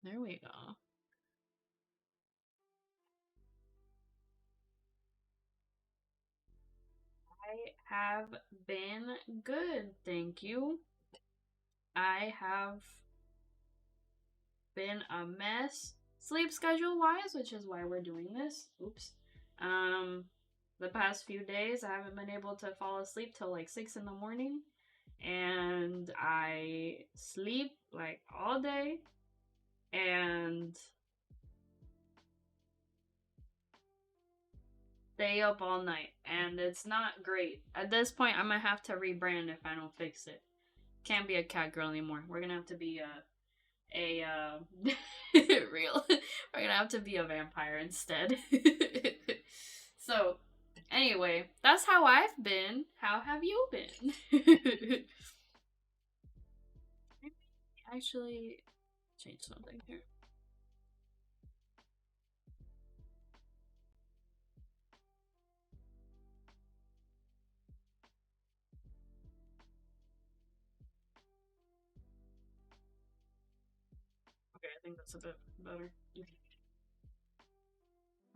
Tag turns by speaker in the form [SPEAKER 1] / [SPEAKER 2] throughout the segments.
[SPEAKER 1] There we go. I have been good, thank you. I have been a mess sleep schedule wise, which is why we're doing this. Oops. Um, the past few days, I haven't been able to fall asleep till like 6 in the morning, and I sleep like all day, and stay up all night, and it's not great. At this point, I might have to rebrand if I don't fix it. Can't be a cat girl anymore. We're gonna have to be a real. We're gonna have to be a vampire instead. So, anyway, that's how I've been. How have you been? Actually, change something here. Okay, I think that's a bit better.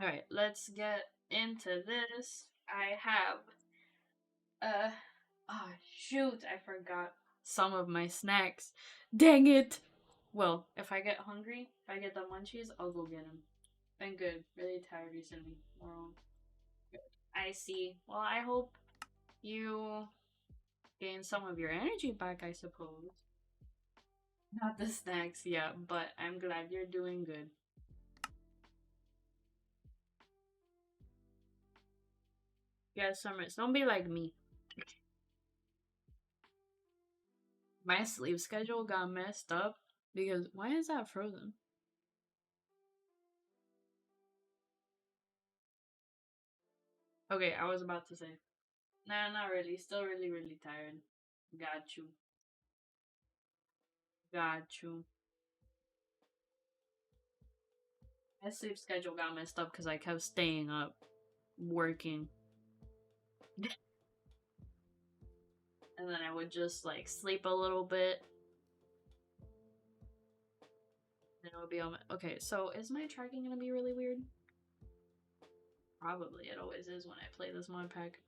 [SPEAKER 1] All right, let's get into this. I have oh shoot, I forgot some of my snacks. Dang it. Well, if I get hungry, if I get the munchies, I'll go get them. Been good. Really tired recently. Well, I see. Well, I hope you gain some of your energy back, I suppose. Not the snacks, yeah, but I'm glad you're doing good. Yeah, Summers, don't be like me. My sleep schedule got messed up because why is that frozen? Okay, I was about to say. Nah, not really. Still really, really tired. Got you. Got you. My sleep schedule got messed up because I kept staying up, working. And then I would just like sleep a little bit. Then it would be on my. Okay, so is my tracking gonna be really weird? Probably. It always is when I play this mod pack.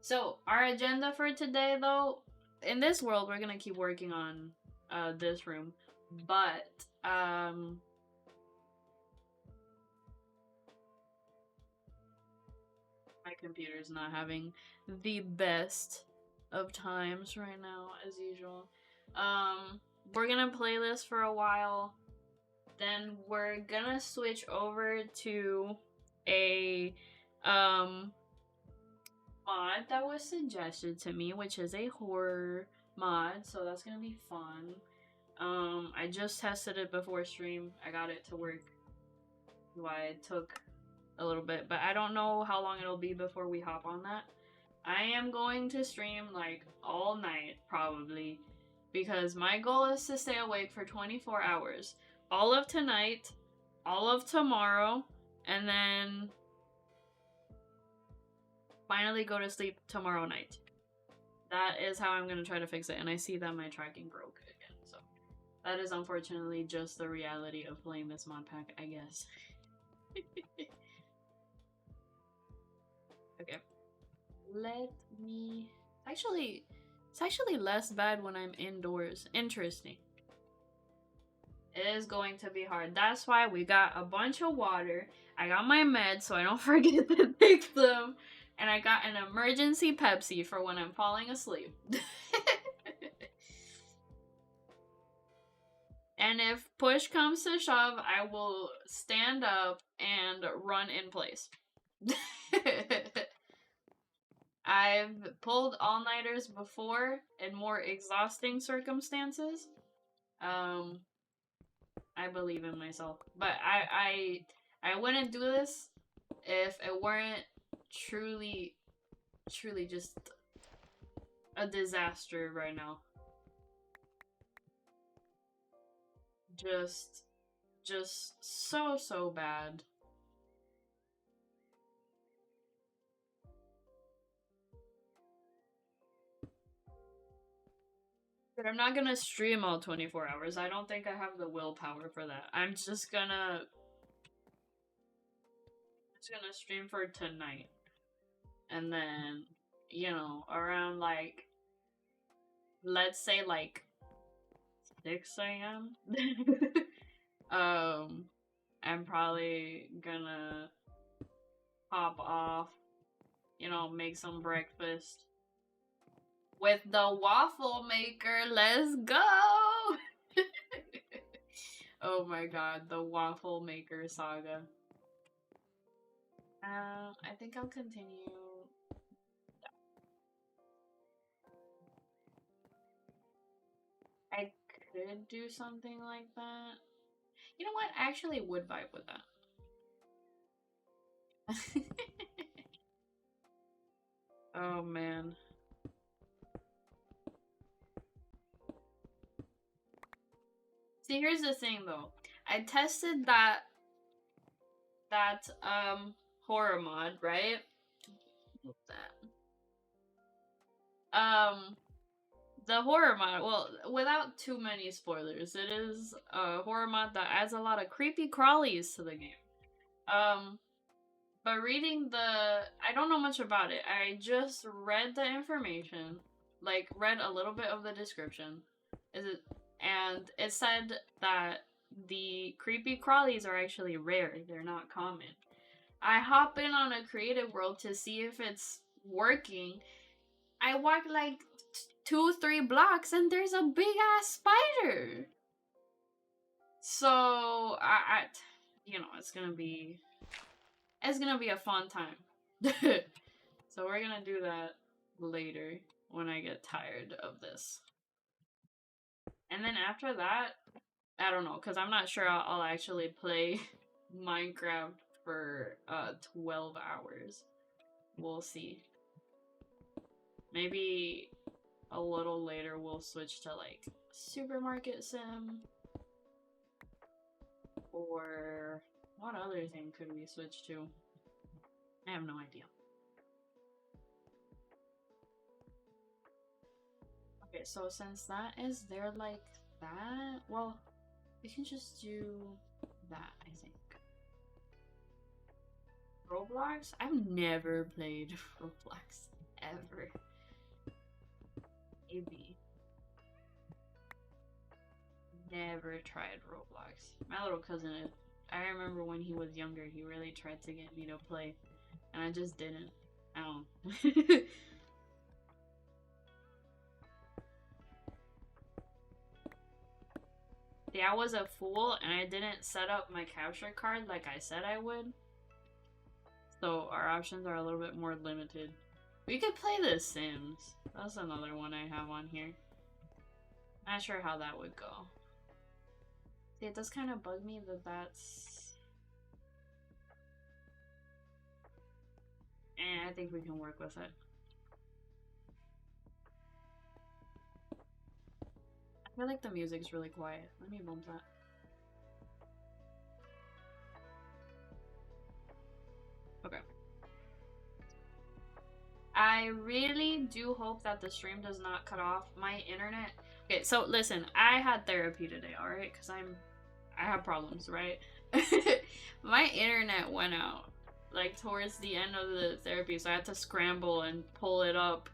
[SPEAKER 1] So, our agenda for today, though, in this world, we're gonna keep working on this room. But, my computer's not having the best of times right now, as usual. We're gonna play this for a while. Then we're gonna switch over to a mod that was suggested to me, which is a horror mod, so that's gonna be fun. I just tested it before stream. I got it to work. Why it took a little bit, but I don't know how long it'll be before we hop on that. I am going to stream like all night probably because my goal is to stay awake for 24 hours. All of tonight, all of tomorrow, and then finally go to sleep tomorrow night. That is how I'm gonna try to fix it, and I see that my tracking broke again, so that is unfortunately just the reality of playing this mod pack, I guess. Okay. Let me it's actually less bad when I'm indoors. Interesting. It is going to be hard. That's why we got a bunch of water. I got my meds so I don't forget to take them. And I got an emergency Pepsi for when I'm falling asleep. And if push comes to shove, I will stand up and run in place. I've pulled all-nighters before in more exhausting circumstances. Um, I believe in myself, but I wouldn't do this if it weren't truly, truly just a disaster right now. Just, just so bad. But I'm not gonna stream all 24 hours. I don't think I have the willpower for that. I'm just gonna stream for tonight. And then, you know, around like, let's say like 6 a.m. I'm probably gonna hop off, you know, make some breakfast with the waffle maker. Let's go! Oh my god, the waffle maker saga. I think I'll continue. I could do something like that. You know what? I actually would vibe with that. Oh man. See, here's the thing though. I tested that horror mod, right? What's that? The horror mod, well, without too many spoilers, it is a horror mod that adds a lot of creepy crawlies to the game. But reading I don't know much about it. I just read the information, like read a little bit of the description. And it said that the creepy crawlies are actually rare. They're not common. I hop in on a creative world to see if it's working. I walk like 2-3 blocks and there's a big ass spider. So I you know, it's gonna be a fun time. So we're gonna do that later when I get tired of this. And then after that, I don't know, because I'm not sure I'll actually play Minecraft for 12 hours. We'll see. Maybe a little later we'll switch to like Supermarket Sim. Or what other thing could we switch to? I have no idea. Okay, so since that is there like that, well, we can just do that, I think. Roblox? I've never played Roblox, ever. Maybe. Never tried Roblox. My little cousin, I remember when he was younger, he really tried to get me to play, and I just didn't. I don't. See, I was a fool and I didn't set up my capture card like I said I would. So our options are a little bit more limited. We could play The Sims. That's another one I have on here. Not sure how that would go. See, it does kind of bug me that that's... I think we can work with it. I feel like the music's really quiet. Let me bump that. Okay. I really do hope that the stream does not cut off. My internet... Okay, so listen, I had therapy today, alright? Because I have problems, right? My internet went out, like, towards the end of the therapy, so I had to scramble and pull up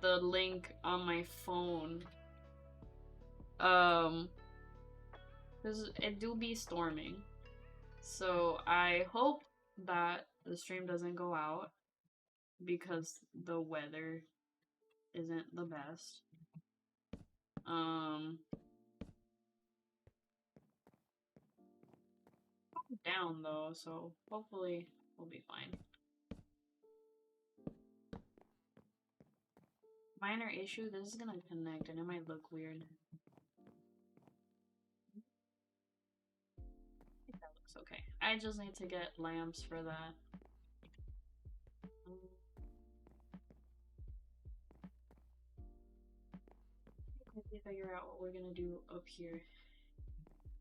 [SPEAKER 1] the link on my phone. Because it do be storming. So I hope that the stream doesn't go out because the weather isn't the best. Down though, so hopefully we'll be fine. Minor issue, this is gonna connect and it might look weird. I think that looks okay. I just need to get lamps for that. Quickly figure out what we're gonna do up here.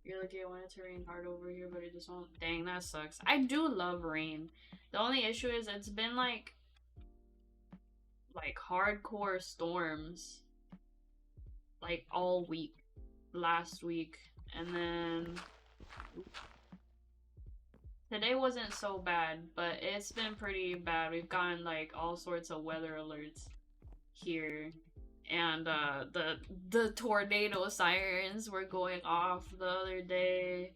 [SPEAKER 1] You're lucky I wanted to rain hard over here, but it just won't. Dang, that sucks. I do love rain. The only issue is it's been like hardcore storms like all week last week, and then today wasn't so bad, but it's been pretty bad. We've gotten like all sorts of weather alerts here, and the tornado sirens were going off the other day,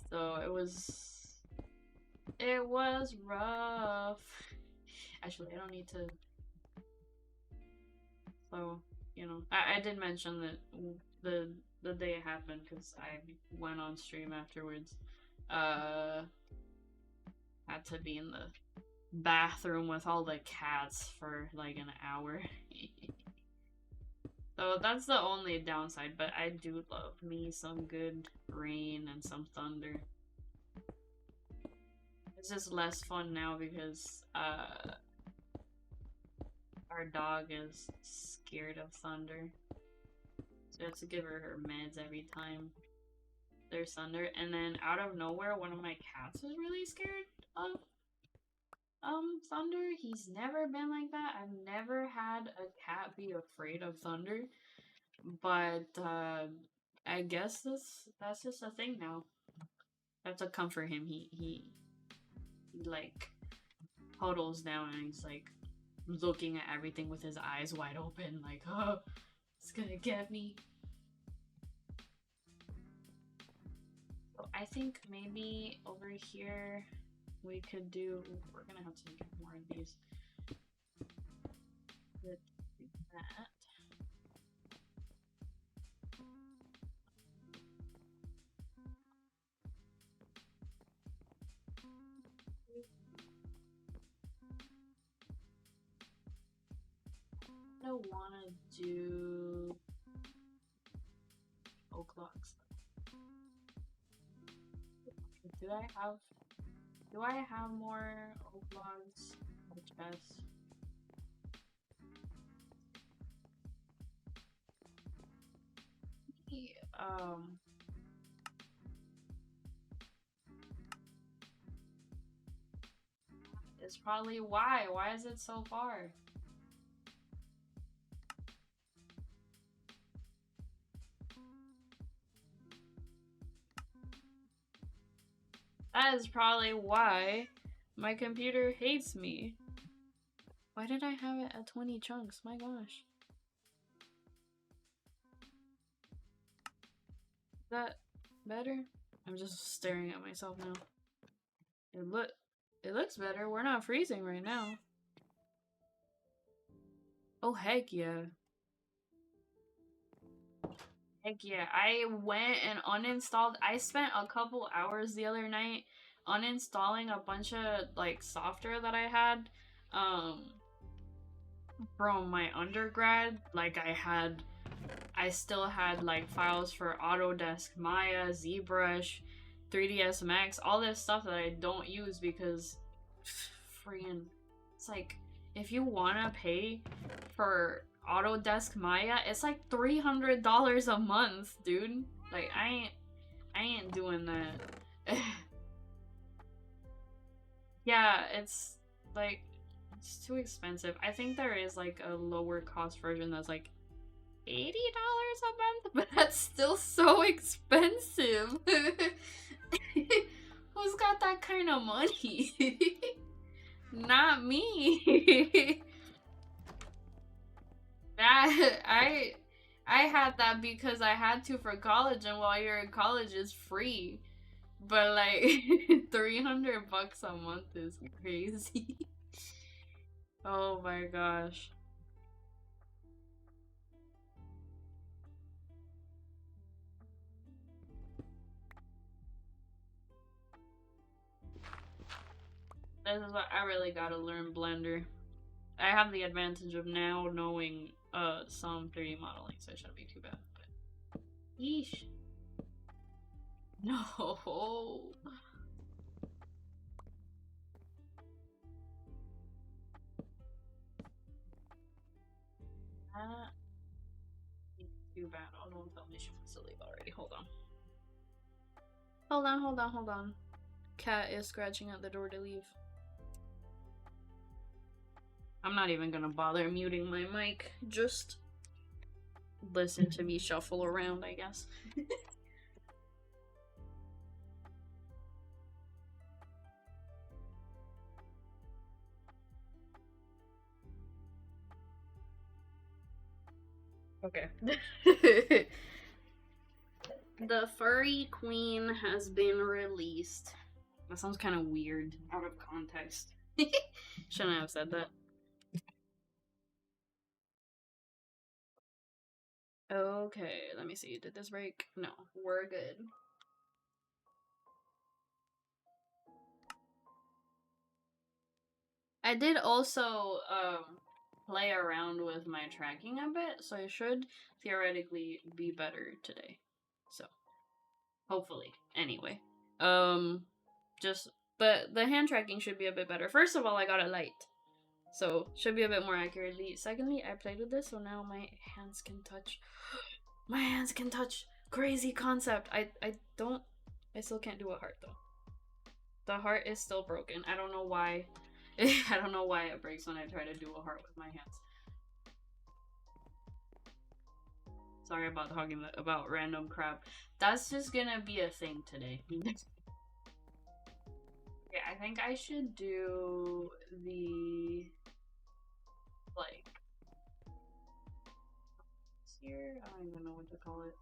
[SPEAKER 1] so it was rough. Actually, I don't need to. So you know, I did mention that the day it happened because I went on stream afterwards. Had to be in the bathroom with all the cats for like an hour. So that's the only downside, but I do love me some good rain and some thunder. It's just less fun now because our dog is scared of thunder. So I have to give her meds every time there's thunder. And then out of nowhere, one of my cats was really scared of thunder. He's never been like that. I've never had a cat be afraid of thunder. But I guess that's just a thing now. I have to comfort him. He like huddles down and he's like looking at everything with his eyes wide open, like, oh, it's gonna get me. So I think maybe over here we could do. We're gonna have to get more of these. Let's do that. I want to do o'clocks. Do I have more o'clocks? Which best? It's probably why. Why is it so far? That is probably why my computer hates me. Why did I have it at 20 chunks? My gosh. Is that better? I'm just staring at myself now. It looks better. We're not freezing right now. Oh, heck yeah. Heck yeah. I went and uninstalled. I spent a couple hours the other night uninstalling a bunch of like software that I had from my undergrad. Like I still had like files for Autodesk, Maya, ZBrush, 3ds Max, all this stuff that I don't use because freaking, it's like, if you wanna pay for Autodesk Maya, it's like $300 a month, dude. Like, I ain't doing that. Yeah, it's like, it's too expensive. I think there is like a lower cost version that's like $80 a month, but that's still so expensive. Who's got that kind of money? Not me. I had that because I had to for college, and while you're in college it's free. But like $300 a month is crazy. Oh my gosh. This is what I really gotta learn Blender. I have the advantage of now knowing some 3D modeling, so it shouldn't be too bad. But yeesh. No. Too bad. Oh no, tell me she wants to leave already. Hold on. Hold on. Cat is scratching at the door to leave. I'm not even gonna bother muting my mic. Just listen to me shuffle around, I guess. Okay. The furry queen has been released. That sounds kind of weird out of context. Shouldn't I have said that? Okay, let me see. Did this break? No, we're good. I did also play around with my tracking a bit, so it should theoretically be better today. So, hopefully. Anyway, just the hand tracking should be a bit better. First of all, I got it light, so should be a bit more accurately. Secondly, I played with this, so now my hands can touch. My hands can touch. Crazy concept. I still can't do a heart though. The heart is still broken. I don't know why. I don't know why it breaks when I try to do a heart with my hands. Sorry about talking about random crap. That's just gonna be a thing today. Okay, I think I should do the like here. I don't even know what to call it.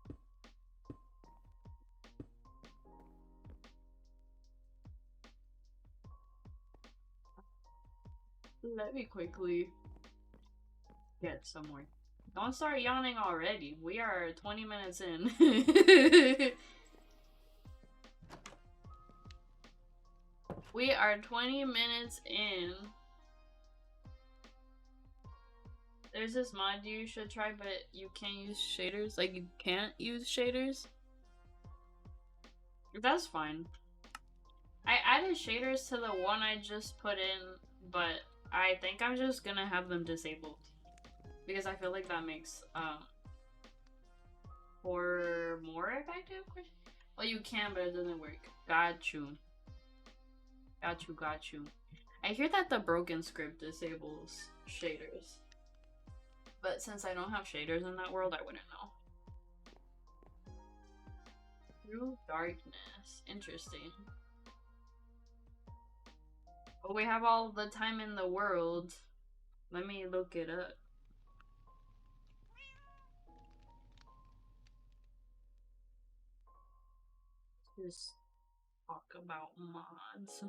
[SPEAKER 1] Let me quickly get somewhere. Don't start yawning already. We are 20 minutes in. We are 20 minutes in. There's this mod you should try, but you can't use shaders. Like, you can't use shaders. That's fine. I added shaders to the one I just put in, but I think I'm just gonna have them disabled. Because I feel like that makes, horror more effective? Well, you can, but it doesn't work. Got you. Got you, got you. I hear that the broken script disables shaders. But since I don't have shaders in that world, I wouldn't know. Through darkness. Interesting. Oh, we have all the time in the world. Let me look it up. Just talk about mods.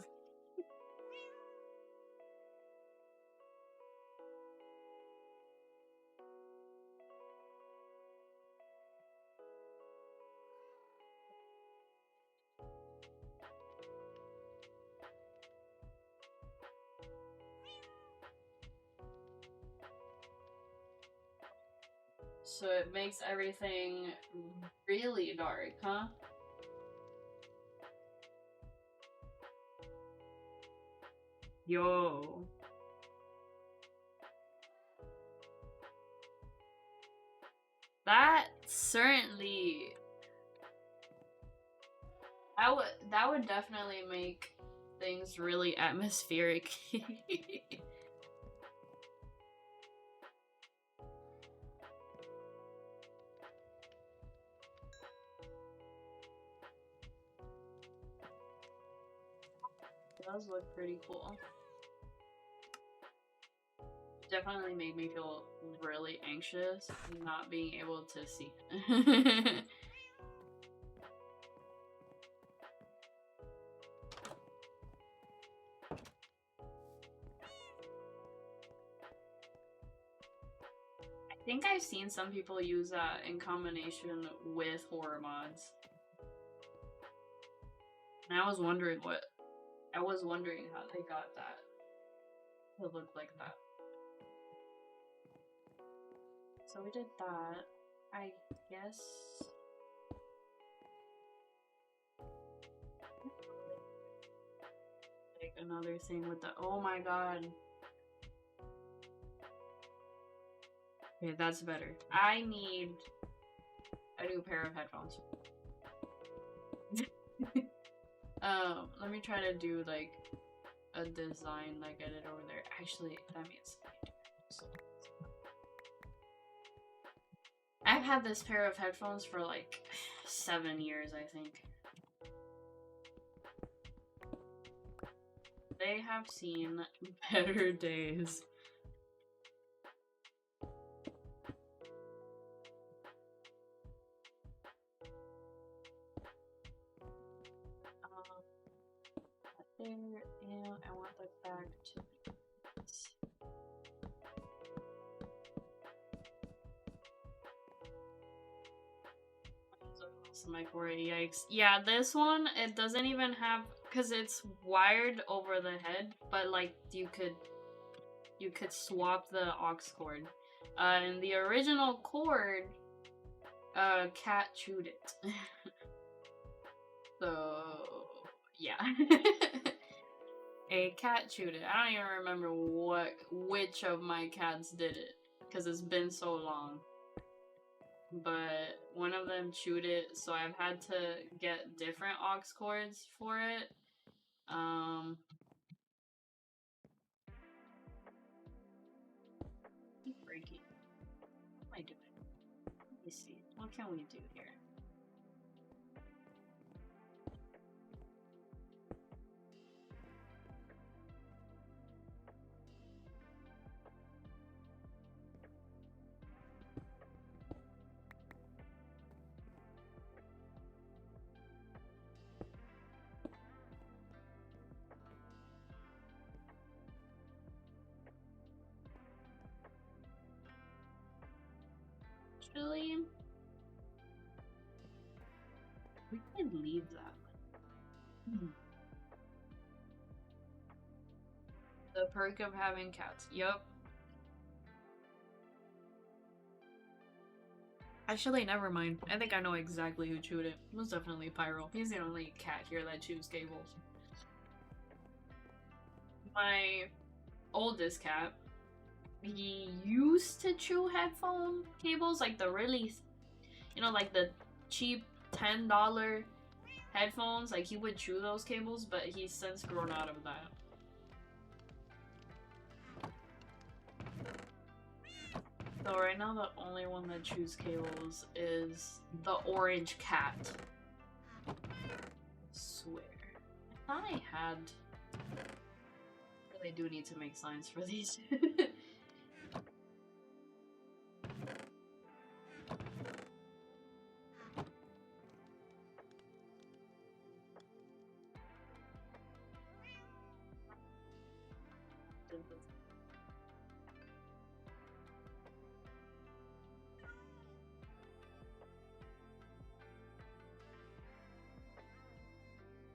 [SPEAKER 1] So it makes everything really dark, huh? Yo. That certainly... That would definitely make things really atmospheric. It does look pretty cool. Definitely made me feel really anxious not being able to see. I think I've seen some people use that in combination with horror mods. And I was wondering how they got that to look like that. So we did that. I guess... like another thing with the... Oh my god. Okay, that's better. I need a new pair of headphones. Let me try to do like a design like I did over there. Actually, that means I I've had this pair of headphones for like 7 years, I think. They have seen better days. There, and I want the back to this. My 480, yikes. Yeah, this one, it doesn't even have, because it's wired over the head, but like you could swap the aux cord. And the original cord, cat chewed it. So yeah. A cat chewed it. I don't even remember which of my cats did it, because it's been so long. But one of them chewed it, so I've had to get different aux cords for it. Keep breaking. What am I doing? Let me see. What can we do here? Actually, we can leave that. The perk of having cats. Yup. Actually, never mind. I think I know exactly who chewed it. It was definitely Pyro. He's the only cat here that chews cables. My oldest cat, he used to chew headphone cables, like the really, like the cheap $10 headphones. Like he would chew those cables, but he's since grown out of that. So right now the only one that chews cables is the orange cat. I swear. I thought I had... Really do need to make signs for these.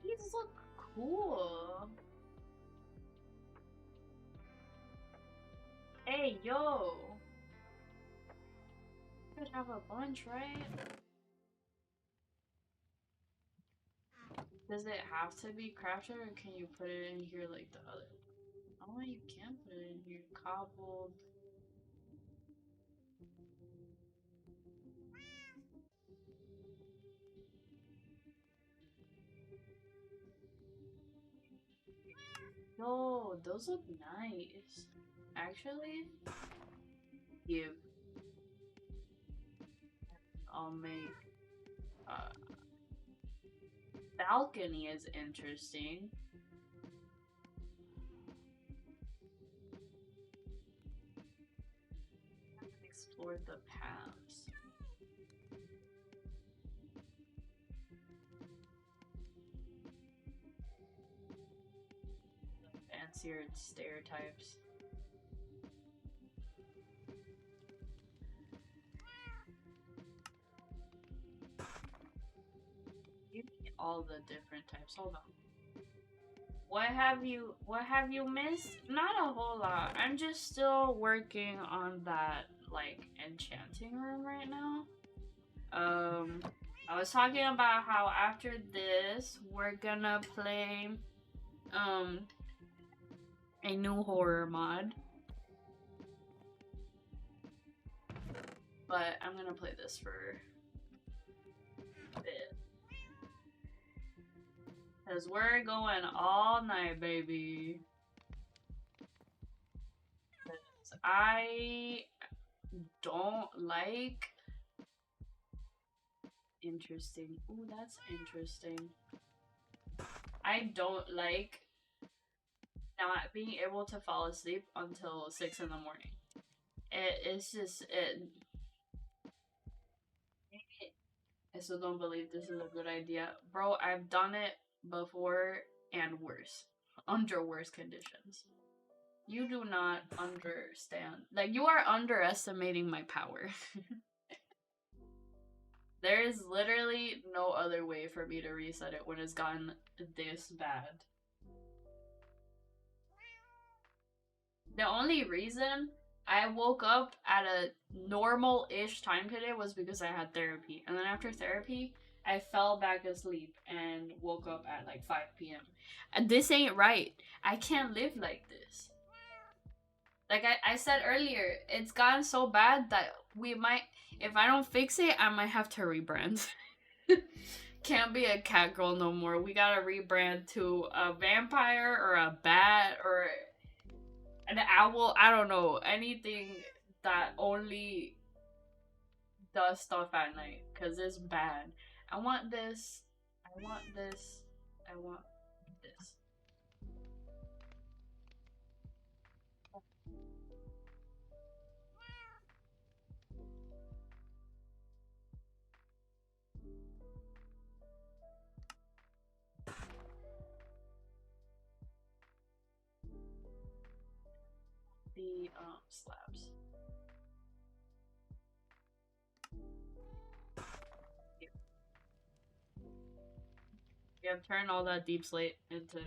[SPEAKER 1] These look cool. Hey, yo! Could have a bunch, right? Does it have to be crafted, or can you put it in here like the other? Oh, you can put it in here. Cobbled. Yo, those look nice. Actually, give. I'll make balcony is interesting. Explore the paths. Fancier stereotypes. Give me all the different types. Hold on. What have you missed? Not a whole lot. I'm just still working on that like enchanting room right now. I was talking about how after this we're gonna play a new horror mod. But I'm gonna play this for a bit. Because we're going all night, baby. I don't like interesting. Ooh, that's interesting. I don't like not being able to fall asleep until 6 in the morning. It's just it. I still don't believe this is a good idea, bro. I've done it before and worse, under worse conditions. You do not understand. Like, you are underestimating my power. There is literally no other way for me to reset it when it's gotten this bad. The only reason I woke up at a normal-ish time today was because I had therapy. And then after therapy, I fell back asleep and woke up at like 5 p.m. And this ain't right. I can't live like this. Like I said earlier, it's gotten so bad that we might, if I don't fix it, I might have to rebrand. Can't be a cat girl no more. We gotta rebrand to a vampire or a bat or an owl. I don't know. Anything that only does stuff at night. Because it's bad. I want this. I want this. I want this. The slabs. We have turned all that deep slate into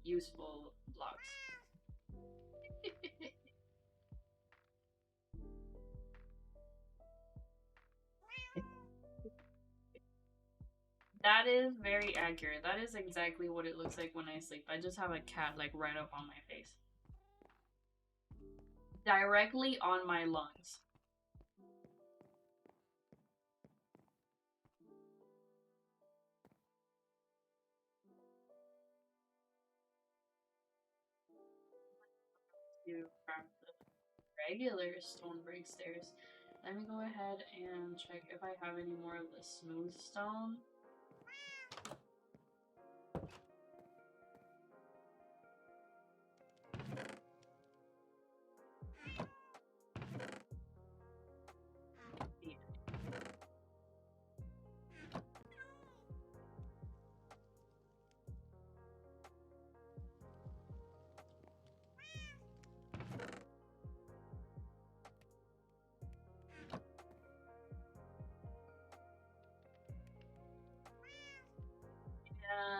[SPEAKER 1] useful blocks. That is very accurate. That is exactly what it looks like when I sleep. I just have a cat like right up on my face. Directly on my lungs. From the regular stone brick stairs. Let me go ahead and check if I have any more of the smooth stone.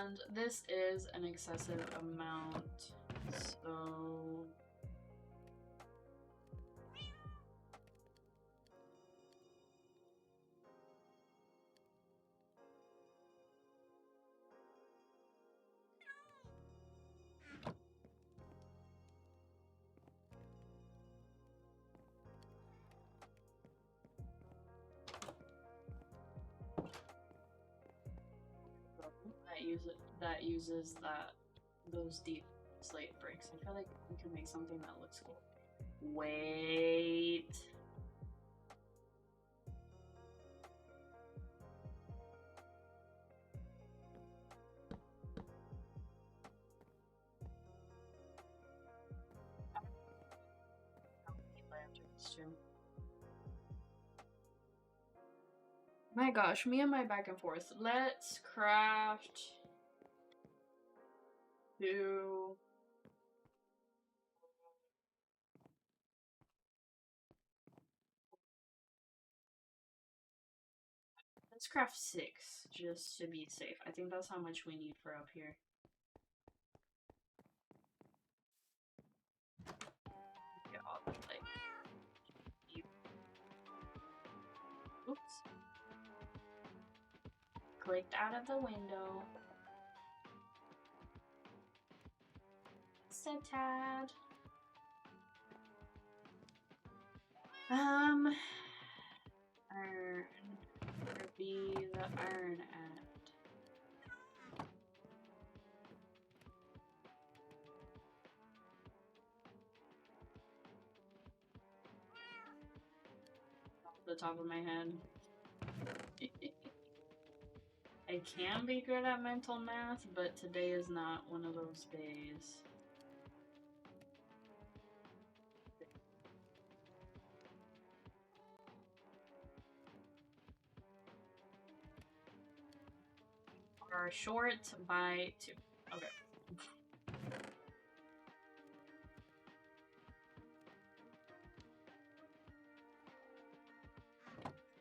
[SPEAKER 1] And this is an excessive amount, so that uses those deep slate bricks. I feel like we can make something that looks cool. Wait. My gosh, me and my back and forth. Let's craft 2. Let's craft 6 just to be safe. I think that's how much we need for up here. Yeah, like, oops. Clicked out of the window. So tad. Iron. Where be the iron at? Off the top of my head. I can be good at mental math, but today is not one of those days. Are short by 2. Okay.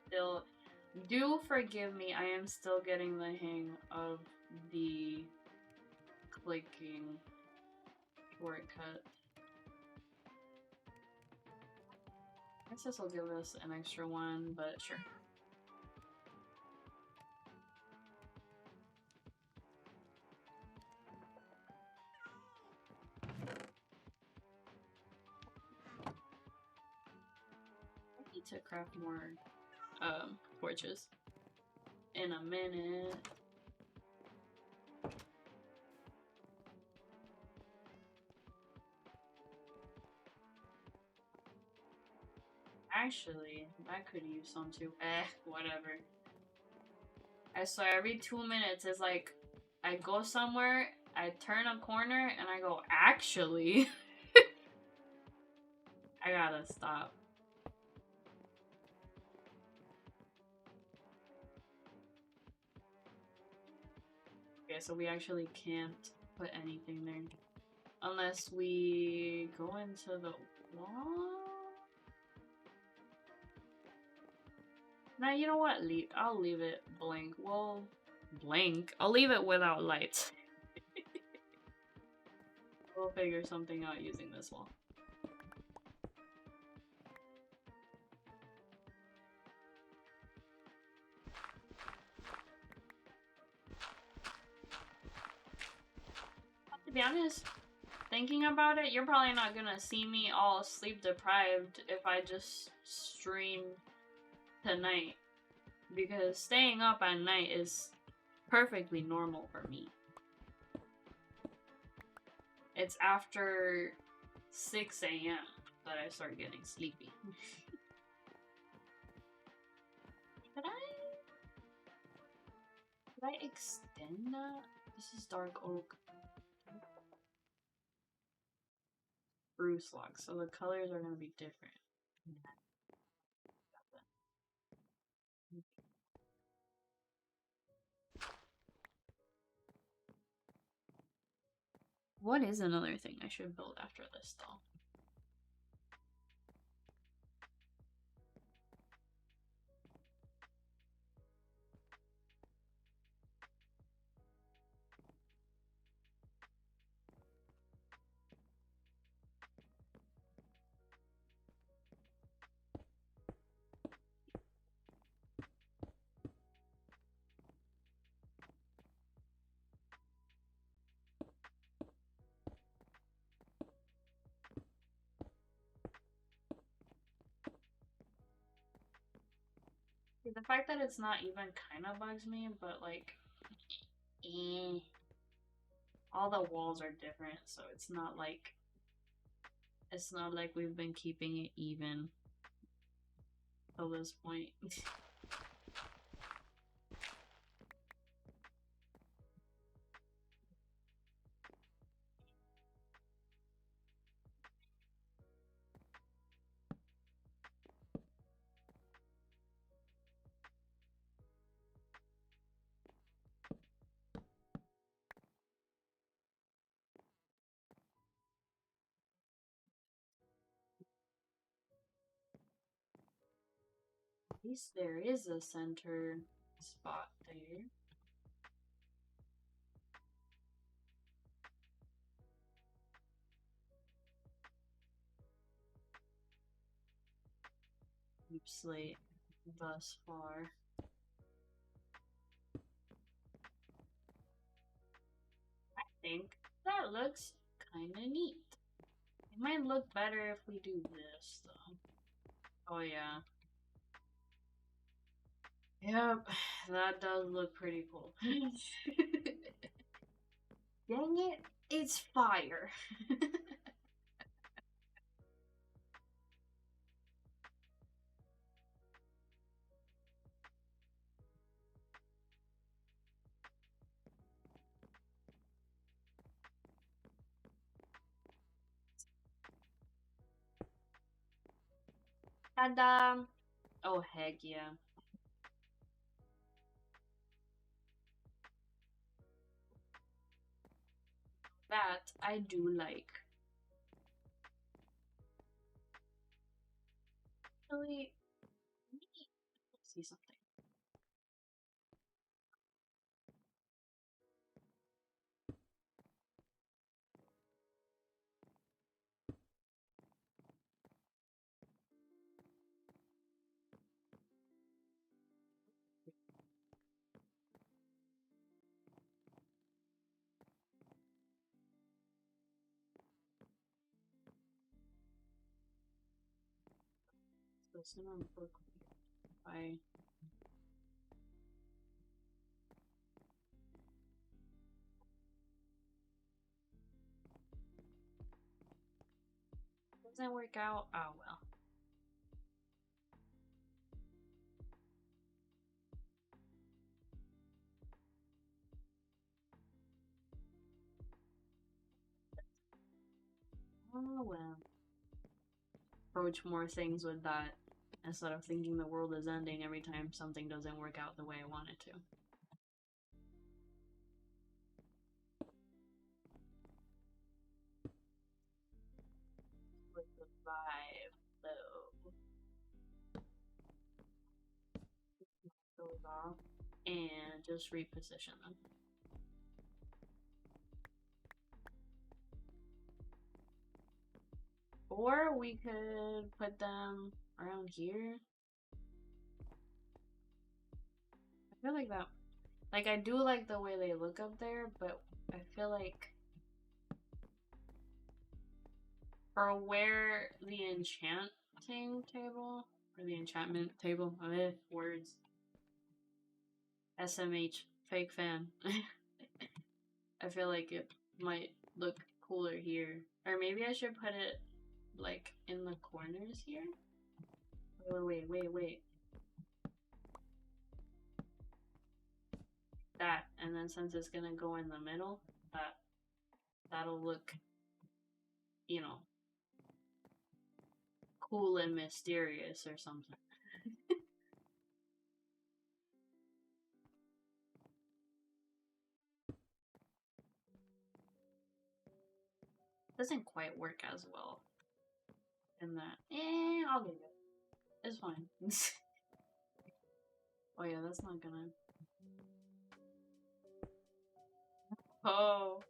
[SPEAKER 1] Still, do forgive me, I am still getting the hang of the clicking shortcut. I guess this will give us an extra one, but sure. I need to craft more torches in a minute. Actually, I could use some too. Whatever. I swear, every 2 minutes it's like I go somewhere, I turn a corner, and I go, actually. I gotta stop. Okay, so we actually can't put anything there. Unless we go into the wall? Nah, you know what? I'll leave it blank. Well, blank? I'll leave it without lights. We'll figure something out using this wall. To be honest, thinking about it, you're probably not gonna see me all sleep deprived if I just stream tonight. Because staying up at night is perfectly normal for me. It's after 6 a.m. that I start getting sleepy. Did I extend that? This is dark oak. Spruce log, so the colors are gonna be different. What is another thing I should build after this, though? The fact that it's not even kind of bugs me, but like, all the walls are different, so it's not like we've been keeping it even till this point. At least there is a center spot there. Deep slate thus far. I think that looks kind of neat. It might look better if we do this, though. Oh, yeah. Yep, that does look pretty cool. Dang it, it's fire. Ta-da! Oh, heck yeah. That I do like. Really, see something. Listen on book. I doesn't work out. Oh well. Oh well. Approach more things with that instead of thinking the world is ending every time something doesn't work out the way I want it to. With the vibe, though. Those off and just reposition them. Or we could put them around here. I feel like that. Like, I do like the way they look up there, but I feel like for where the enchanting table, or the enchantment table, words. SMH, fake fan. I feel like it might look cooler here. Or maybe I should put it like in the corners here. Wait. That, and then since it's gonna go in the middle, that'll look, you know, cool and mysterious or something. Doesn't quite work as well in that. I'll leave it. It's fine. Oh yeah, that's not gonna. Oh.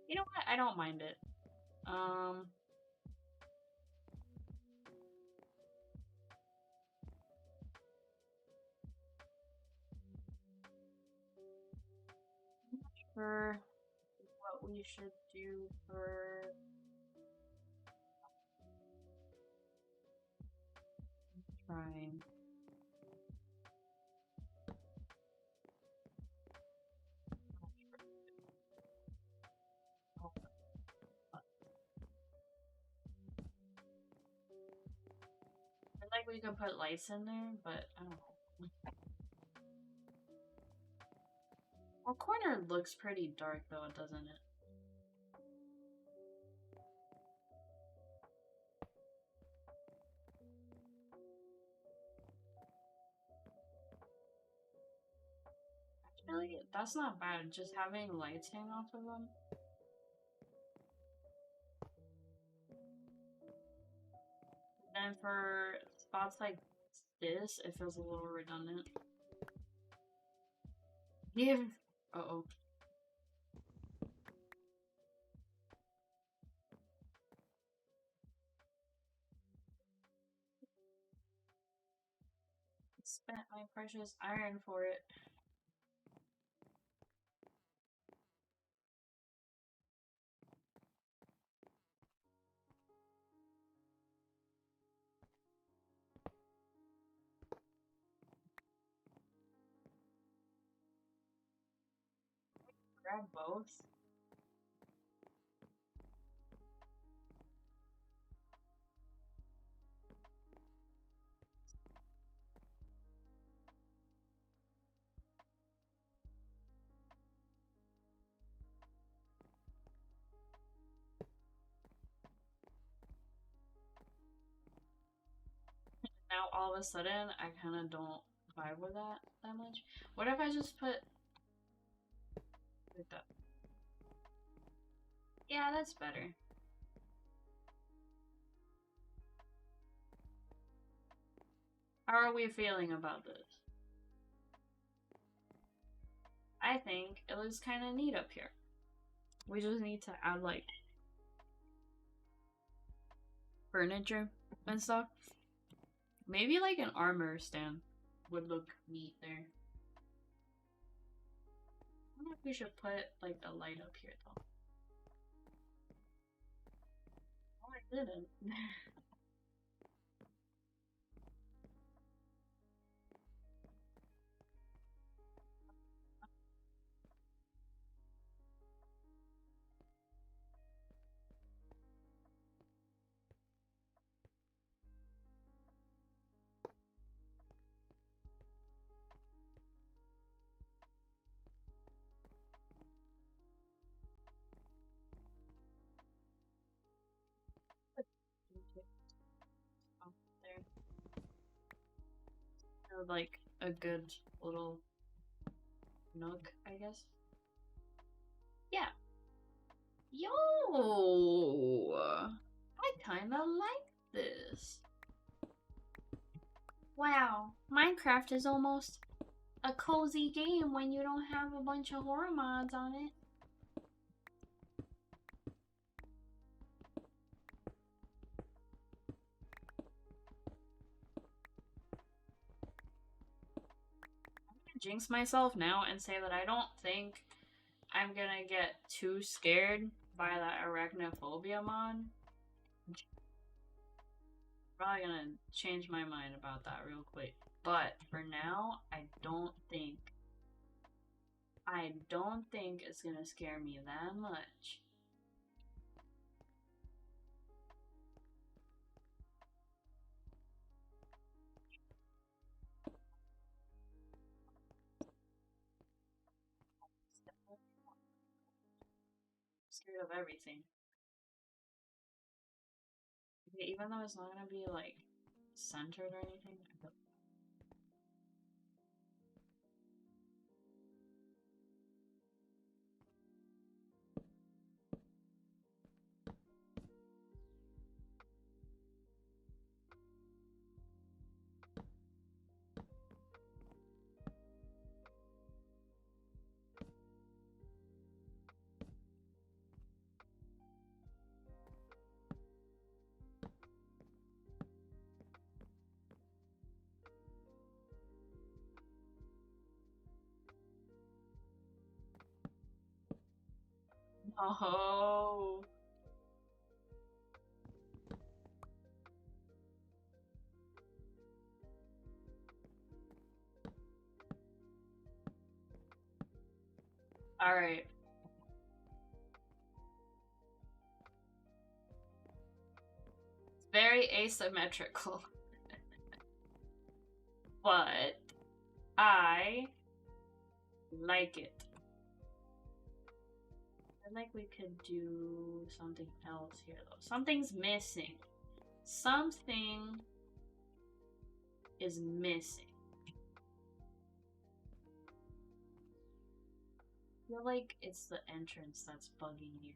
[SPEAKER 1] You know what? I don't mind it. For what we should do for trying. I feel like we could put lights in there, but I don't know. Well, corner looks pretty dark though, doesn't it? Actually, that's not bad. Just having lights hang off of them. And for spots like this, it feels a little redundant. Give. Uh-oh. Spent my precious iron for it. Grab both. all of a sudden I kind of don't vibe with that much. What if I just put like that? Yeah, that's better. How are we feeling about this? I think it looks kind of neat up here. We just need to add like furniture and stuff. Maybe like an armor stand would look neat there. I wonder if we should put like a light up here though. Oh, I didn't. There. Like a good little nook, I guess. Yeah. Yo! I kinda like this. Wow, Minecraft is almost a cozy game when you don't have a bunch of horror mods on it. I'm gonna jinx myself now and say that I don't think I'm gonna get too scared by that arachnophobia mod. Probably gonna change my mind about that real quick. But for now, I don't think it's gonna scare me that much. I'm scared of everything. Even though it's not gonna be like centered or anything. Oh. All right. It's very asymmetrical. But I like it. I like we could do something else here though. Something's missing. Something is missing. I feel like it's the entrance that's bugging you.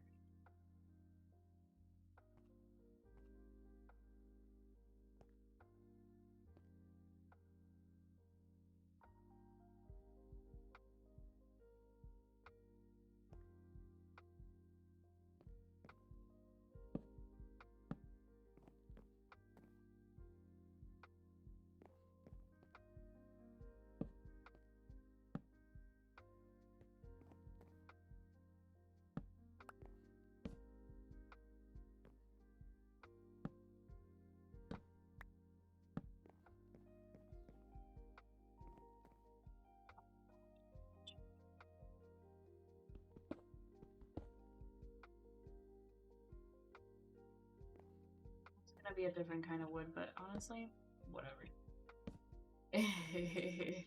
[SPEAKER 1] It's gonna be a different kind of wood, but honestly, whatever. It's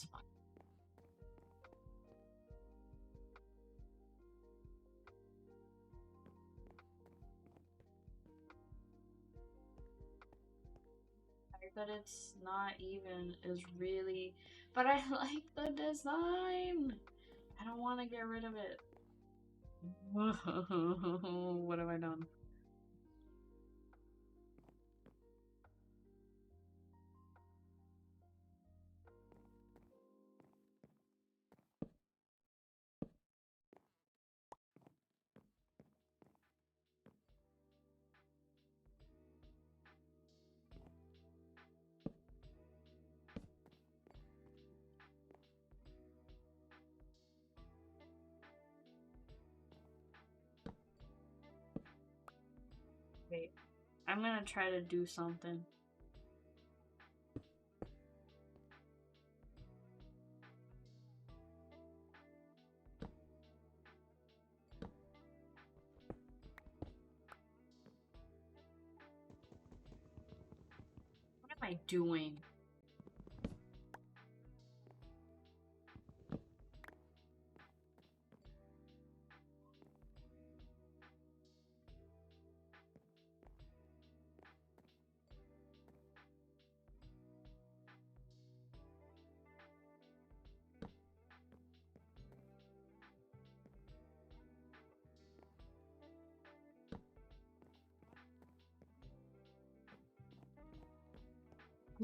[SPEAKER 1] fine. fact that it's not even is really, but I like the design. I don't want to get rid of it. What have I done? Wait, I'm gonna try to do something. What am I doing?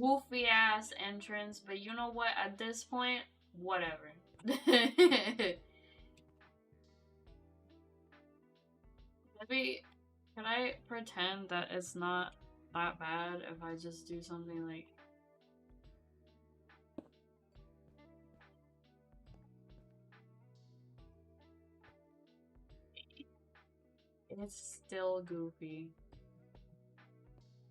[SPEAKER 1] Goofy ass entrance, but you know what? At this point, whatever. Maybe can I pretend that it's not that bad if I just do something like it's still goofy.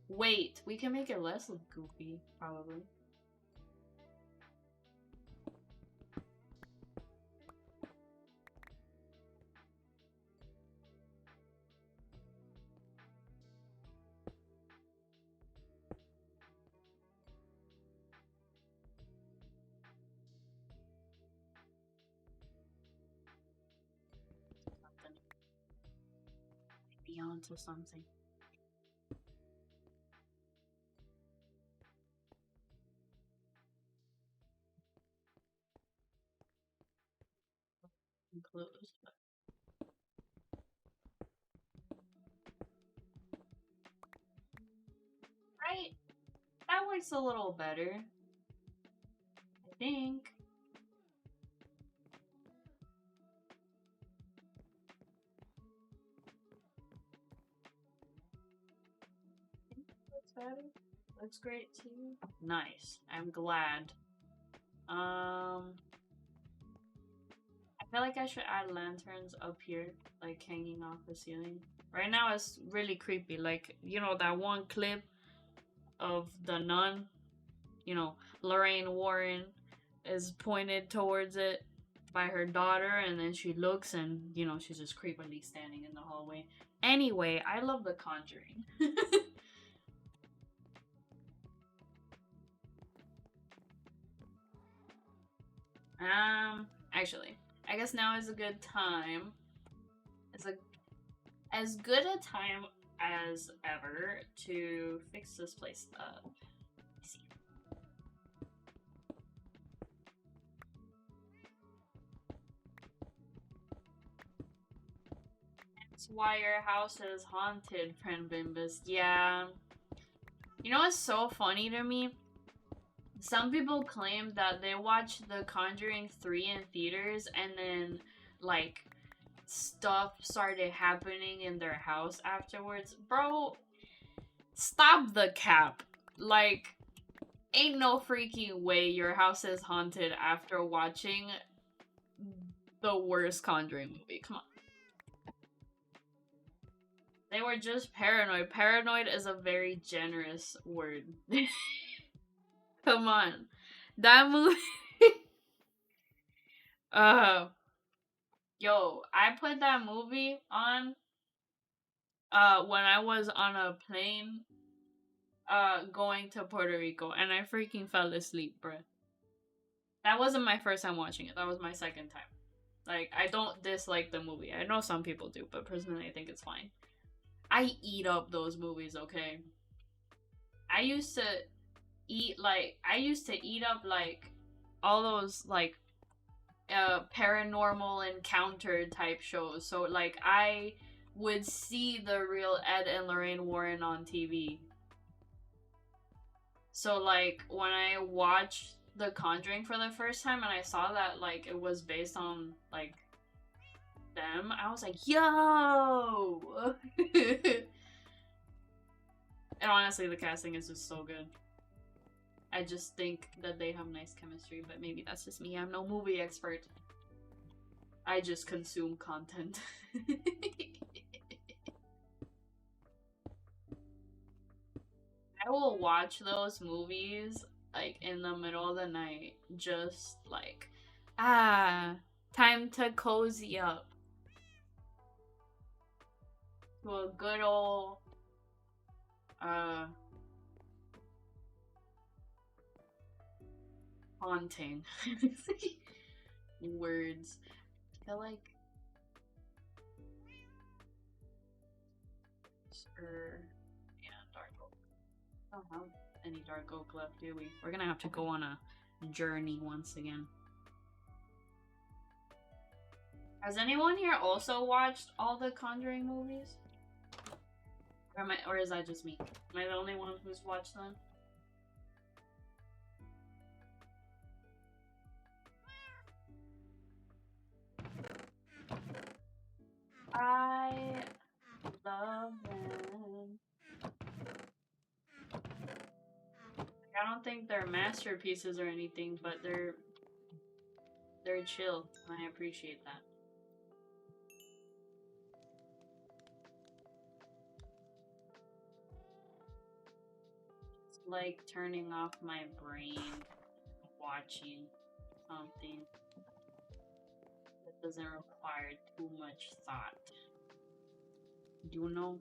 [SPEAKER 1] Wait, we can make it less goofy, probably. Something. Be onto something. Close, but right? That works a little better. I think. Looks better. Looks great too. Nice. I'm glad. I feel like I should add lanterns up here, like hanging off the ceiling. Right now it's really creepy. Like, you know, that one clip of the nun, you know, Lorraine Warren is pointed towards it by her daughter, and then she looks and, you know, she's just creepily standing in the hallway. Anyway, I love The Conjuring. Actually, I guess now is a good time. It's a as good a time as ever to fix this place up. Let's see. That's why your house is haunted, friend Bimbus. Yeah. You know what's so funny to me? Some people claim that they watched The Conjuring 3 in theaters and then, like, stuff started happening in their house afterwards. Bro, stop the cap. Like, ain't no freaking way your house is haunted after watching the worst Conjuring movie. Come on. They were just paranoid. Paranoid is a very generous word. Come on. That movie. Yo, I put that movie on when I was on a plane going to Puerto Rico, and I freaking fell asleep, bruh. That wasn't my first time watching it. That was my second time. Like, I don't dislike the movie. I know some people do, but personally I think it's fine. I eat up those movies, okay? I used to eat like I used to eat up like all those like paranormal encounter type shows. So like I would see the real Ed and Lorraine Warren on TV. So like when I watched The Conjuring for the first time and I saw that like it was based on like them, I was like, yo. And honestly, the casting is just so good. I just think that they have nice chemistry, but maybe that's just me. I'm no movie expert. I just consume content. I will watch those movies like in the middle of the night, just like, time to cozy up to a good old haunting. Words. I feel like yeah, dark oak. I don't have any dark oak left, do we? We're gonna have to go on a journey once again. Has anyone here also watched all the Conjuring movies? Or is that just me? Am I the only one who's watched them? I love them. I don't think they're masterpieces or anything, but they're chill, and I appreciate that. It's like turning off my brain, watching something that doesn't require too much thought. You know?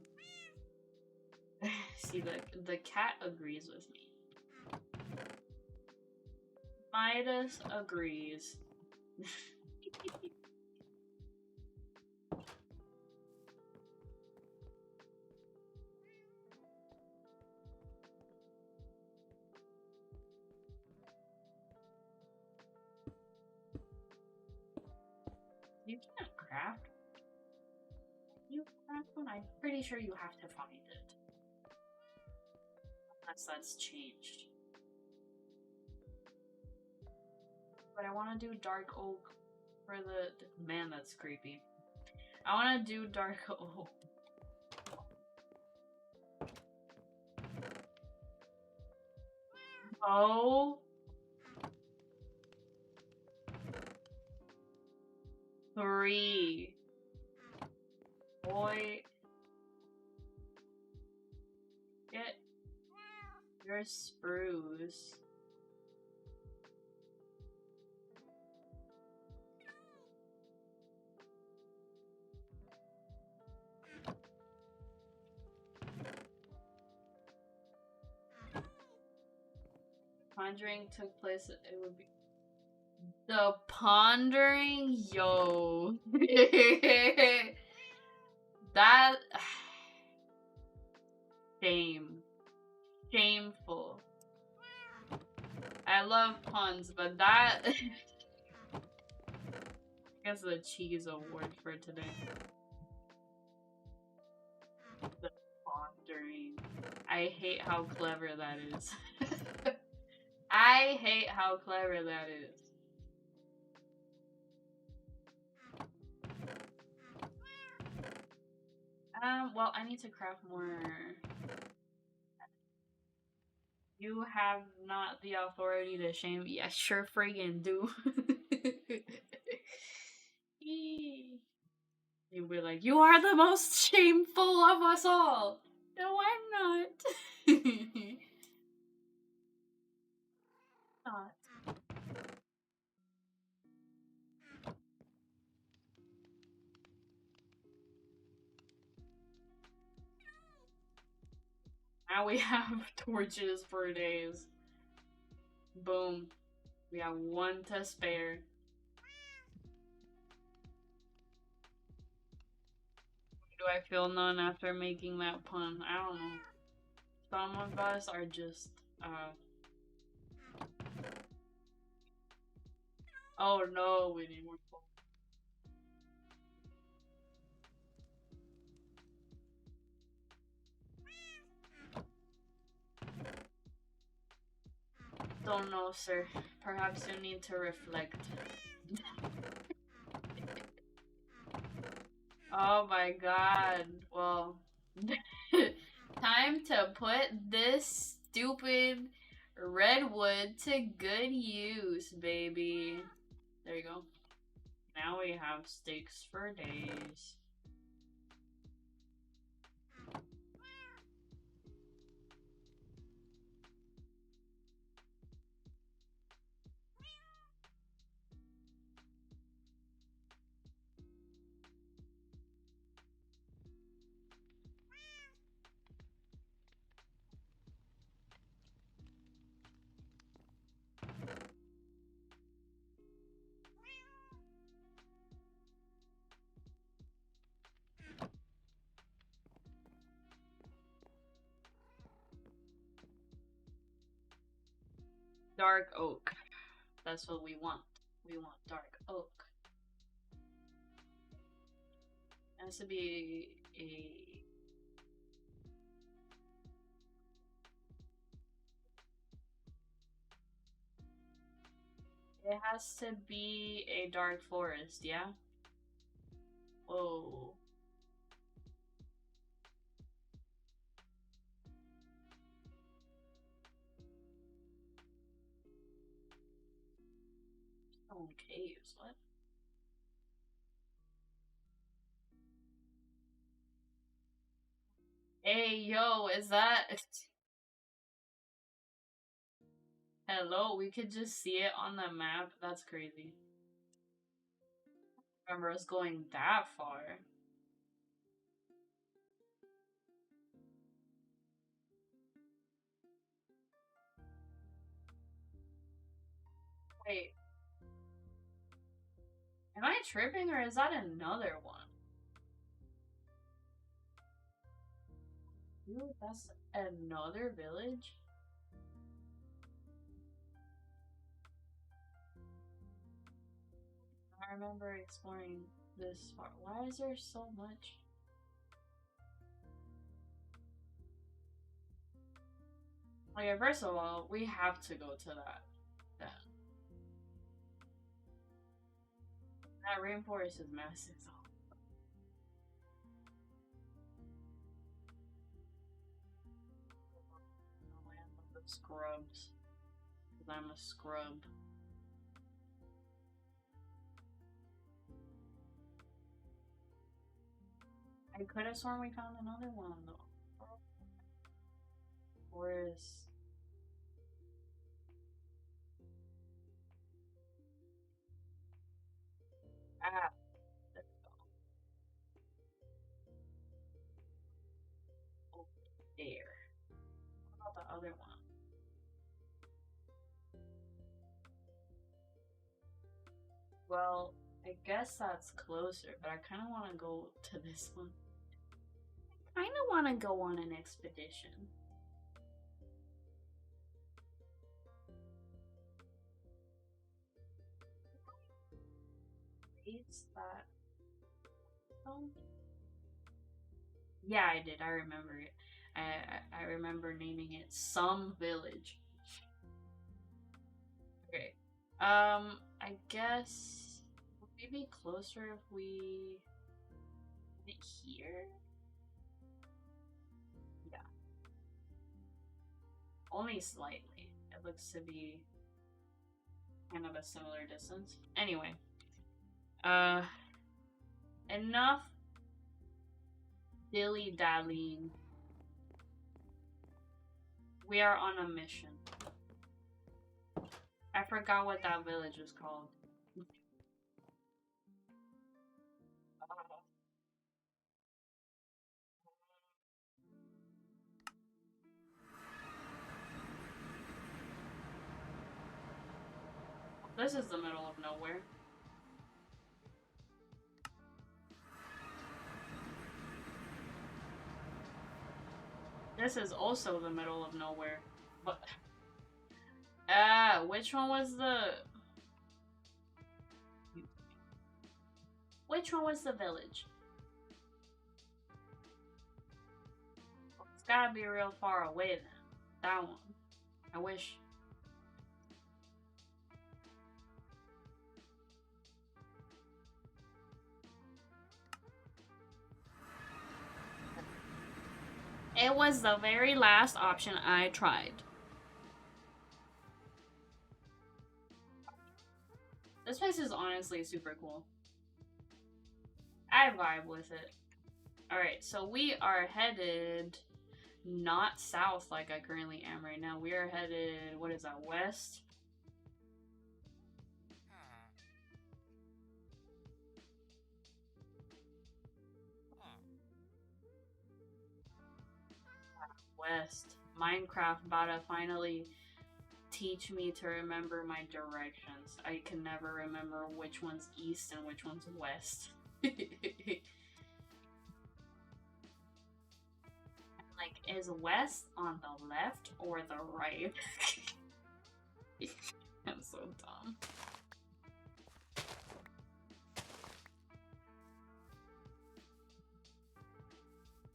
[SPEAKER 1] See, the cat agrees with me. Midas agrees. You can't craft. You craft one? I'm pretty sure you have to find it. Unless that's changed. But I want to do dark oak for the man. That's creepy. I want to do dark oak. Oh. 3. Boy. Get your spruce. Conjuring took place, it would be The Pondering, yo. That shame. Shameful. I love puns, but that I guess the cheese award for today. The Pondering. I hate how clever that is. I hate how clever that is. Well, I need to craft more. You have not the authority to shame me. I sure friggin' do. You'll be like, you are the most shameful of us all. No, I'm not. Not. Now we have torches for days. Boom. We have 1 to spare. Do I feel none after making that pun? I don't know. Some of us are just, Oh no, we need more coal. Don't know, sir. Perhaps you need to reflect. Oh my god. Well, time to put this stupid redwood to good use, baby. There you go. Now we have sticks for days. Dark oak. That's what we want. We want dark oak. It has to be a. It has to be a dark forest, yeah? Whoa. Stone caves, what? Hey, yo, is that. Hello, we could just see it on the map. That's crazy. Remember us going that far. Wait. Am I tripping or is that another one? Dude, that's another village? I remember exploring this far. Why is there so much? Okay, first of all, we have to go to that. That rainforest is massive. The land of the scrubs. Because I'm a scrub. I could have sworn we found another one though. Forest. Ah, there we go. Over there. What about the other one? Well, I guess that's closer, but I kind of want to go to this one. I kind of want to go on an expedition. Is that? Oh. Yeah, I did. I remember it. I remember naming it some village. Okay. I guess would we be closer if we went here? Yeah. Only slightly. It looks to be kind of a similar distance. Anyway. Uh enough dilly dallying. We are on a mission. I forgot what that village was called. This is the middle of nowhere. This is also the middle of nowhere. But which one was the Which one was the village? It's gotta be real far away then. That one. I wish. It was the very last option I tried. This place is honestly super cool. I vibe with it. Alright, so we are headed not south like I currently am right now. We are headed, what is that, west? West. Minecraft about to finally teach me to remember my directions. I can never remember which one's east and which one's west. Like, is west on the left or the right? I'm so dumb.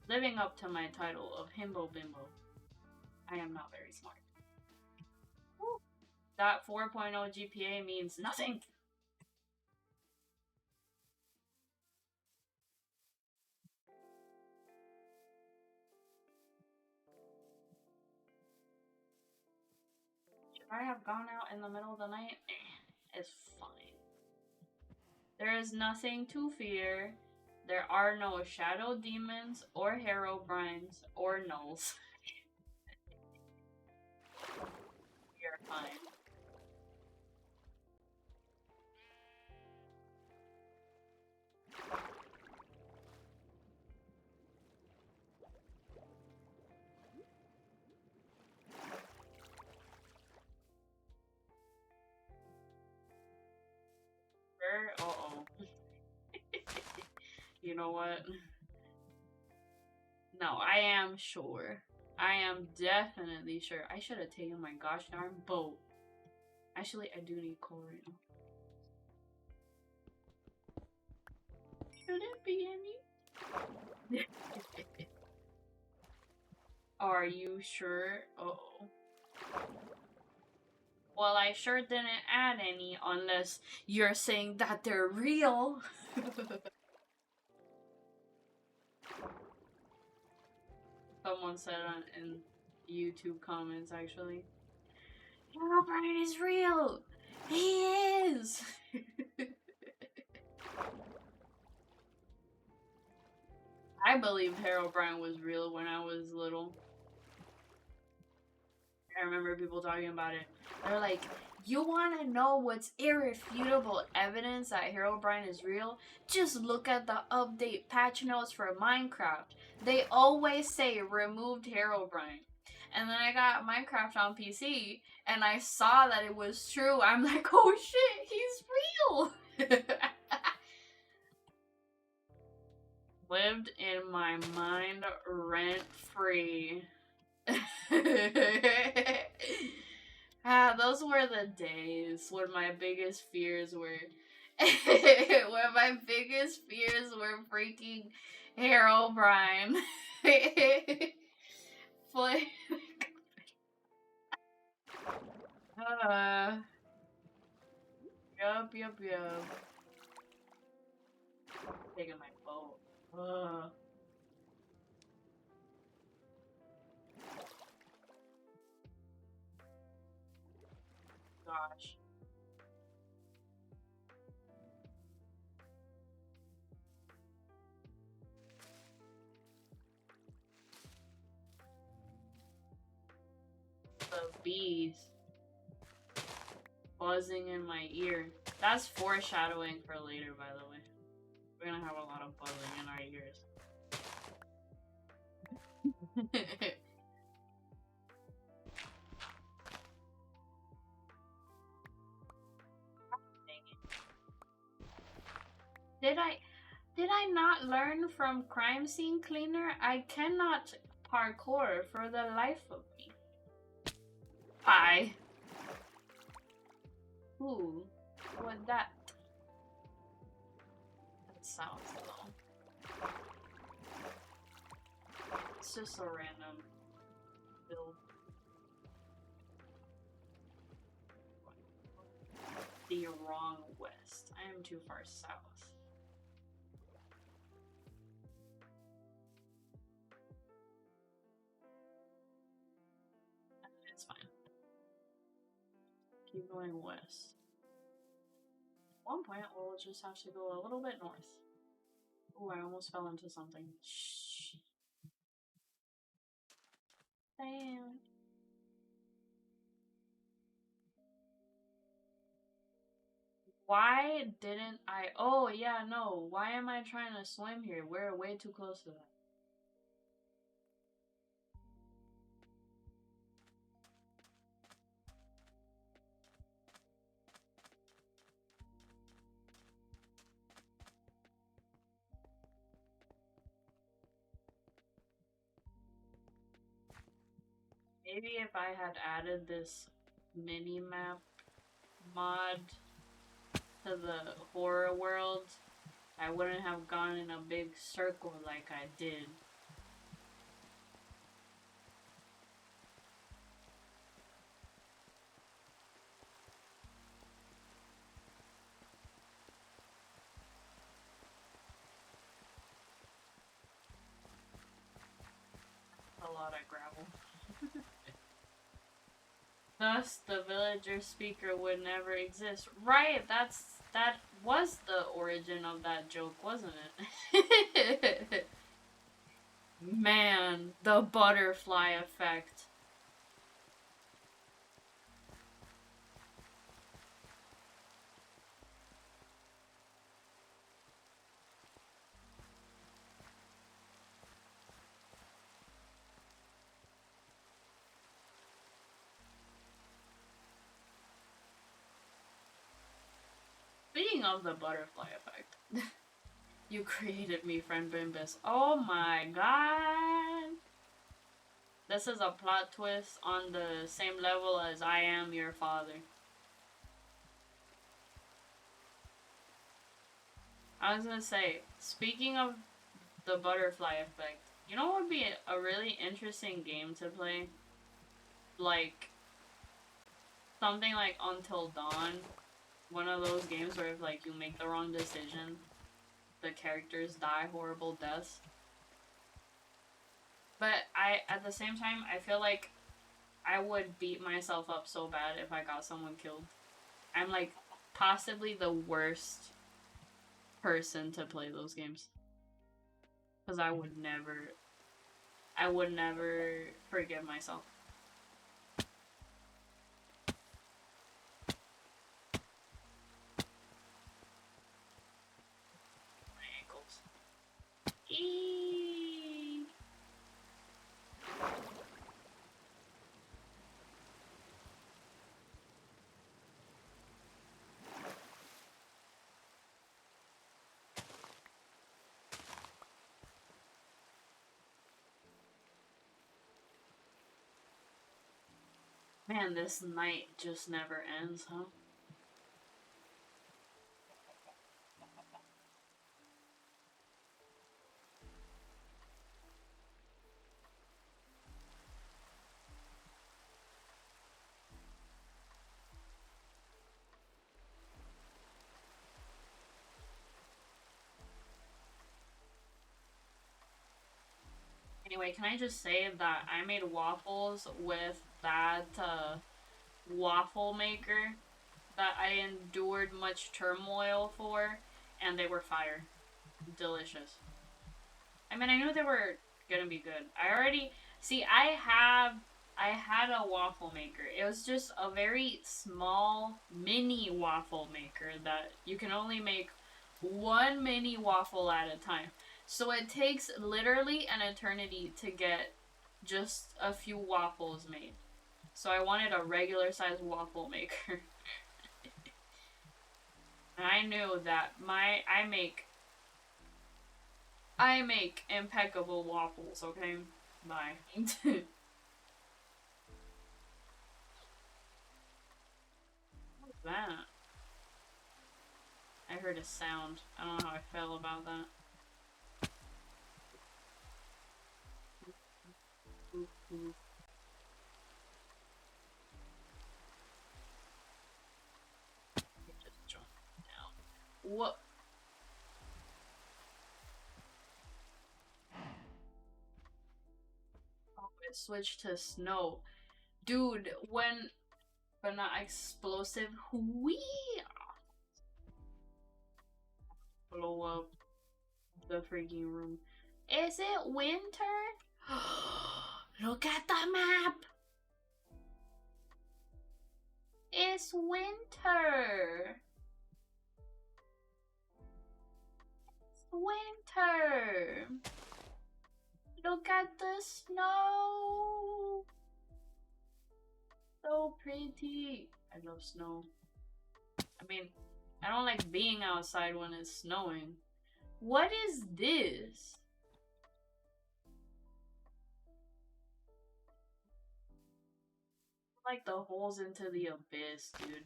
[SPEAKER 1] Living up to my title of Himbo Bimbo, I am not very smart. Woo. That 4.0 GPA means nothing. Should I have gone out in the middle of the night? It's fine. There is nothing to fear. There are no shadow demons or Herobrines or nulls. You're fine. Uh-oh. You know what? No, I am sure. I am definitely sure. I should have taken my gosh darn boat. Actually, I do need coal right now. Should it be any? Are you sure? Uh-oh. Well, I sure didn't add any unless you're saying that they're real. Someone said in YouTube comments, actually. Herobrine is real! He is! I believed Herobrine was real when I was little. I remember people talking about it. They're like, you want to know what's irrefutable evidence that Herobrine is real? Just look at the update patch notes for Minecraft. They always say removed Herobrine. And then I got Minecraft on PC, and I saw that it was true. I'm like, oh shit, he's real! Lived in my mind rent-free. Those were the days when my biggest fears were when my biggest fears were freaking Herobrine. Yup. Taking my boat. Gosh. The bees buzzing in my ear. That's foreshadowing for later, by the way. We're gonna have a lot of buzzing in our ears. Did I not learn from Crime Scene Cleaner? I cannot parkour for the life of me. Bye. Ooh, what that? south though. It's just a random build. The wrong west. I am too far south. It's fine. Keep going west. At one point, we'll just have to go a little bit north. Oh, I almost fell into something. Shh. Damn. Why didn't I? Oh, yeah, no. Why am I trying to swim here? We're way too close to that. Maybe if I had added this mini-map mod to the horror world, I wouldn't have gone in a big circle like I did. A lot of gravel. Thus, the villager speaker would never exist. Right, that was the origin of that joke, wasn't it? Man, the butterfly effect. Speaking of the butterfly effect, you created me, friend Bimbus. Oh my god! This is a plot twist on the same level as I am your father. I was gonna say, speaking of the butterfly effect, you know what would be a really interesting game to play? Like, something like Until Dawn. One of those games where if, like, you make the wrong decision, the characters die horrible deaths. But at the same time, I feel like I would beat myself up so bad if I got someone killed. I'm, like, possibly the worst person to play those games. Because I would never forgive myself. My ankles. Eee. Man, this night just never ends, huh? Anyway, can I just say that I made waffles with that waffle maker that I endured much turmoil for, and they were fire. Delicious. I mean, I knew they were gonna be good. I had a waffle maker. It was just a very small mini waffle maker that you can only make one mini waffle at a time. So it takes literally an eternity to get just a few waffles made. So I wanted a regular sized waffle maker. And I knew that I make impeccable waffles, okay? Bye. What's that? I heard a sound. I don't know how I felt about that. Just jump down. What? Oh, it switched to snow. Dude, when but not explosive, whee! Blow up the freaking room. Is it winter? Look at the map! It's winter! It's winter! Look at the snow! So pretty. I love snow. I mean, I don't like being outside when it's snowing. What is this? Like the holes into the abyss, dude.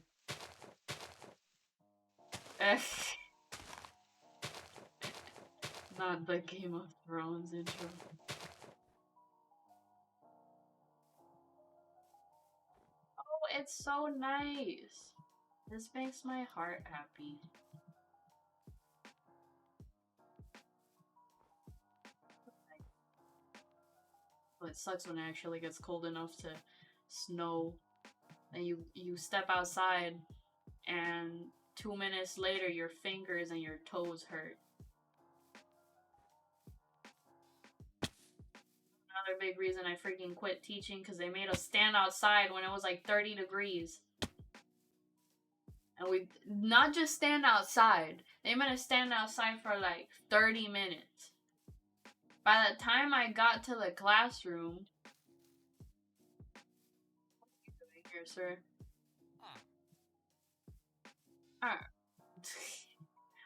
[SPEAKER 1] Not the Game of Thrones intro. Oh, it's so nice. This makes my heart happy. But it sucks when it actually gets cold enough to snow. And you step outside and 2 minutes later your fingers and your toes hurt. Another big reason I freaking quit teaching because they made us stand outside when it was like 30 degrees. And we not just stand outside, they made us stand outside for like 30 minutes. By the time I got to the classroom, what are you doing here, sir?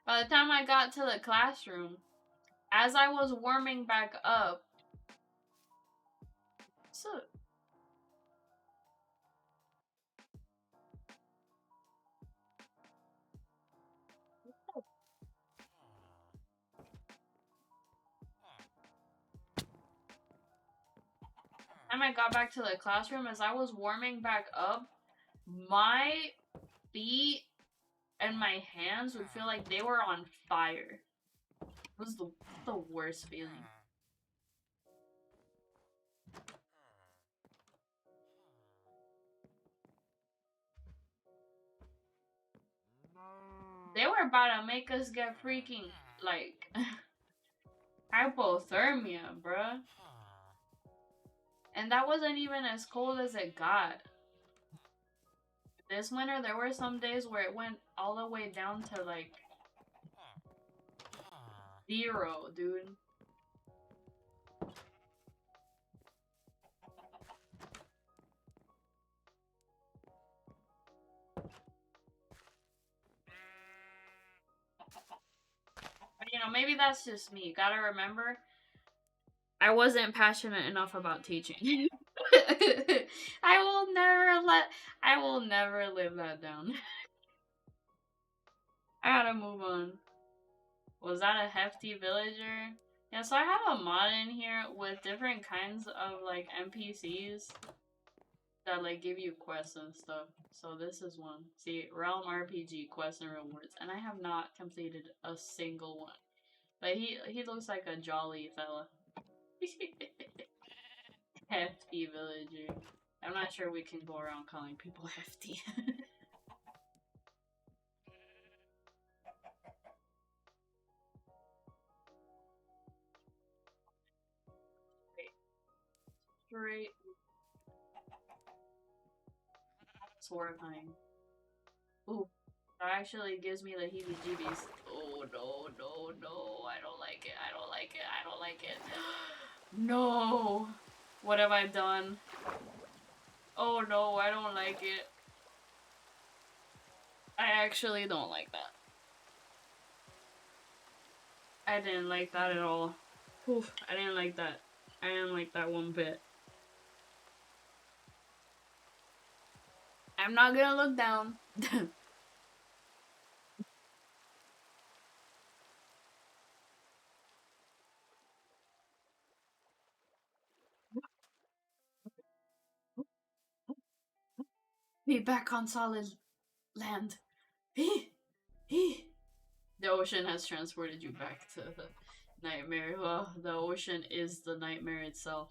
[SPEAKER 1] By the time I got to the classroom, as I was warming back up, so time I got back to the classroom, as I was warming back up, my feet and my hands would feel like they were on fire. It was the worst feeling. They were about to make us get freaking, like, hypothermia, bruh. And that wasn't even as cold as it got. This winter, there were some days where it went all the way down to, like, 0, dude. But, you know, maybe that's just me. Gotta remember, I wasn't passionate enough about teaching. I will never live that down. I gotta move on. Was that a hefty villager? Yeah, so I have a mod in here with different kinds of, like, NPCs that, like, give you quests and stuff. So this is one. See, Realm RPG quests and rewards. And I have not completed a single one. But he looks like a jolly fella. Hefty villager. I'm not sure we can go around calling people hefty. Straight. It's horrifying. Ooh. That actually gives me the heebie-jeebies. Oh, no, no, no. I don't like it. I don't like it. I don't like it. No. What have I done? Oh, no. I don't like it. I actually don't like that. I didn't like that at all. Oof, I didn't like that. I didn't like that one bit. I'm not gonna look down. Be back on solid land. The ocean has transported you back to the nightmare. Oh, the ocean is the nightmare itself.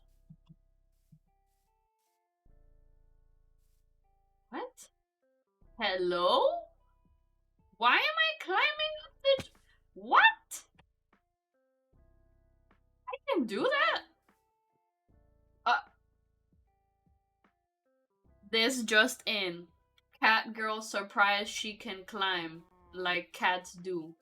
[SPEAKER 1] What? Hello? Why am I climbing up the... What? I can do that? This just in. Cat girl surprised she can climb like cats do.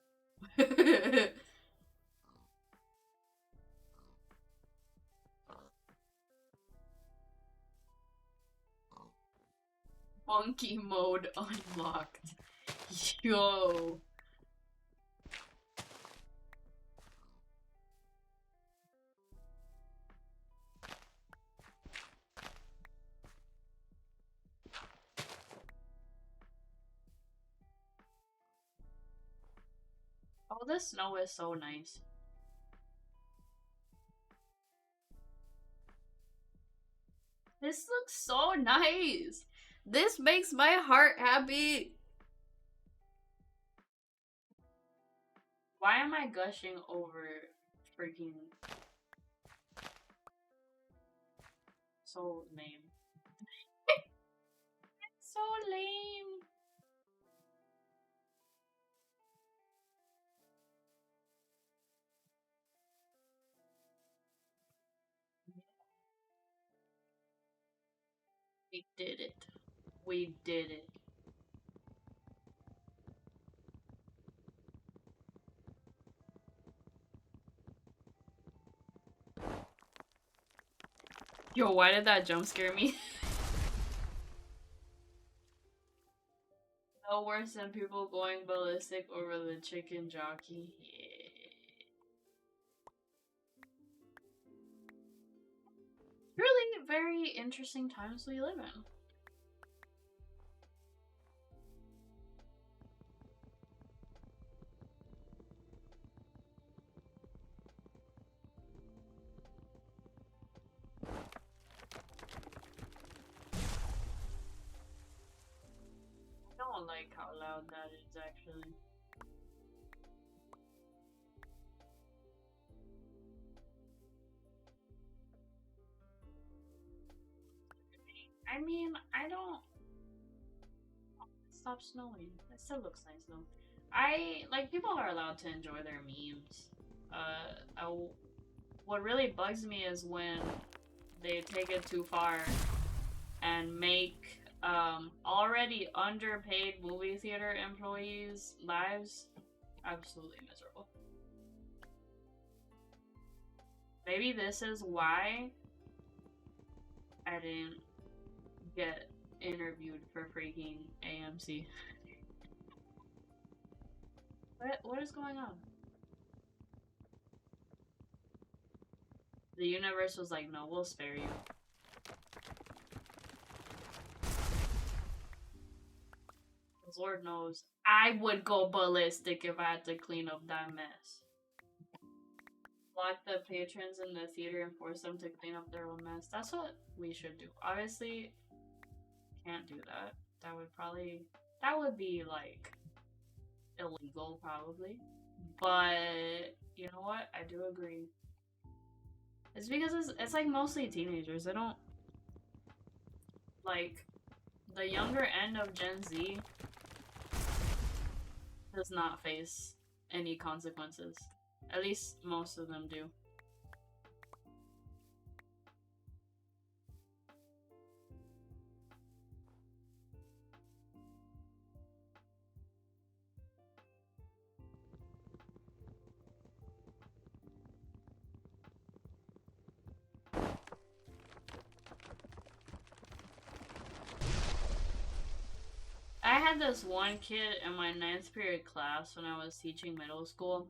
[SPEAKER 1] Monkey mode unlocked. Yo. Oh, the snow is so nice. This looks so nice. This makes my heart happy. Why am I gushing over freaking... So lame. So lame. We did it. We did it. Yo, why did that jump scare me? No worse than people going ballistic over the chicken jockey. Yeah. Really very interesting times we live in. I don't like how loud that is actually. I mean, I don't... Stop snowing. It still looks nice though. Like, people are allowed to enjoy their memes. What really bugs me is when they take it too far and make already underpaid movie theater employees' lives absolutely miserable. Maybe this is why I didn't get interviewed for freaking AMC. What is going on? The universe was like, no, we'll spare you. Because Lord knows, I would go ballistic if I had to clean up that mess. Lock the patrons in the theater and force them to clean up their own mess. That's what we should do. Obviously, can't do that. That would be like illegal probably. But you know what? I do agree. It's because it's like mostly teenagers. They don't like the younger end of Gen Z does not face any consequences. At least most of them do. I had this one kid in my 9th period class when I was teaching middle school,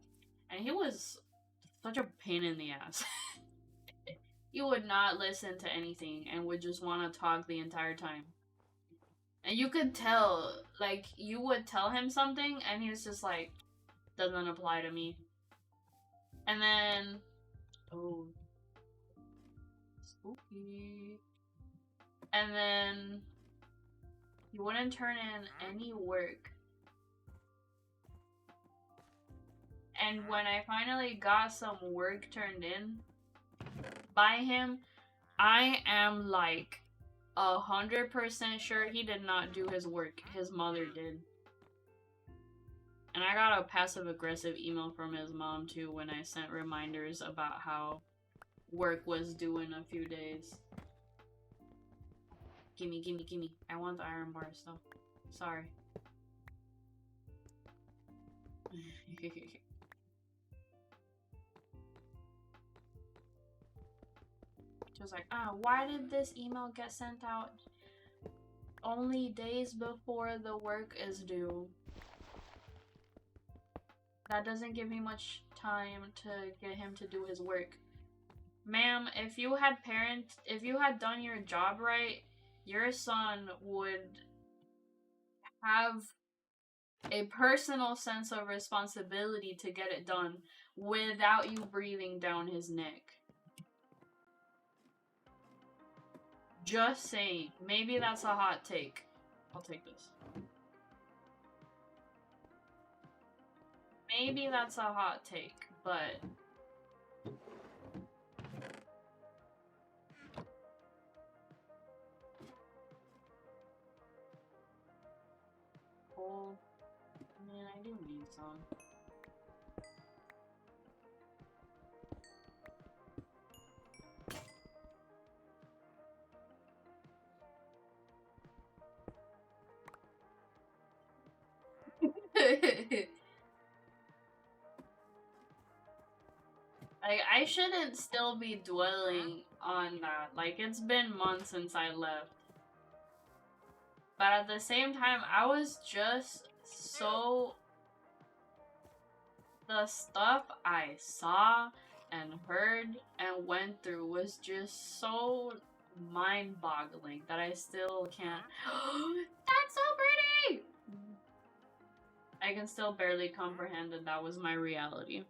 [SPEAKER 1] and he was such a pain in the ass. He would not listen to anything and would just want to talk the entire time. And you could tell, like, you would tell him something, and he was just like, doesn't apply to me. And then, oh, spooky. And then He wouldn't turn in any work. And when I finally got some work turned in by him, I am like 100% sure he did not do his work. His mother did. And I got a passive-aggressive email from his mom too when I sent reminders about how work was due in a few days. Gimme, gimme, gimme. I want the iron bar stuff. Sorry. She was like, why did this email get sent out only days before the work is due? That doesn't give me much time to get him to do his work. Ma'am, if you had done your job right, your son would have a personal sense of responsibility to get it done without you breathing down his neck. Just saying. Maybe that's a hot take. I'll take this. Maybe that's a hot take, but... Oh, man, I do need some. Like, I shouldn't still be dwelling on that. Like, it's been months since I left. But at the same time, I was just so... The stuff I saw and heard and went through was just so mind-boggling that I still can't... That's so pretty! I can still barely comprehend that that was my reality.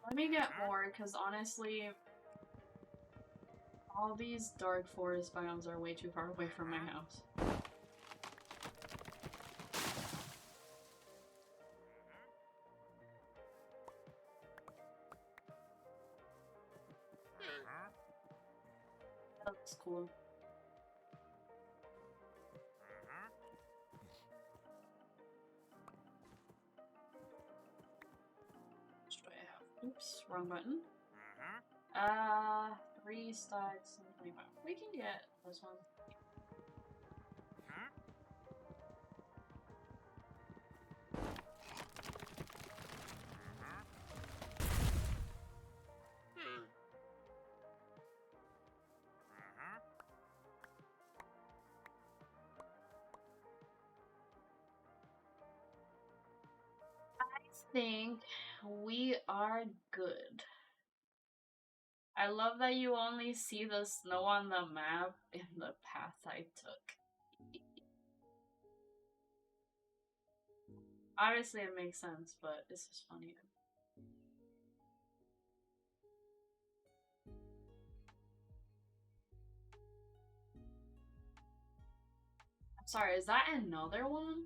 [SPEAKER 1] Let me get more, because honestly, all these dark forest biomes are way too far away from my house. That looks cool. Oops, wrong button. 3 stacks and 25. We can get this one. I think we are good. I love that you only see the snow on the map in the path I took. Obviously it makes sense, but this is funny. I'm sorry, is that another one?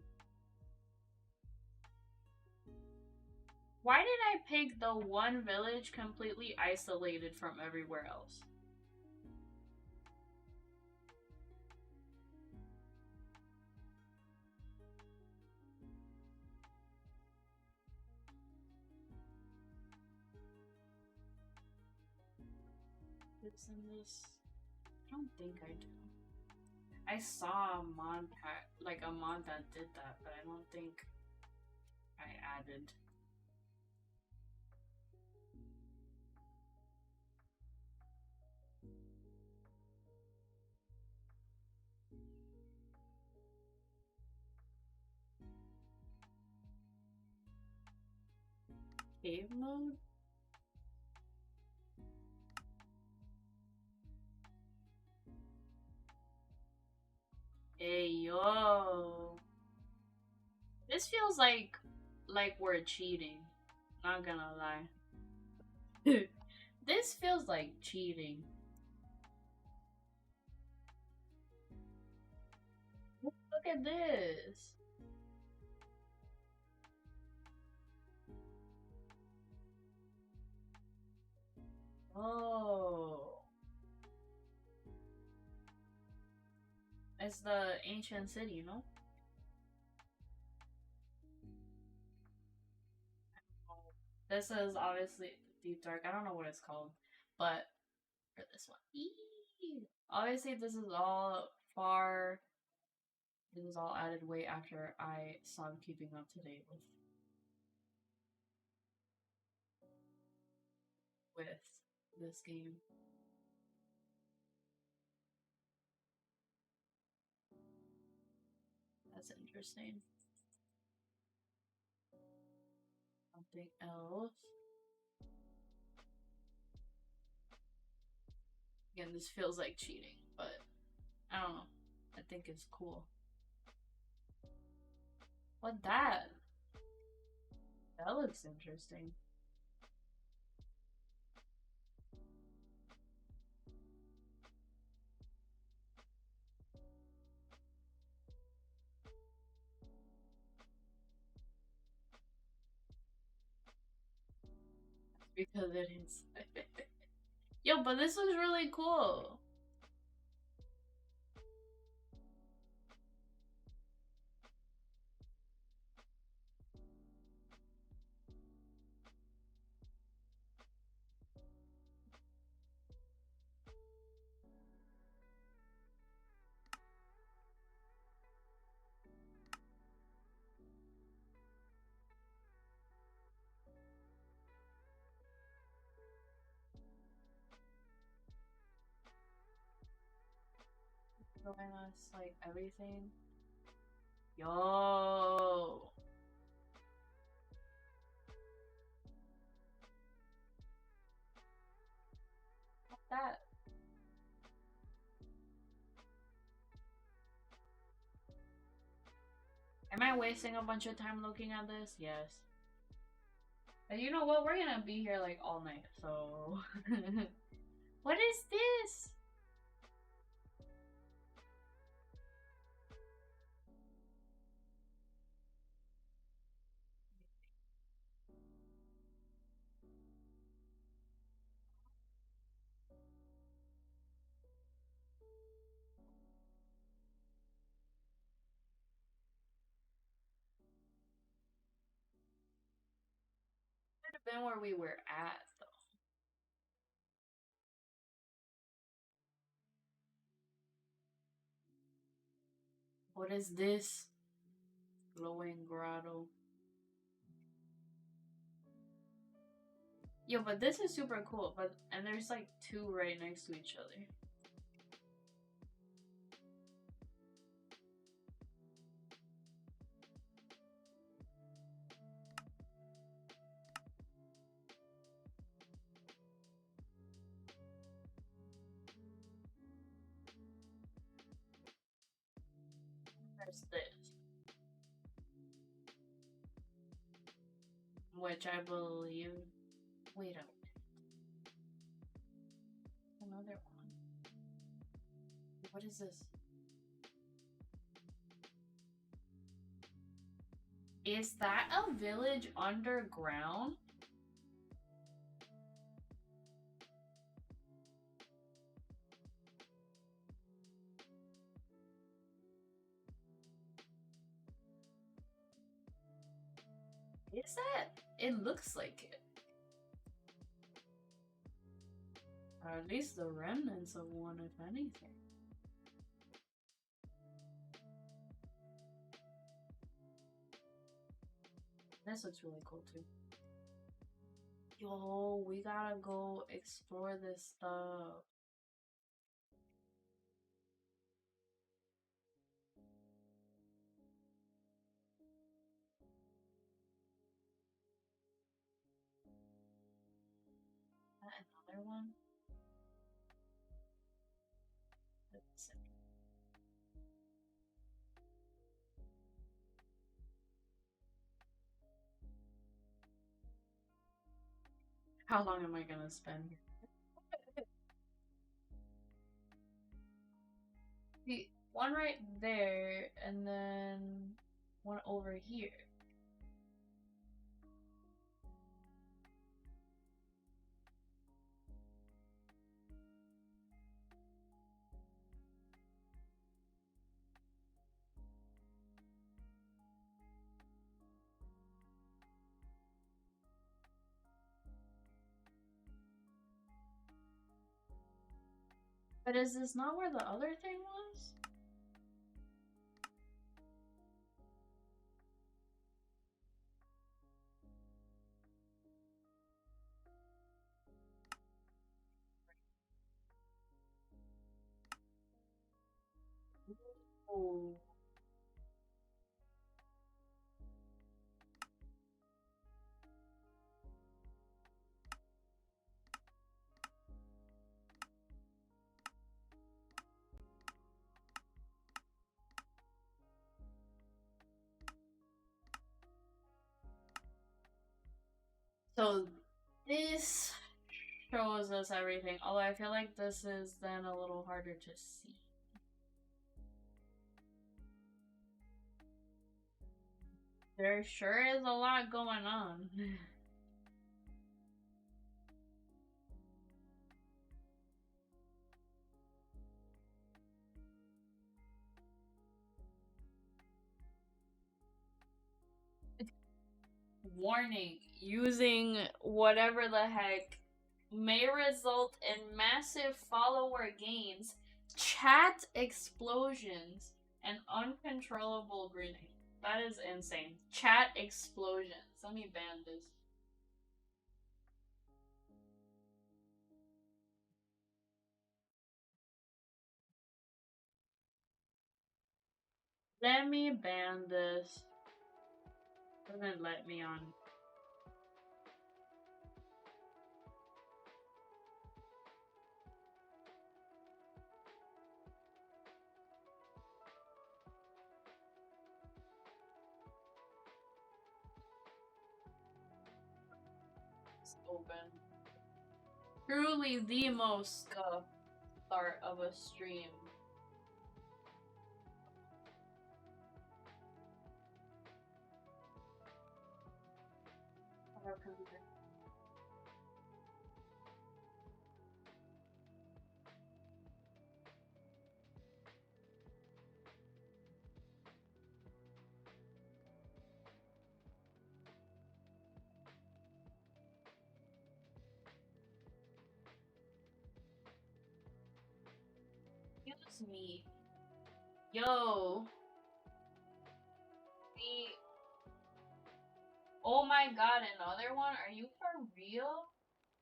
[SPEAKER 1] Why did I pick the one village completely isolated from everywhere else? It's in this... I don't think I do. I saw a mod pack, like a mod that did that, but I don't think I added. Cave mode? Hey yo. This feels like we're cheating. Not gonna lie. This feels like cheating. Look at this. Oh. It's the ancient city, no? This is obviously Deep Dark. I don't know what it's called, but for this one. Eee! Obviously, this is all far. This is all added way after I stopped keeping up to date with this game. That's interesting. Something else. Again, this feels like cheating, but I don't know. I think it's cool. What that? That looks interesting. Because it is. Yo, but this was really cool. Showing us like everything. Yo. What's that? Am I wasting a bunch of time looking at this? Yes. And you know what? We're gonna be here like all night, so. What is this? Could have been where we were at, though. What is this? Glowing grotto. Yo, but this is super cool. But and there's like two right next to each other. There's this, which I believe. Wait a minute. Another one. What is this? Is that a village underground? Is that? It looks like it. Or at least the remnants of one, if anything. This looks really cool too. Yo, we gotta go explore this stuff. other one? Let's see. How long am I gonna spend? The one right there, and then one over here. But is this not where the other thing was? Oh. So this shows us everything. Although I feel like this is then a little harder to see. There sure is a lot going on. Warning, using whatever the heck may result in massive follower gains, chat explosions, and uncontrollable grinning. That is insane. Chat explosions. Let me ban this. Let me ban this. Doesn't let me on. It's open. Truly the most scuffed start of a stream. Excuse me. Yo. The oh my god, another one? Are you for real?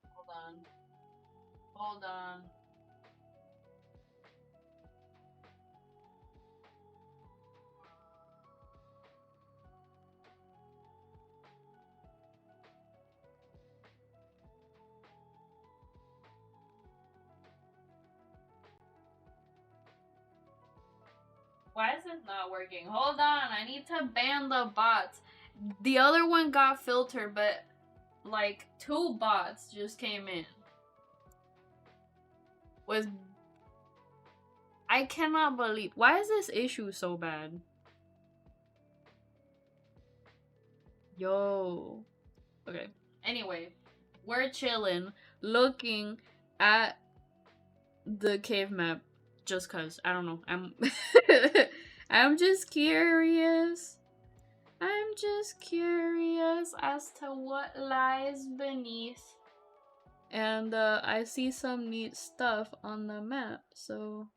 [SPEAKER 1] Hold on. Hold on. Why is this not working? Hold on, I need to ban the bots. The other one got filtered, but like 2 bots just came in. With I cannot believe. Why is this issue so bad? Yo. Okay. Anyway, we're chilling, looking at the cave map just cuz I don't know. I'm just curious. I'm just curious as to what lies beneath. And I see some neat stuff on the map, so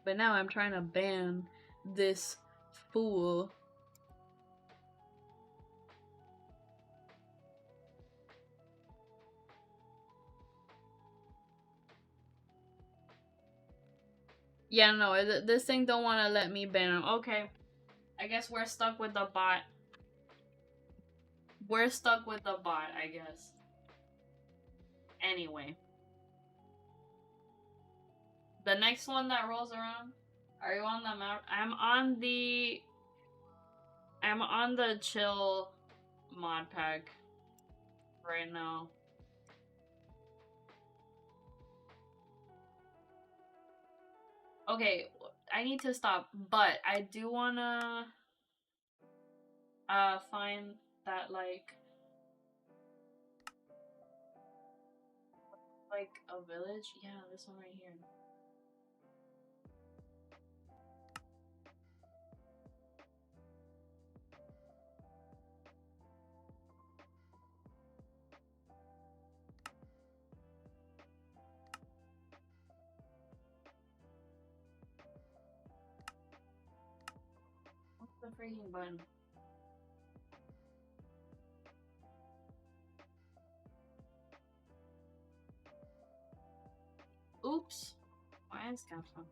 [SPEAKER 1] but now I'm trying to ban this fool. Yeah, no, this thing don't want to let me ban him. Okay, I guess we're stuck with the bot. we're stuck with the bot, I guess. Anyway. The next one that rolls around, are you on the map? I'm on the chill mod pack right now. Okay, I need to stop, but I do wanna find that like a village. Yeah, this one right here. What's the freaking button? Oops. Why is capsule?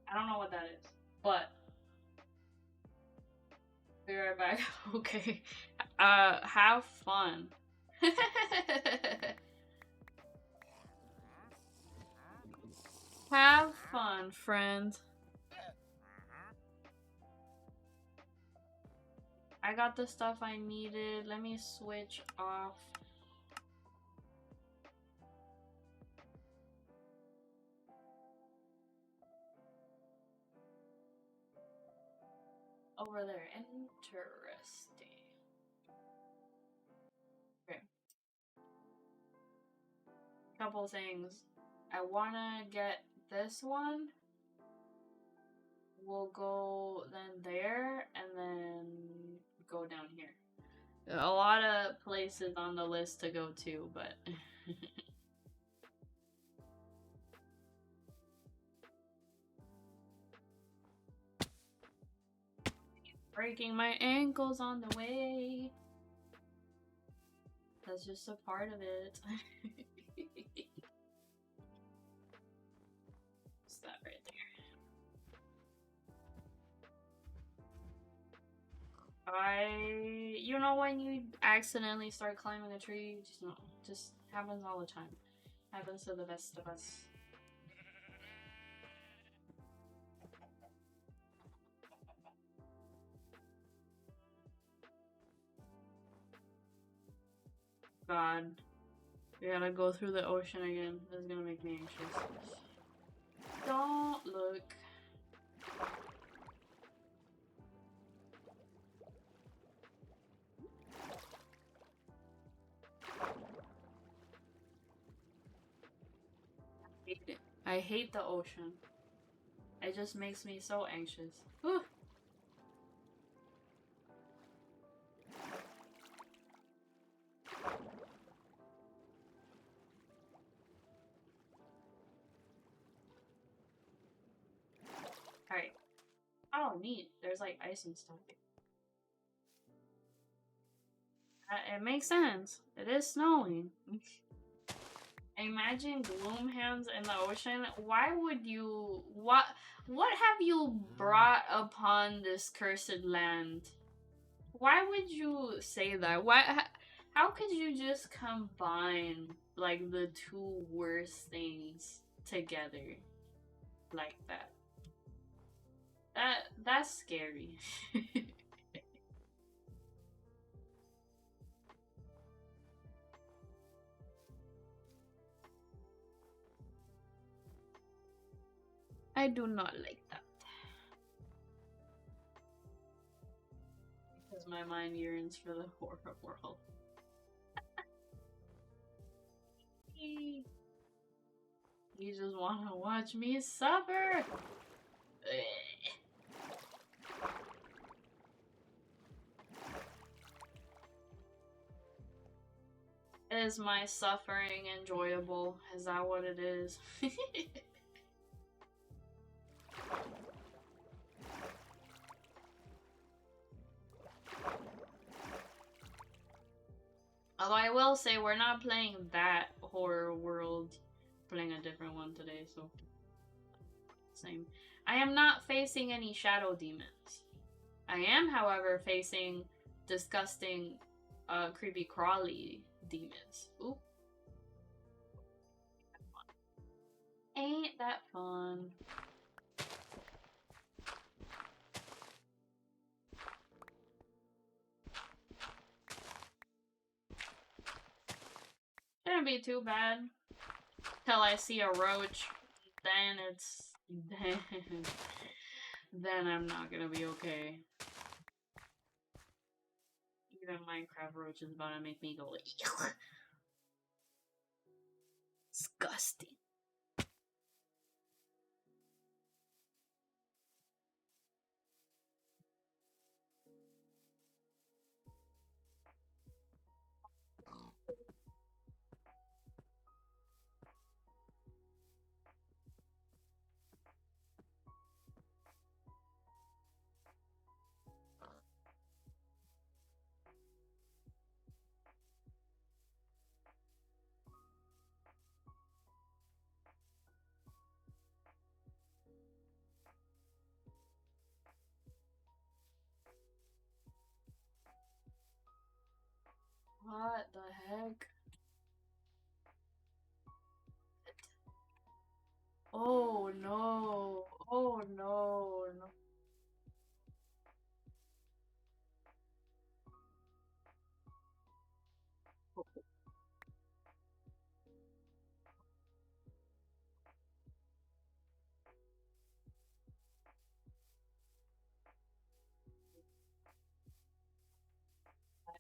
[SPEAKER 1] I don't know what that is, but be right back. Okay. Have fun. Have fun, friend. I got the stuff I needed. Let me switch off. Over there. Interesting. Okay. Couple things. I wanna get this one. We'll go then there and then go down here. A lot of places on the list to go to, but breaking my ankles on the way. That's just a part of it. What's that right there? You know when you accidentally start climbing a tree, just happens all the time. Happens to the best of us. God. We gotta go through the ocean again. This is gonna make me anxious. Don't look. I hate it. I hate the ocean. It just makes me so anxious. Whew. Alright. Oh, neat. There's like ice and stuff. It makes sense. It is snowing. Imagine gloom hands in the ocean. Why would you... What have you brought upon this cursed land? Why would you say that? How could you just combine, like, the two worst things together like that? That's scary. I do not like that. Because my mind yearns for the horror world. You just want to watch me suffer. Is my suffering enjoyable? Is that what it is? Although I will say we're not playing that horror world, playing a different one today, so Same. I am not facing any shadow demons. I am, however, facing disgusting, creepy crawly demons. Oop. Ain't that fun? Shouldn't be too bad. Till I see a roach, then it's then I'm not gonna be okay. Even Minecraft roach is about to make me go like disgusting. What the heck? Oh no. Oh no. No.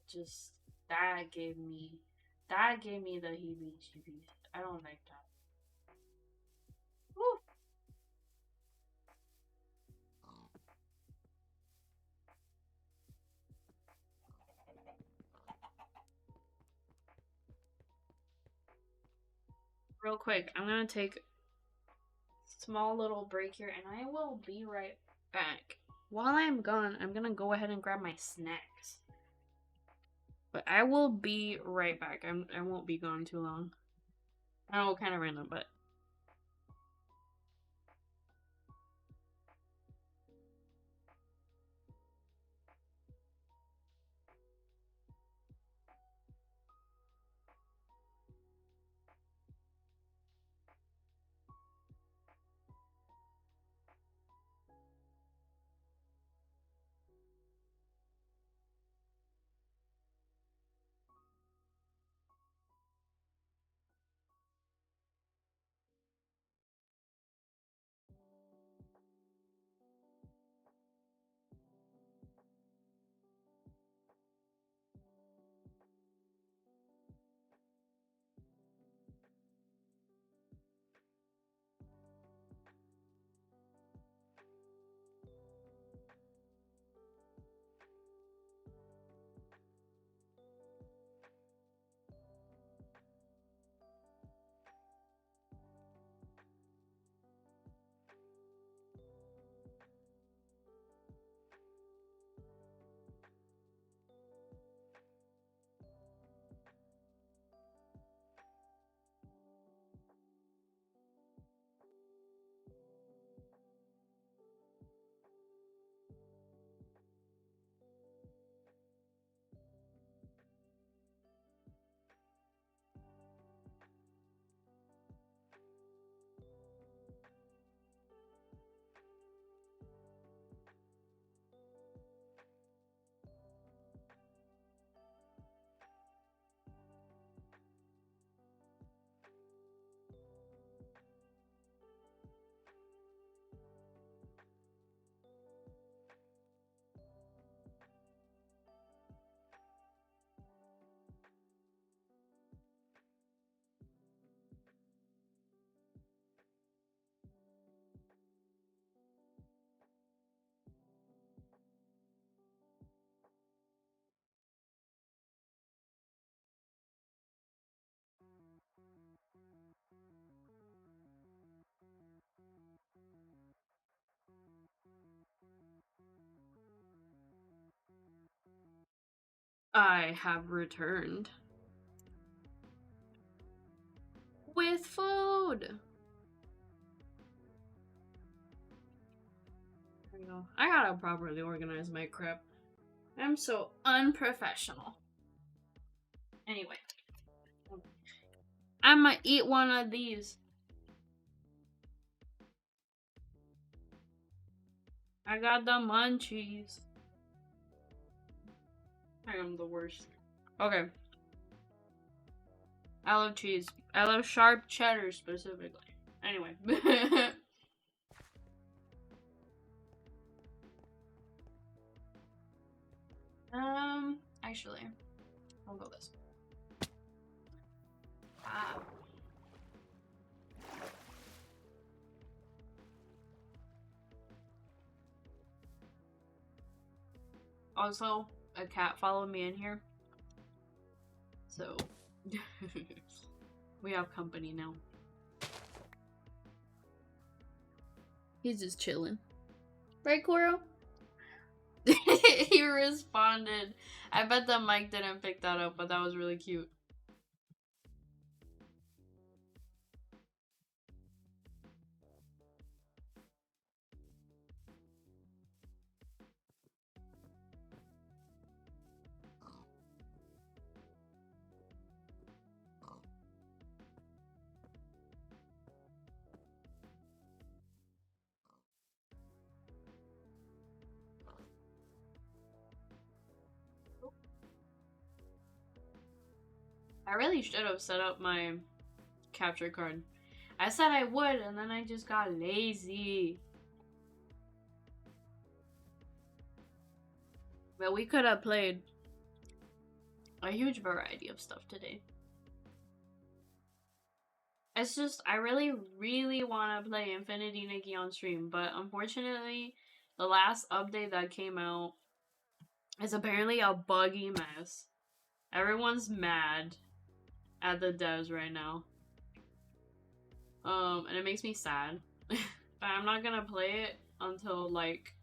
[SPEAKER 1] Just that gave me the heebie-jeebies. I don't like that. Woo. Real quick, I'm gonna take a small little break here, and I will be right back. While I'm gone, I'm gonna go ahead and grab my snacks. But I will be right back. I won't be gone too long. I know, kind of random, but I have returned with food. I gotta properly organize my crap. I'm so unprofessional. Anyway. I'ma eat one of these. I got the munchies. I am the worst. Okay. I love cheese. I love sharp cheddar specifically. Anyway. Actually, I'll go this. Ah. Also, a cat followed me in here. So, we have company now. He's just chilling. Right, Koro? He responded. I bet the mic didn't pick that up, but that was really cute. I really should have set up my capture card. I said I would, and then I just got lazy. But we could have played a huge variety of stuff today. It's just, I really, really want to play Infinity Nikki on stream, but unfortunately, the last update that came out is apparently a buggy mess. Everyone's mad at the devs right now. And it makes me sad. But I'm not gonna play it until, like,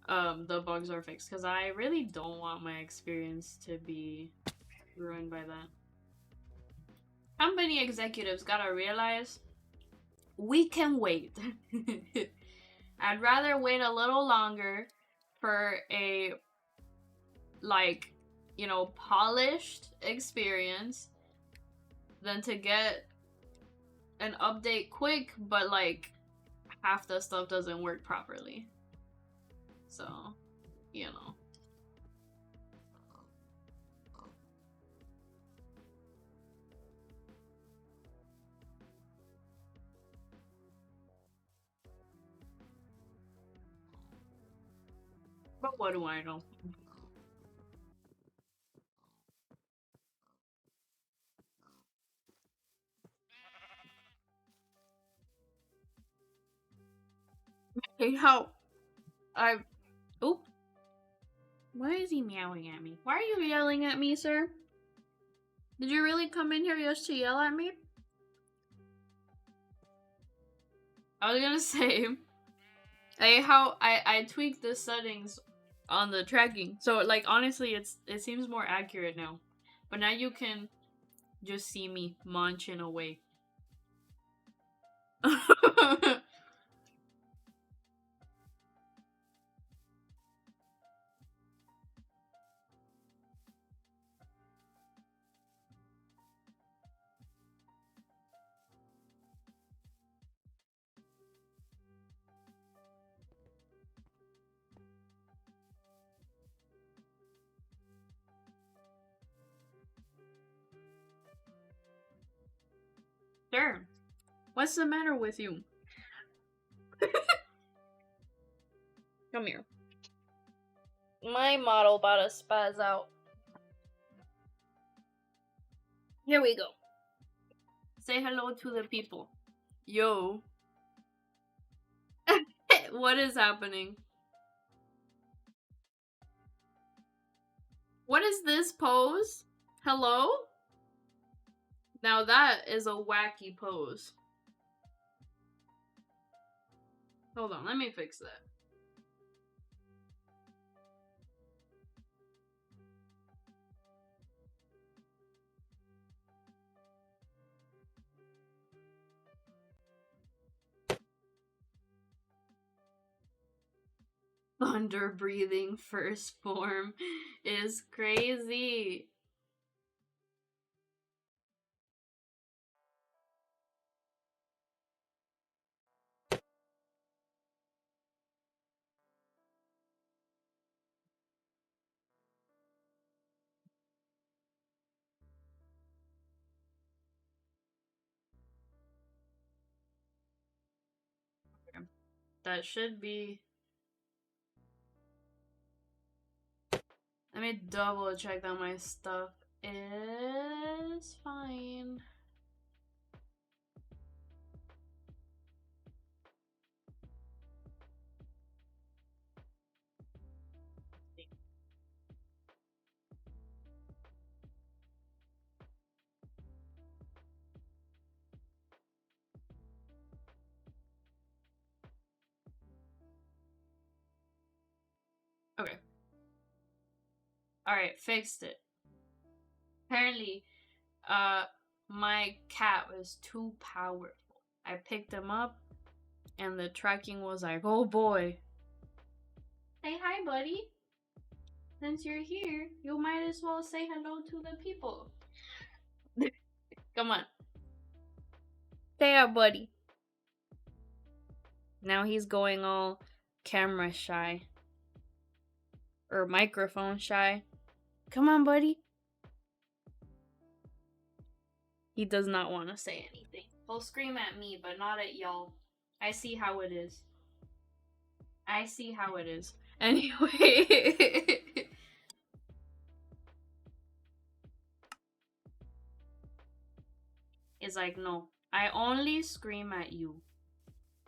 [SPEAKER 1] the bugs are fixed, because I really don't want my experience to be ruined by that. Company executives gotta realize we can wait. I'd rather wait a little longer for a, like, you know, polished experience than to get an update quick, but like half the stuff doesn't work properly. So, you know. But what do I know? Hey, how oop. Why is he meowing at me? Why are you yelling at me, sir? Did you really come in here just to yell at me? I was gonna say, how I tweaked the settings on the tracking, so like honestly, it seems more accurate now. But now you can just see me munching away. Sure. What's the matter with you? Come here. My model about to spaz out. Here we go. Say hello to the people. Yo. What is happening? What is this pose? Hello? Now that is a wacky pose. Hold on, let me fix that. thunder breathing first form is crazy. That should be. Let me double check that my stuff is fine. Okay. Alright, fixed it. Apparently, my cat was too powerful. I picked him up, and the tracking was like, oh boy. Say hi, buddy. Since you're here, you might as well say hello to the people. Come on. Say hi, buddy. Now he's going all camera shy. Or microphone shy. Come on, buddy. He does not want to say anything. He'll scream at me, but not at y'all. I see how it is. I see how it is. Anyway. It's like, no. I only scream at you.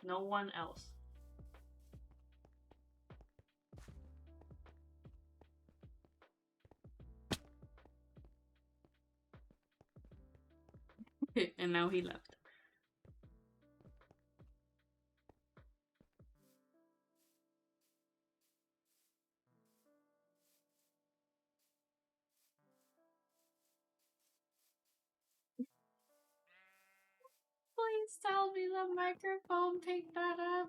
[SPEAKER 1] No one else. And now he left. Please tell me the microphone picked that up.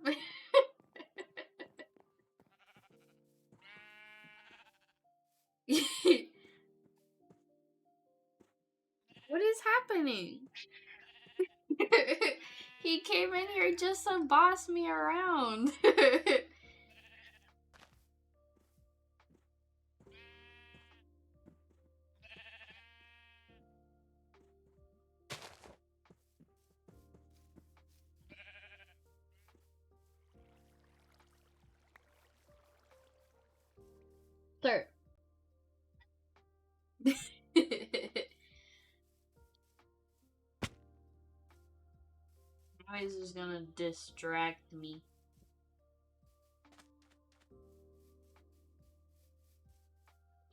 [SPEAKER 1] What is happening? He came in here just to boss me around. Sir. Noise is gonna distract me.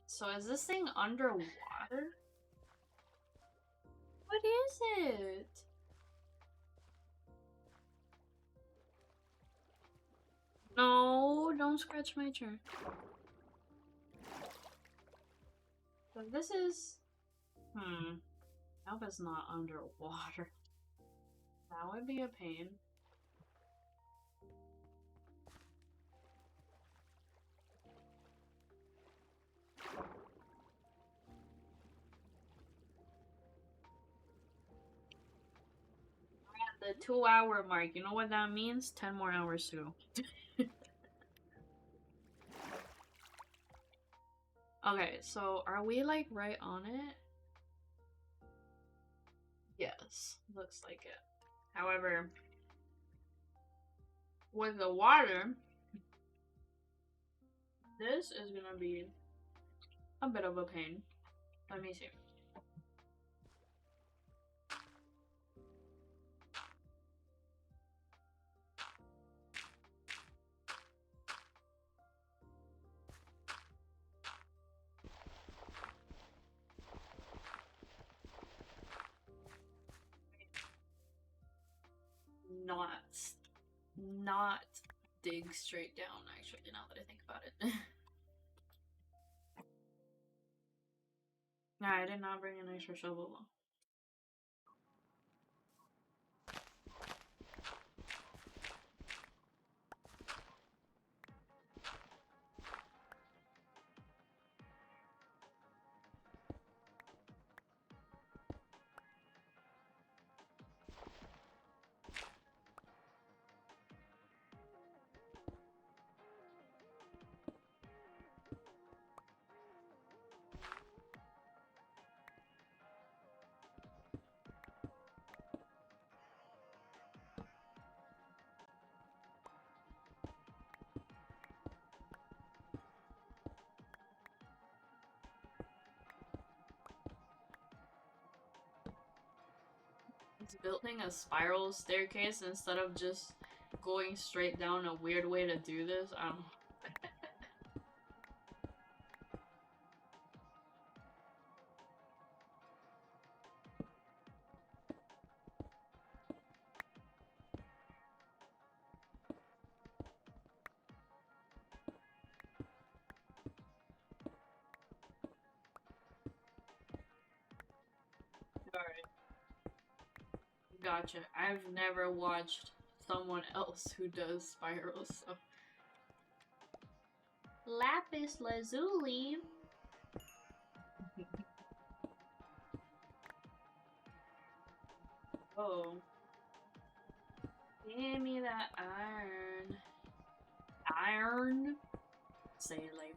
[SPEAKER 1] So is this thing underwater? What is it? No, don't scratch my chair. So this is... I hope it's not underwater. That would be a pain. We're at the 2-hour mark. You know what that means? 10 more hours to go. Okay, so are we like right on it? Yes, looks like it. However, with the water, this is gonna be a bit of a pain. Let me see. Not dig straight down, actually, now that I think about it. Nah, I did not bring an extra shovel though. He's building a spiral staircase instead of just going straight down. A weird way to do this. Alright. Gotcha. I've never watched someone else who does spirals, so. Lapis lazuli. Oh. Give me that iron. Iron? Say it later.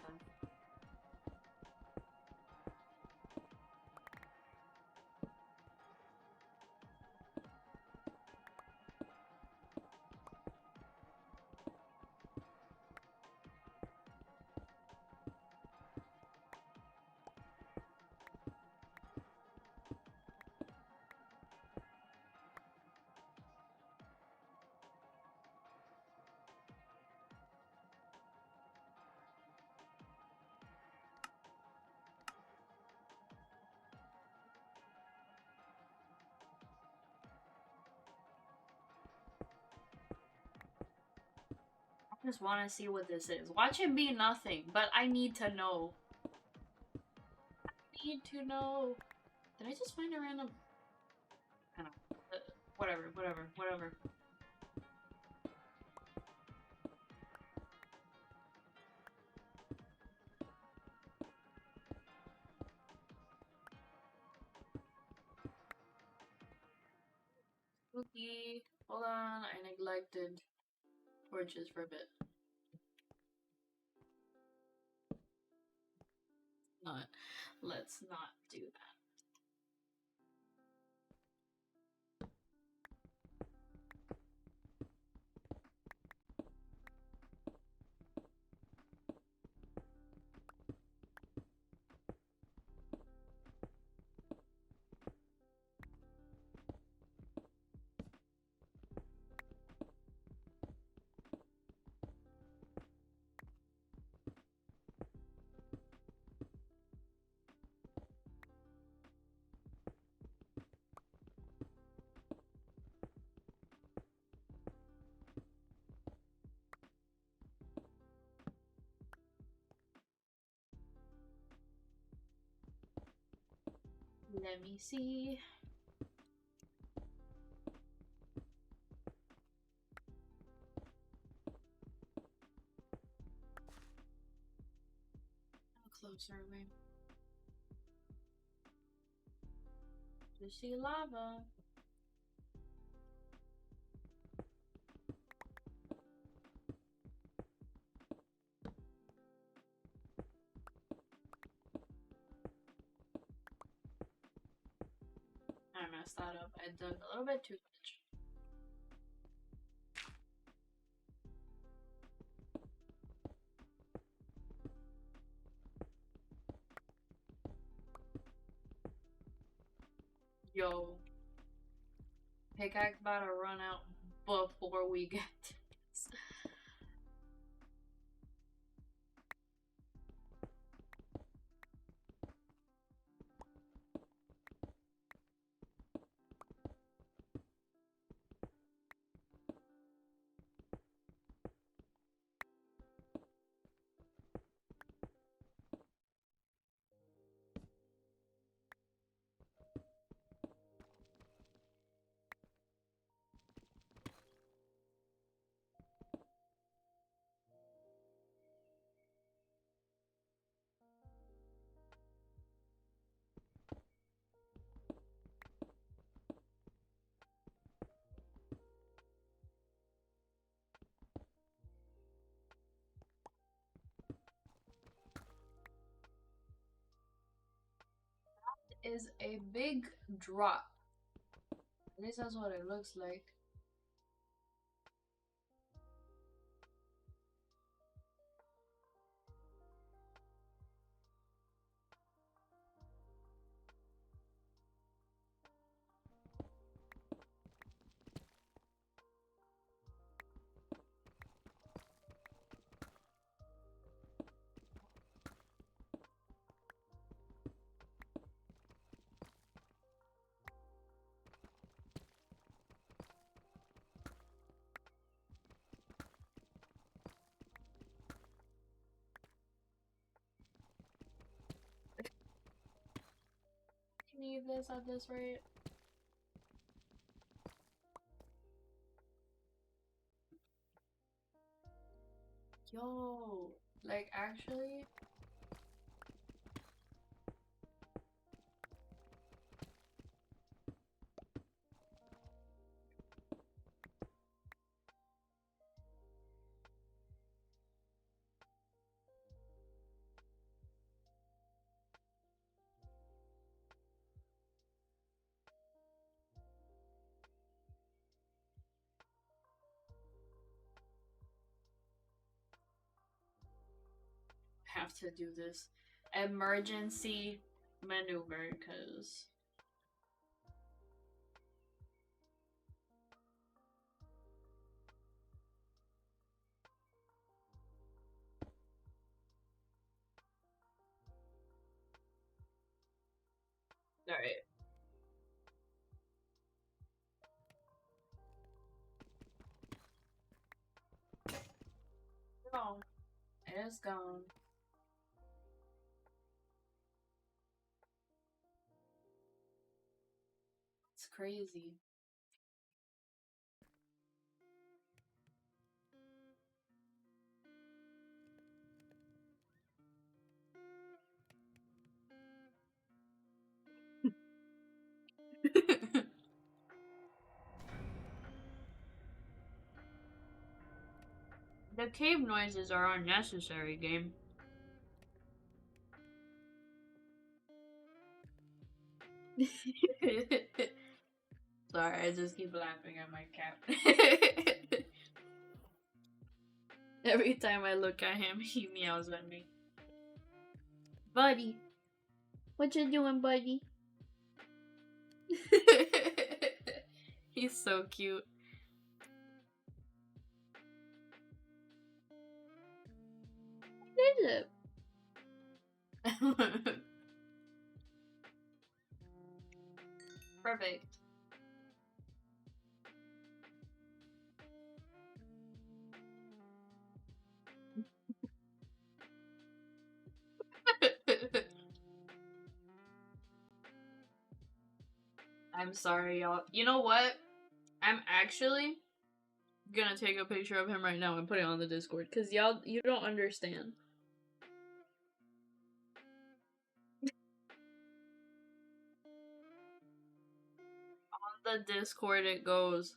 [SPEAKER 1] I just want to see what this is. Watch it be nothing, but I need to know. I need to know. Did I just find a random... I don't know. Whatever. Spooky. Hold on, I neglected torches for a bit. Let's not do that. Let me see. How close are we? To see lava. I messed that up. I dug a little bit too much. Yo. Pickaxe about to run out before we get to this. Is a big drop. At least that's what it looks like. need this at this rate. Yo, like actually. Have to do this emergency maneuver because all right. No, it is gone. It's crazy. The cave noises are unnecessary, game. Sorry, I just keep laughing at my cat. Every time I look at him, he meows at me. Buddy, what you doing, buddy? He's so cute. What is it? Perfect. I'm sorry, y'all. You know what? I'm actually gonna take a picture of him right now and put it on the Discord because y'all, you don't understand. On the Discord, it goes.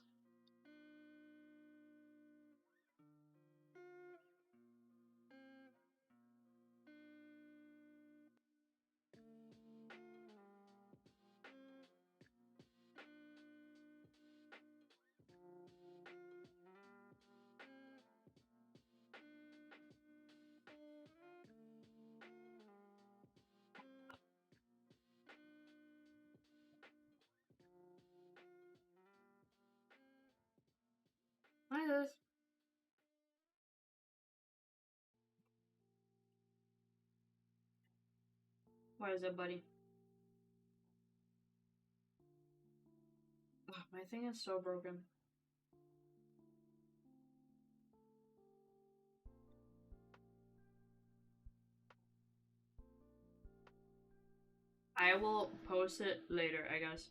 [SPEAKER 1] Hi, this. What is it, buddy? Ugh, my thing is so broken. I will post it later, I guess.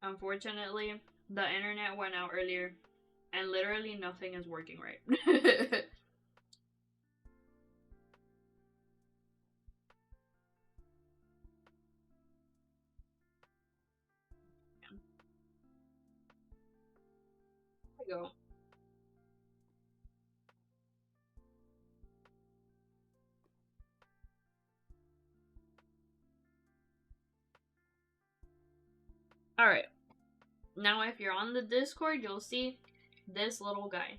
[SPEAKER 1] Unfortunately, the internet went out earlier, and literally nothing is working right. There we go. Alright. Now, if you're on the Discord, you'll see this little guy.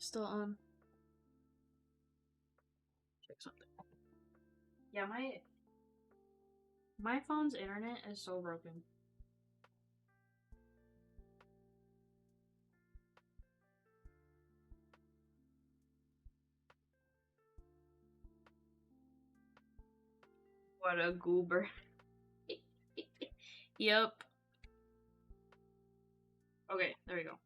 [SPEAKER 1] Still on. Check something. Yeah, my phone's internet is so broken. What a goober. Yep. Okay, there we go.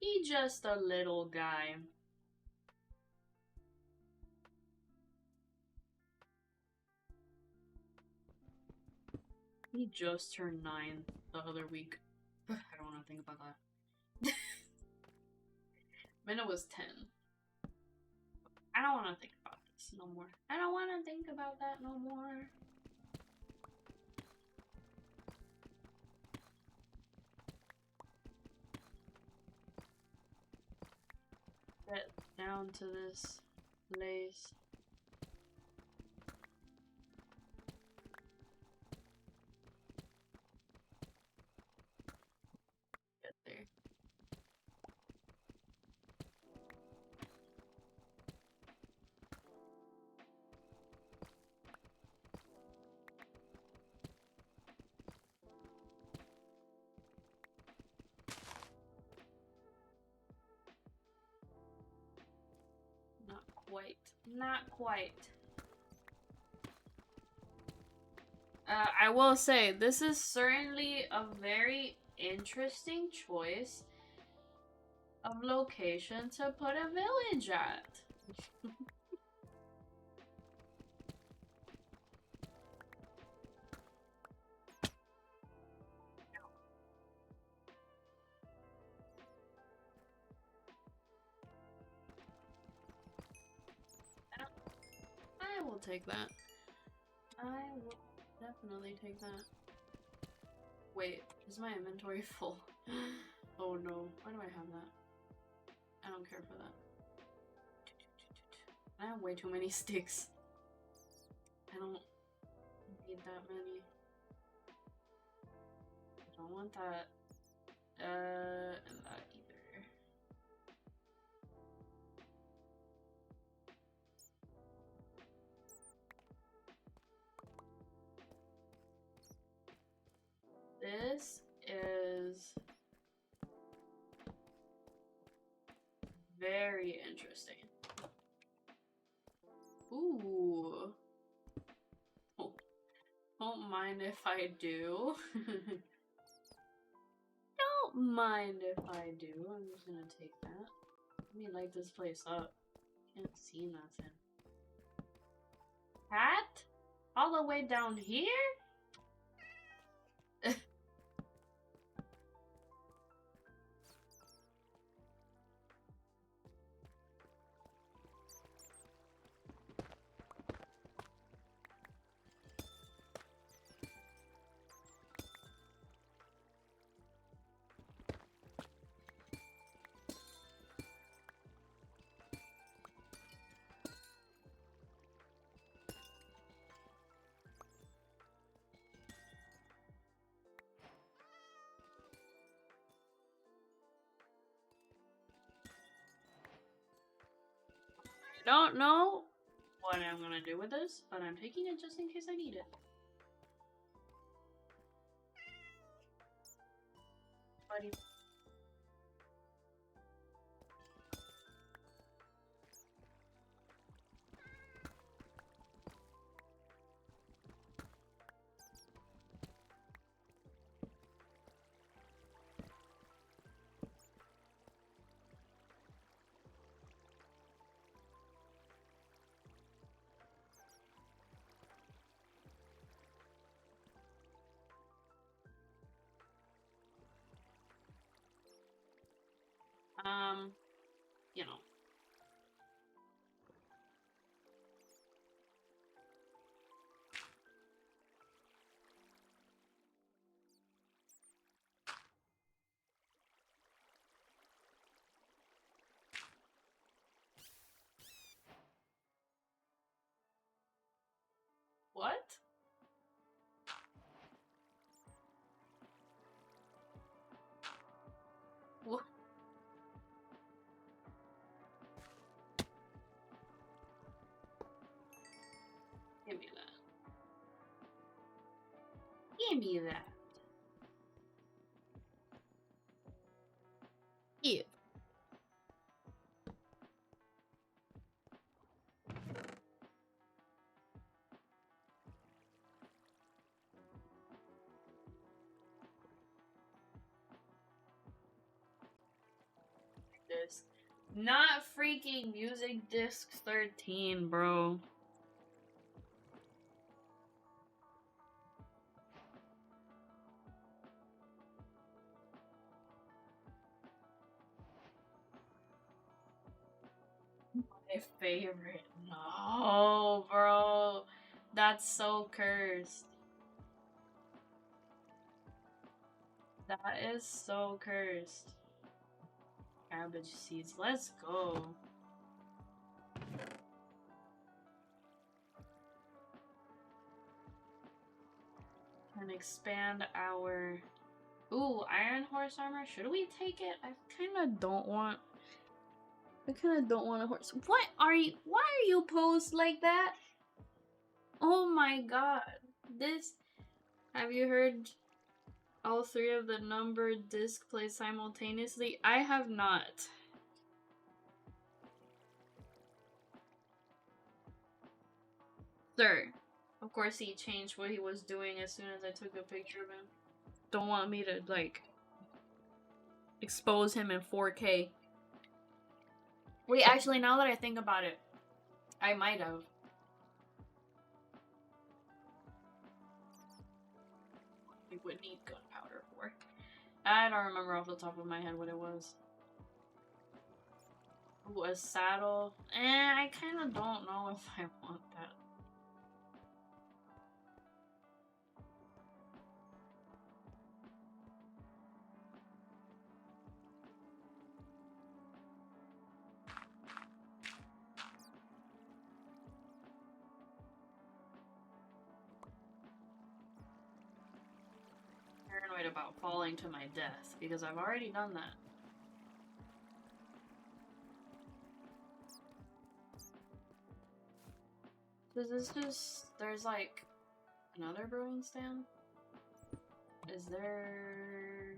[SPEAKER 1] He just a little guy. He just turned 9 the other week. I don't want to think about that. Minna was 10. I don't want to think about this no more. I don't want to think about that no more. Get down to this place. Get there. Not quite. Not quite. I will say, this is certainly a very interesting choice of location to put a village at. I will take that. I will definitely take that. Wait, is my inventory full? Oh no, why do I have that? I don't care for that. I have way too many sticks. I don't need that many. I don't want that. And that either. This is very interesting. Ooh. Oh, don't mind if I do. Don't mind if I do. I'm just gonna take that. Let me light this place up. Can't see nothing. Hat? All the way down here? Don't know what I'm gonna do with this, but I'm taking it just in case I need it. Buddy. You know. What? me that. Yeah. This. Not freaking music disc 13, bro. My favorite. No, bro. That's so cursed. That is so cursed. Cabbage seeds. Let's go. And expand our... Ooh, iron horse armor. Should we take it? I kind of don't want... I kind of don't want a horse. What are you... Why are you posed like that? Oh my god. This... Have you heard all three of the numbered disc play simultaneously? I have not. Sir. Of course he changed what he was doing as soon as I took a picture of him. Don't want me to, like, expose him in 4K. Wait, actually, now that I think about it, I might have. We would need gunpowder for. I don't remember off the top of my head what it was. Ooh, a saddle. I kind of don't know if I want that. Paranoid about falling to my death because I've already done that. Does this just... There's like another brewing stand? Is there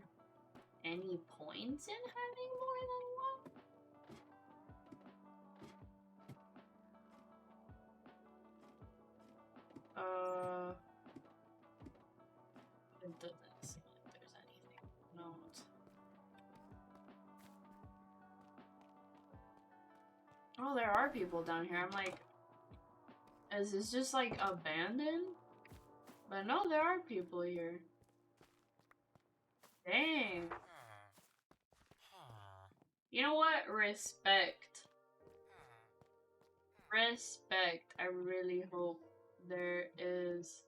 [SPEAKER 1] any points in having more than one? It doesn't seem like there's anything. No. Oh, there are people down here. I'm like, is this just like abandoned? But no, there are people here. Dang. You know what? Respect. Respect. I really hope there is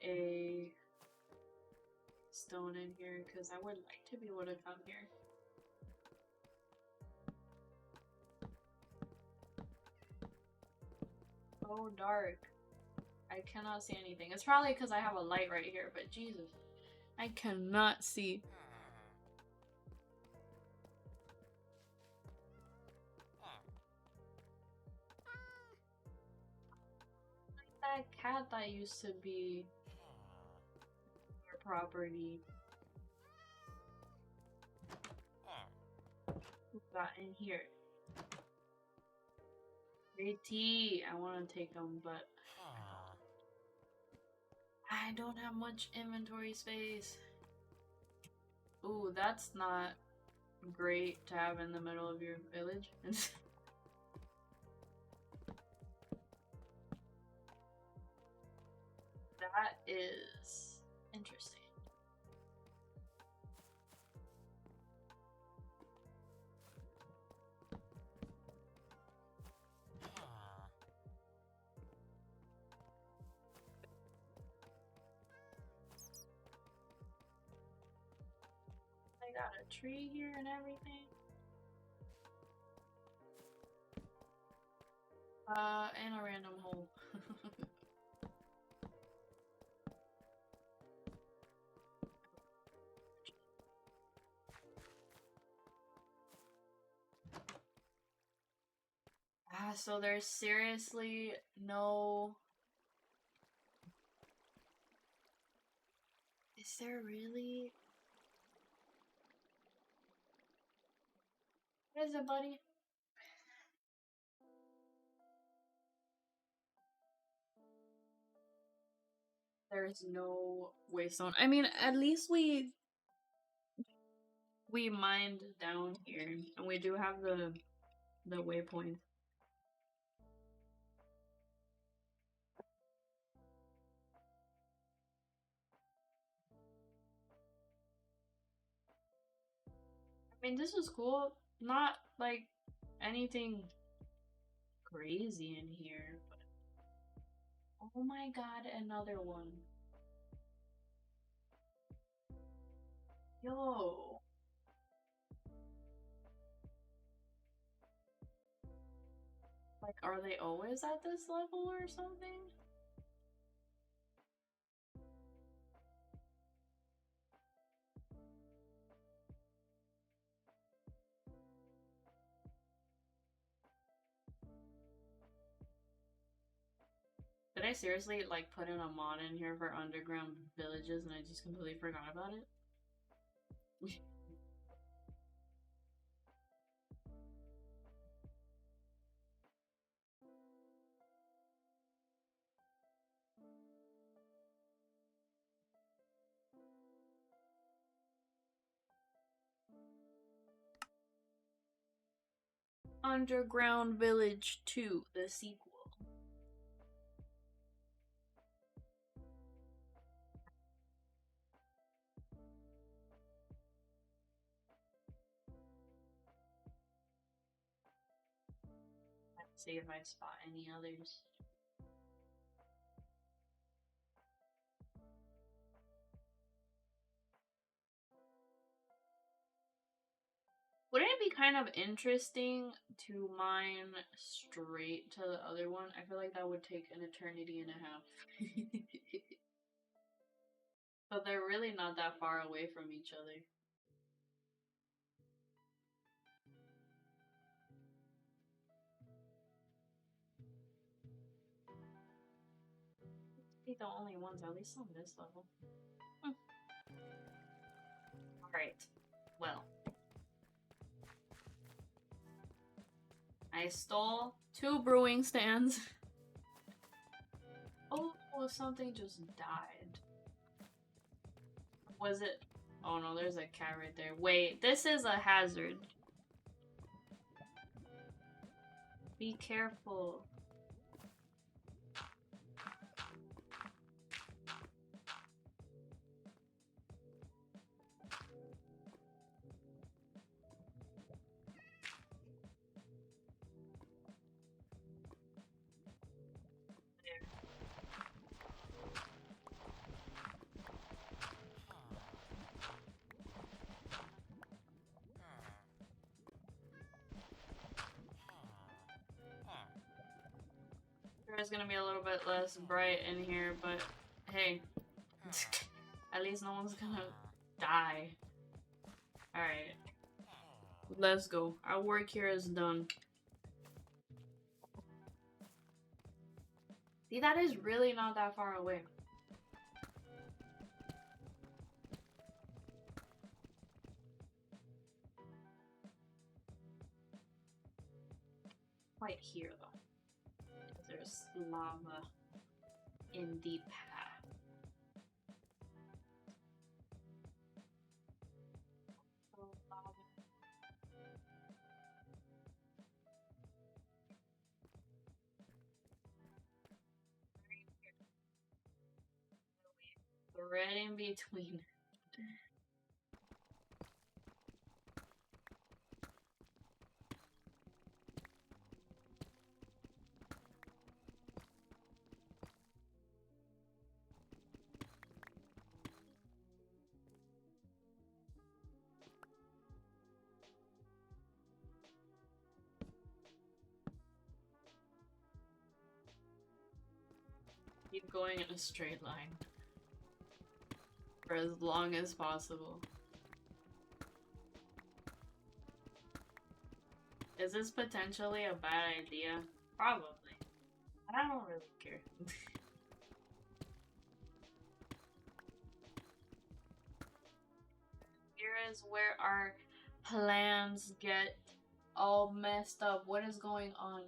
[SPEAKER 1] a stone in here because I would like to be able to come here. So dark. I cannot see anything. It's probably because I have a light right here, but Jesus. I cannot see. That cat that used to be your property. Who got in here? Great tea. I want to take them, but I don't have much inventory space. Ooh, that's not great to have in the middle of your village. That is interesting. I got a tree here and everything. And a random hole. So there's seriously no... Is there really? What is it, buddy? There's no waystone. I mean, at least we mined down here, and we do have the waypoint. I mean, this is cool. Not like anything crazy in here, but oh my god, another one. Yo. Like, are they always at this level or something? Did I seriously, like, put in a mod in here for underground villages and I just completely forgot about it? Underground Village 2, the sequel. Let's see if I spot any others. Wouldn't it be kind of interesting to mine straight to the other one? I feel like that would take an eternity and a half. But they're really not that far away from each other. The only ones at least on this level. Alright. Well. I stole 2 brewing stands. Oh, something just died. Was it? Oh no, there's a cat right there. Wait, this is a hazard. Be careful. It's gonna be a little bit less bright in here, but hey, at least no one's gonna die. Alright. Let's go. Our work here is done. See, that is really not that far away. Quite here, though. There's lava in the path. Right in between. Keep going in a straight line for as long as possible. Is this potentially a bad idea? Probably. But I don't really care. is where our plans get all messed up. What is going on?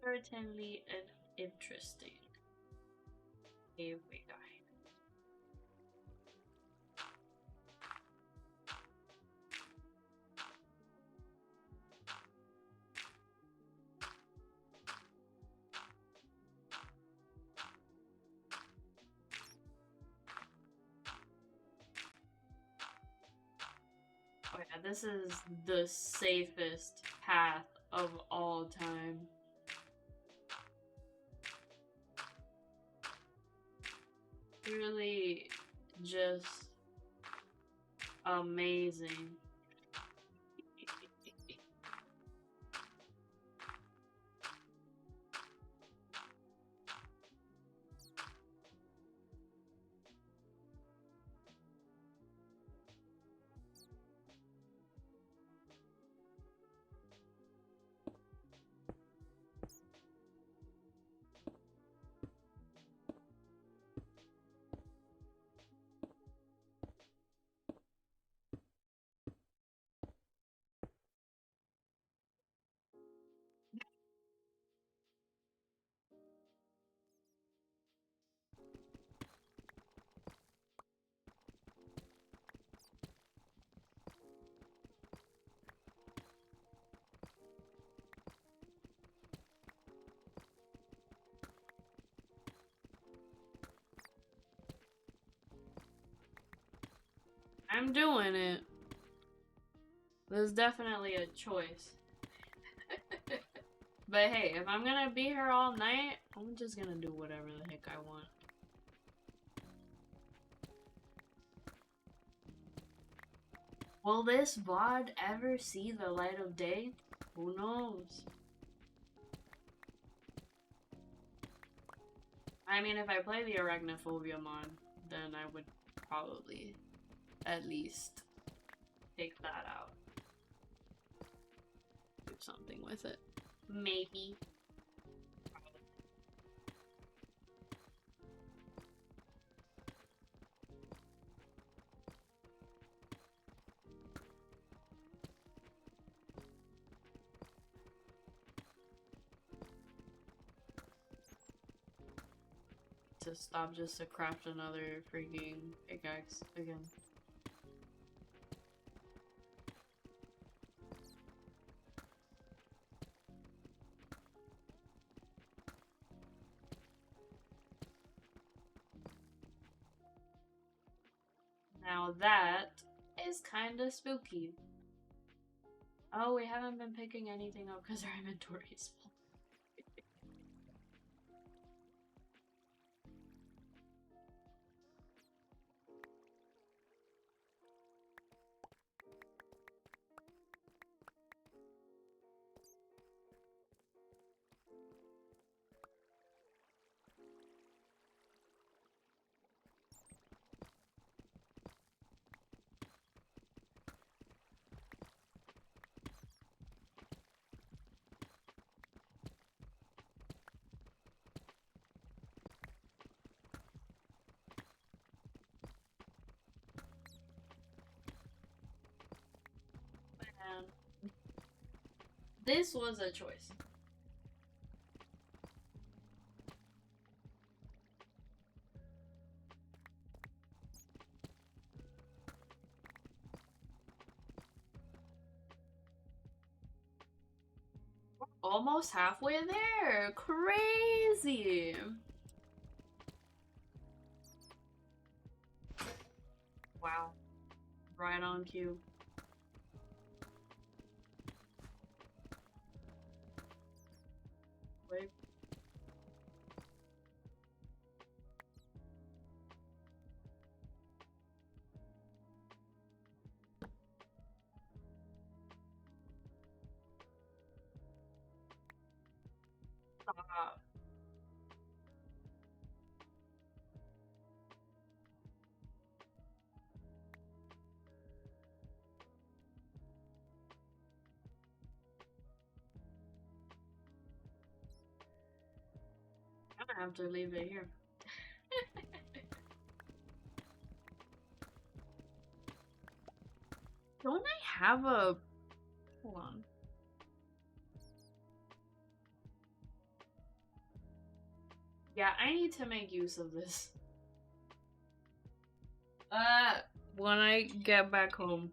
[SPEAKER 1] Certainly interesting. Here we go. Oh yeah, this is the safest path of all time. Really just amazing. I'm doing it. There's definitely a choice. But hey, if I'm gonna be here all night, I'm just gonna do whatever the heck I want. Will this VOD ever see the light of day? Who knows? I mean, if I play the arachnophobia mod, then I would probably at least take that out. Do something with it. Maybe. To stop just to craft another freaking pickaxe again. Now that is kinda spooky. Oh, we haven't been picking anything up because our inventory is full. This was a choice. We're almost halfway there. Crazy. Wow. Right on cue. Wait. Stop. I have to leave it here. Don't I have a... Hold on. Yeah, I need to make use of this. When I get back home,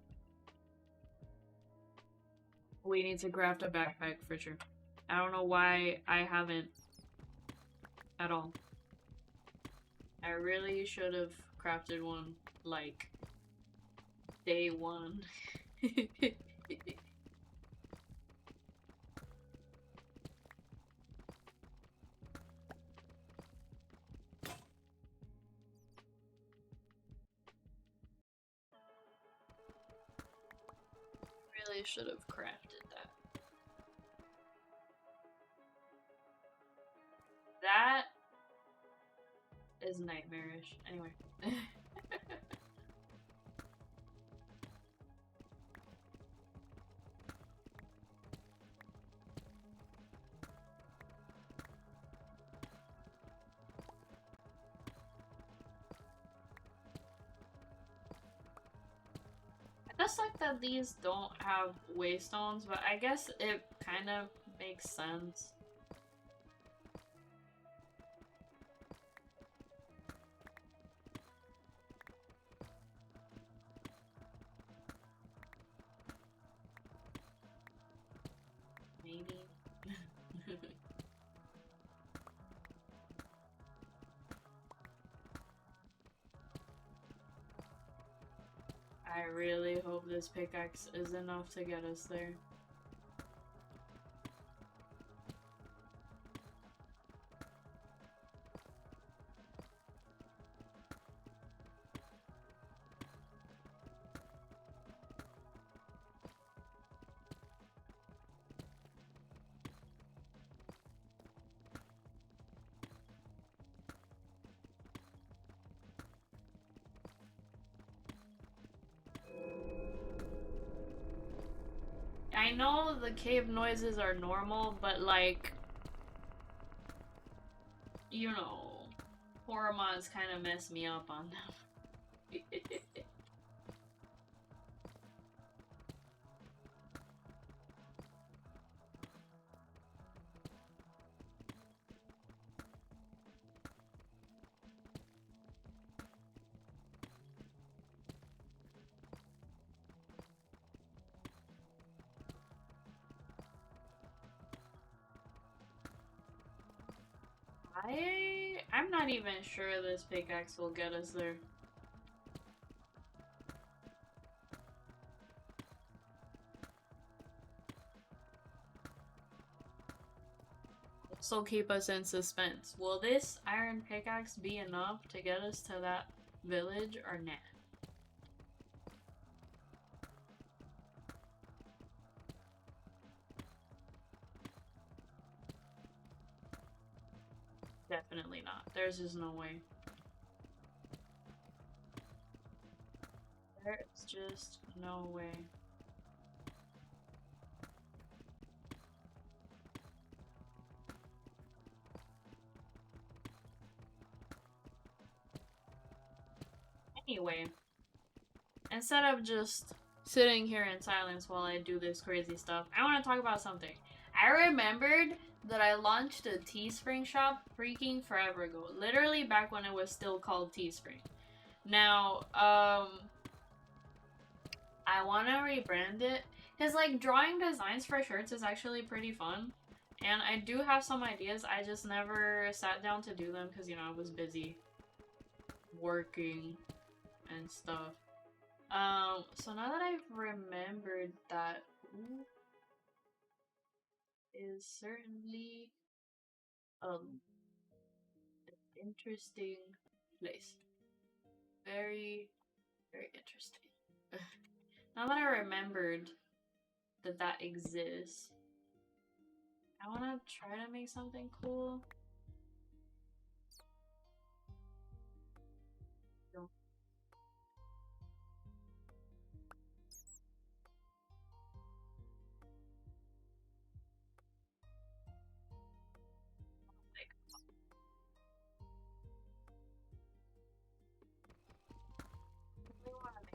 [SPEAKER 1] we need to craft a backpack for sure. I don't know why I haven't at all. I really should have crafted one, like, day one. Really should have crafted that. That is nightmarish. Anyway. I just like that these don't have waystones, but I guess it kind of makes sense. Maybe. I really hope this pickaxe is enough to get us there. I know the cave noises are normal, but like, you know, horror mods kind of mess me up on them. I'm not even sure this pickaxe will get us there. So keep us in suspense. Will this iron pickaxe be enough to get us to that village or not? Definitely not. There's just no way. There's just no way. Anyway, instead of just sitting here in silence while I do this crazy stuff, I want to talk about something. I remembered that I launched a Teespring shop freaking forever ago. Literally back when it was still called Teespring. Now, I want to rebrand it. Because, like, drawing designs for shirts is actually pretty fun. And I do have some ideas. I just never sat down to do them because, you know, I was busy working and stuff. So now that I've remembered that, is certainly an interesting place. Very, very interesting. Now that I remembered that that exists, I want to try to make something cool.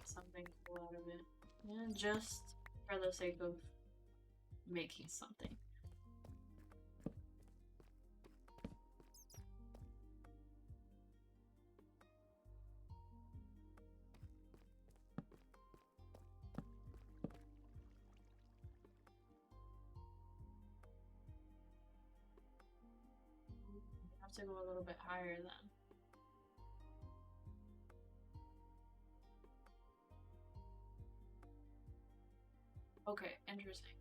[SPEAKER 1] make something cool out of it. Yeah, just for the sake of making something. Have to go a little bit higher then. Okay, interesting.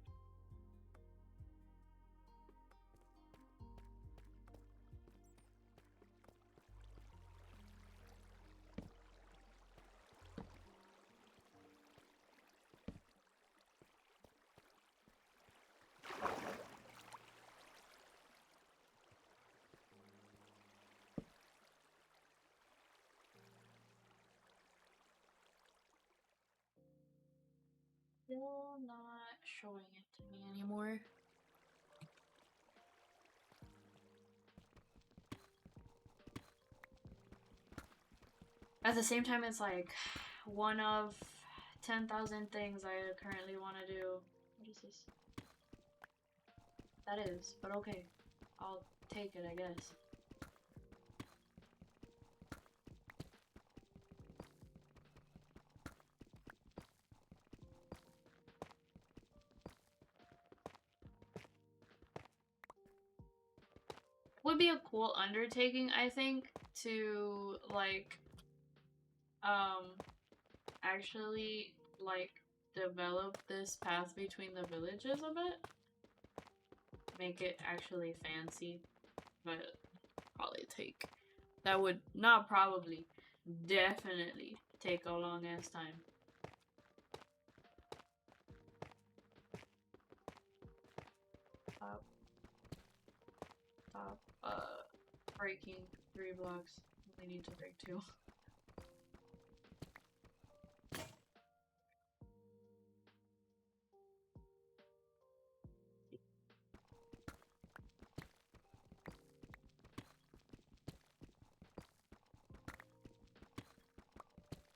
[SPEAKER 1] Still not showing it to me anymore. At the same time, it's like one of 10,000 things I currently want to do. What is this? That is, but okay. I'll take it, I guess. Would be a cool undertaking, I think, to like actually like develop this path between the villages a bit. Make it actually fancy, but probably take that would not probably definitely take a long ass time. Stop breaking 3 blocks. We need to break 2.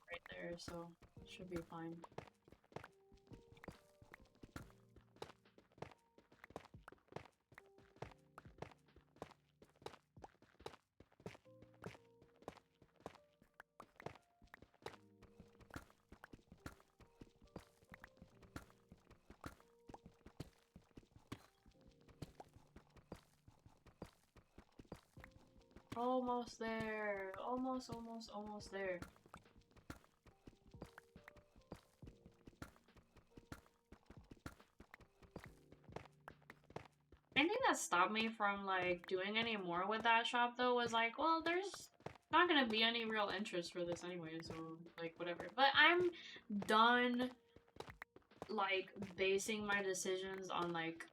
[SPEAKER 1] Right there, so should be fine. Almost there. Almost there. Anything that stopped me from like doing any more with that shop though was like, well, there's not gonna be any real interest for this anyway, so like whatever. But I'm done like basing my decisions on like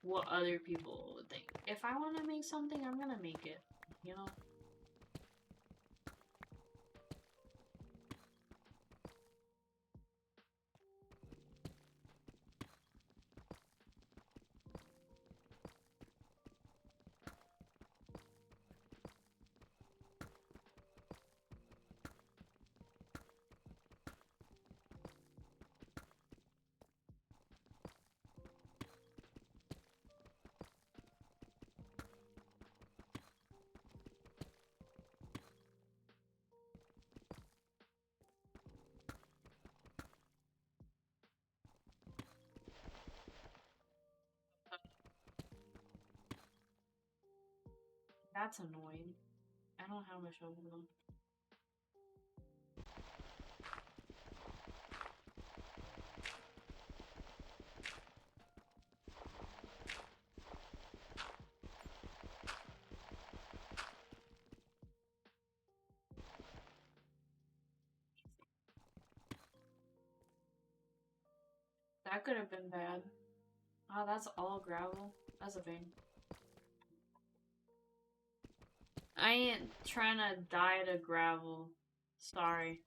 [SPEAKER 1] what other people would think. If I want to make something, I'm gonna make it, you know? That's annoying. I don't have a shovel though. That could have been bad. Oh, that's all gravel. That's a thing. I ain't trying to die to gravel. Sorry.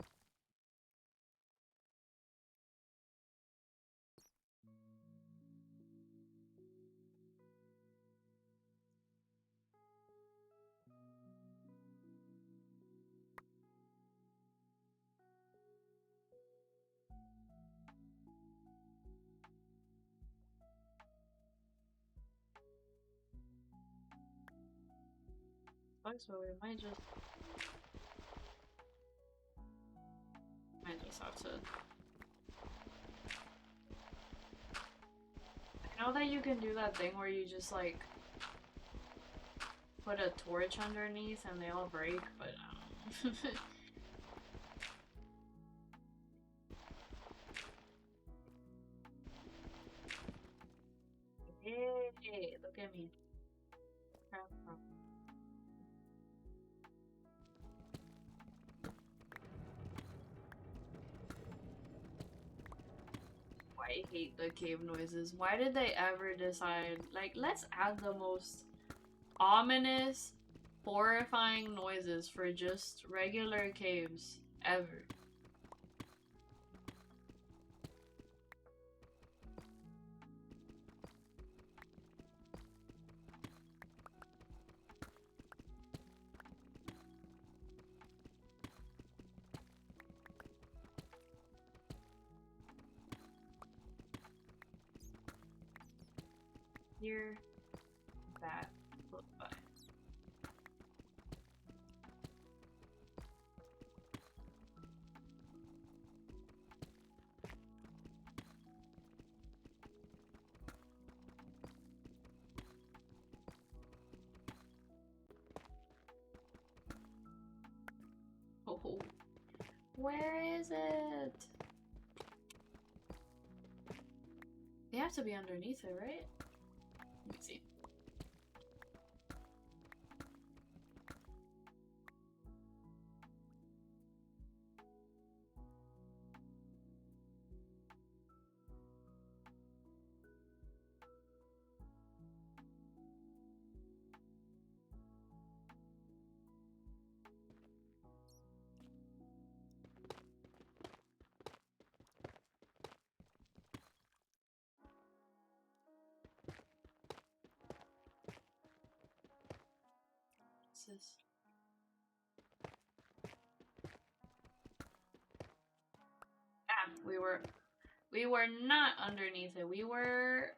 [SPEAKER 1] bugs, but we might just have to. I know that you can do that thing where you just like put a torch underneath and they all break, but hey, look at me. I hate the cave noises. Why did they ever decide, like, let's add the most ominous, horrifying noises for just regular caves ever? Here, that, close by. Oh, where is it? They have to be underneath it, right? Let me see. What's this? Ah, we were not underneath it. We were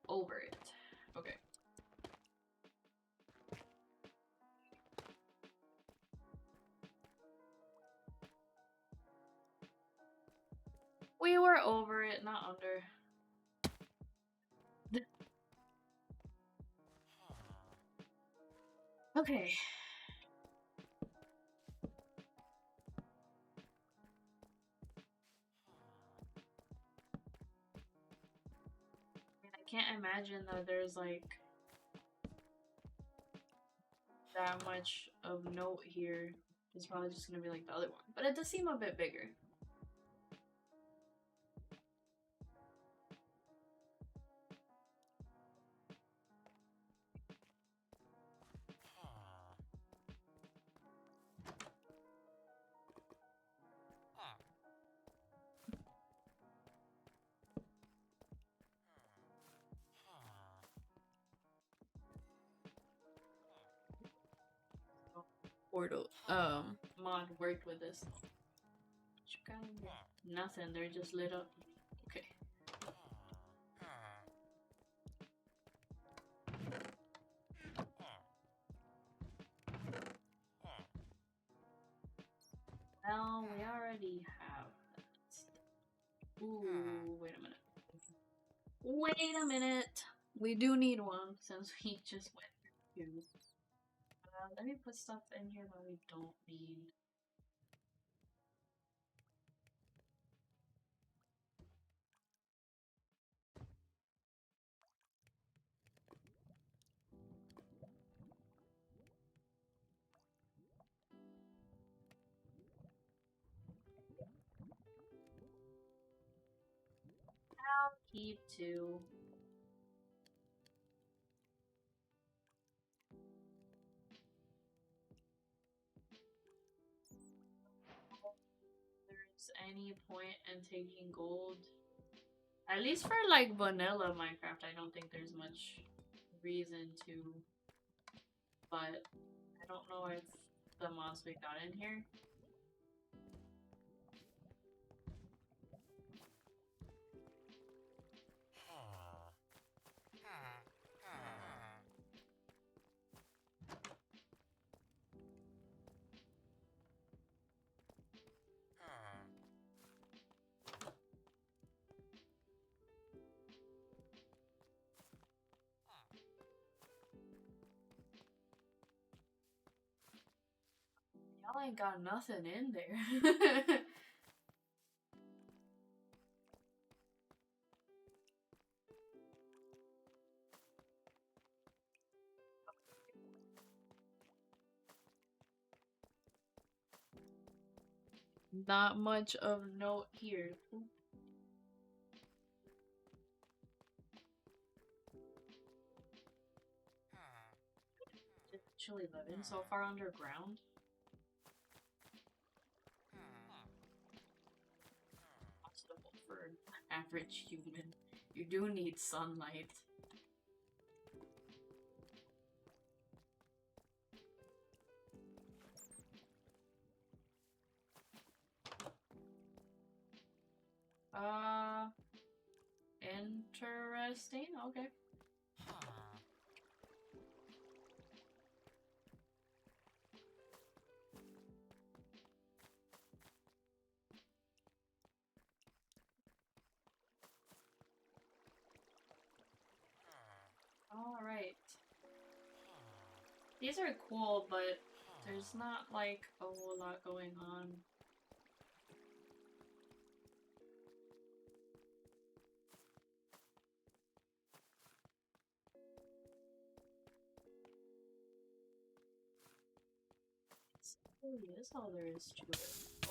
[SPEAKER 1] over it. Okay. We were over it, not under. Okay. I can't imagine that there's like that much of note here. It's probably just gonna be like the other one. But it does seem a bit bigger. Portal mod worked with this. Nothing, they're just lit up. Okay. Well, we already have that. Ooh, wait a minute. Wait a minute. We do need one since we just went through. Let me put stuff in here that we don't need. I'll keep two. There's any point in taking gold. At least for like vanilla Minecraft, I don't think there's much reason to. But I don't know if the mods we got in here. ain't got nothing in there. Not much of note here. Actually living so far underground. Possible for an average human. You do need sunlight. Interesting. Okay. Alright. These are cool, but there's not like a whole lot going on. Really is all there is to it.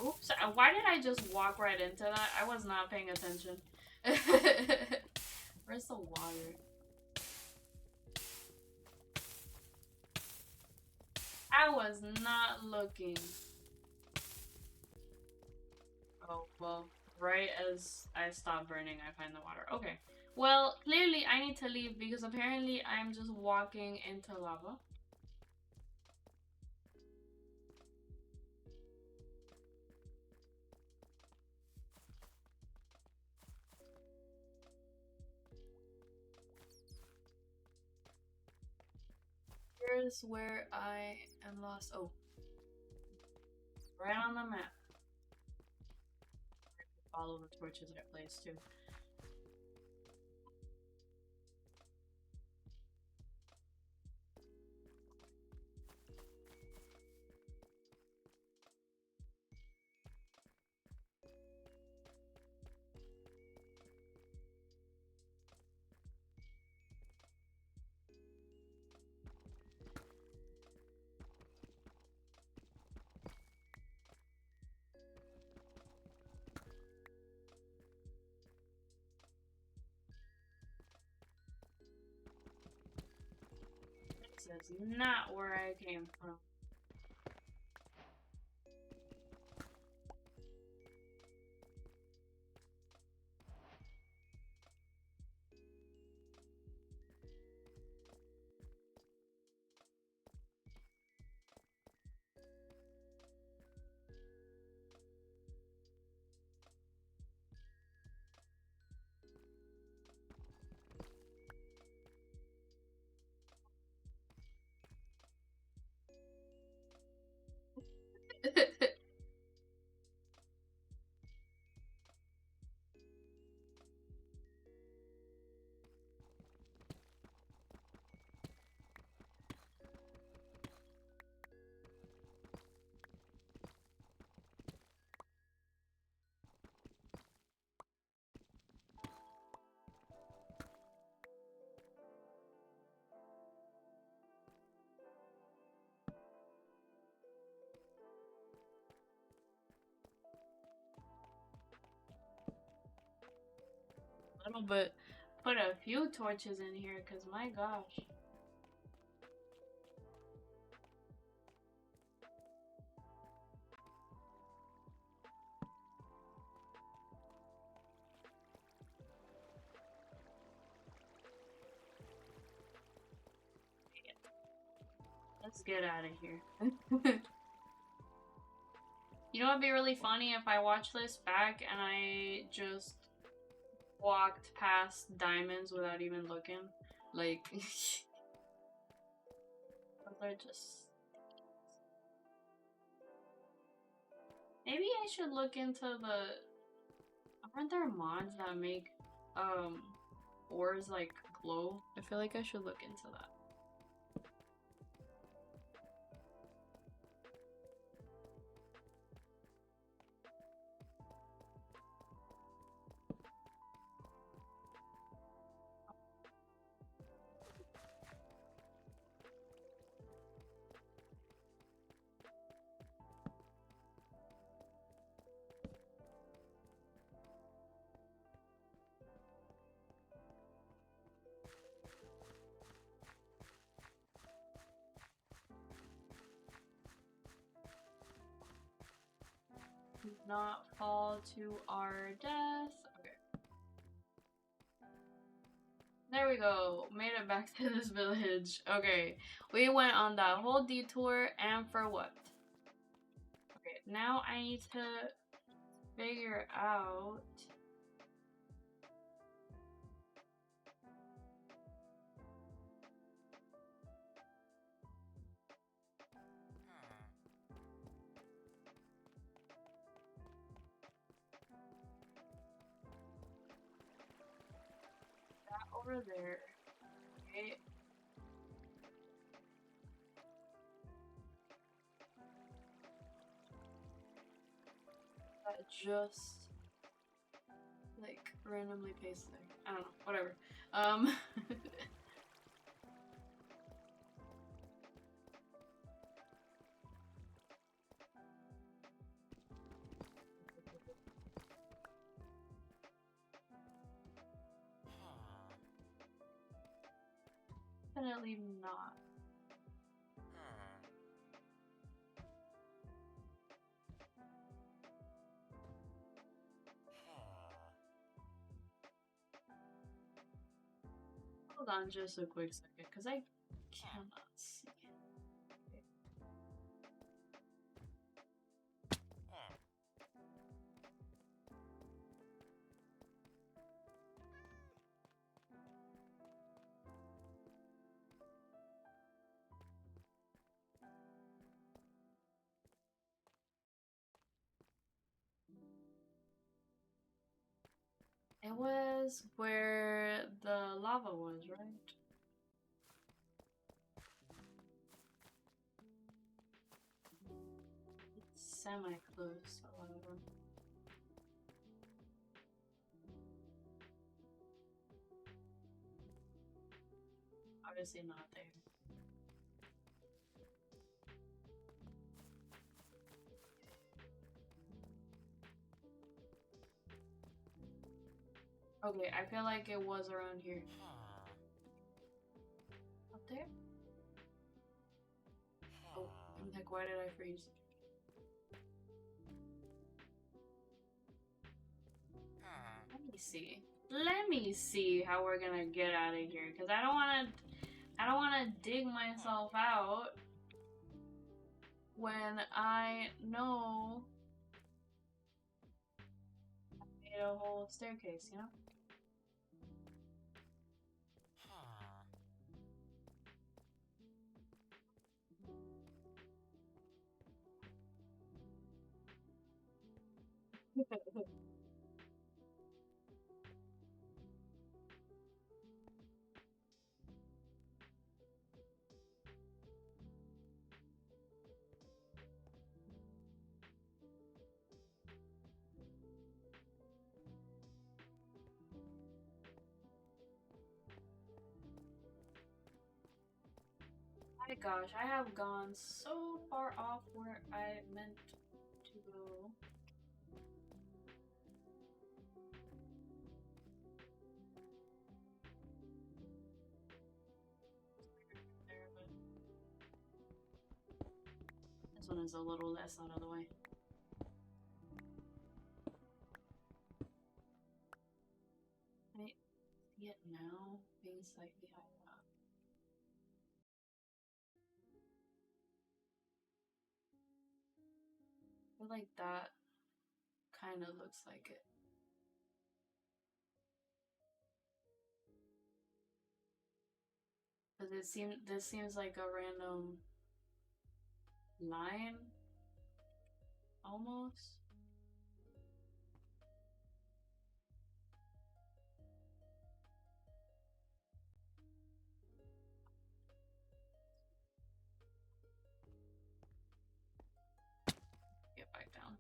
[SPEAKER 1] Oops, why did I just walk right into that? I was not paying attention. Where's the water? I was not looking. Oh, well, right as I stop burning, I find the water. Okay. Well, clearly I need to leave because apparently I'm just walking into lava. Here's where I am lost. Oh. Right on the map. Follow the torches I placed too. This is not where I came from. Little bit. Put a few torches in here, cause my gosh. Let's get out of here. You know what'd be really funny if I watch this back and I just walked past diamonds without even looking? Like, they're just... Maybe I should look into the... Aren't there mods that make, ores, like, glow? I feel like I should look into that. not fall to our death. Okay. There we go. Made it back to this village. Okay. We went on that whole detour, and for what? Okay, now I need to figure out... over there. Okay. That just like randomly pasted there. I don't know. Whatever. Definitely not. Hold on just a quick second, because I cannot see. It was where the lava was, right? It's semi-close, so whatever. Obviously not there. Okay, I feel like it was around here. Up there? Oh, I'm like, why did I freeze? Let me see. Let me see how we're gonna get out of here, because I don't wanna dig myself out when I know I made a whole staircase, you know? My gosh, I have gone so far off where I meant to go. This one is a little less out of the way. Can I see it now? Being slightly higher up. I feel like that kind of looks like it. Because this seems like a random line, almost. Get back down.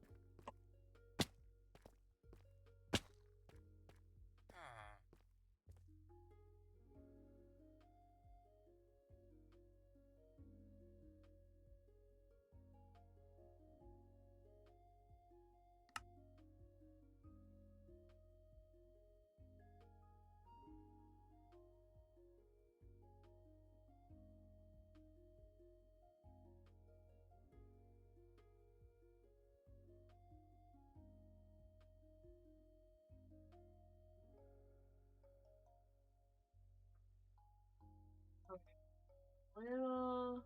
[SPEAKER 1] little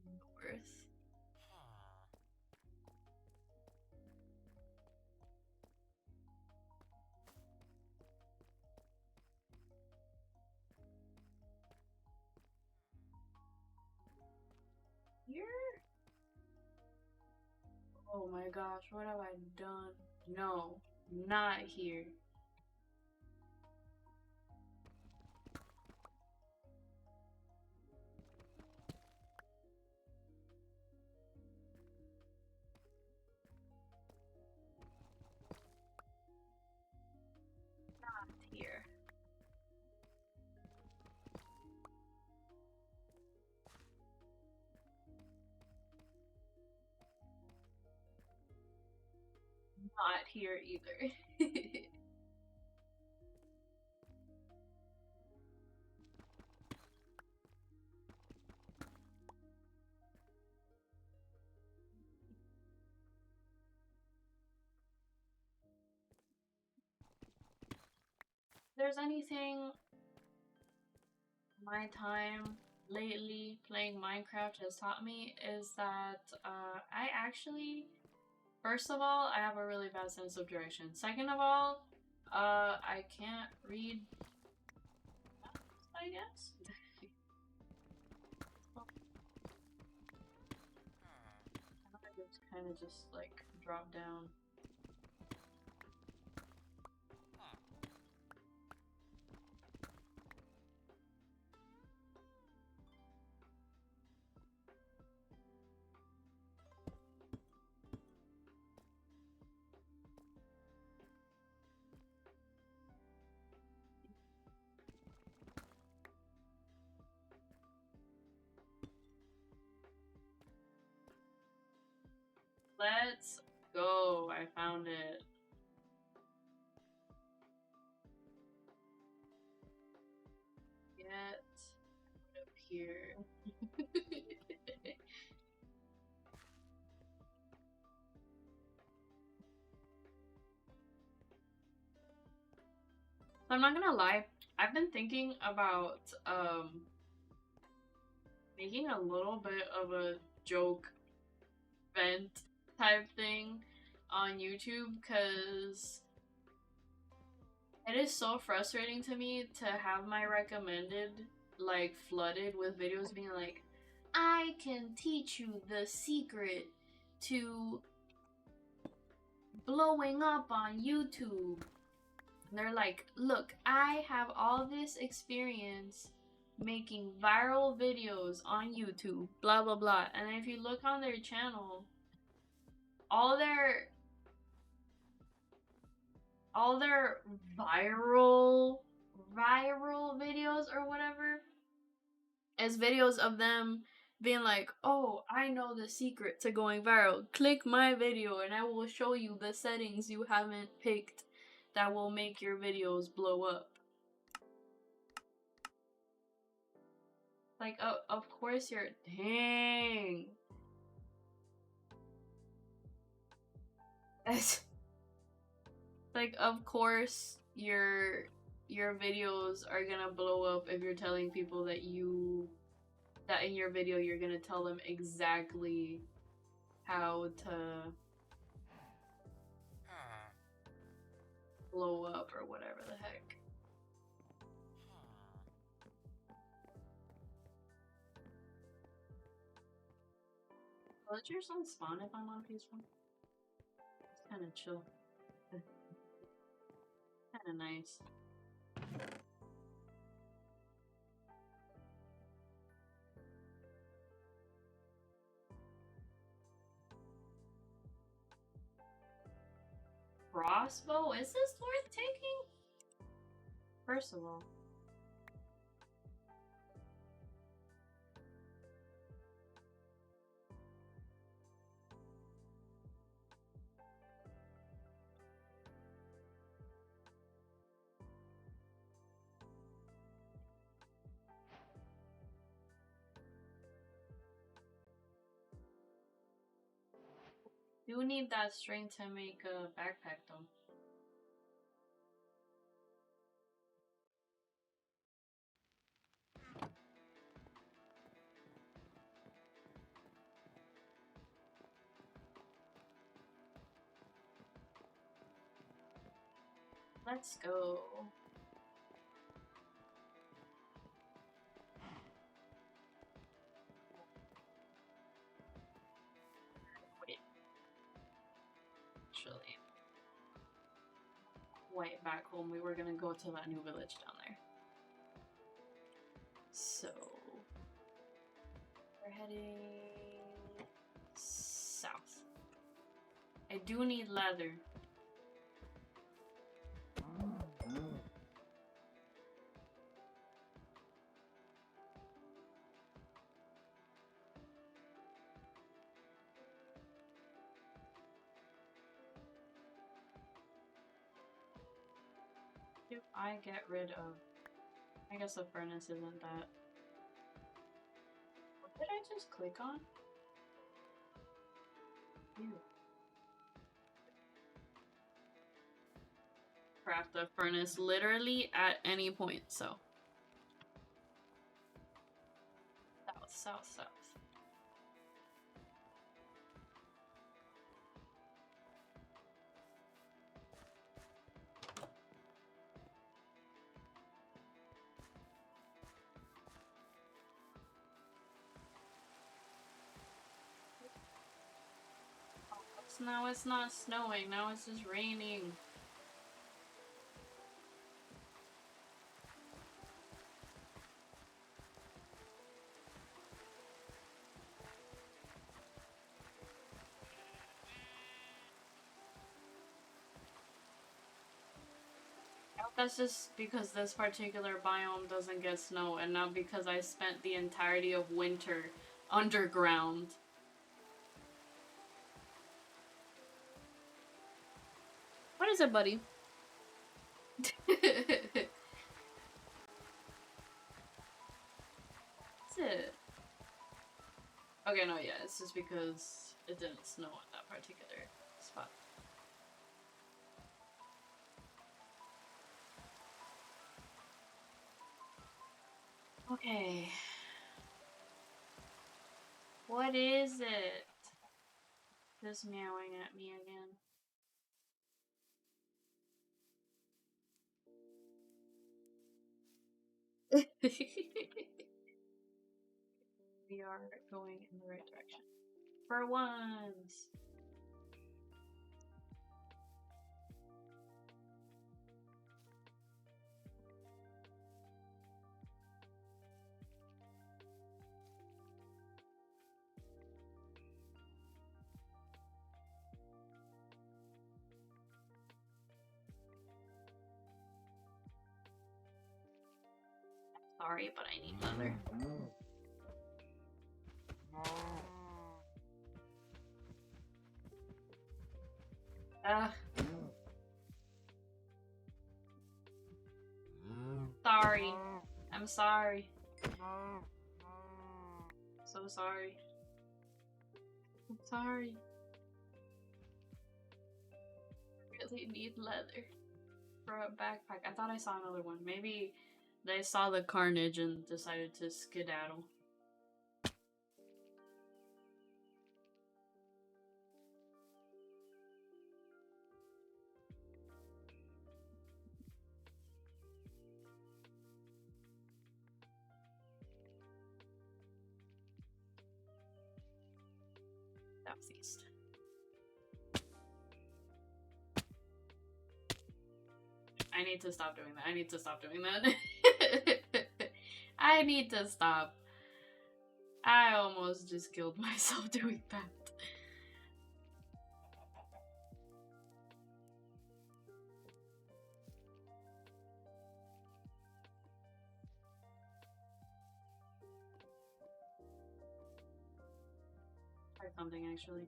[SPEAKER 1] north. Here? Oh my gosh, what have I done? No, not here. Not here. Not here either. If there's anything my time lately playing Minecraft has taught me is that I actually, first of all, I have a really bad sense of direction. Second of all, I can't read maps, I guess. I just kind of just like drop down. Let's go. I found it. Get up here. I'm not gonna lie, I've been thinking about making a little bit of a joke vent type thing on YouTube because it is so frustrating to me to have my recommended like flooded with videos being like, I can teach you the secret to blowing up on YouTube. And they're like, look, I have all this experience making viral videos on YouTube, blah blah blah. And if you look on their channel, all their viral videos or whatever is videos of them being like, oh, I know the secret to going viral. Click my video and I will show you the settings you haven't picked that will make your videos blow up. Like, oh, of course you're, dang. Like, of course your videos are gonna blow up if you're telling people that in your video you're gonna tell them exactly how to blow up or whatever the heck. Villagers don't spawn if I'm on peaceful. It's kind of chill. Kind of nice. Crossbow? Is this worth taking? First of all. You need that string to make a backpack though. Let's go. Wait. Actually, wait, back home. We were gonna go to that new village down there. So we're heading south. I do need leather. Do I get rid of? I guess the furnace isn't that. What did I just click on? Ew. Craft the furnace literally at any point, so. South, south, south. Now it's not snowing, now it's just raining. That's just because this particular biome doesn't get snow, and not because I spent the entirety of winter underground. What is it, buddy? What's it? Okay, no, yeah, it's just because it didn't snow at that particular spot. Okay. What is it? Just meowing at me again. We are going in the right direction. For once! Sorry, but I need leather. Sorry. I'm sorry. So sorry. I'm sorry. I really need leather for a backpack. I thought I saw another one. Maybe they saw the carnage and decided to skedaddle. Southeast. I need to stop doing that. I need to stop doing that. I need to stop. I almost just killed myself doing that. Try something actually.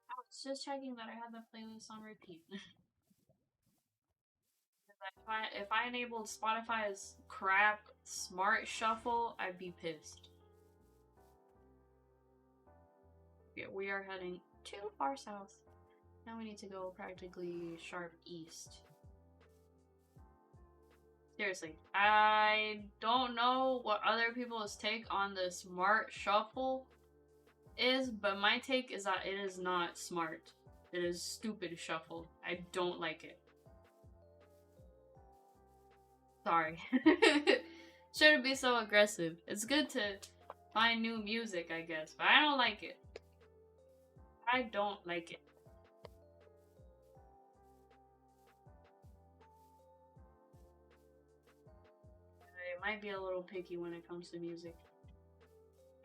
[SPEAKER 1] I was just checking that I had the playlist on repeat. If I enabled Spotify's crap smart shuffle, I'd be pissed. Yeah, we are heading too far south. Now we need to go practically sharp east. Seriously, I don't know what other people's take on the smart shuffle is, but my take is that it is not smart. It is stupid shuffle. I don't like it. Sorry. Shouldn't be so aggressive. It's good to find new music, I guess, but I don't like it. I don't like it. I might be a little picky when it comes to music.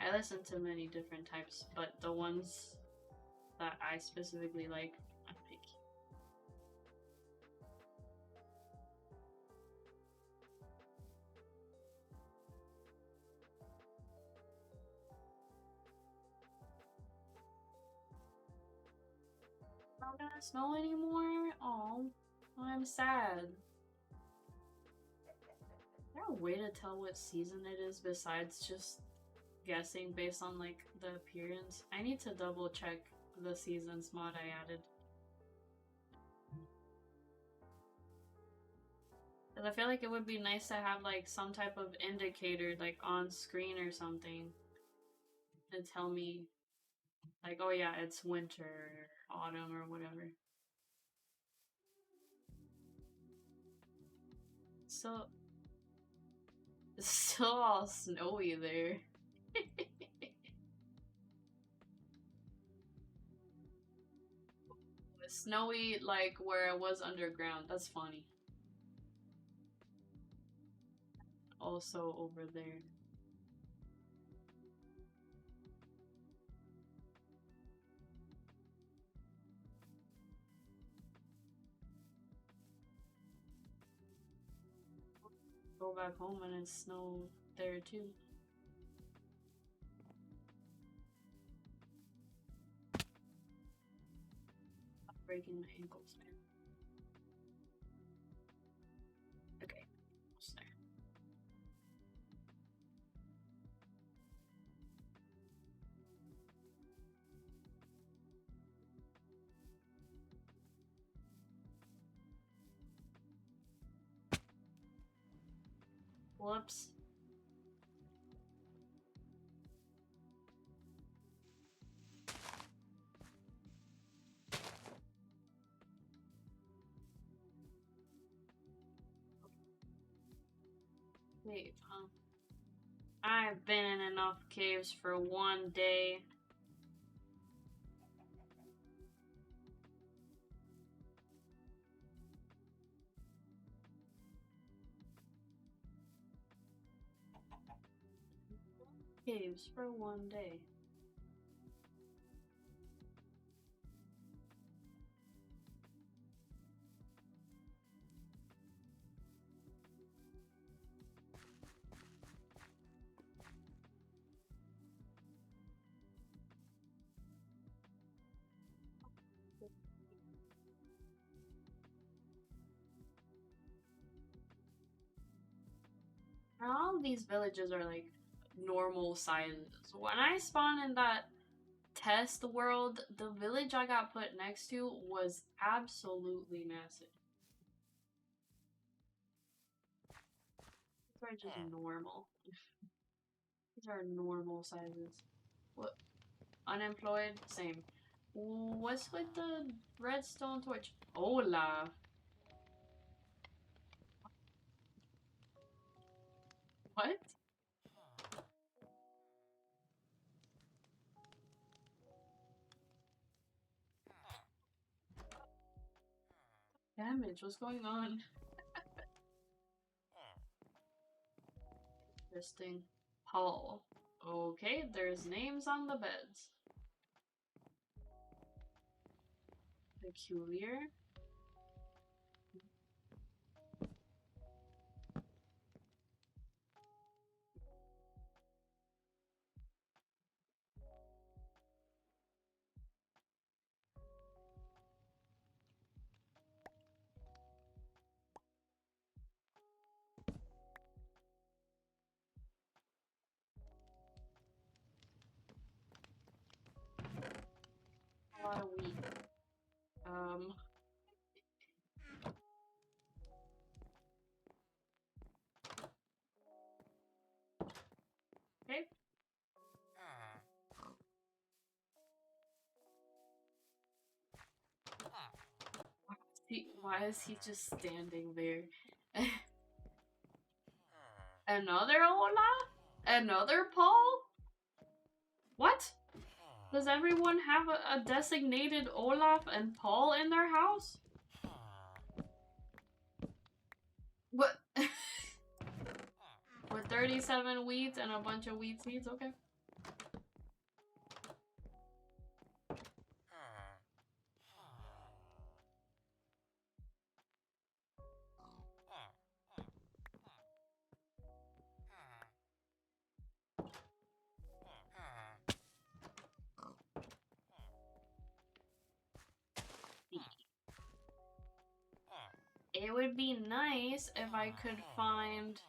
[SPEAKER 1] I listen to many different types, but the ones that I specifically like, I'm picky. Not gonna snow anymore? Oh, I'm sad. Is there a way to tell what season it is besides just guessing based on like the appearance? I need to double check the seasons mod I added. Cause I feel like it would be nice to have like some type of indicator like on screen or something to tell me like, oh yeah, it's winter or autumn or whatever. So it's still all snowy there. Snowy like where it was underground. That's funny. Also over there. Go back home and it's snow there too. I'm breaking my ankles, man. Okay, almost there. Whoops. Wait, I've been in enough caves for one day. Caves for one day. Now all of these villages are like normal sizes. When I spawned in that test world, the village I got put next to was absolutely massive. These are just normal. These are normal sizes. What? Unemployed? Same. What's with the redstone torch? Hola. What? Damage, what's going on? Interesting. Hall. Okay, there's names on the beds. Peculiar. A lot of wheat. Why is he just standing there? Another Olaf? Another Paul? What? Does everyone have a designated Olaf and Paul in their house? What? With 37 weeds and a bunch of weed seeds, okay. It would be nice if I could find...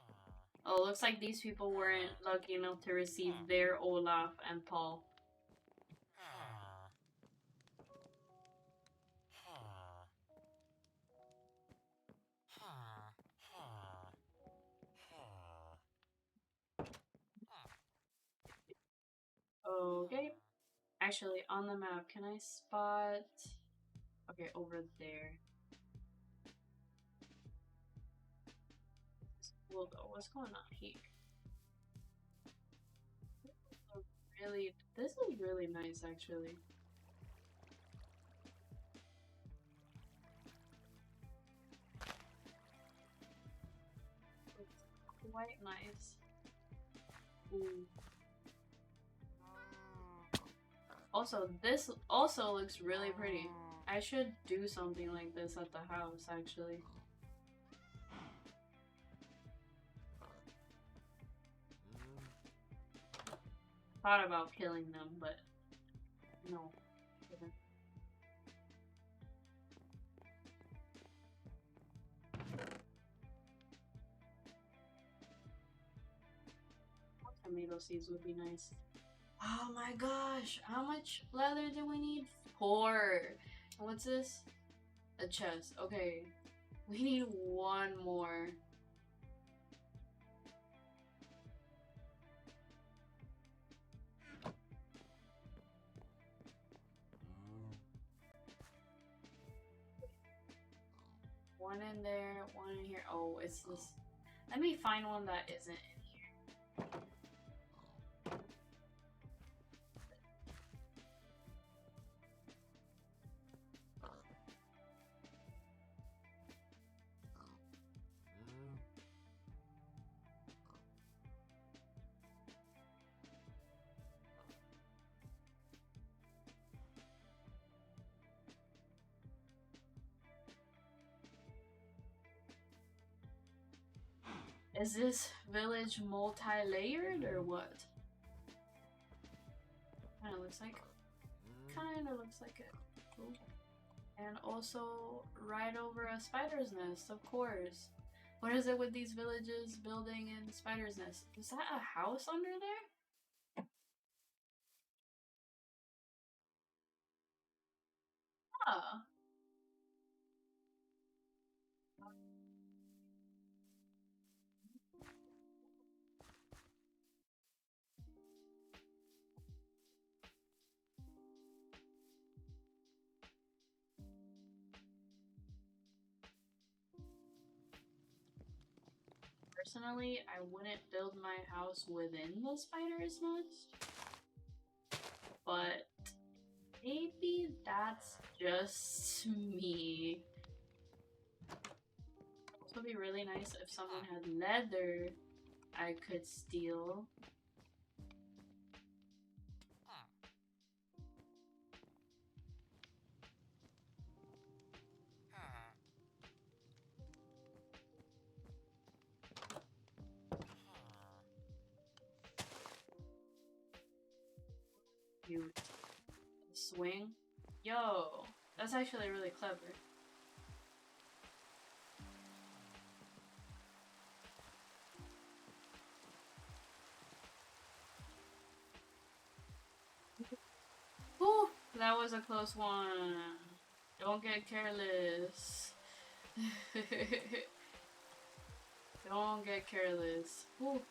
[SPEAKER 1] Oh, looks like these people weren't lucky enough to receive their Olaf and Paul. Okay. Actually, on the map, can I spot... Okay, over there. We'll go. What's going on here? Really, this is really nice, actually. It's quite nice. Ooh. Also, this also looks really pretty. I should do something like this at the house, actually. Thought about killing them, but no. Tomato seeds would be nice. Oh my gosh, how much leather do we need? 4. What's this? A chest. Okay. We need 1 more. One in there, 1 in here. Oh, it's this. Let me find one that isn't in here. Is this village multi-layered or what? Kinda looks like it. Cool. And also right over a spider's nest, of course. What is it with these villages building in spider's nest? Is that a house under there? Ah. Personally, I wouldn't build my house within the spider's nest, but maybe that's just me. It would also be really nice if someone had leather I could steal. Cute. Swing. Yo, that's actually really clever. Whew, that was a close one. Don't get careless. Don't get careless. Whew.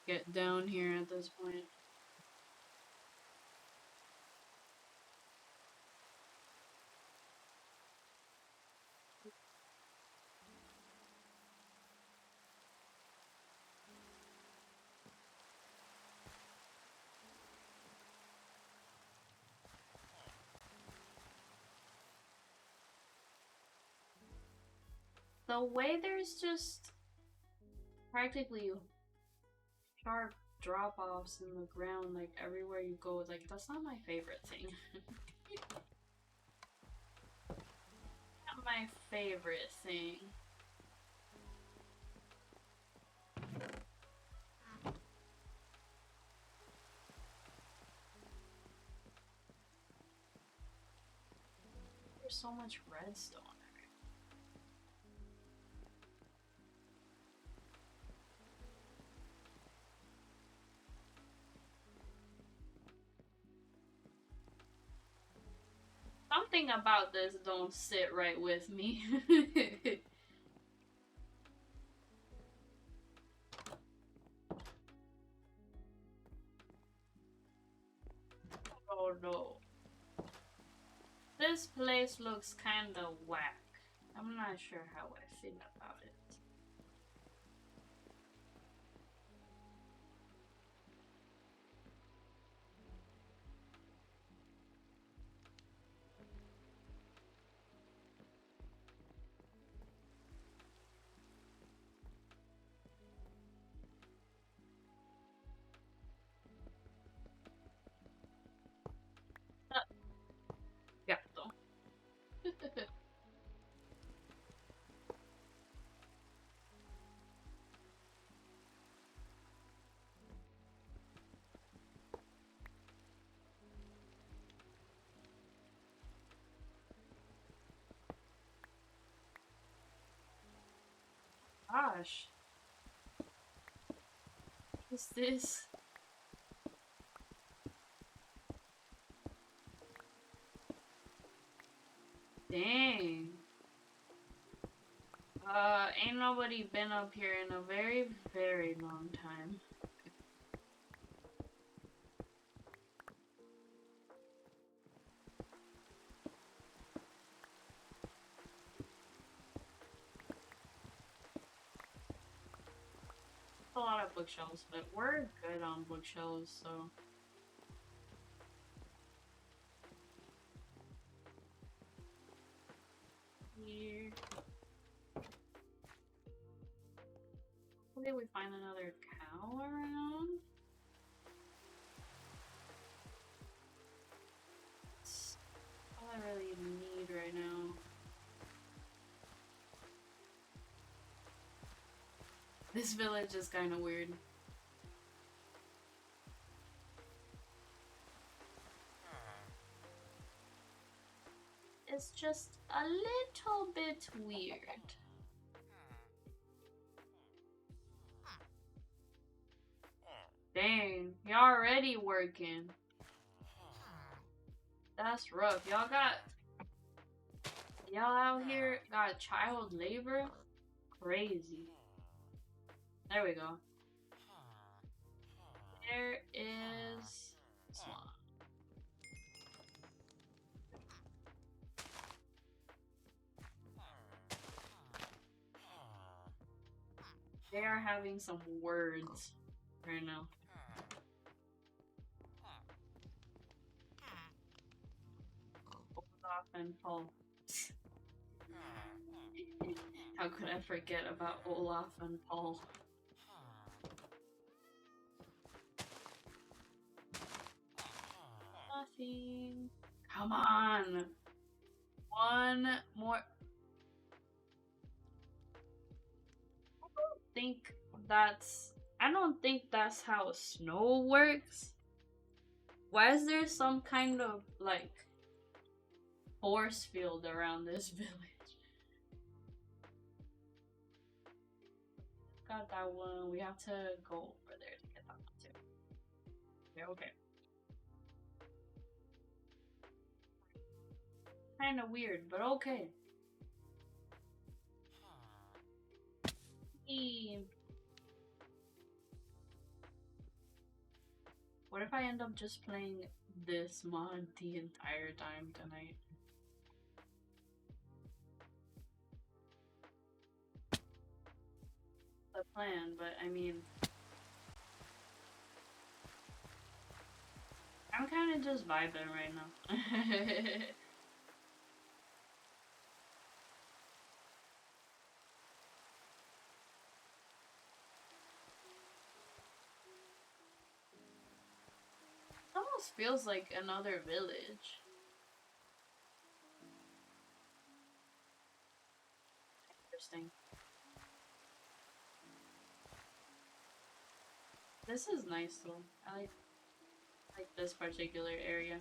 [SPEAKER 1] get down here at this point. The way there's just practically sharp drop-offs in the ground, like everywhere you go, like that's not my favorite thing. Not my favorite thing. There's so much redstone. Something about this don't sit right with me. Oh no. This place looks kinda whack. I'm not sure how I feel about it. Gatto. Gosh. What's this? Dang. Ain't nobody been up here in a very, very long time. A lot of bookshelves, but we're good on bookshelves, so. Here. Hopefully we find another cow around. That's all I really need right now. This village is kind of weird. It's just a little bit weird. Dang, you're already working. That's rough. Y'all out here got child labor? Crazy. There we go. There is slime. They are having some words right now. Olaf and Paul. How could I forget about Olaf and Paul? Nothing. Come on. One more. I don't think that's how snow works. Why is there some kind of like force field around this village? Got that one. We have to go over there to get that one too. Okay, okay. Kind of weird, but okay. What if I end up just playing this mod the entire time tonight? The plan, but I mean, I'm kind of just vibing right now. It almost feels like another village. Interesting. This is nice though. I like this particular area.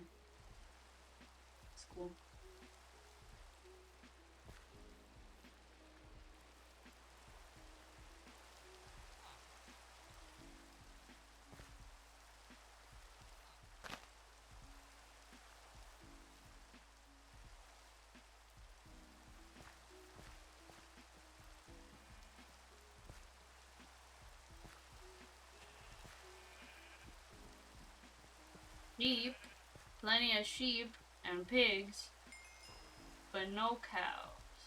[SPEAKER 1] It's cool. Sheep, plenty of sheep and pigs, but no cows.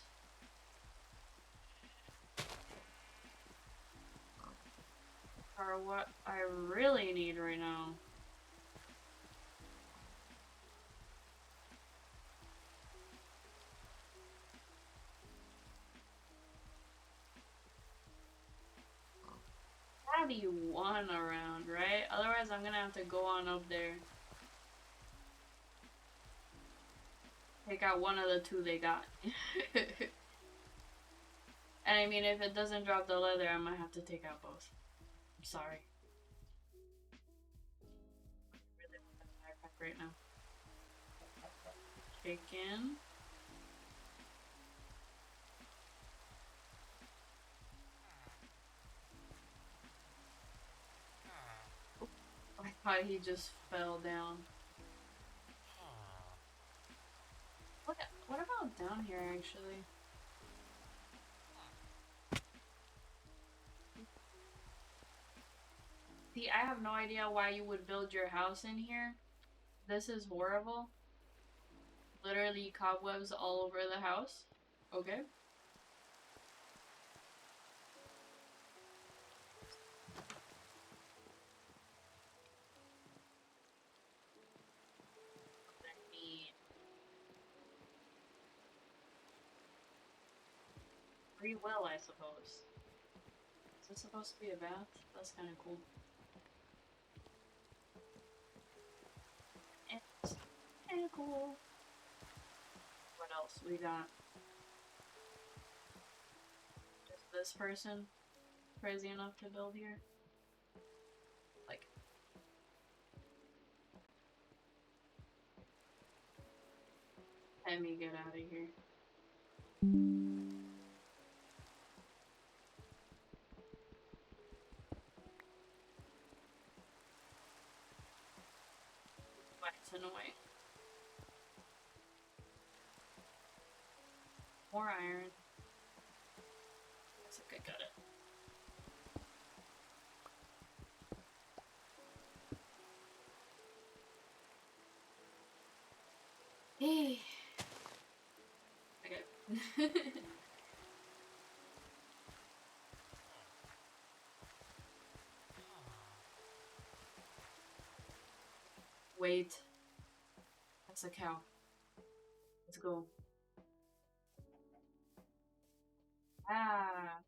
[SPEAKER 1] Are what I really need right now. Gotta be one around, right? Otherwise, I'm gonna have to go on up there. Take out one of the two they got. And I mean, if it doesn't drop the leather, I might have to take out both. I'm sorry. I really want that backpack right now. Chicken. I thought he just fell down. What about down here, actually? See, I have no idea why you would build your house in here. This is horrible. Literally cobwebs all over the house. Okay. Free will, I suppose. Is this supposed to be a bath? That's kind of cool. It's kind of cool. What else we got? Is this person crazy enough to build here? Like, let me get out of here. It's annoying. More iron. That's okay, got it. Hey. Okay. Wait. That's a cow. Let's go. Ah.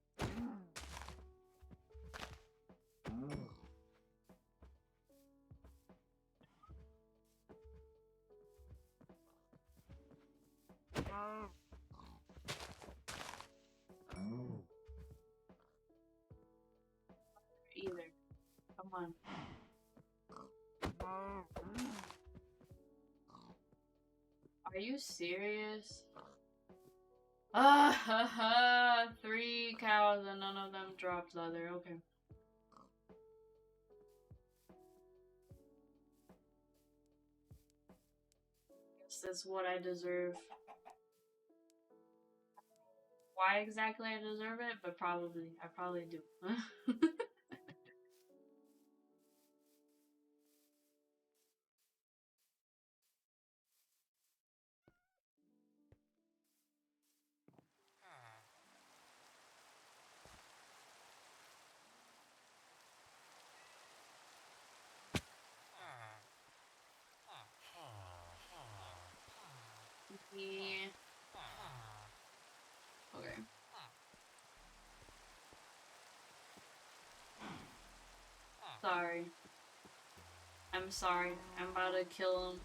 [SPEAKER 1] Either. Come on. Are you serious? Ah, 3 cows and none of them dropped leather. Okay. Guess that's what I deserve. Why exactly I deserve it? But probably. I probably do. Yeah. Okay. Sorry. I'm sorry. I'm about to kill him.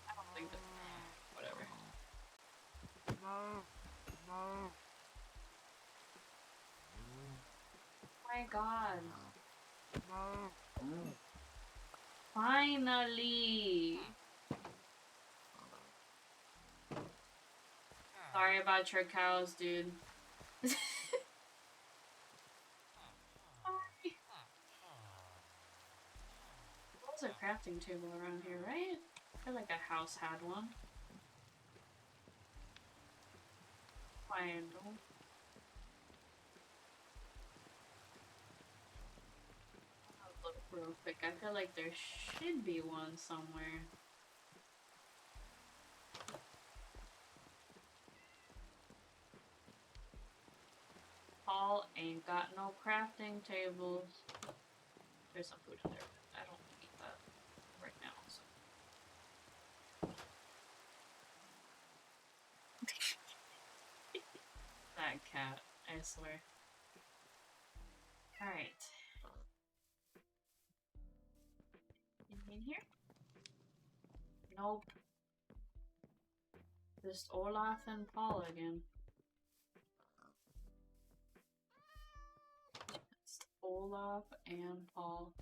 [SPEAKER 1] I don't think that. Whatever. My God. Finally. Sorry about your cows, dude. Sorry. There's a crafting table around here, right? I feel like a house had one. Handle. I'll look real quick. I feel like there should be one somewhere. Paul ain't got no crafting tables. There's some food in there, but I don't eat that right now. So. That cat, I swear. Alright. Anything in here? Nope. Just Olaf and Paul again. Just Olaf and Paul.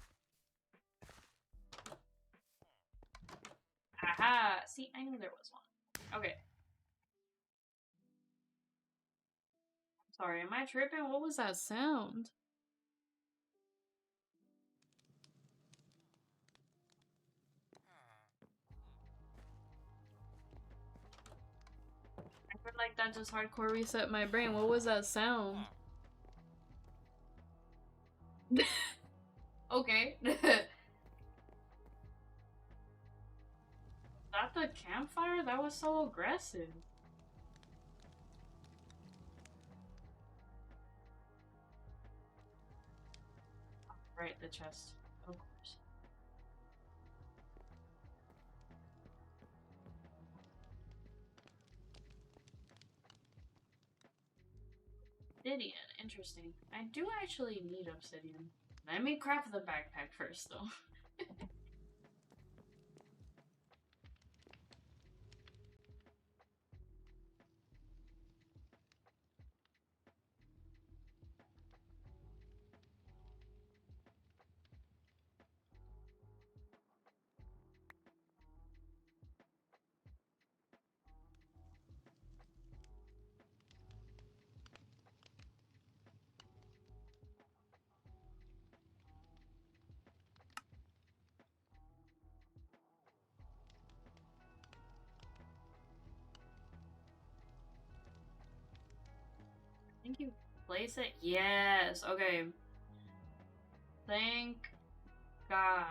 [SPEAKER 1] Aha! See, I knew there was one. Okay. Sorry, am I tripping? What was that sound? I feel like that just hardcore reset my brain. What was that sound? Okay. That the campfire? That was so aggressive. Right, the chest. Of course. Obsidian. Interesting. I do actually need obsidian. Let me craft the backpack first, though. I think you place it? Yes! Okay. Thank God.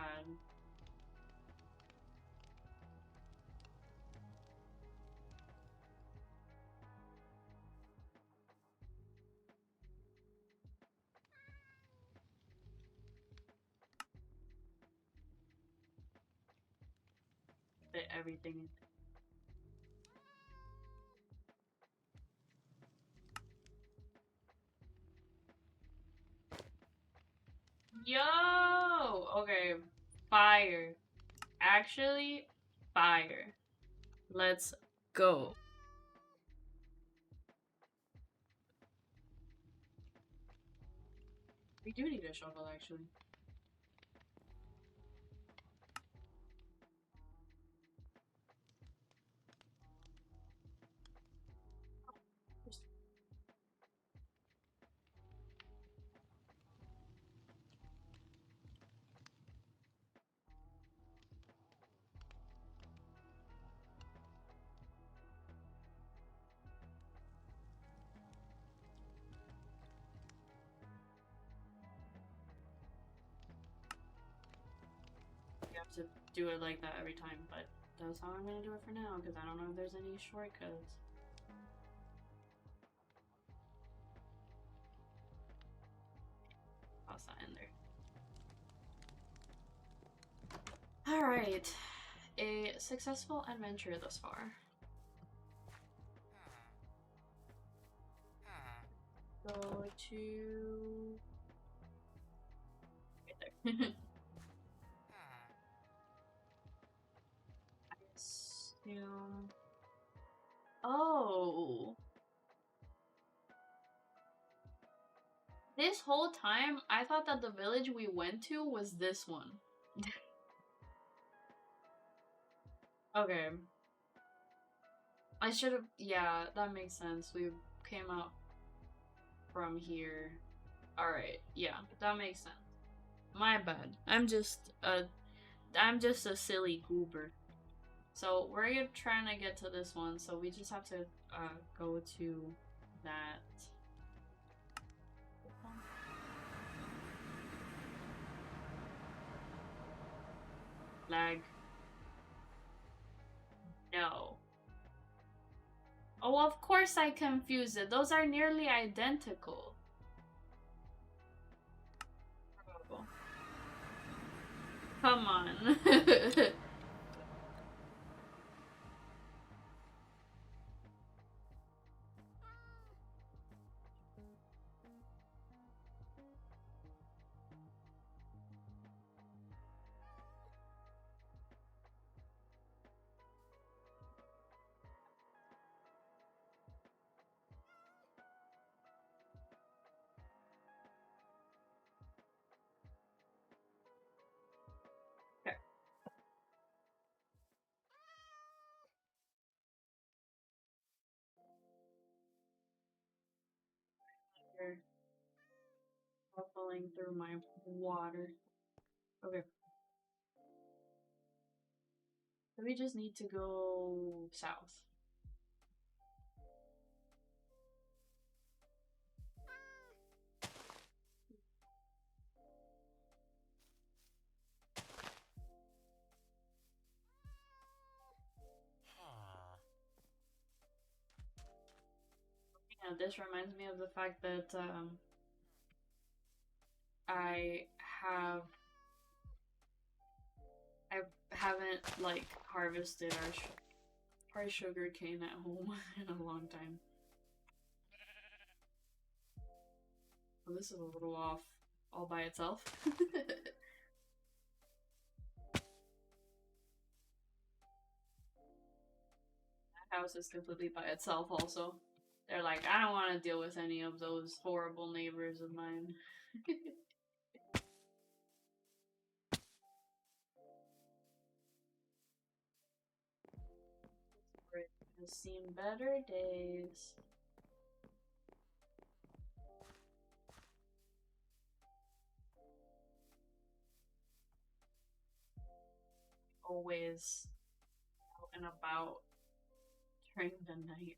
[SPEAKER 1] Fit everything in. Yo! Okay. Fire. Actually, fire. Let's go. We do need a shovel, actually. You have to do it like that every time, but that's how I'm gonna do it for now, because I don't know if there's any shortcuts. toss that in there. Alright. A successful adventure thus far. Go to... right there. I assume... Oh! This whole time, I thought that the village we went to was this one. Okay. I should have... Yeah, that makes sense. We came out from here. Alright, yeah, that makes sense. My bad. I'm just a silly goober. So we're trying to get to this one, so we just have to go to that. Lag. No. Oh, of course I confused it. Those are nearly identical. Come on. Buffling through my water. Okay. So we just need to go south. Yeah, this reminds me of the fact that I haven't like harvested our sugar cane at home in a long time. Well, this is a little off all by itself. That house is completely by itself also. They're like, I don't want to deal with any of those horrible neighbors of mine. Has seen better days. Always out and about during the night.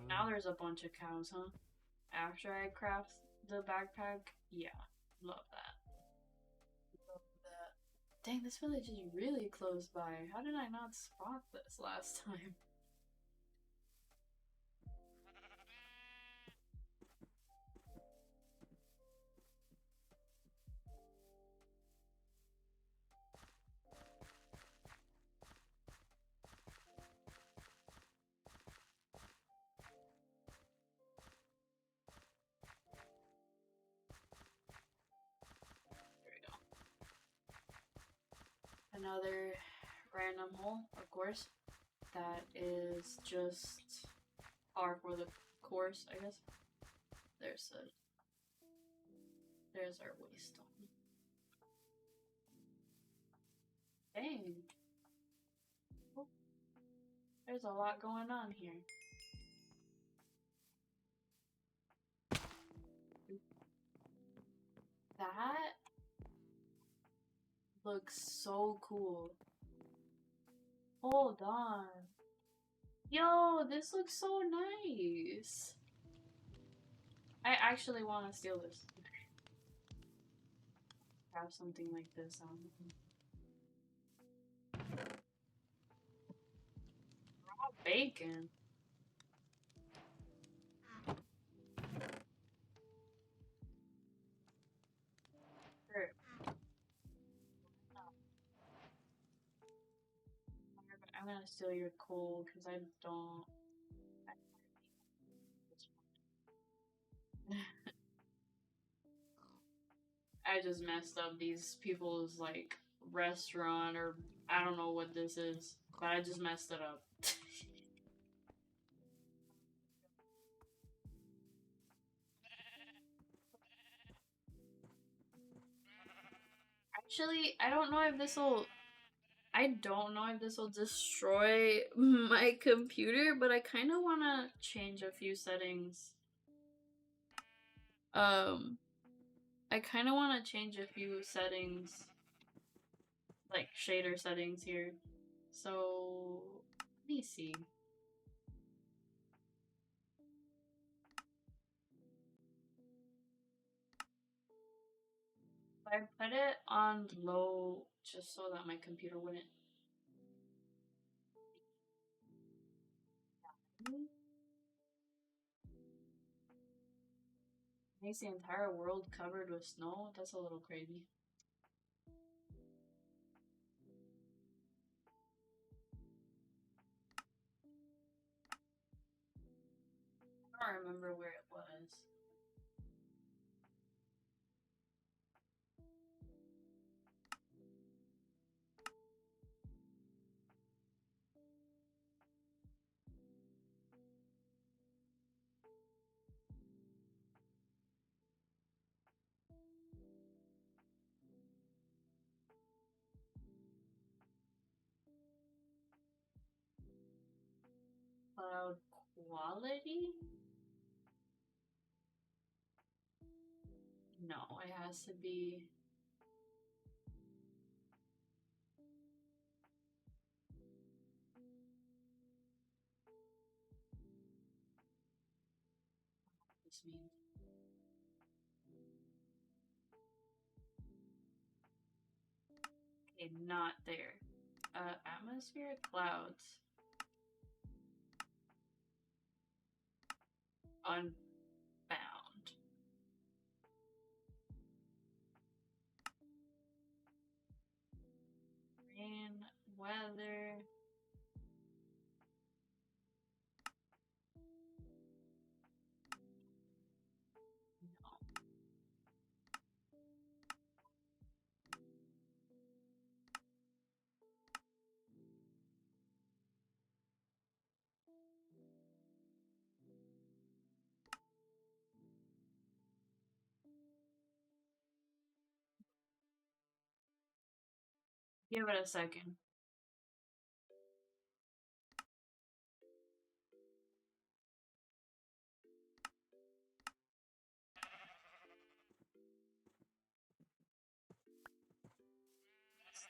[SPEAKER 1] Now there's a bunch of cows, huh? After I craft the backpack? Yeah, love that. Love that. Dang, this village is really close by. How did I not spot this last time? Another random hole, of course, that is just par for the course, I guess. There's our waystone. Dang. Oh, there's a lot going on here. That looks so cool. Hold on. Yo, this looks so nice. I actually want to steal this. Have something like this on. Raw bacon. steal your coal because I don't. I just messed up these people's like restaurant or I don't know what this is, but I just messed it up. Actually, I don't know if this will. I don't know if this will destroy my computer, but I kind of want to change a few settings. I kind of want to change a few settings, like shader settings here. So, let me see. I put it on low just so that my computer wouldn't. Makes the entire world covered with snow? That's a little crazy. I don't remember where it was. Cloud quality? No, it has to be. This means. Okay, not there. Atmospheric clouds. Unbound. Rain, weather. No. Give it a second.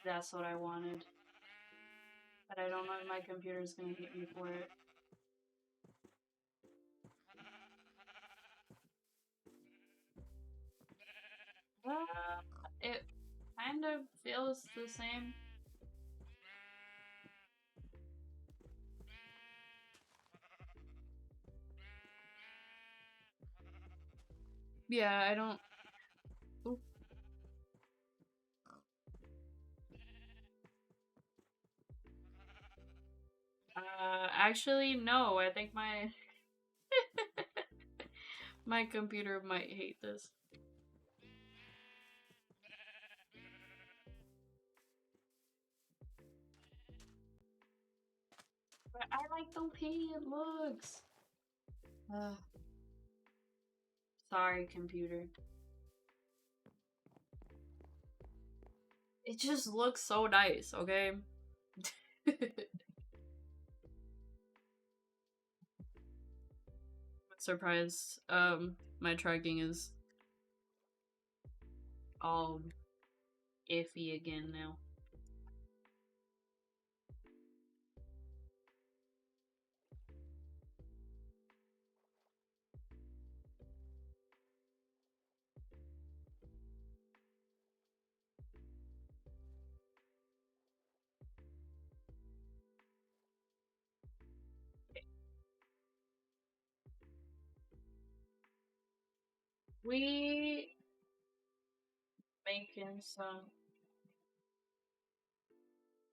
[SPEAKER 1] That's what I wanted. But I don't know if my computer's gonna hit me for it. It kind of feels the same. Yeah, I don't. Oop. Actually, no. I think my my computer might hate this. But I like the way it looks. Sorry, computer. It just looks so nice, okay? Surprised. My tracking is all iffy again now. We making some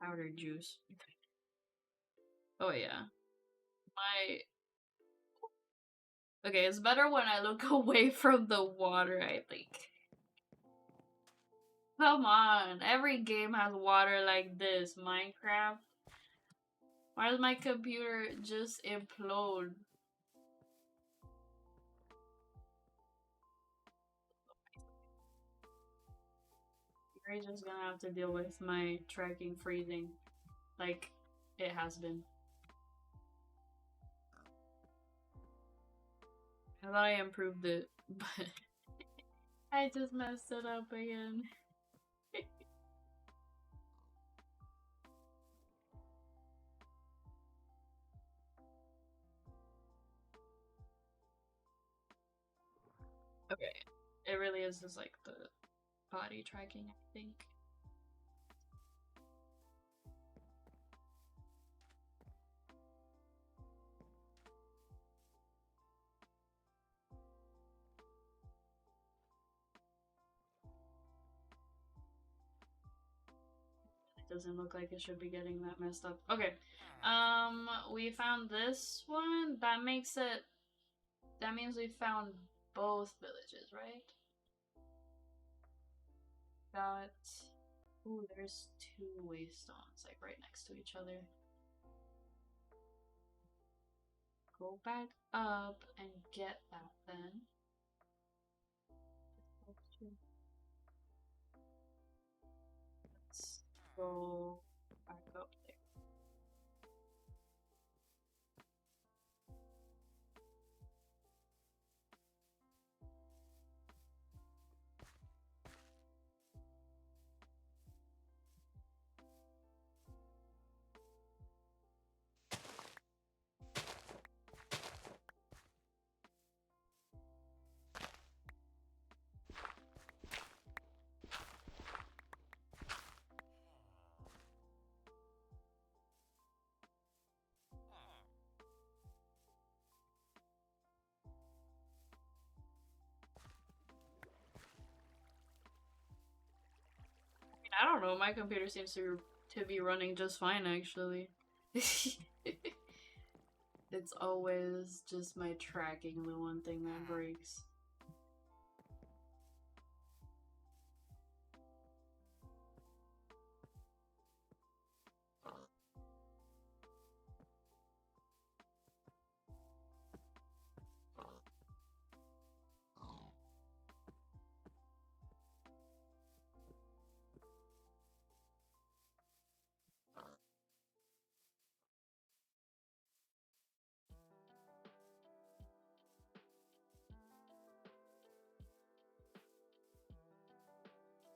[SPEAKER 1] powdered juice. Oh yeah. My Okay, it's better when I look away from the water, I think. Come on, every game has water like this. Minecraft. Why does my computer just implode? You're just gonna have to deal with my tracking freezing, like it has been. I thought I improved it, but I just messed it up again. Okay, it really is just like the body tracking, I think. It doesn't look like it should be getting that messed up. Okay, we found this one. That makes it. That means we found both villages, right? Got. Ooh, there's two waystones like right next to each other. Go back up and get that then. Let's go back up there. I don't know. My computer seems to be running just fine, actually. It's always just my tracking, the one thing that breaks.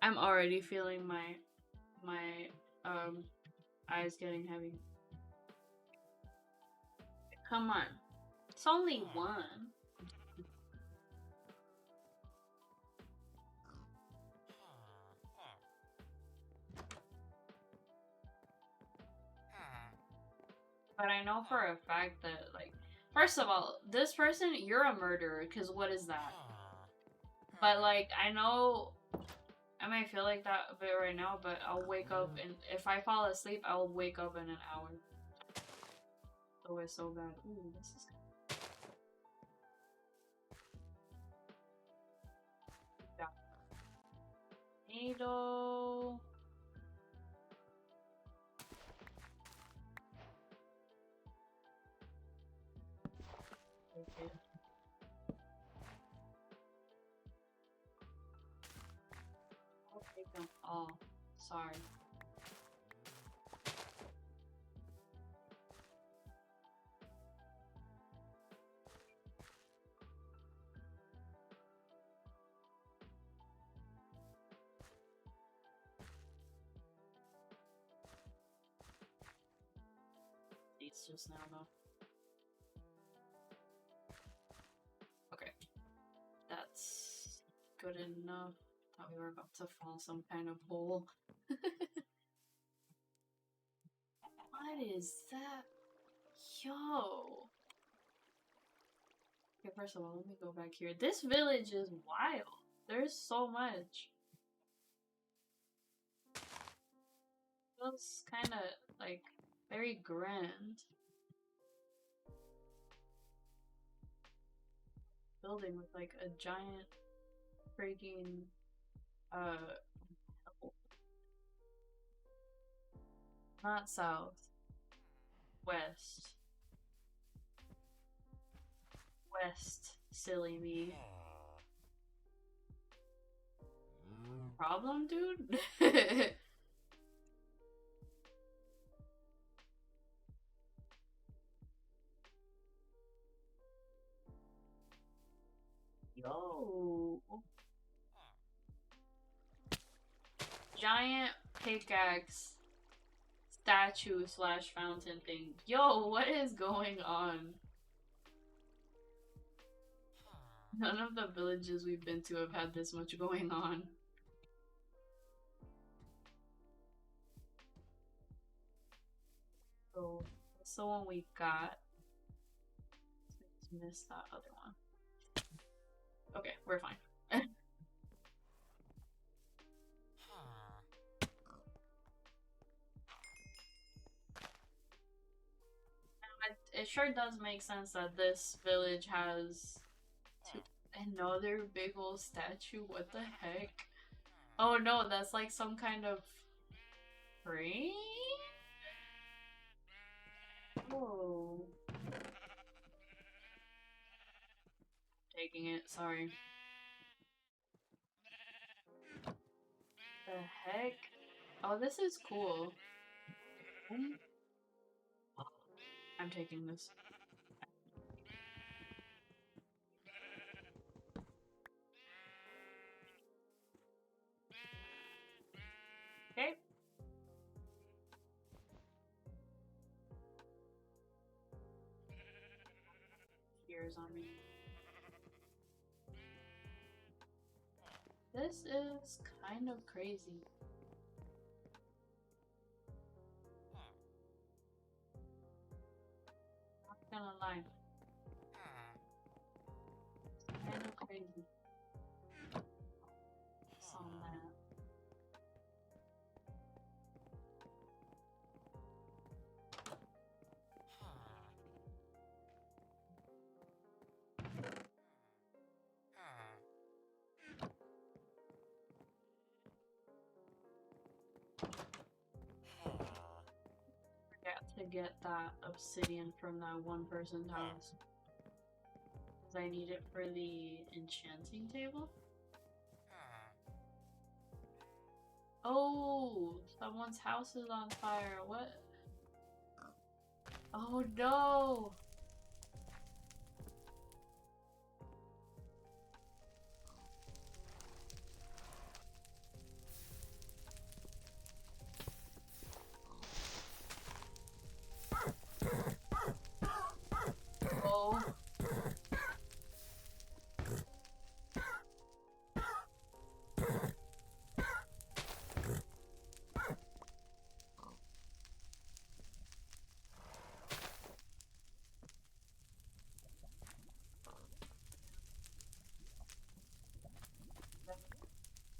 [SPEAKER 1] I'm already feeling my eyes getting heavy. Come on. It's only one. But I know for a fact that, like, first of all, this person, you're a murderer, because what is that? But, like, I know I might feel like that a bit right now, but I'll wake up, and if I fall asleep, I'll wake up in an hour. Oh, it's so bad. Ooh, this is good. Needle. Okay. I'll take them all. Sorry. It's just now, though. Okay. That's good enough. Thought we were about to fall some kind of hole. What is that? Yo! Okay, first of all, let me go back here. This village is wild. There's so much. Feels kind of like very grand. building with like a giant freaking not south, west. West, silly me. Problem, dude? Yo. Giant pickaxe statue slash fountain thing. Yo, what is going on? None of the villages we've been to have had this much going on. So, that's the one we got. Let's miss that other one. Okay, we're fine. It sure does make sense that this village has another big old statue. What the heck? Oh no, that's like some kind of frame? Oh. Taking it, sorry. The heck? Oh, this is cool. I'm taking this. Okay. Tears on me. This is kind of crazy. Not gonna lie. It's kind of crazy. On that. To get that obsidian from that one person's house. Because I need it for the enchanting table. Oh, someone's house is on fire. What? Oh no! Oh.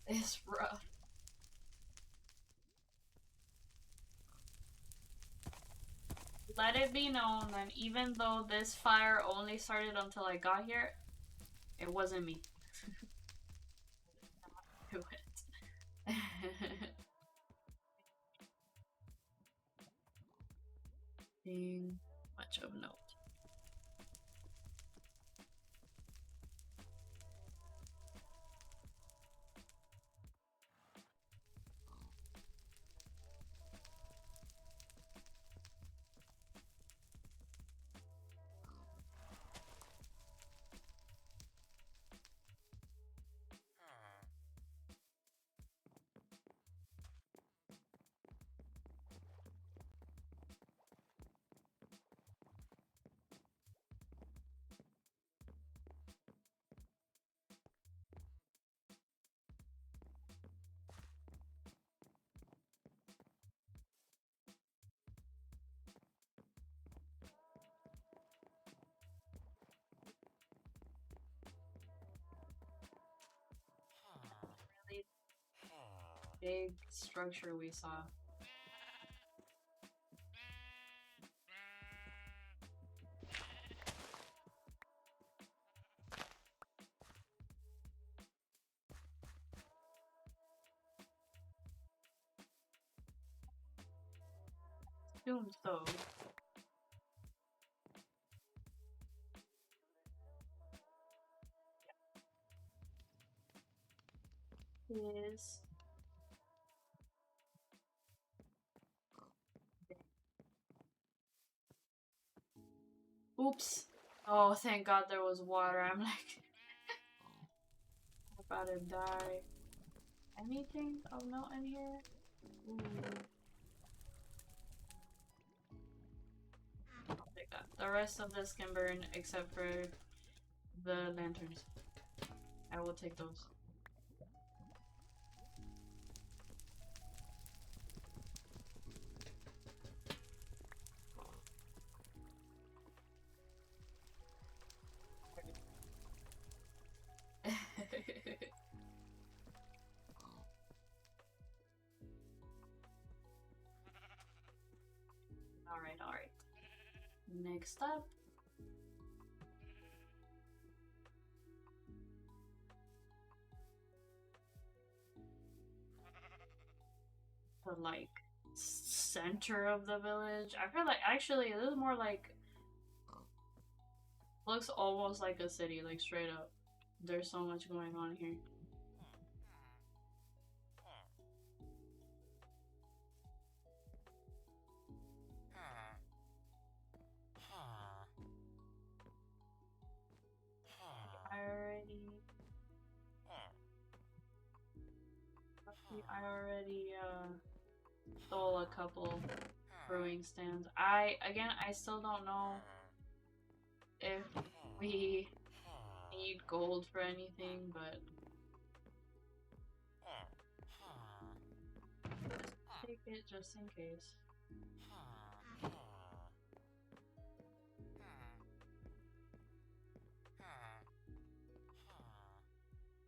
[SPEAKER 1] It's rough. Let it be known that even though this fire only started until I got here, it wasn't me. Do it. Being much of note. Big structure we saw. assume so. Is oops. Oh, thank God there was water. I'm like about to die. Anything of note in here? Ooh. I'll take that. The rest of this can burn except for the lanterns. I will take those. Alright, alright. Next up. The like center of the village. I feel like actually this is more like looks almost like a city, like straight up. There's so much going on here. I already stole a couple brewing stands. I still don't know if we need gold for anything, but take it just in case.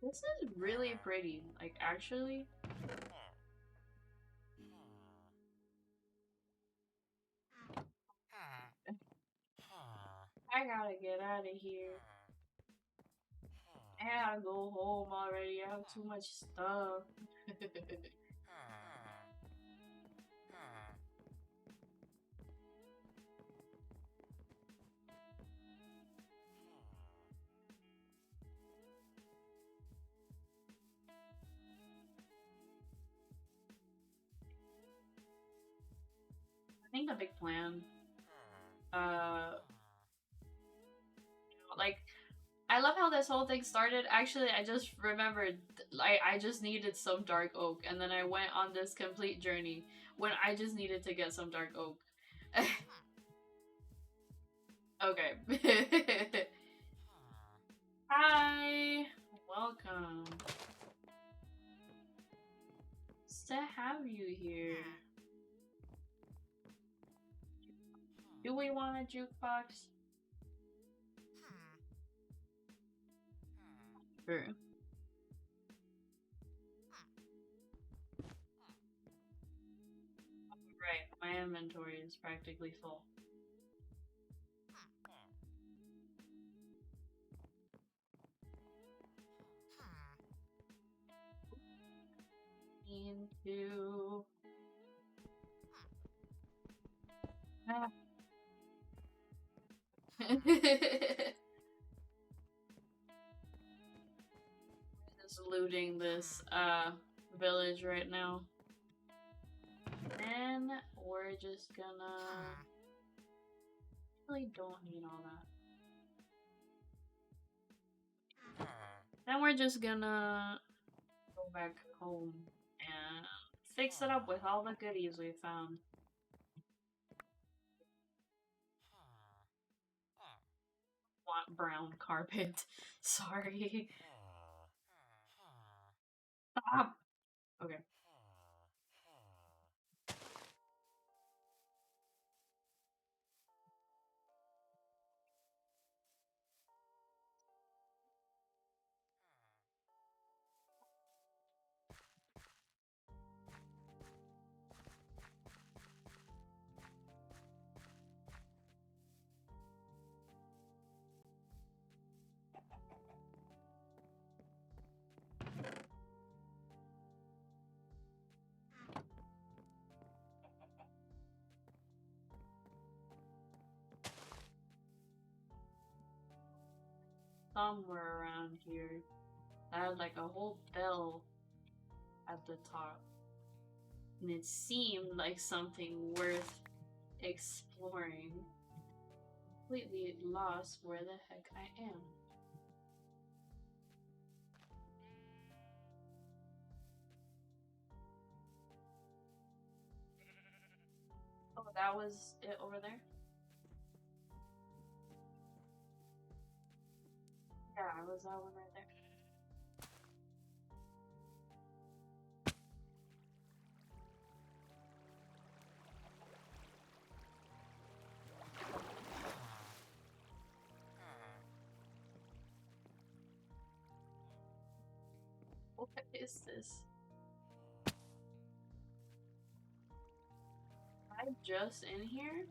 [SPEAKER 1] This is really pretty, like actually. I gotta get out of here. I gotta go home already. I have too much stuff. I think the big plan, like, I love how this whole thing started. Actually, I just remembered, I just needed some dark oak, and then I went on this complete journey when I just needed to get some dark oak. Okay. Hi! Welcome. It's to have you here. Do we want a jukebox? Sure. Right, my inventory is practically full. Into... Ah. Just looting this village right now. Then we're just gonna really don't need all that. Then we're just gonna go back home and fix it up with all the goodies we found. Want brown carpet. Sorry. Stop. Okay. somewhere around here that had like a whole bell at the top. And it seemed like something worth exploring. Completely lost where the heck I am. Oh, that was it over there? Yeah, it was that one right there. What is this? Am I just in here?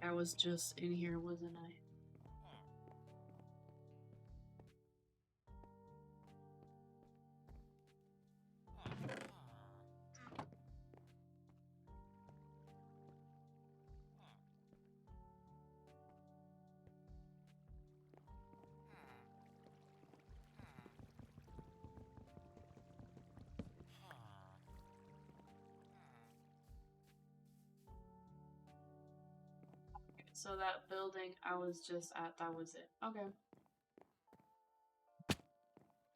[SPEAKER 1] I was just in here, wasn't I? So that building I was just at, that was it. Okay.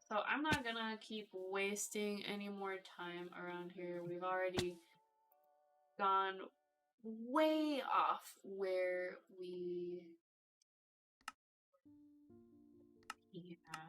[SPEAKER 1] So I'm not gonna keep wasting any more time around here. We've already gone way off where we at.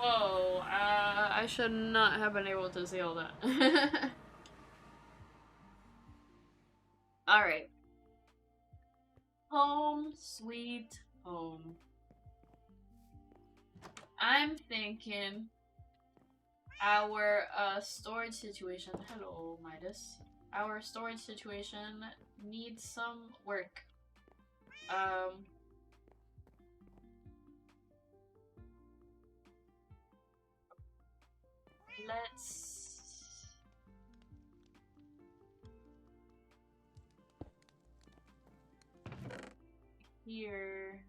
[SPEAKER 1] Whoa, I should not have been able to see all that. Alright. Home sweet home. I'm thinking our storage situation, hello Midas, our storage situation needs some work. Let's here.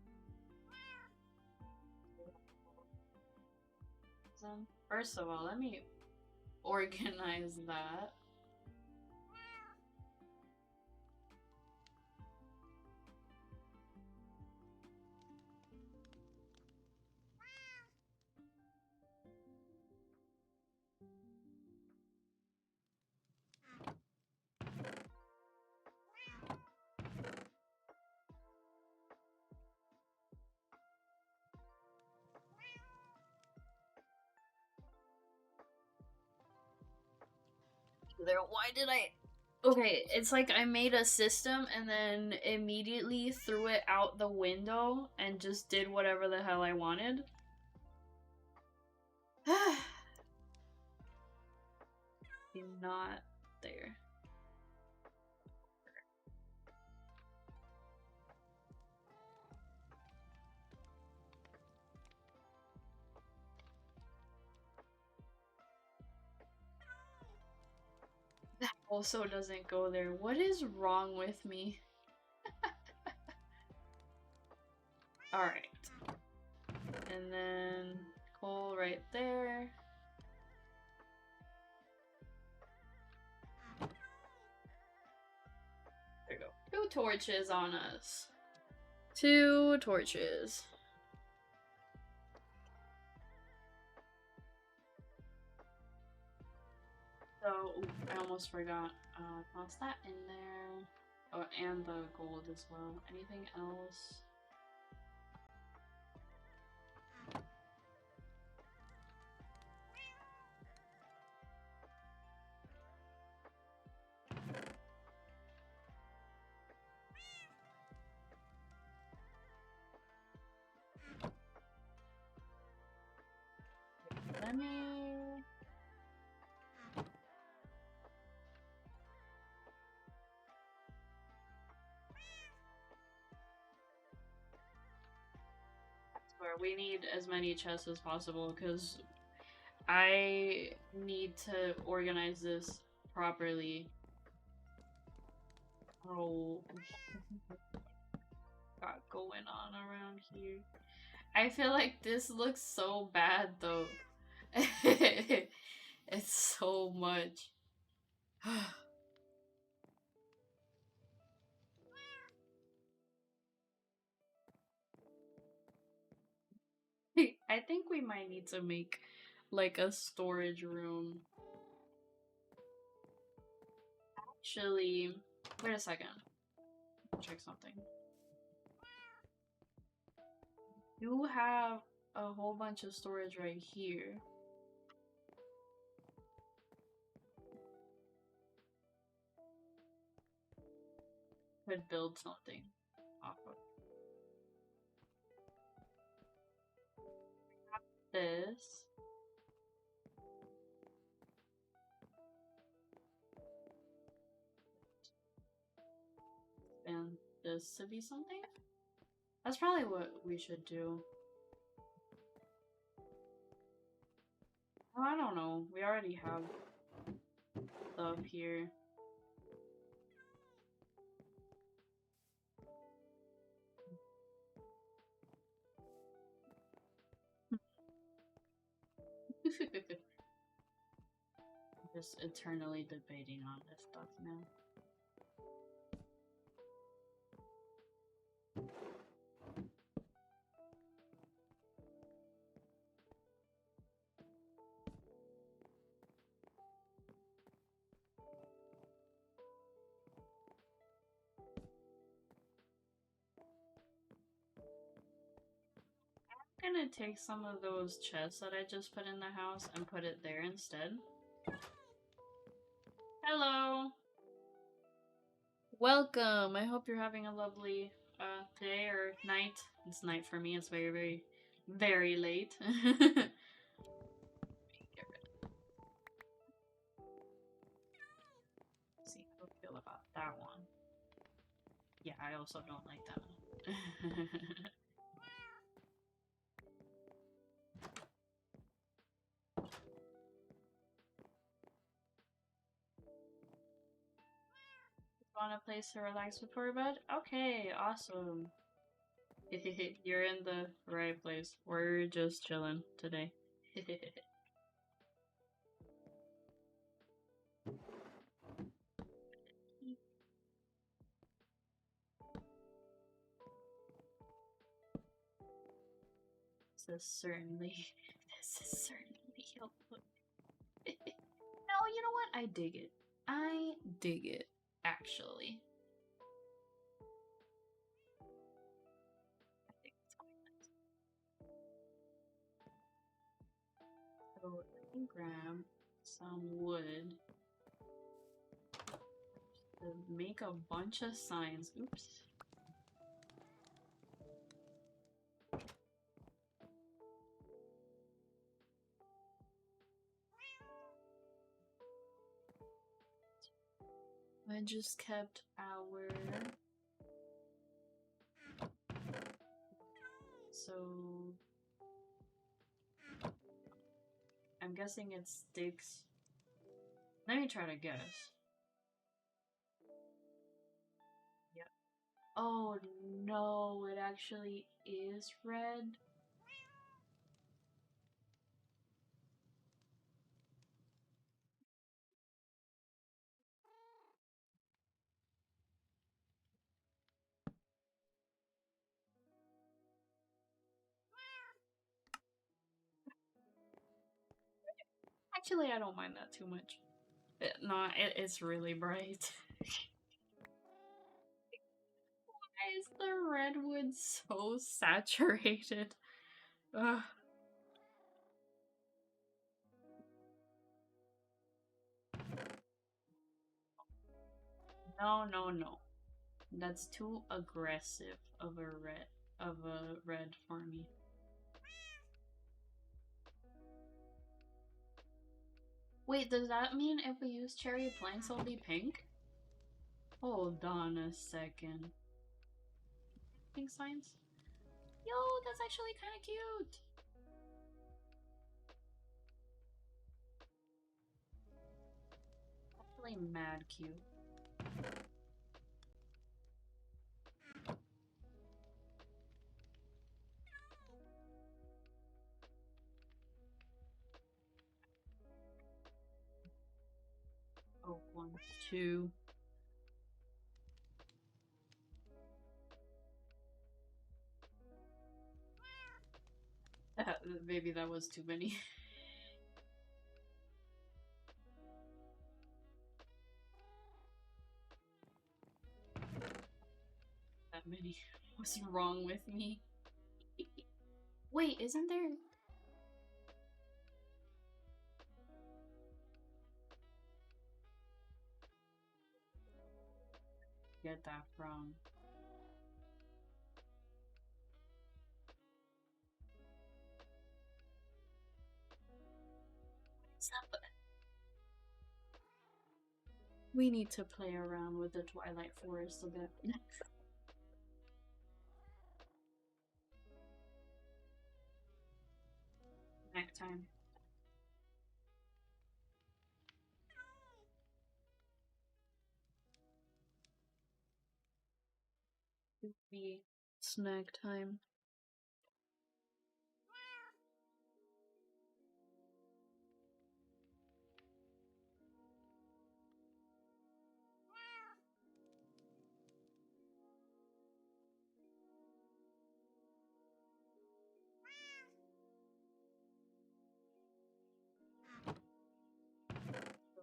[SPEAKER 1] First of all, let me organize that. There, why did I? Okay, it's like I made a system and then immediately threw it out the window and just did whatever the hell I wanted. You're not there. That also doesn't go there. What is wrong with me? Alright. And then coal right there. There you go. 2 torches on us. 2 torches. So, ooh, I almost forgot. Toss that in there. Oh, and the gold as well. Anything else? Let me... we need as many chests as possible because I need to organize this properly. Oh, got going on around here. I feel like this looks so bad though. It's so much. I think we might need to make like a storage room. Actually, wait a second. Check something. You have a whole bunch of storage right here. Could build something off of this. And this to be something? That's probably what we should do. Oh, I don't know. We already have stuff here. Just eternally debating on this stuff now. I'm gonna take some of those chests that I just put in the house and put it there instead. Hello! Welcome! I hope you're having a lovely day or night. It's night for me, it's very, very, very late. See how I feel about that one. Yeah, I also don't like that one. Want a place to relax before bed? Okay, awesome. You're in the right place. We're just chilling today. This is certainly helpful. No, you know what? I dig it. I dig it, actually. I think it's quite nice. So I can grab some wood to make a bunch of signs. Oops. I just kept our... So... I'm guessing it sticks. Let me try to guess. Yep. Oh no, it actually is red. Actually, I don't mind that too much. It's really bright. Why is the redwood so saturated? Ugh. No, no, no. That's too aggressive of a red for me. Wait, does that mean if we use cherry planks it'll be pink? Hold on a second. Pink signs? Yo, that's actually kind of cute. Actually, mad cute. Oh, 1, 2. Maybe that was too many. That many. What's wrong with me? Wait, isn't there? Get that from? We need to play around with the Twilight Forest a bit. Next time. It would be snack time.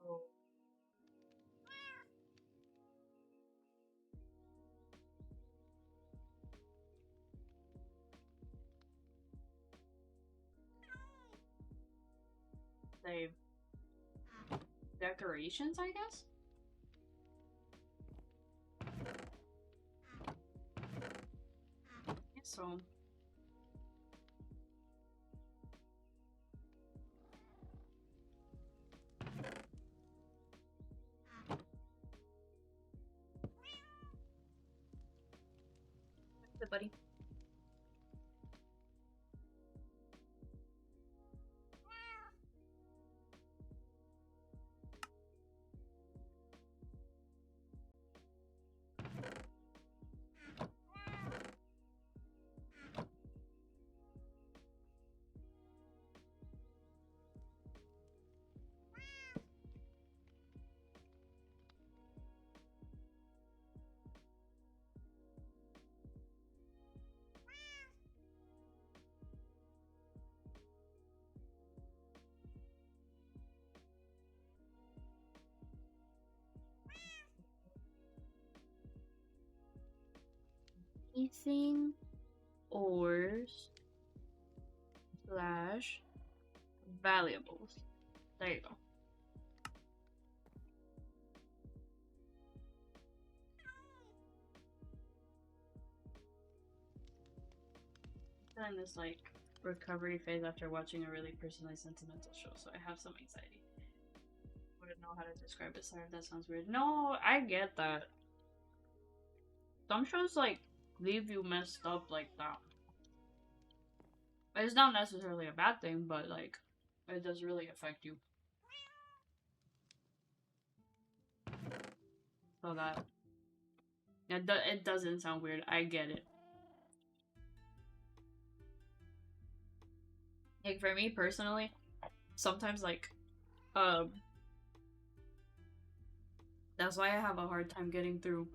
[SPEAKER 1] So, save decorations, I guess? Guess so. Hey, buddy. Anything ores slash valuables. There you go. I'm in this like recovery phase after watching a really personally sentimental show, so I have some anxiety. Wouldn't know how to describe it. Sorry if that sounds weird. No, I get that. Some shows like leave you messed up like that. It's not necessarily a bad thing, but like it does really affect you. So that it doesn't sound weird. I get it. Like for me personally, sometimes like that's why I have a hard time getting through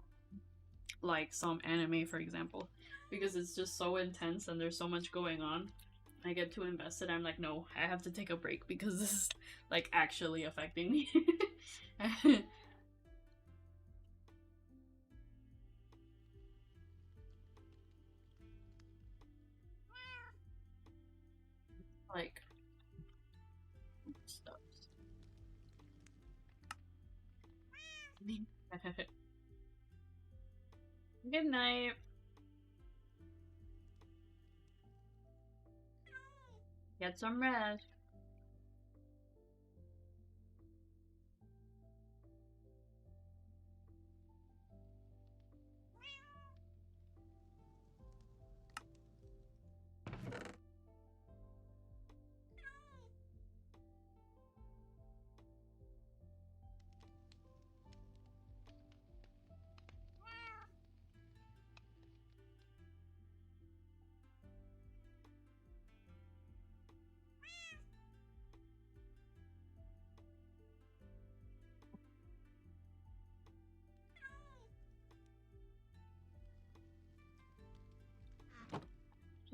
[SPEAKER 1] like some anime, for example, because it's just so intense and there's so much going on. I get too invested. I'm like, no, I have to take a break because this is like actually affecting me. Like stuff. Good night. Get some rest.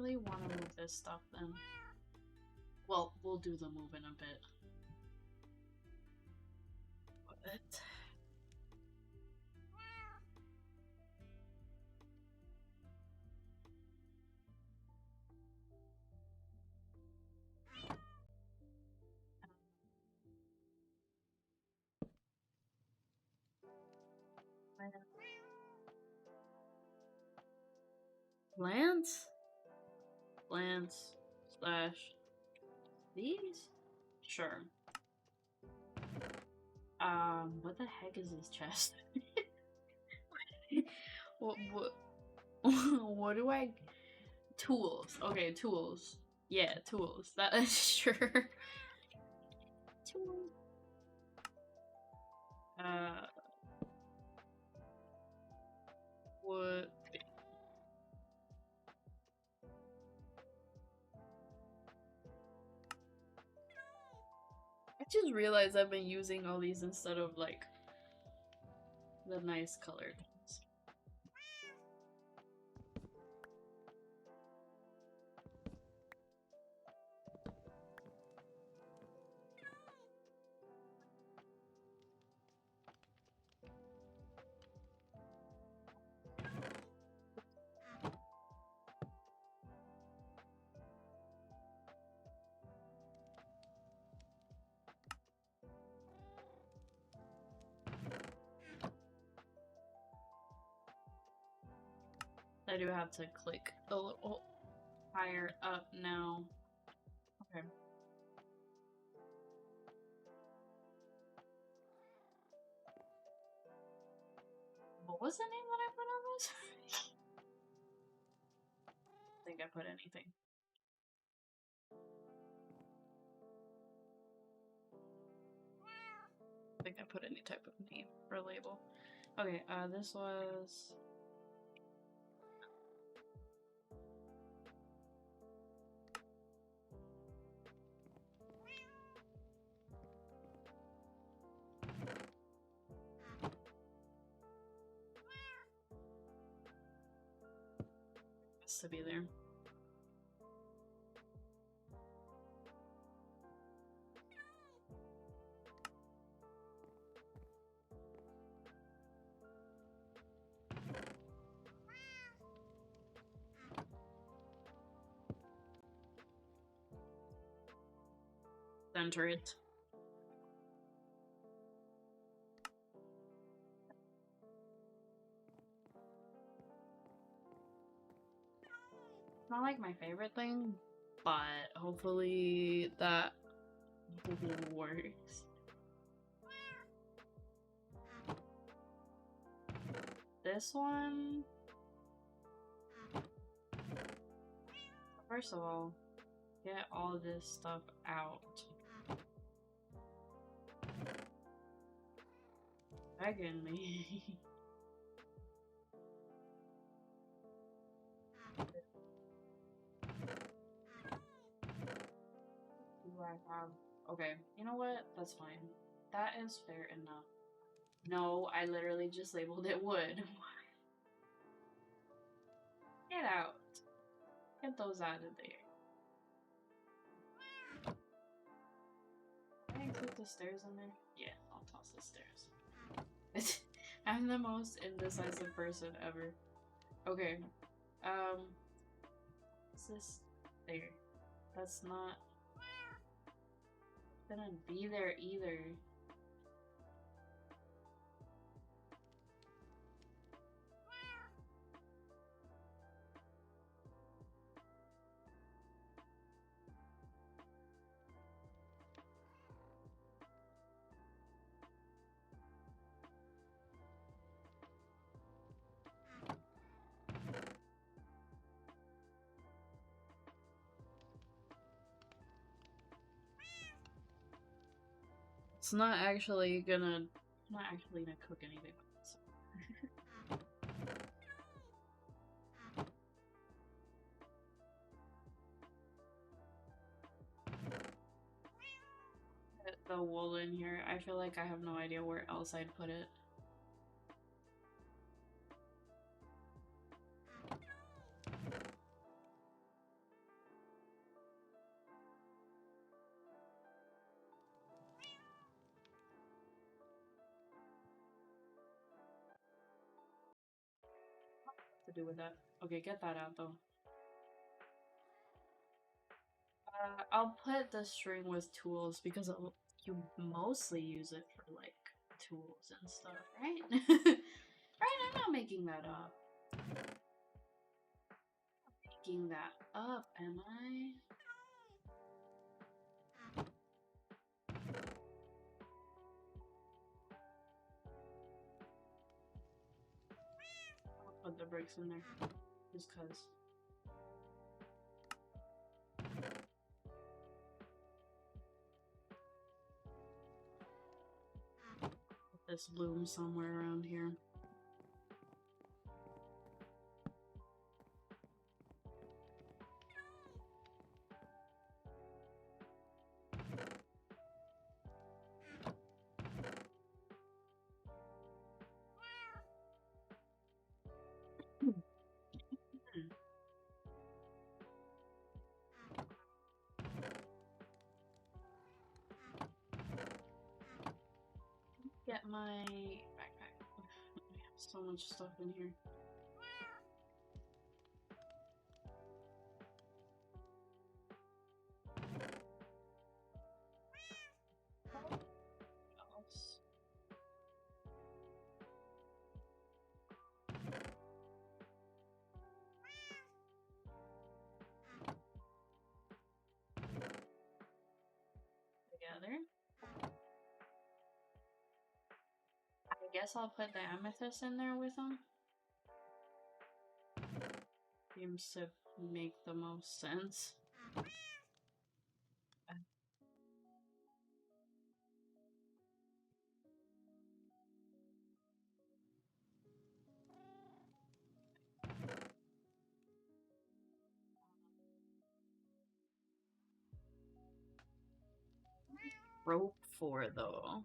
[SPEAKER 1] really want to move this stuff then. Well, we'll do the move in a bit. But plants? Plants slash these? Sure. What the heck is this chest? what what do I tools. Okay, tools. Yeah, tools. That is sure. Tools. What I just realized I've been using all these instead of like the nice colored ones. I do have to click a little higher up now. Okay. What was the name that I put on this? I think I put anything. I think I put any type of name or label. Okay, this was has to be there. Center it. Not like my favorite thing, but hopefully that works. This one, first of all, get all this stuff out. Secondly, do I have? Okay, you know what? That's fine. That is fair enough. No, I literally just labeled it wood. Get out. Get those out of there. Can I include the stairs in there? Yeah, I'll toss the stairs. I'm the most indecisive person ever. Okay. What's this? There. That's not gonna be there either. It's not actually gonna cook anything with this. Put the wool in here. I feel like I have no idea where else I'd put it. to do with that. Okay, get that out though. I'll put the string with tools because you mostly use it for like tools and stuff, right? Right? I'm not making that up. Making that up, am I? I'll put the bricks in there just cause. This loom somewhere around here. Get my backpack. I have so much stuff in here. Together. I guess I'll put the amethyst in there with them. Seems to make the most sense. Rope for though.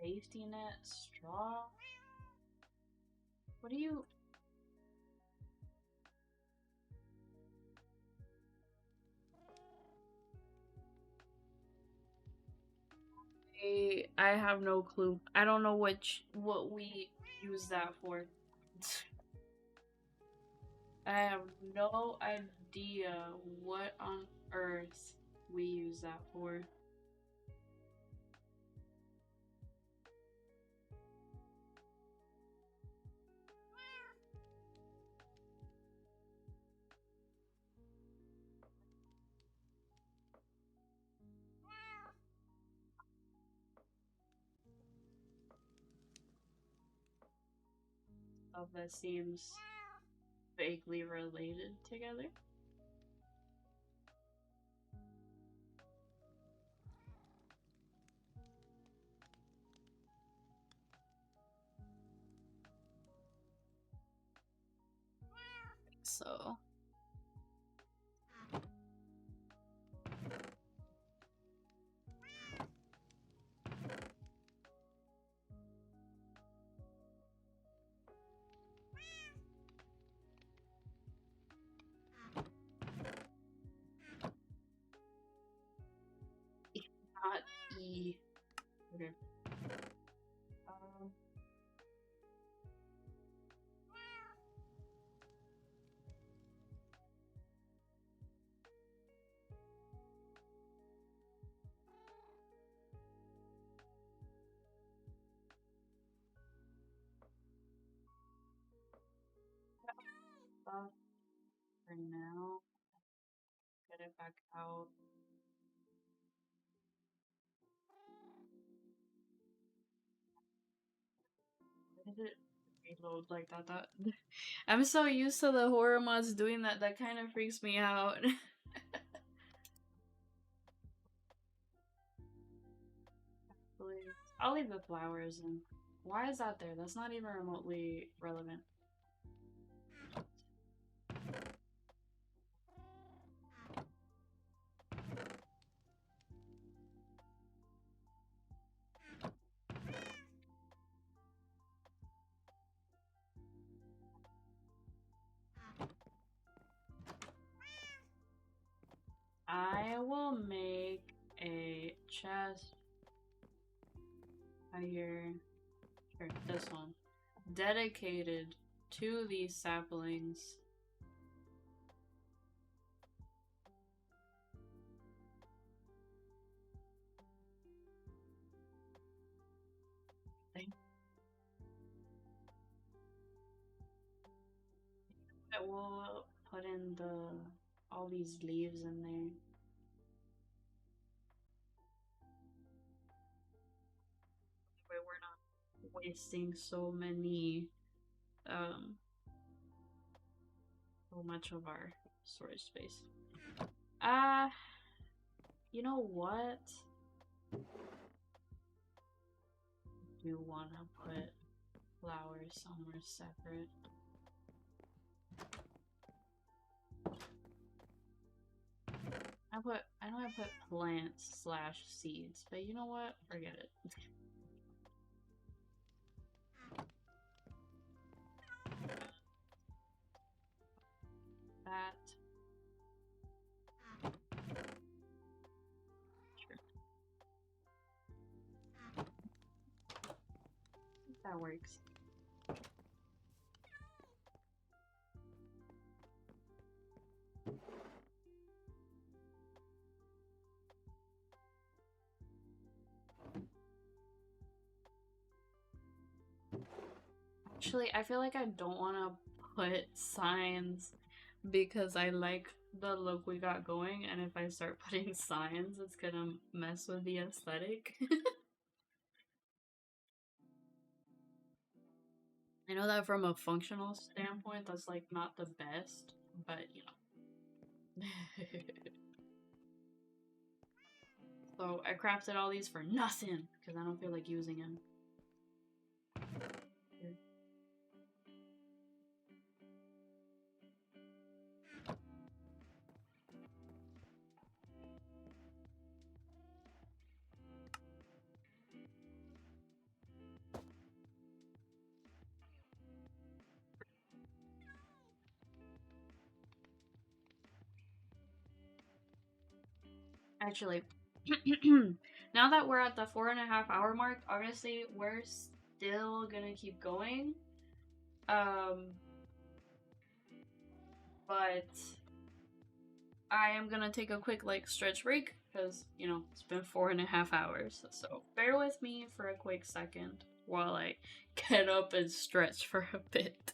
[SPEAKER 1] Safety net, straw. What do you? I have no clue. I don't know what we use that for. I have no idea what on earth we use that for. Stuff that seems vaguely related together. So not E. Okay. For now, get it back out. Why did it reload like that? I'm so used to the horror mods doing that. That kind of freaks me out. I'll leave the flowers in. Why is that there? That's not even remotely relevant. chest. Higher. Sure, this one. Dedicated to these saplings. I will put in all these leaves in there. That way we're not wasting so much of our storage space. You know what? I do want to put flowers somewhere separate. I know I put plants / seeds, but you know what? Forget it. That. Sure. That works. Actually, I feel like I don't want to put signs because I like the look we got going, and if I start putting signs, it's gonna mess with the aesthetic. I know that from a functional standpoint, that's like not the best, but you know. So I crafted all these for nothing because I don't feel like using them. Actually, now that we're at the 4.5 hour mark, obviously we're still gonna keep going. But I am gonna take a quick stretch break because you know it's been 4.5 hours. So bear with me for a quick second while I get up and stretch for a bit.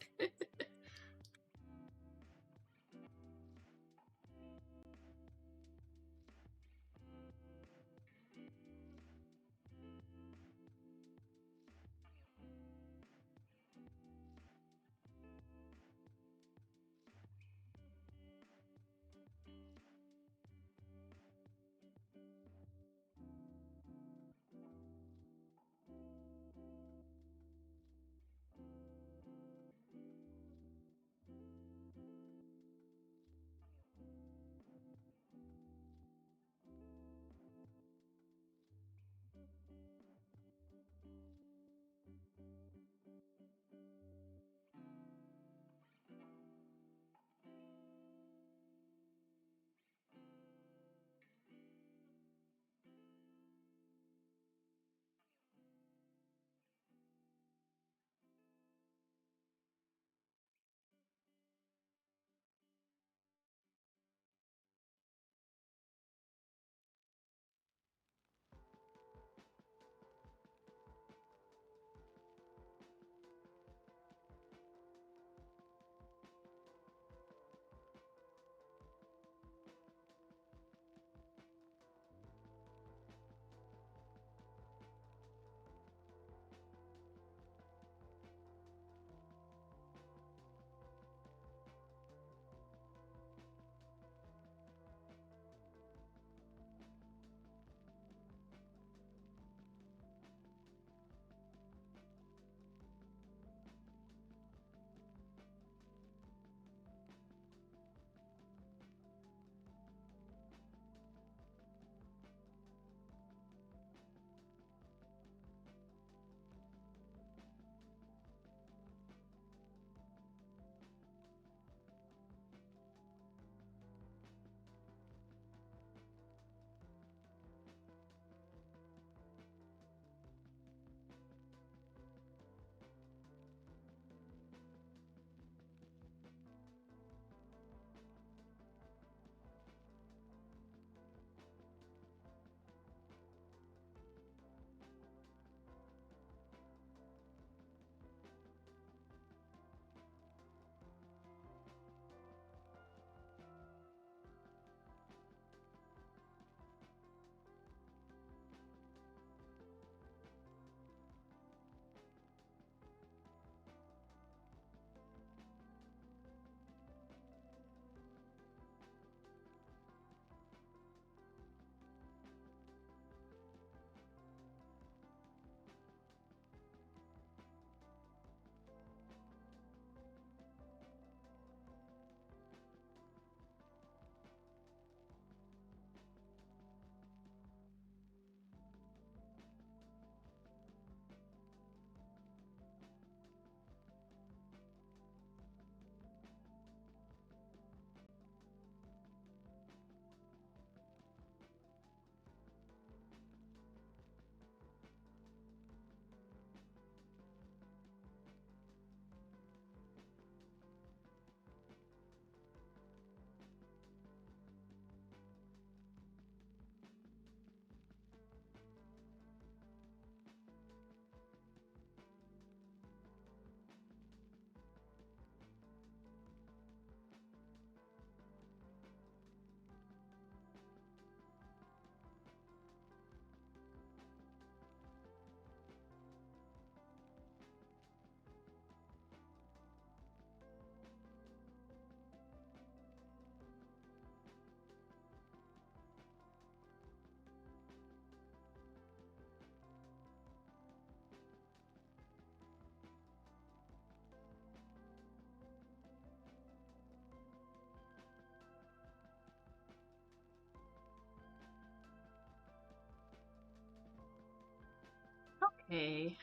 [SPEAKER 1] Okay.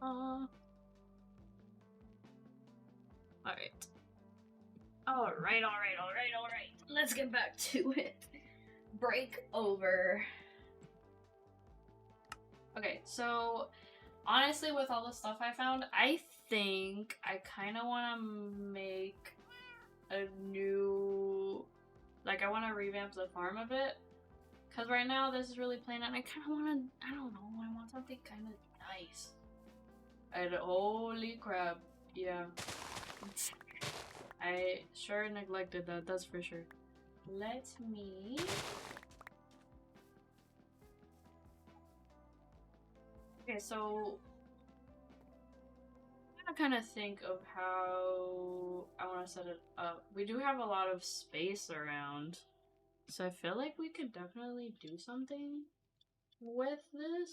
[SPEAKER 1] All right. All right. Let's get back to it. Break over. Okay, so honestly, with all the stuff I found, I think I kind of want to make a new, like, I want to revamp the farm a bit. Because right now, this is really plain, and I kind of want to, I don't know, I want something kind of nice. And holy crap, yeah. I sure neglected that, that's for sure. Let me... Okay, so... I'm gonna kind of think of how I want to set it up. We do have a lot of space around, so I feel like we could definitely do something with this.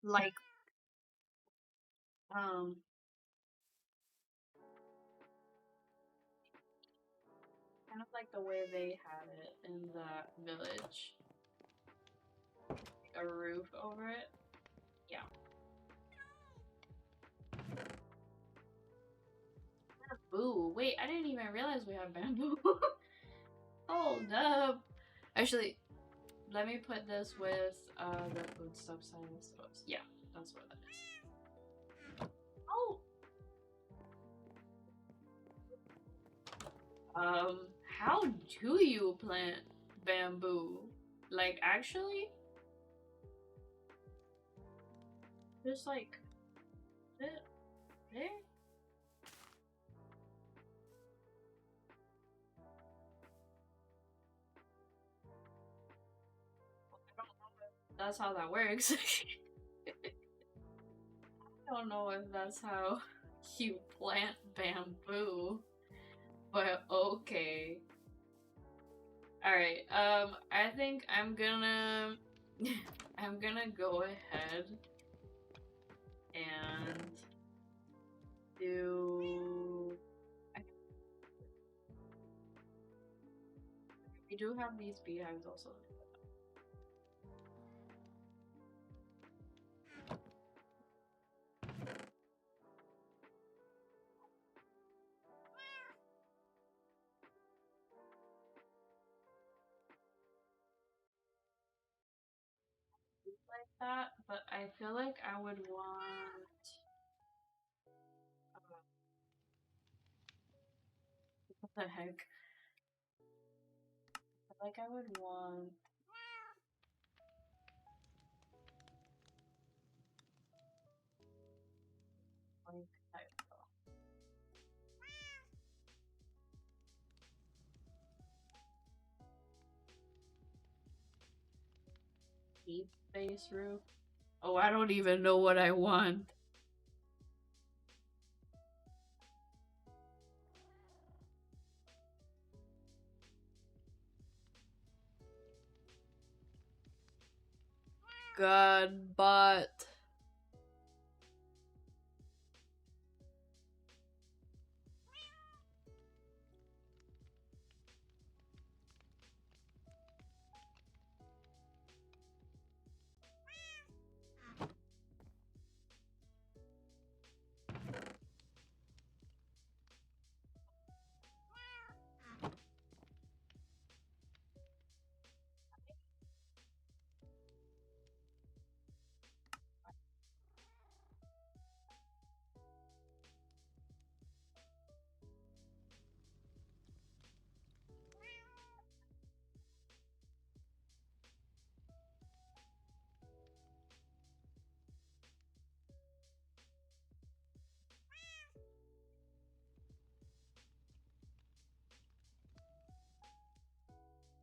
[SPEAKER 1] Like, kind of like the way they had it in the village. A roof over it. Yeah. Bamboo. Wait, I didn't even realize we have bamboo. Hold up. Actually, let me put this with the foodstuffs I suppose. Yeah, that's what that is. Oh. How do you plant bamboo? Like, actually? Just like there? That's how that works. I don't know if that's how you plant bamboo, but okay. Alright, I think I'm gonna I'm gonna go ahead and do we do have these beehives also. Like that, but I feel like I would want what the heck? I feel like I would want like deep base roof. Oh, I don't even know what I want. God, but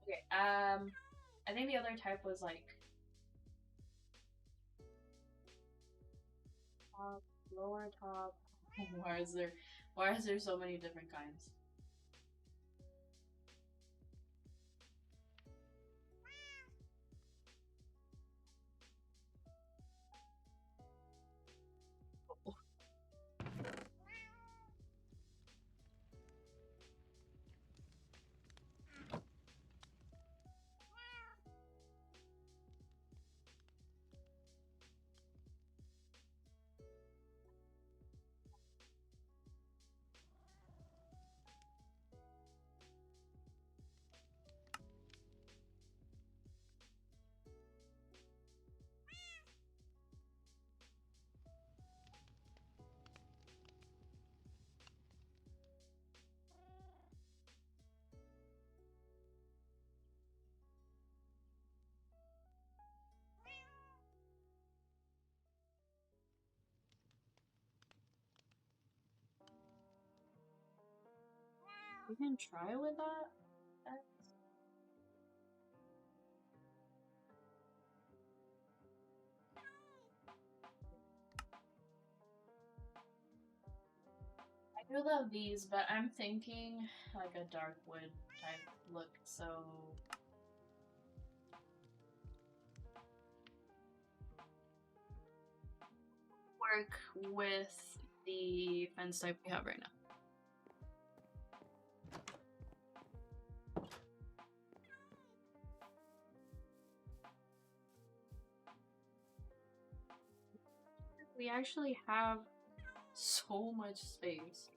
[SPEAKER 1] okay. I think the other type was like top, lower top. Why is there so many different kinds? We can try with that. I do love these, but I'm thinking like a dark wood type look, so work with the fence type we have right now. We actually have so much space.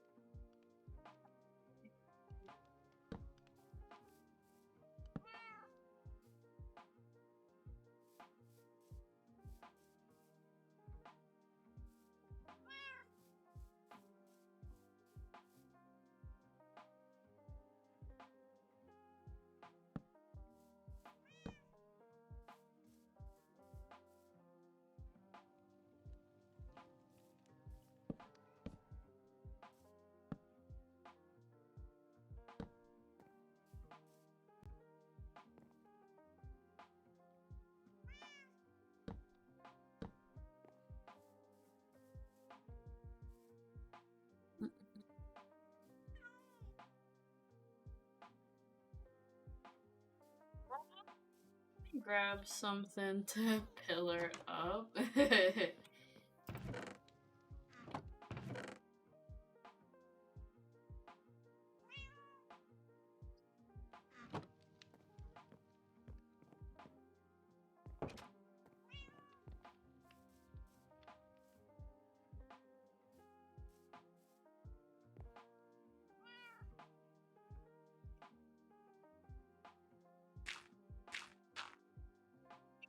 [SPEAKER 1] Grab something to pillar up.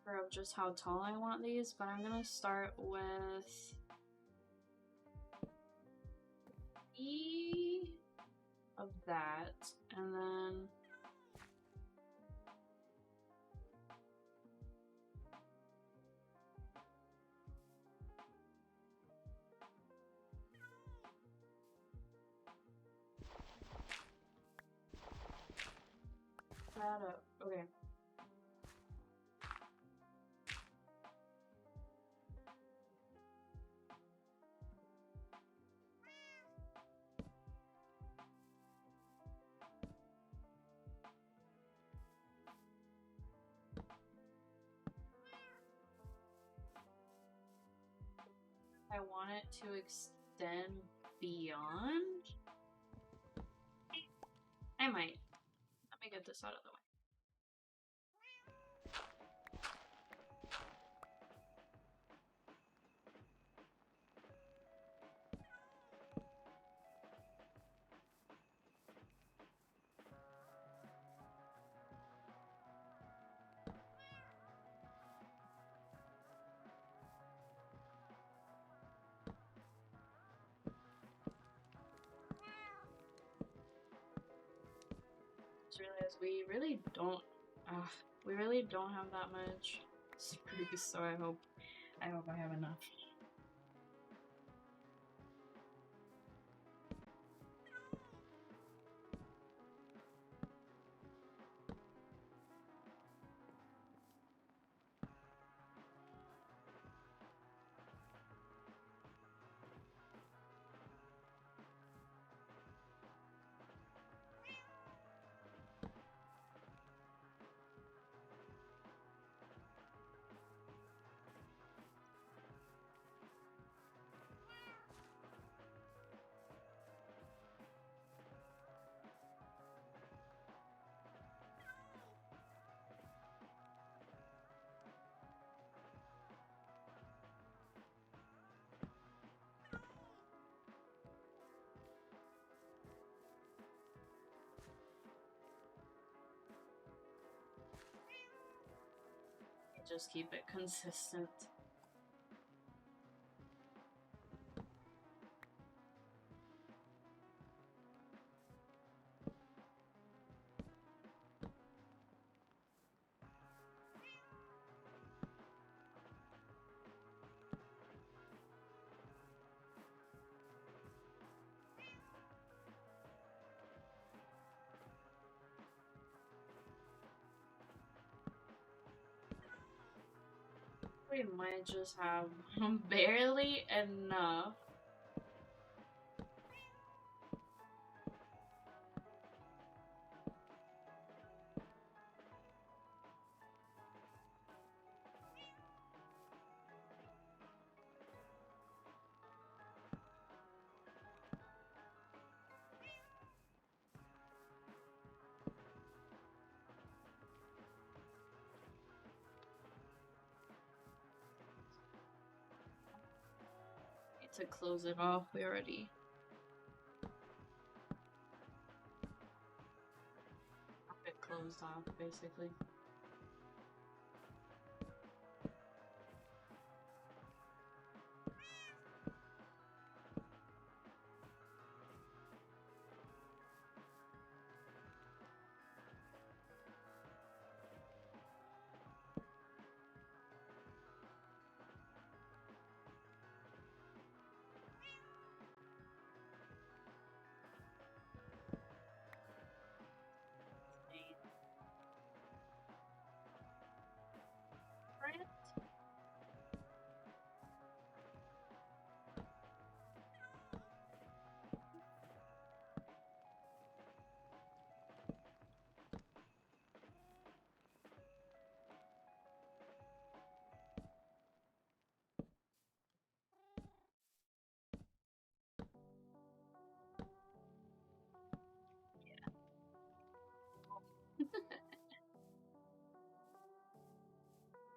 [SPEAKER 1] Of just how tall I want these, but I'm gonna start with E of that, and then that up. Okay. I want it to extend beyond. I might. Let me get this out of the way. Just realized we really don't have that much spruce, so I hope I have enough. Just keep it consistent. We might just have barely enough. To close it off, we already have it closed off, basically.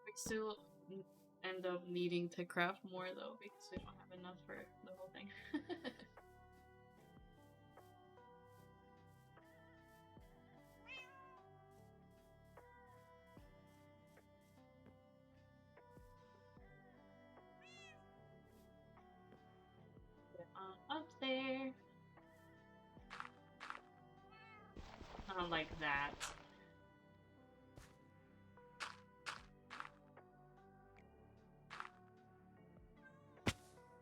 [SPEAKER 1] We still end up needing to craft more though because we don't have enough for the whole thing. Up there. Not like that.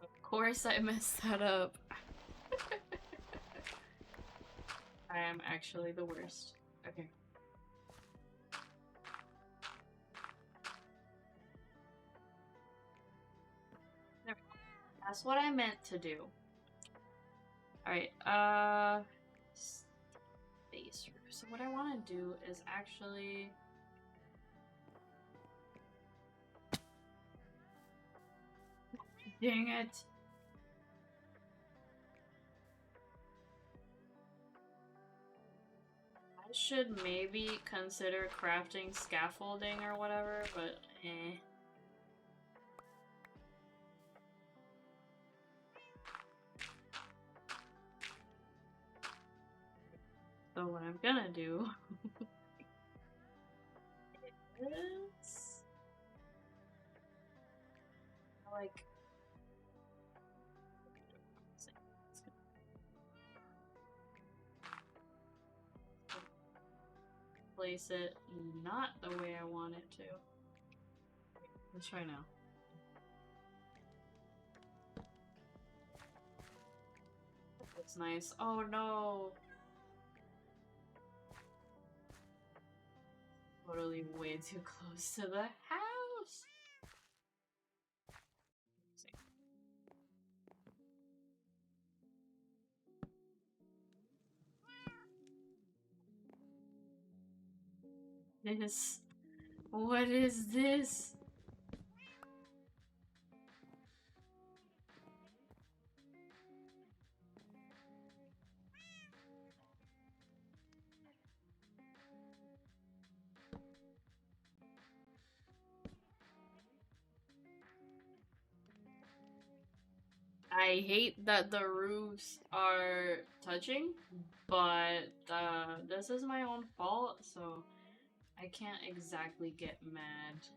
[SPEAKER 1] Of course I messed that up. I am actually the worst. Okay. There we go. That's what I meant to do. Alright, space. So what I want to do is actually... Dang it! I should maybe consider crafting scaffolding or whatever, but eh. So what I'm gonna do is... like... place it not the way I want it to. Let's try now. That's nice. Oh no! Totally way too close to the house! This... What is this? I hate that the roofs are touching, but this is my own fault, so I can't exactly get mad.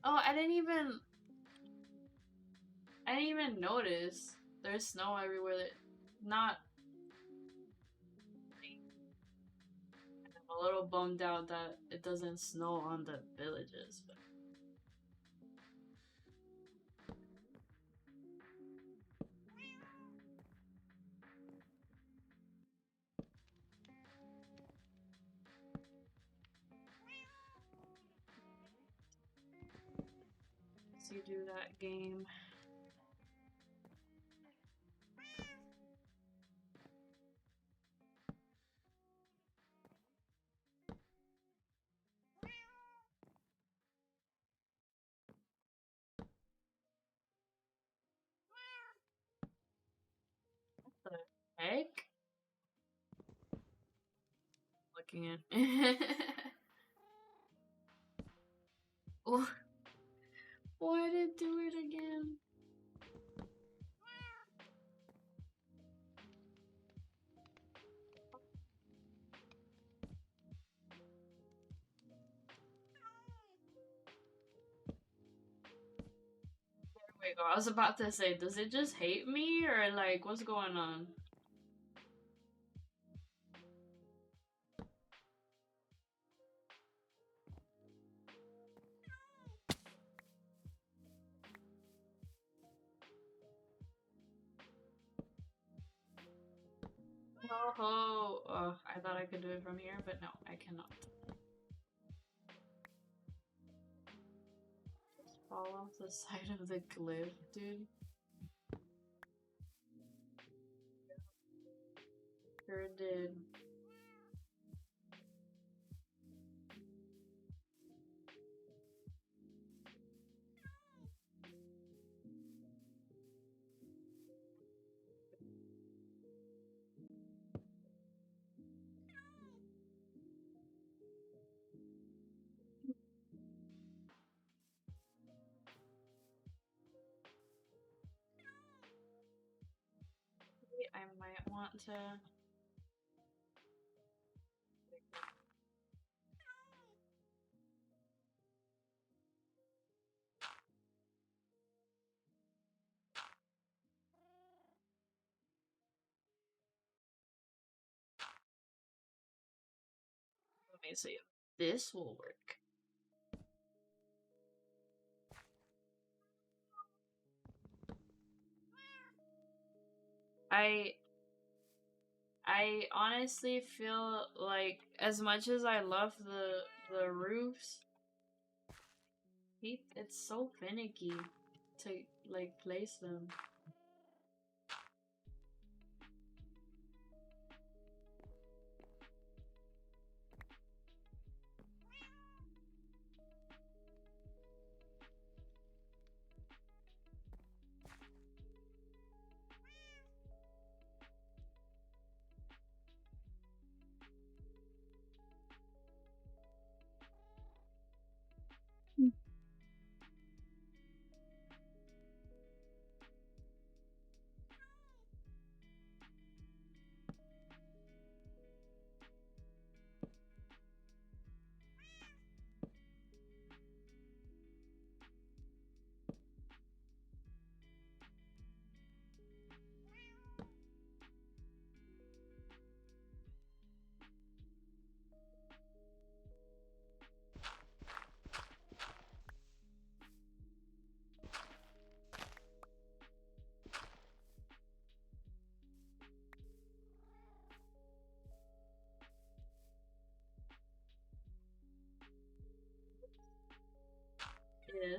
[SPEAKER 1] Oh, I didn't even notice. There's snow everywhere. Not. I'm a little bummed out that it doesn't snow on the villages, but. you do that game. What the heck? Looking at. Why did it do it again? There we go. I was about to say, does it just hate me or like what's going on? Oh, I thought I could do it from here, but no, I cannot. Just fall off the side of the cliff, dude. Sure did. I might want to. Let me see if this will work. I honestly feel like as much as I love the roofs, it's so finicky to like place them.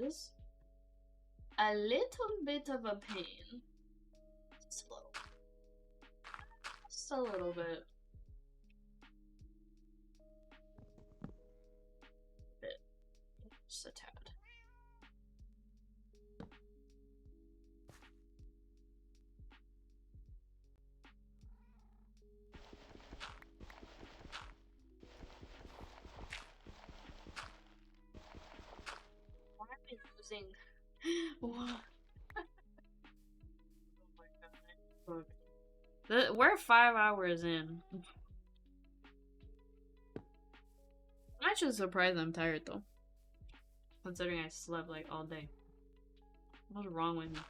[SPEAKER 1] Is a little bit of a pain. Just a little. Just a little bit. Just a tad. Why am I using what? Oh my god. We're 5 hours in. I'm actually surprised I'm tired though. Considering I slept like all day. What's wrong with me?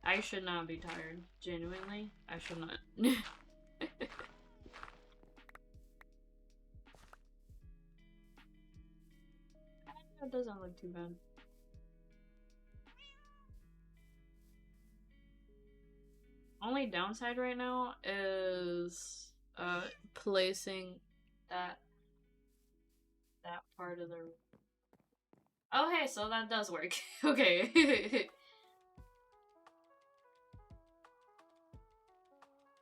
[SPEAKER 1] I should not be tired. Genuinely, I should not. That doesn't look too bad. Only downside right now is placing that part of the Oh, hey, so that does work. Okay.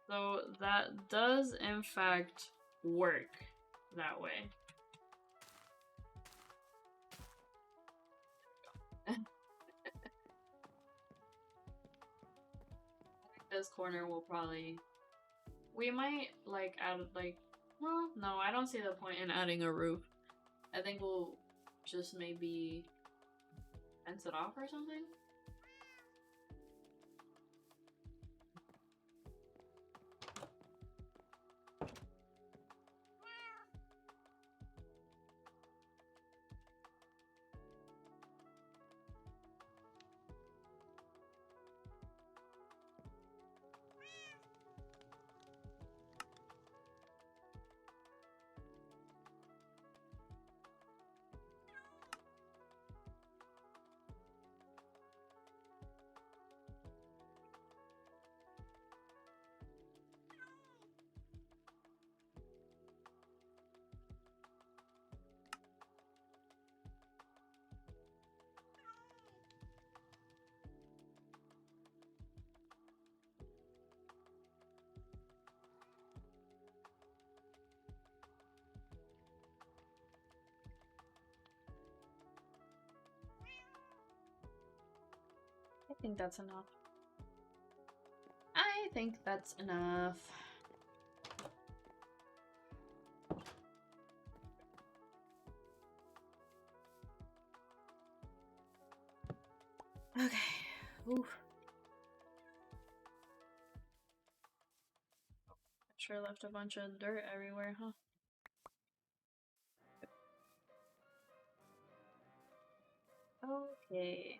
[SPEAKER 1] So that does, in fact, work that way. This corner will probably... We might, like, add, like... Well, no, I don't see the point in adding a roof. I think we'll just maybe fence it off or something? I think that's enough. I think that's enough. Okay. Oof. Sure left a bunch of dirt everywhere, huh? Okay.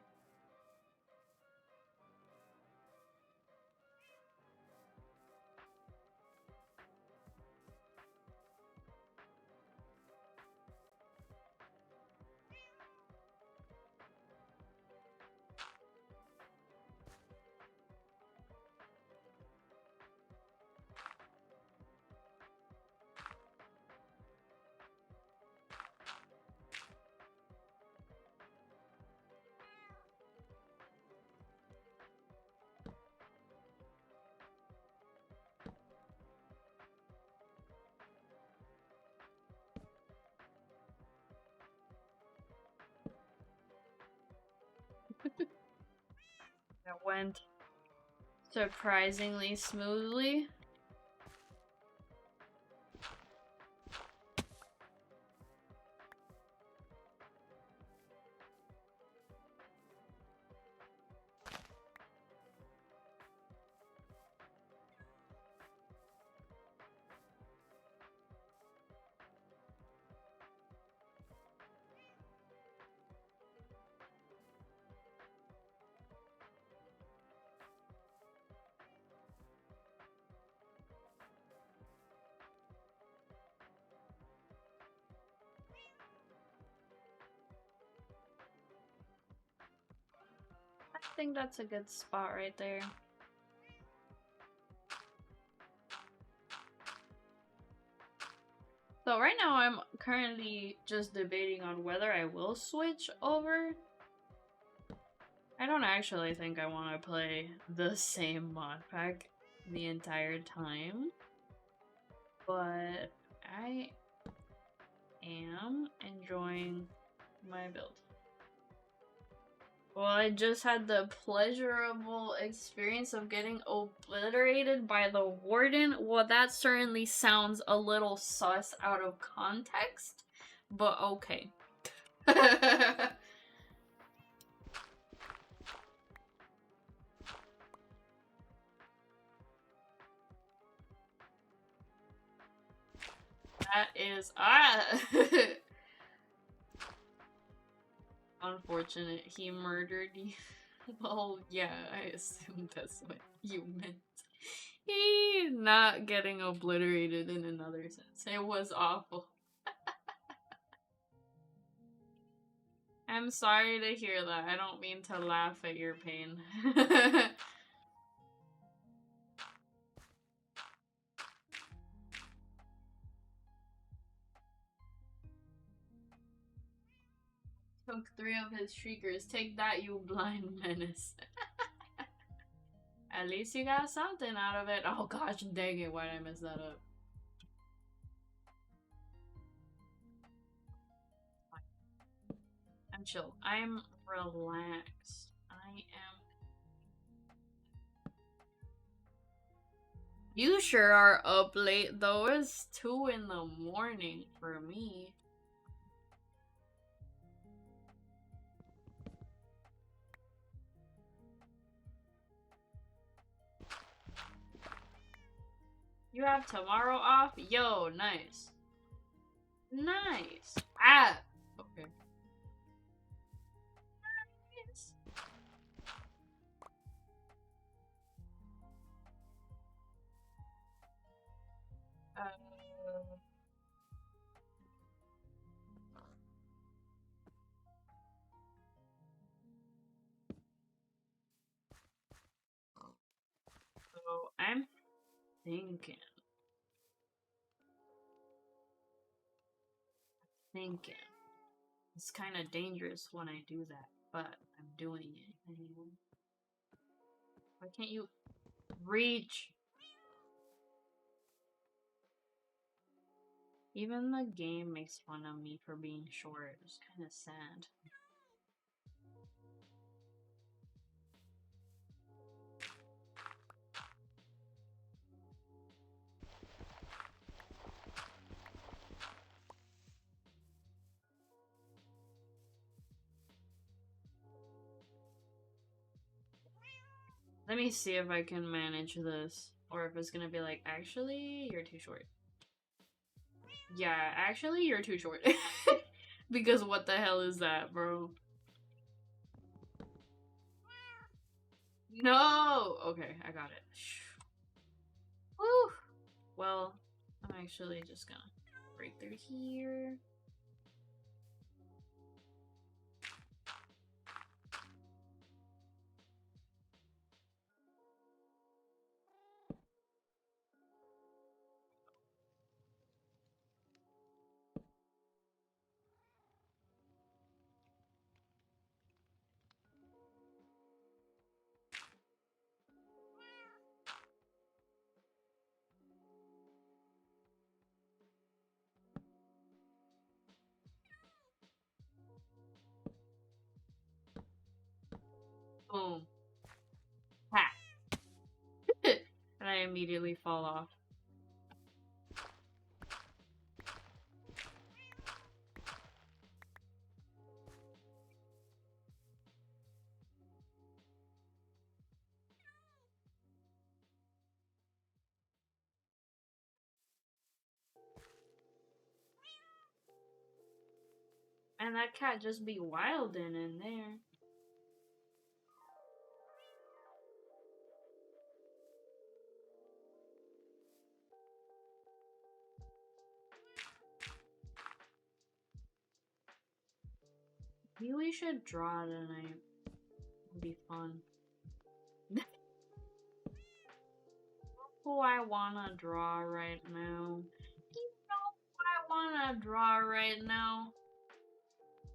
[SPEAKER 1] That went surprisingly smoothly. I think that's a good spot right there. So right now I'm currently just debating on whether I will switch over. I don't actually think I want to play the same mod pack the entire time, but I am enjoying my build. Well, I just had the pleasurable experience of getting obliterated by the warden. Well, that certainly sounds a little sus out of context, but okay. That is unfortunate. He murdered you. Well, yeah, I assume that's what you meant. He not getting obliterated in another sense. It was awful. I'm sorry to hear that. I don't mean to laugh at your pain. took 3 of his shriekers. Take that, you blind menace. At least you got something out of it. Oh gosh, dang it, why did I mess that up? I'm chill. I'm relaxed. I am. You sure are up late though. It's 2 in the morning for me. You have tomorrow off? Yo, nice. Nice. Ah! Okay. Nice. So I'm thinking. It's kind of dangerous when I do that, but I'm doing it anyway. Why can't you reach? Even the game makes fun of me for being short. It's kind of sad. Let me see if I can manage this. Or if it's gonna be like, actually, you're too short. Yeah, actually, you're too short. Because what the hell is that, bro? No! Okay, I got it. Woo! Well, I'm actually just gonna break through here. Boom. Ha! And I immediately fall off. And that cat just be wildin' in there. Maybe we should draw tonight. It'd be fun. Who I wanna draw right now? You know who I wanna draw right now?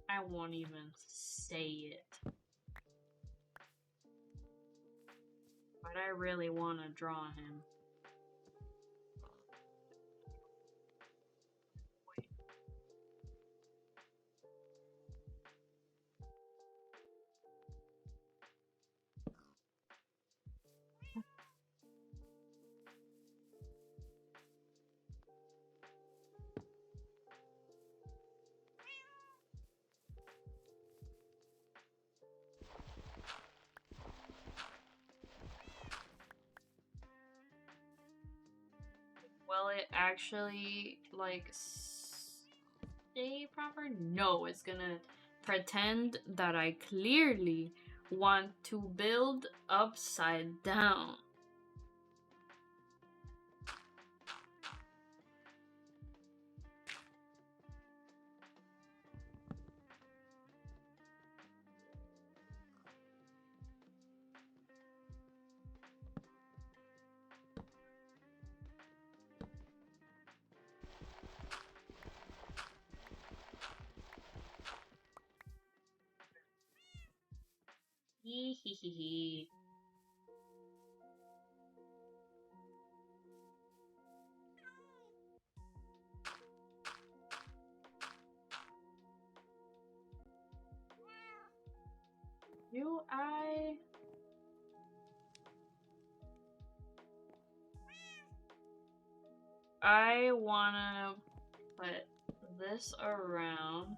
[SPEAKER 1] I won't even say it. But I really wanna draw him. Will it actually, like, stay proper? No, it's gonna pretend that I clearly want to build upside down. Hee hee hee hee. I wanna put this around.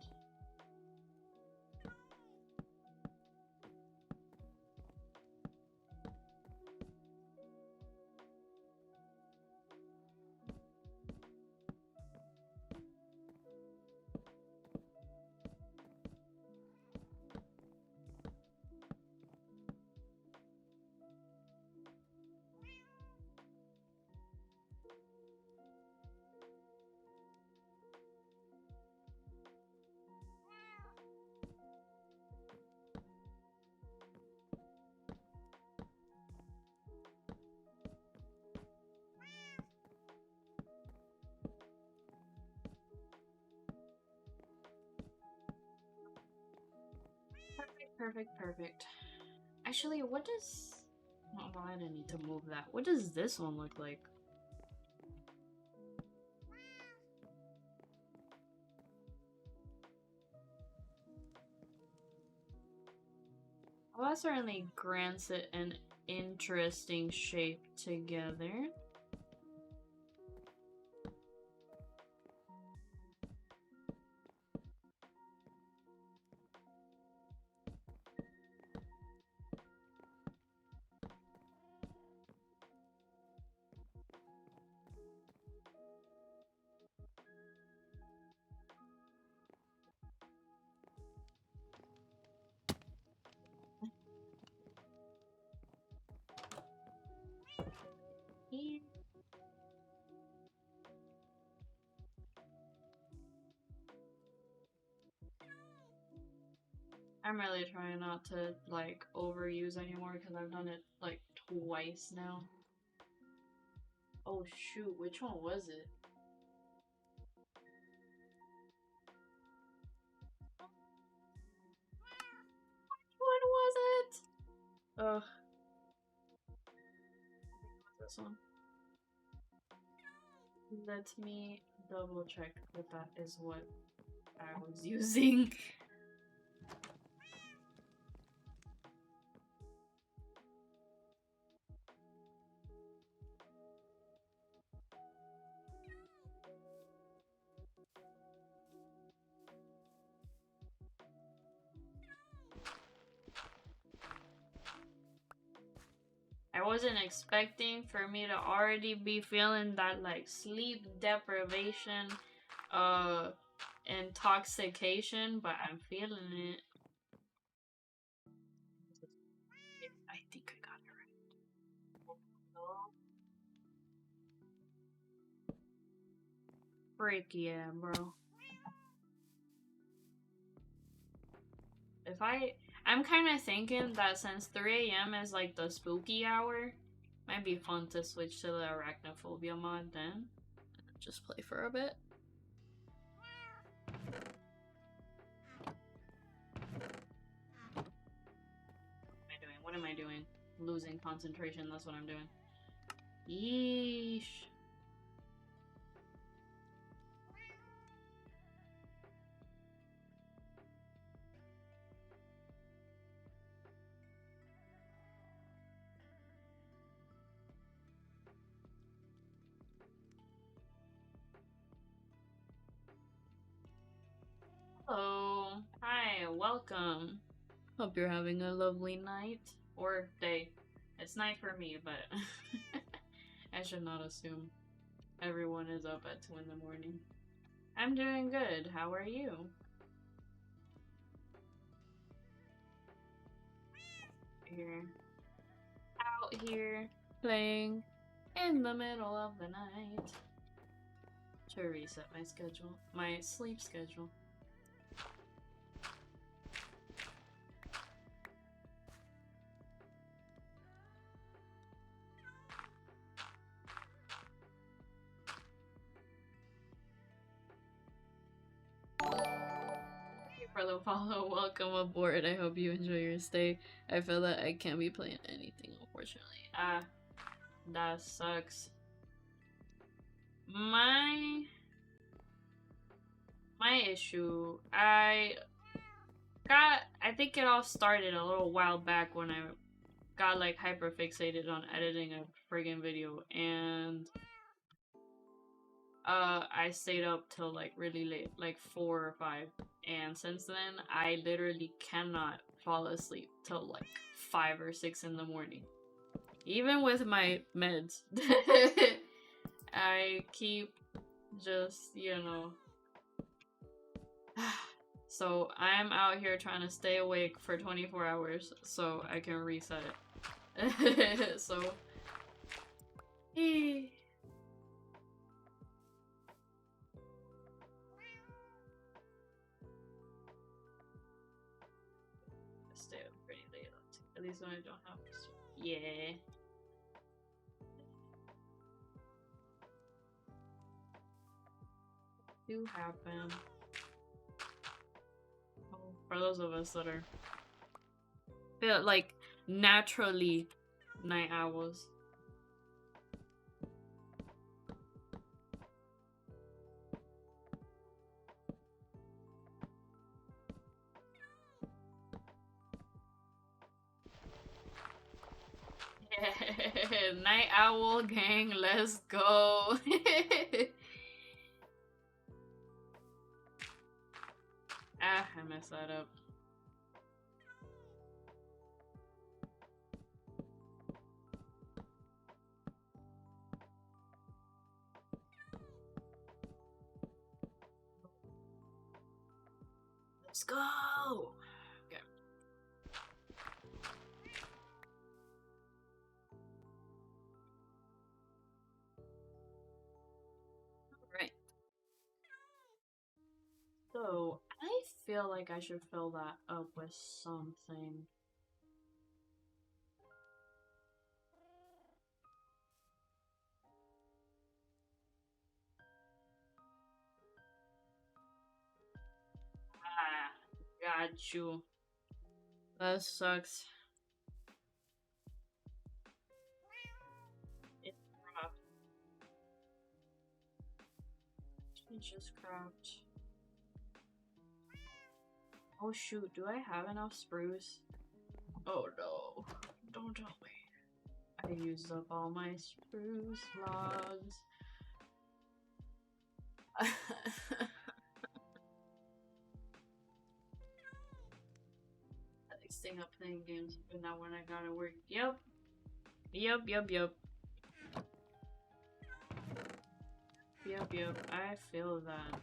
[SPEAKER 1] Perfect. Actually, what does... Oh, well, I didn't need to move that. What does this one look like? Well, that certainly grants it an interesting shape together. I'm really trying not to, like, overuse anymore because I've done it, like, twice now. Oh shoot, which one was it? Which one was it? Ugh. This one. Let me double check that is what I was using. I wasn't expecting for me to already be feeling that, like, sleep deprivation, intoxication, but I'm feeling it. I think I got it right. Frick yeah, bro. I'm kind of thinking that since 3 a.m. is like the spooky hour, might be fun to switch to the arachnophobia mod then. Just play for a bit. What am I doing? Losing concentration, that's what I'm doing. Yeesh. Hello. Hi, welcome. Hope you're having a lovely night. Or day. It's night for me, but I should not assume everyone is up at 2 in the morning. I'm doing good. How are you? Here. Out here playing in the middle of the night. To reset my schedule. My sleep schedule. For for the follow. Welcome aboard. I hope you enjoy your stay. I feel that I can't be playing anything, unfortunately. That sucks. My issue, I think it all started a little while back when I got like hyper fixated on editing a friggin' video, and I stayed up till like really late, like 4 or 5, and since then I literally cannot fall asleep till like 5 or 6 in the morning, even with my meds. I keep just, you know. So I'm out here trying to stay awake for 24 hours so I can reset it. So stay up pretty late, at least when I don't have to. Yeah. Do happen. For those of us that are feel like naturally night owls. Yeah. Night owl gang, let's go. I messed that up. Let's go! Okay. Alright. So, I feel like I should fill that up with something. Got you. That sucks. It's rough. It's just craft. Oh shoot, do I have enough spruce? Oh no. Don't tell me. I used up all my spruce logs. Like staying up playing games, but not when I gotta work. Yep. Yep. I feel that.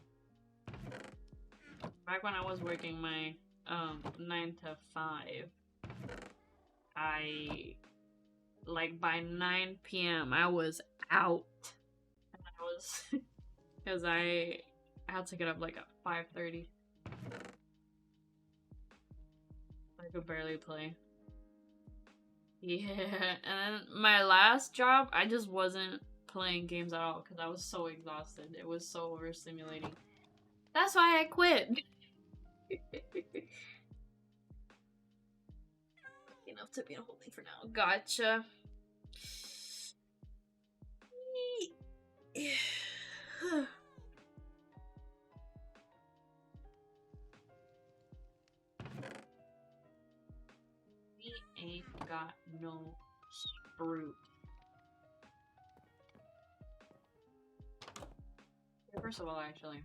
[SPEAKER 1] Back when I was working my 9 to 5, I like by 9 p.m. I was out. And I was because I had to get up like at 5:30. I could barely play. Yeah, and then my last job, I just wasn't playing games at all because I was so exhausted. It was so overstimulating. That's why I quit. Enough to be a whole thing for now. Gotcha. We ain't got no spruce. First of all, actually.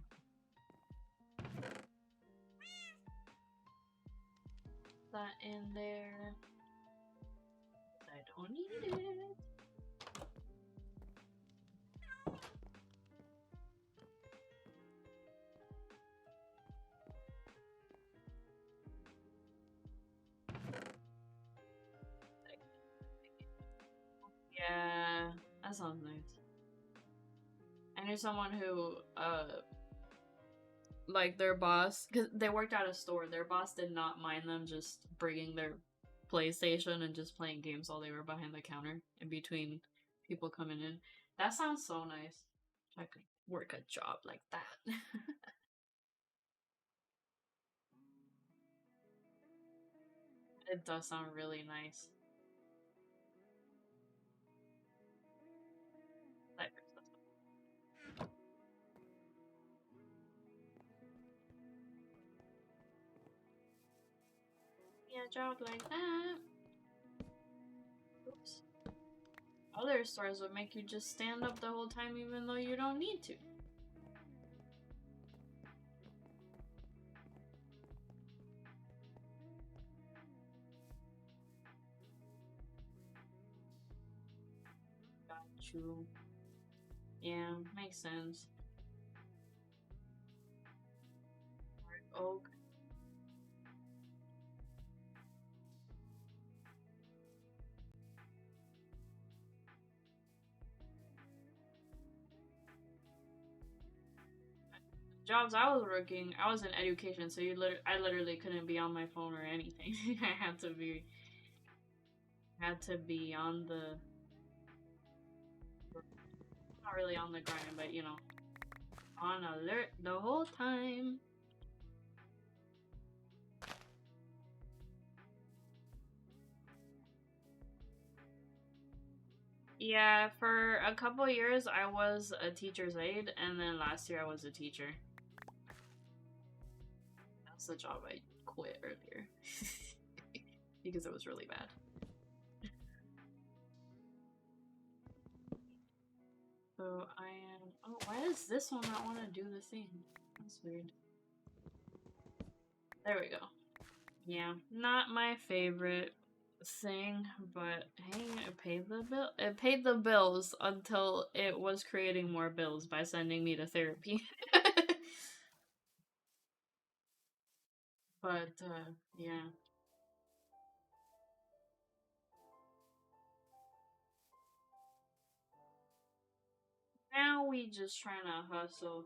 [SPEAKER 1] That in there. I don't need it. Yeah, that sounds nice. I knew someone who, like their boss, because they worked at a store, their boss did not mind them just bringing their PlayStation and just playing games while they were behind the counter in between people coming in. That sounds so nice. I could work a job like that. It does sound really nice. Yeah, job like that. Oops. Other stores would make you just stand up the whole time even though you don't need to. Got you. Yeah, makes sense. Okay. Jobs I was working, I was in education, so I literally couldn't be on my phone or anything. I had to be on the, not really on the grind, but you know, on alert the whole time. Yeah, for a couple years I was a teacher's aide, and then last year I was a teacher. That's the job I quit earlier because it was really bad. So I am. Oh, why does this one not want to do the thing? That's weird. There we go. Yeah, not my favorite thing, but hey, it paid the bill. It paid the bills until it was creating more bills by sending me to therapy. But yeah. Now we just trying to hustle.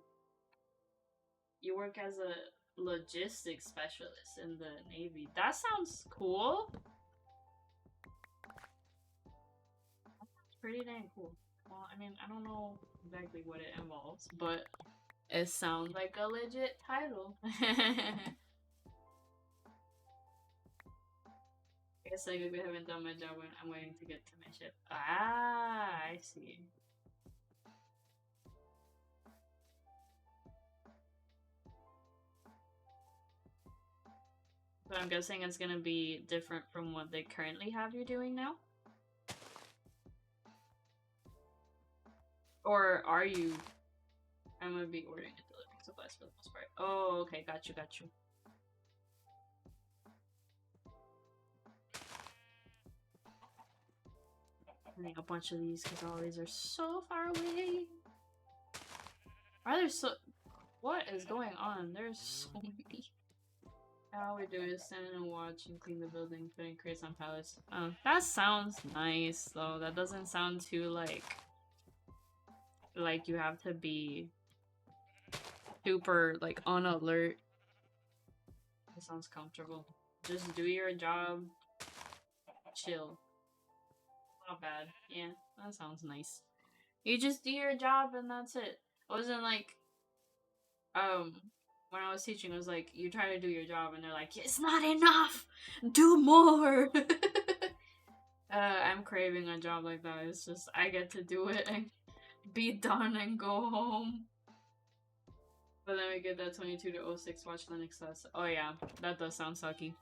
[SPEAKER 1] You work as a logistics specialist in the Navy. That sounds cool. It's pretty dang cool. Well, I mean, I don't know exactly what it involves, but it sounds like a legit title. I guess I haven't done my job when I'm waiting to get to my ship. Ah, I see. So I'm guessing it's gonna be different from what they currently have you doing now? Or are you? I'm gonna be ordering and delivering supplies for the most part. Oh, okay, got you, got you. Getting a bunch of these because all these are so far away. Why are there so? What is going on? There's so many. All we do is stand and watch and clean the building, putting crates on pallets. That sounds nice though. That doesn't sound too like you have to be super like on alert. It sounds comfortable. Just do your job, chill. Not bad. Yeah, that sounds nice. You just do your job and that's it. It wasn't like um when I was teaching, it was like you try to do your job and they're like, it's not enough. Do more. I'm craving a job like that. It's just I get to do it and be done and go home. But then we get that 22 to 06 watch Linux class. Oh yeah, that does sound sucky.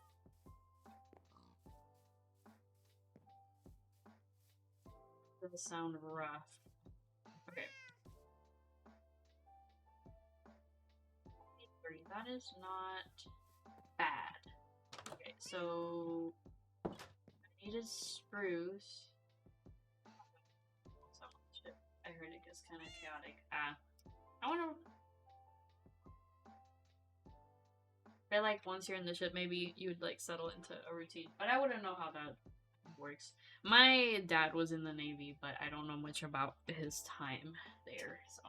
[SPEAKER 1] That does sound rough. Okay. That is not bad. Okay, so I needed spruce. I heard it gets kind of chaotic. I wonder. I feel like once you're in the ship, maybe you would like settle into a routine. But I wouldn't know how that works. My dad was in the Navy, but I don't know much about his time there, so.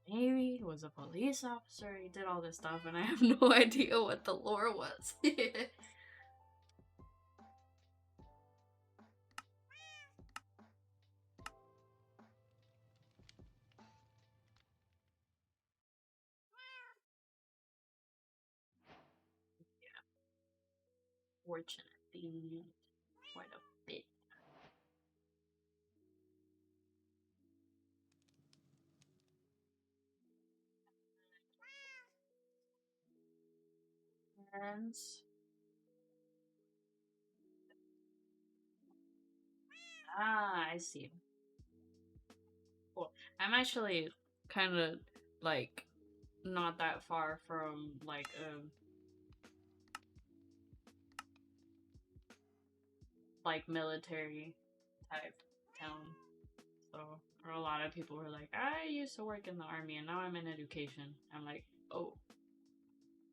[SPEAKER 1] Navy, he was a police officer, he did all this stuff, and I have no idea what the lore was. unfortunately, quite a bit. And I see. Cool. I'm actually kind of like not that far from like like military type town. So or a lot of people were like, I used to work in the army and now I'm in education. I'm like, oh,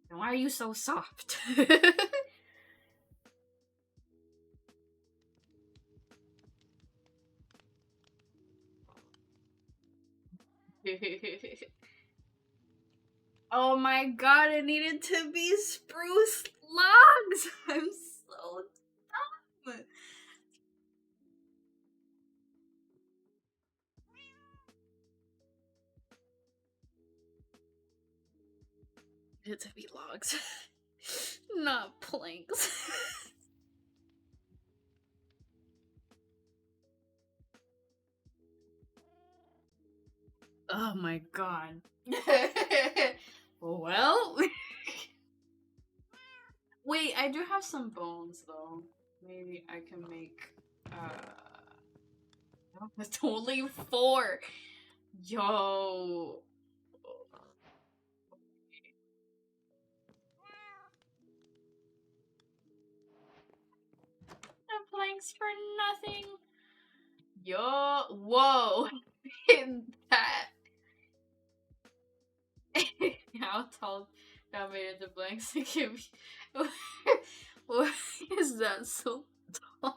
[SPEAKER 1] then why are you so soft? Oh my god, it needed to be spruce logs. I'm so dumb. It needed to be logs, not planks. Oh my god. Well, wait, I do have some bones though. Maybe I can make it's only 4. Yo. The planks for nothing. Yo, whoa. That how tall that made it the blanks to give me. Why is that so tall?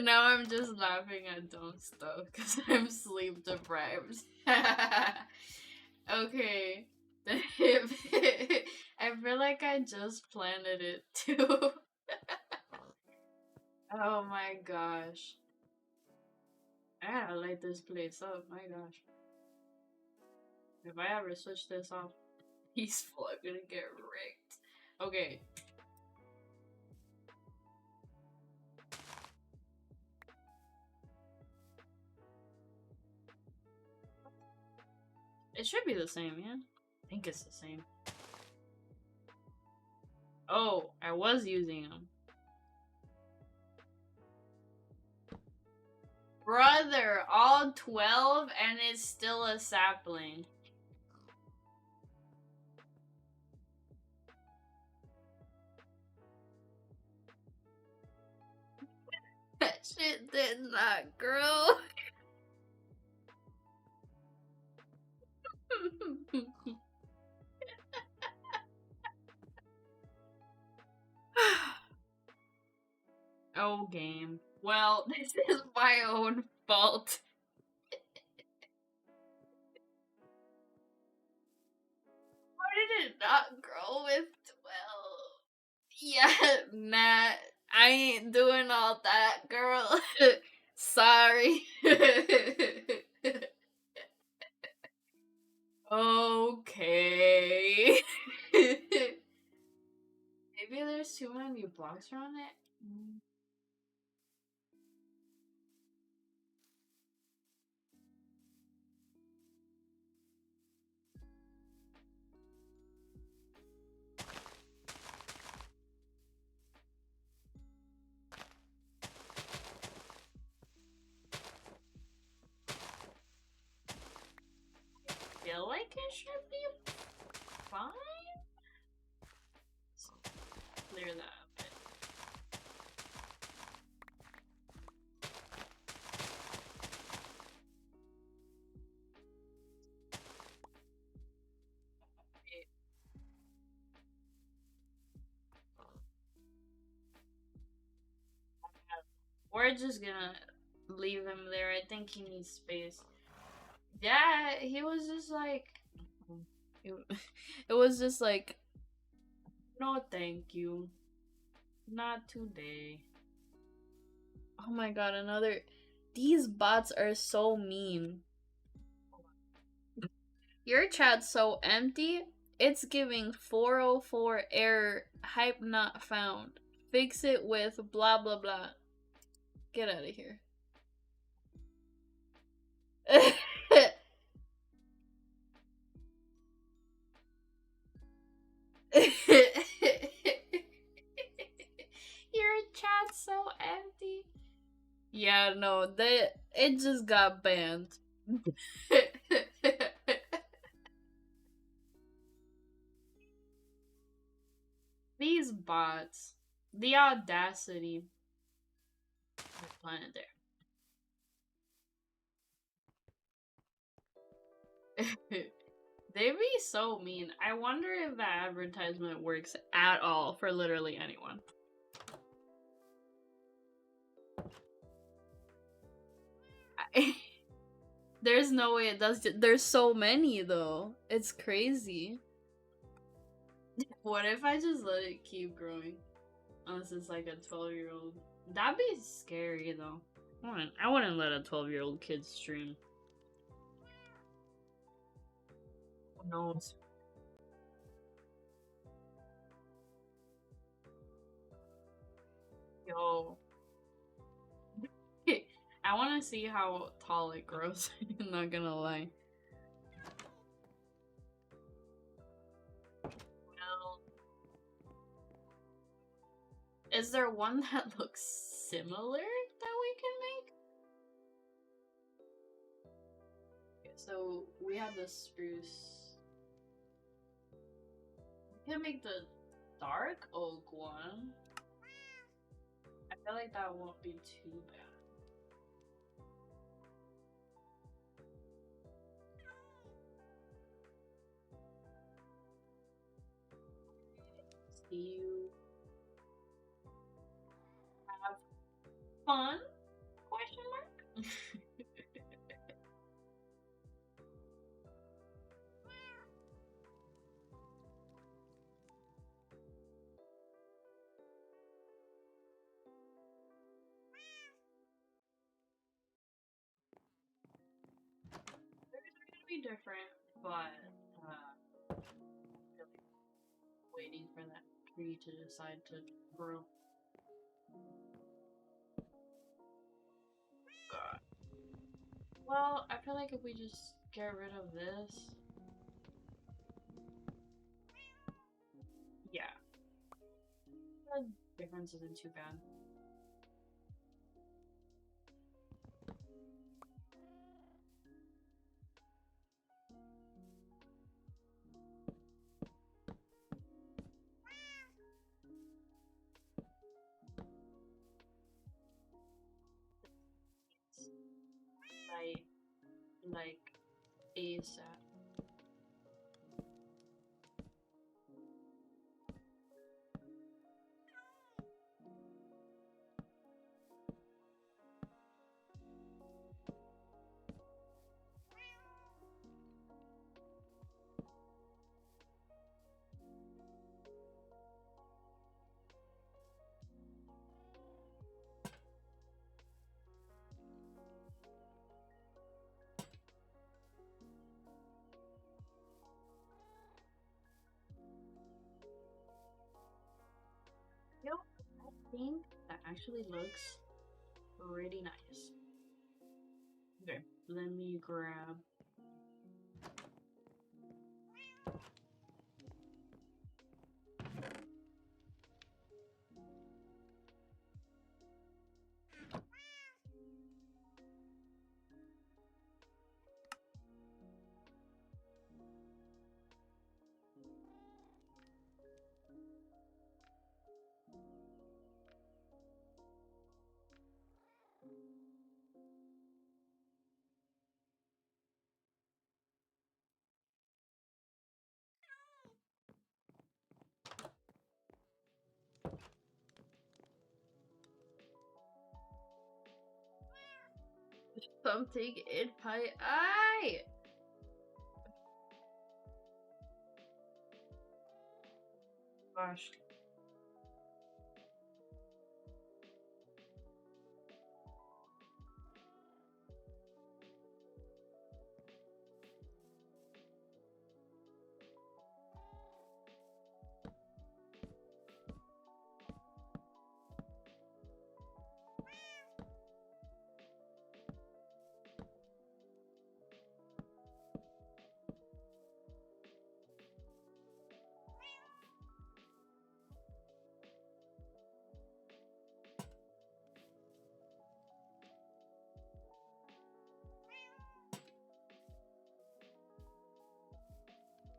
[SPEAKER 1] Now I'm just laughing at dumb stuff because I'm sleep deprived. Okay. I feel like I just planted it too. Oh my gosh. I gotta light this place up, my gosh. If I ever switch this off peaceful, I'm gonna get wrecked. Okay. It should be the same, yeah? I think it's the same. Oh, I was using them. Brother, all 12 and it's still a sapling. That shit did not grow. Oh, game. Well, this is my own fault. How did it not grow with 12? Yeah, nah, I ain't doing all that, girl. Sorry. Okay. Maybe there's too many blocks around it. Feel like it should be fine. So clear that up. We're just gonna leave him there. I think he needs space. Yeah, he was just like. It, it was just like, no, thank you. Not today. Oh my god, another. These bots are so mean. Your chat's so empty. It's giving 404 error, hype not found. Fix it with blah blah blah. Get out of here. Your chat's so empty. Yeah, no, it just got banned. These bots, the audacity. Planet there. They be so mean. I wonder if that advertisement works at all for literally anyone. There's no way it does. There's so many though. It's crazy. What if I just let it keep growing? Unless it's like a 12-year-old. That'd be scary though. I wouldn't let a 12-year-old kid stream. Who knows? Yo. I want to see how tall it grows. I'm not gonna lie. Well, is there one that looks similar that we can make? Okay, so we have the spruce. We can make the dark oak one. I feel like that won't be too bad. See you have fun? Question mark. Be different, but really waiting for that tree to decide to grow. God. Well, I feel like if we just get rid of this, yeah, the difference isn't too bad. Like ASAP. Yo, I think that actually looks pretty nice. Okay, let me grab. Something in my eye! Gosh.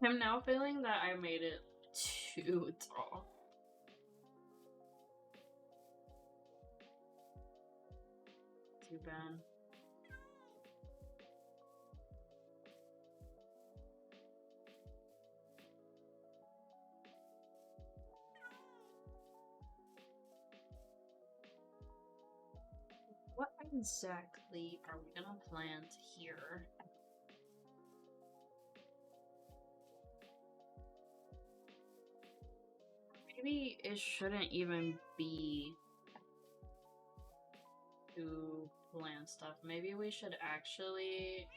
[SPEAKER 1] I'm now feeling that I made it too tall. Too bad. What exactly are we gonna plant here? Maybe it shouldn't even be to plant stuff. Maybe we should actually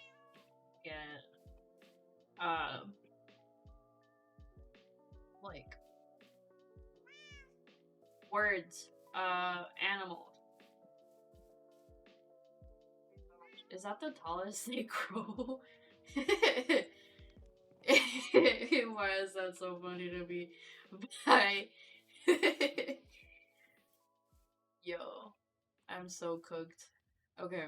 [SPEAKER 1] get like words, animals. Is that the tallest they grow? Why is that so funny to me? Bye. Yo, I'm so cooked. Okay.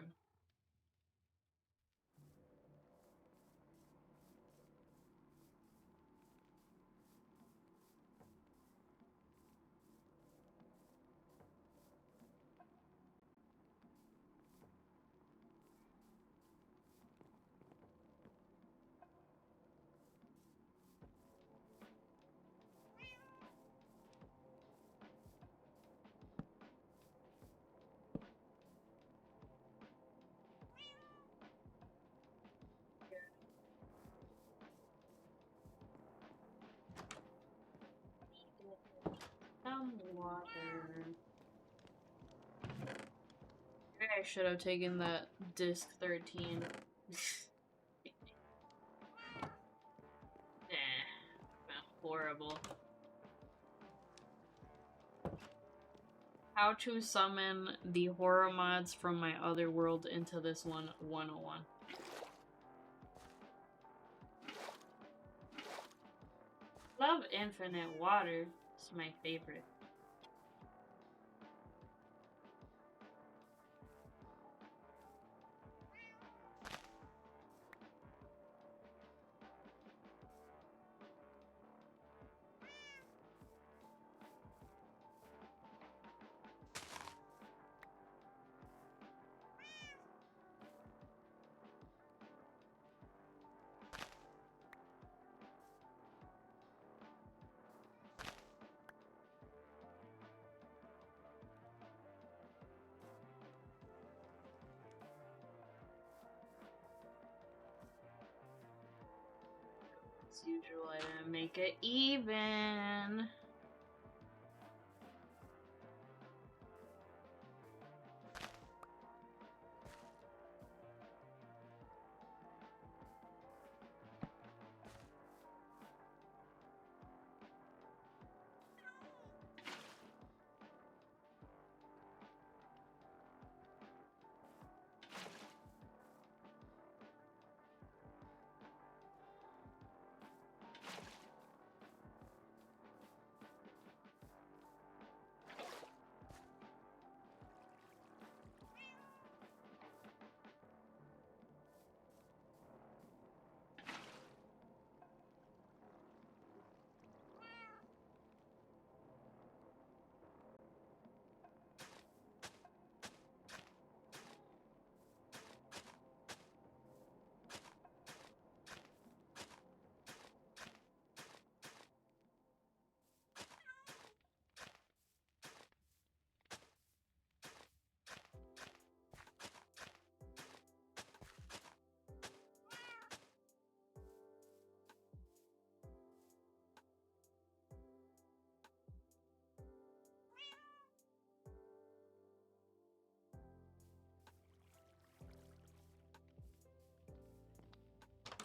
[SPEAKER 1] Some water. Maybe I should have taken that disc 13. Horrible. How to summon the horror mods from my other world into this one 101. Love infinite water. It's my favorite. As usual, I didn't make it even.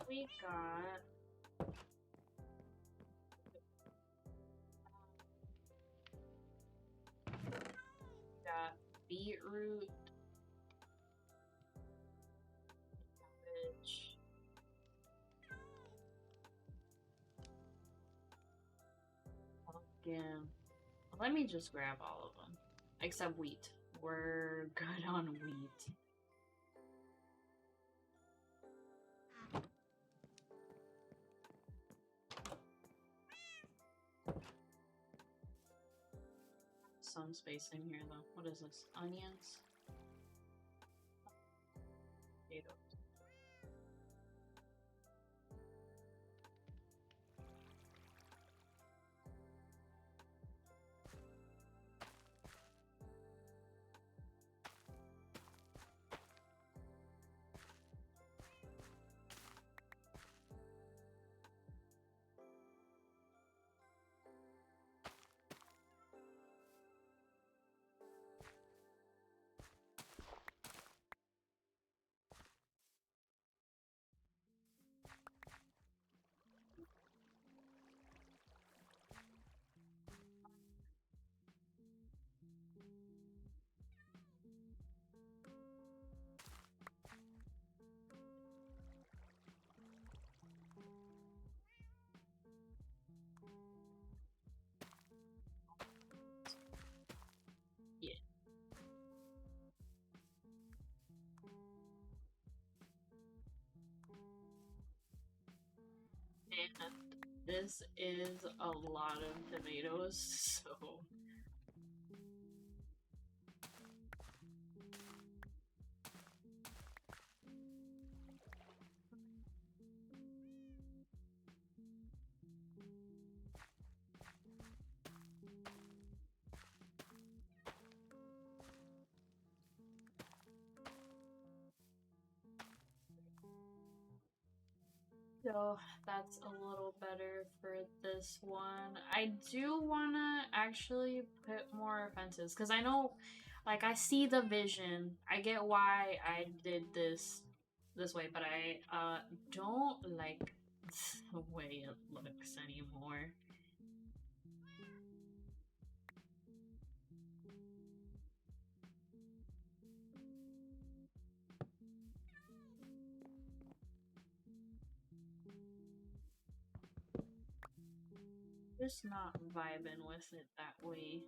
[SPEAKER 1] We got beetroot, cabbage, pumpkin. Let me just grab all of them, except wheat. We're good on wheat. some spacing here though. What is this? Onions? Potatoes. Yeah. And this is a lot of tomatoes, so so that's a little better for this one. I do wanna actually put more fences because I know, like, I see the vision. I get why I did this way, but I don't like the way it looks anymore. Just not vibing with it that way.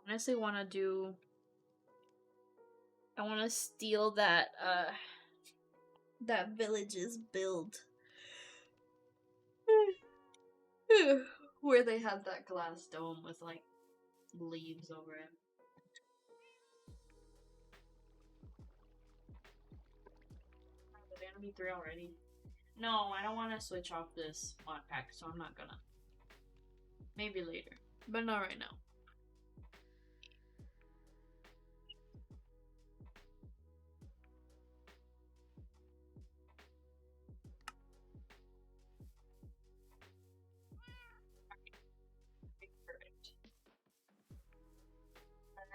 [SPEAKER 1] Honestly want to do, I want to steal that village's build where they had that glass dome with like leaves over it. Are they gonna be 3 already? No, I don't want to switch off this mod pack, so I'm not gonna. Maybe later, but not right now.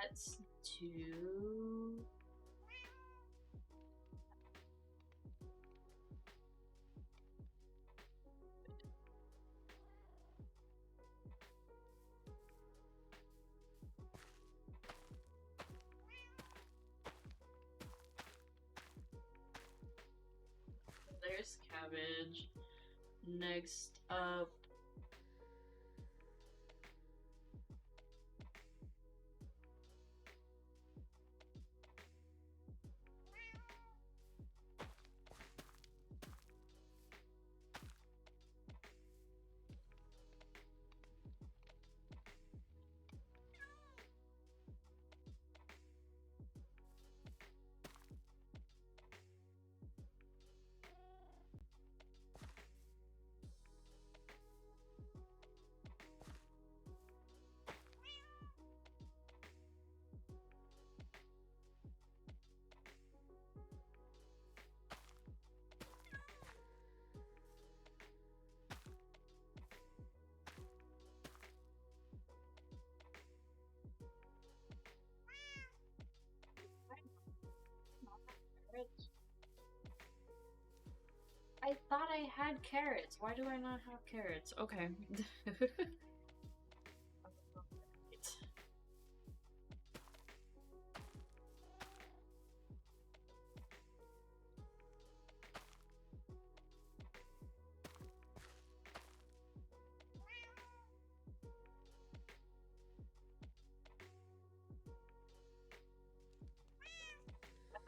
[SPEAKER 1] Let's do. There's cabbage. Next up. I thought I had carrots. Why do I not have carrots? Okay.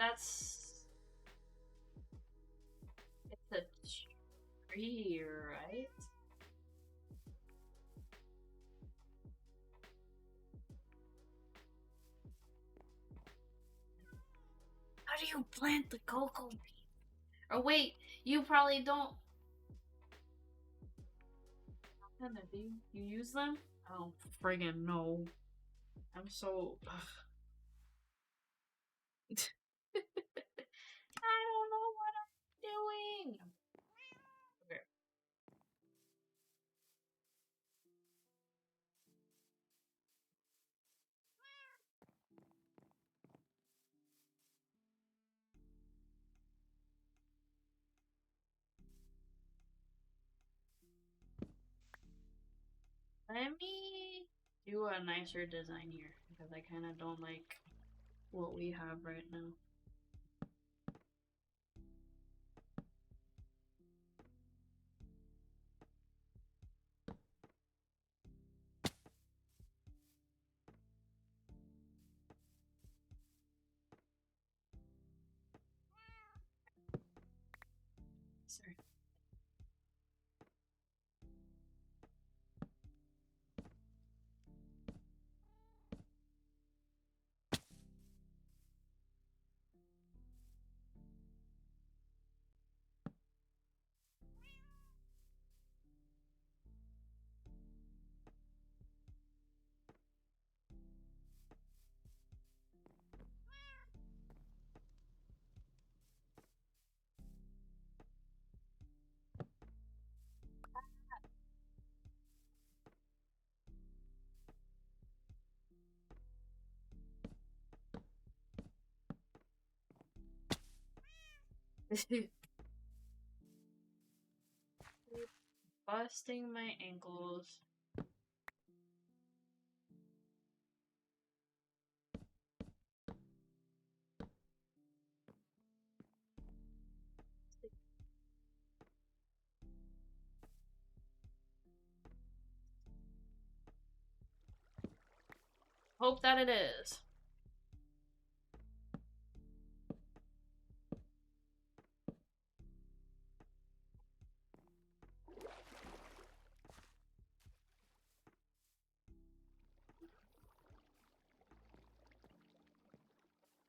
[SPEAKER 1] That's it's a tree, right? How do you plant the cocoa bean? Or wait, you probably don't. Kind of do you use them? I don't friggin' know. I'm so. I don't know what I'm doing. Okay. Let me do a nicer design here because I kind of don't like what we have right now. Sorry. Busting my ankles. Hope that it is.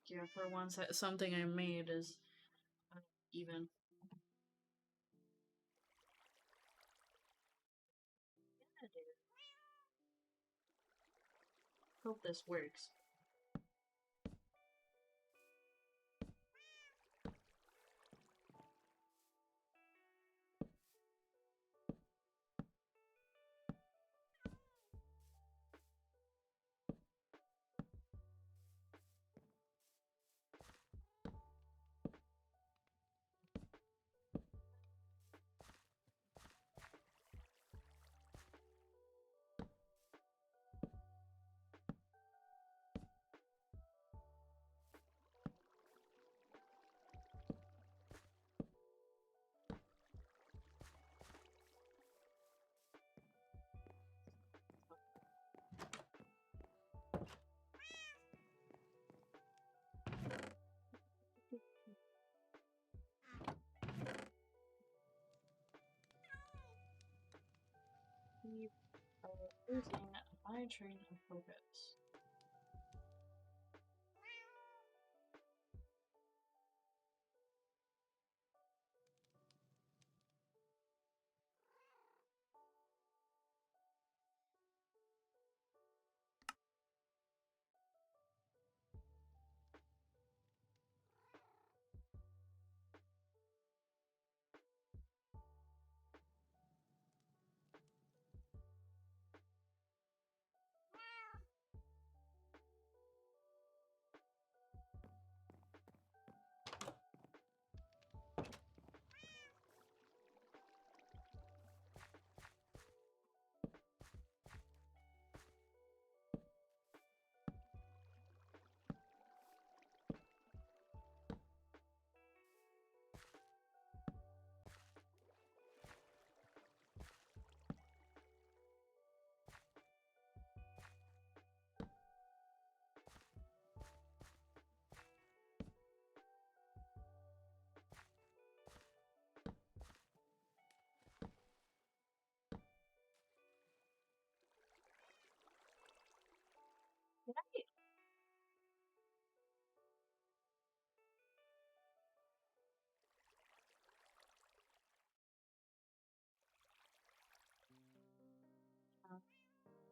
[SPEAKER 1] Yeah, for once, something I made is even. Yeah, dude. Hope this works. We are losing my train of focus.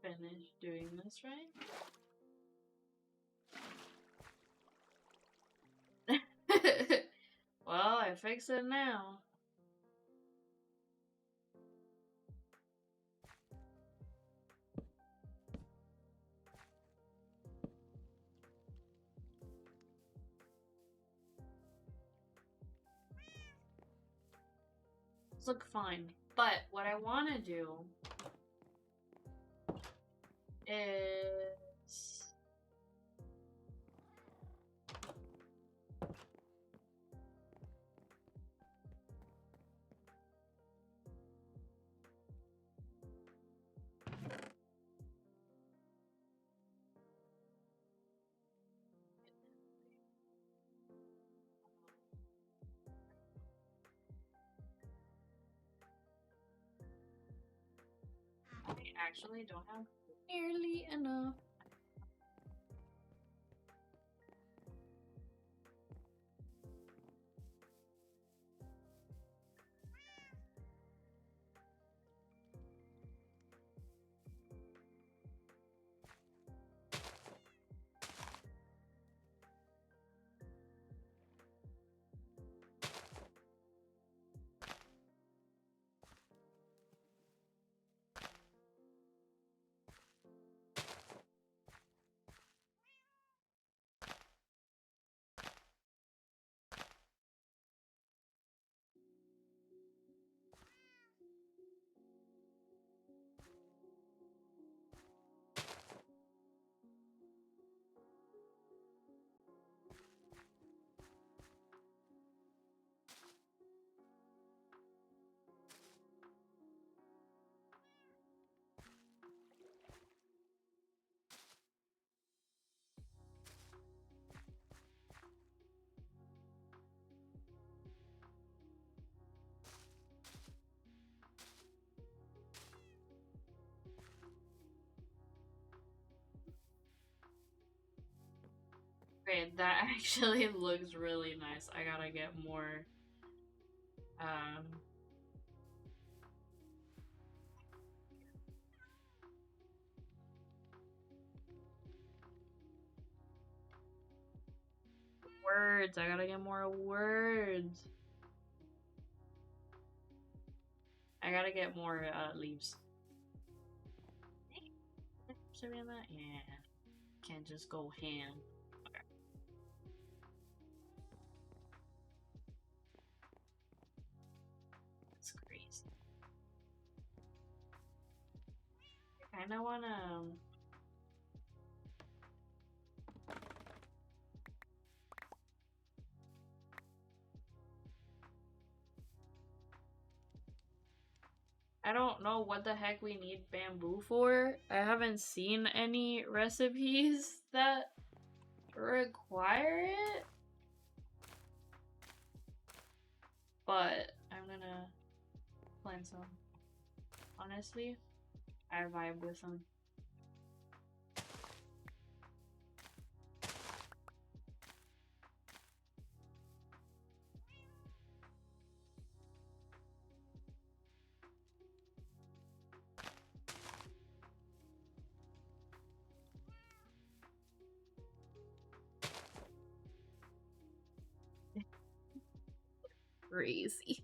[SPEAKER 1] finish doing this, right? Well, I fix it now. These look fine. But what I want to do is I actually don't have nearly enough. Okay, that actually looks really nice. I gotta get more um words. I gotta get more words. I gotta get more leaves. That? Yeah. Can't just go ham. Okay. That's crazy. I kinda wanna I don't know what the heck we need bamboo for. I haven't seen any recipes that require it. But I'm gonna plant some. Honestly, I vibe with them. Crazy.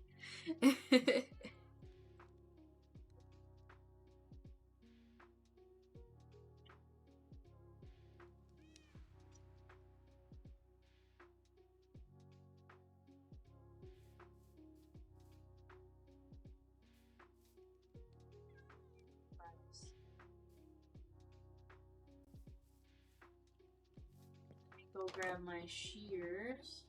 [SPEAKER 1] Go grab my shears.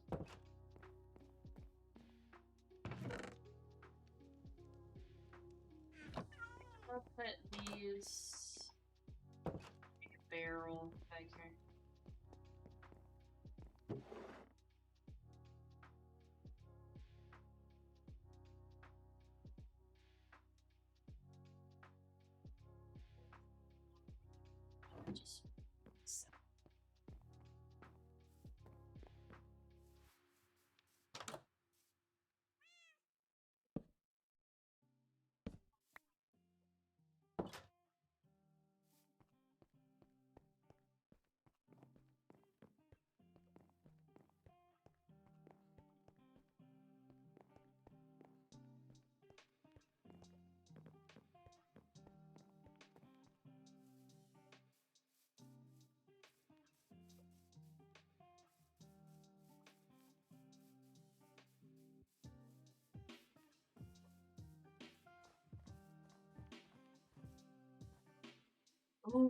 [SPEAKER 1] I'll put these barrel back here. Just Ooh.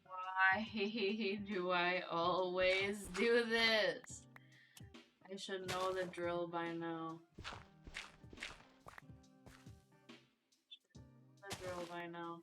[SPEAKER 1] Why do I always do this? I should know the drill by now. The drill by now.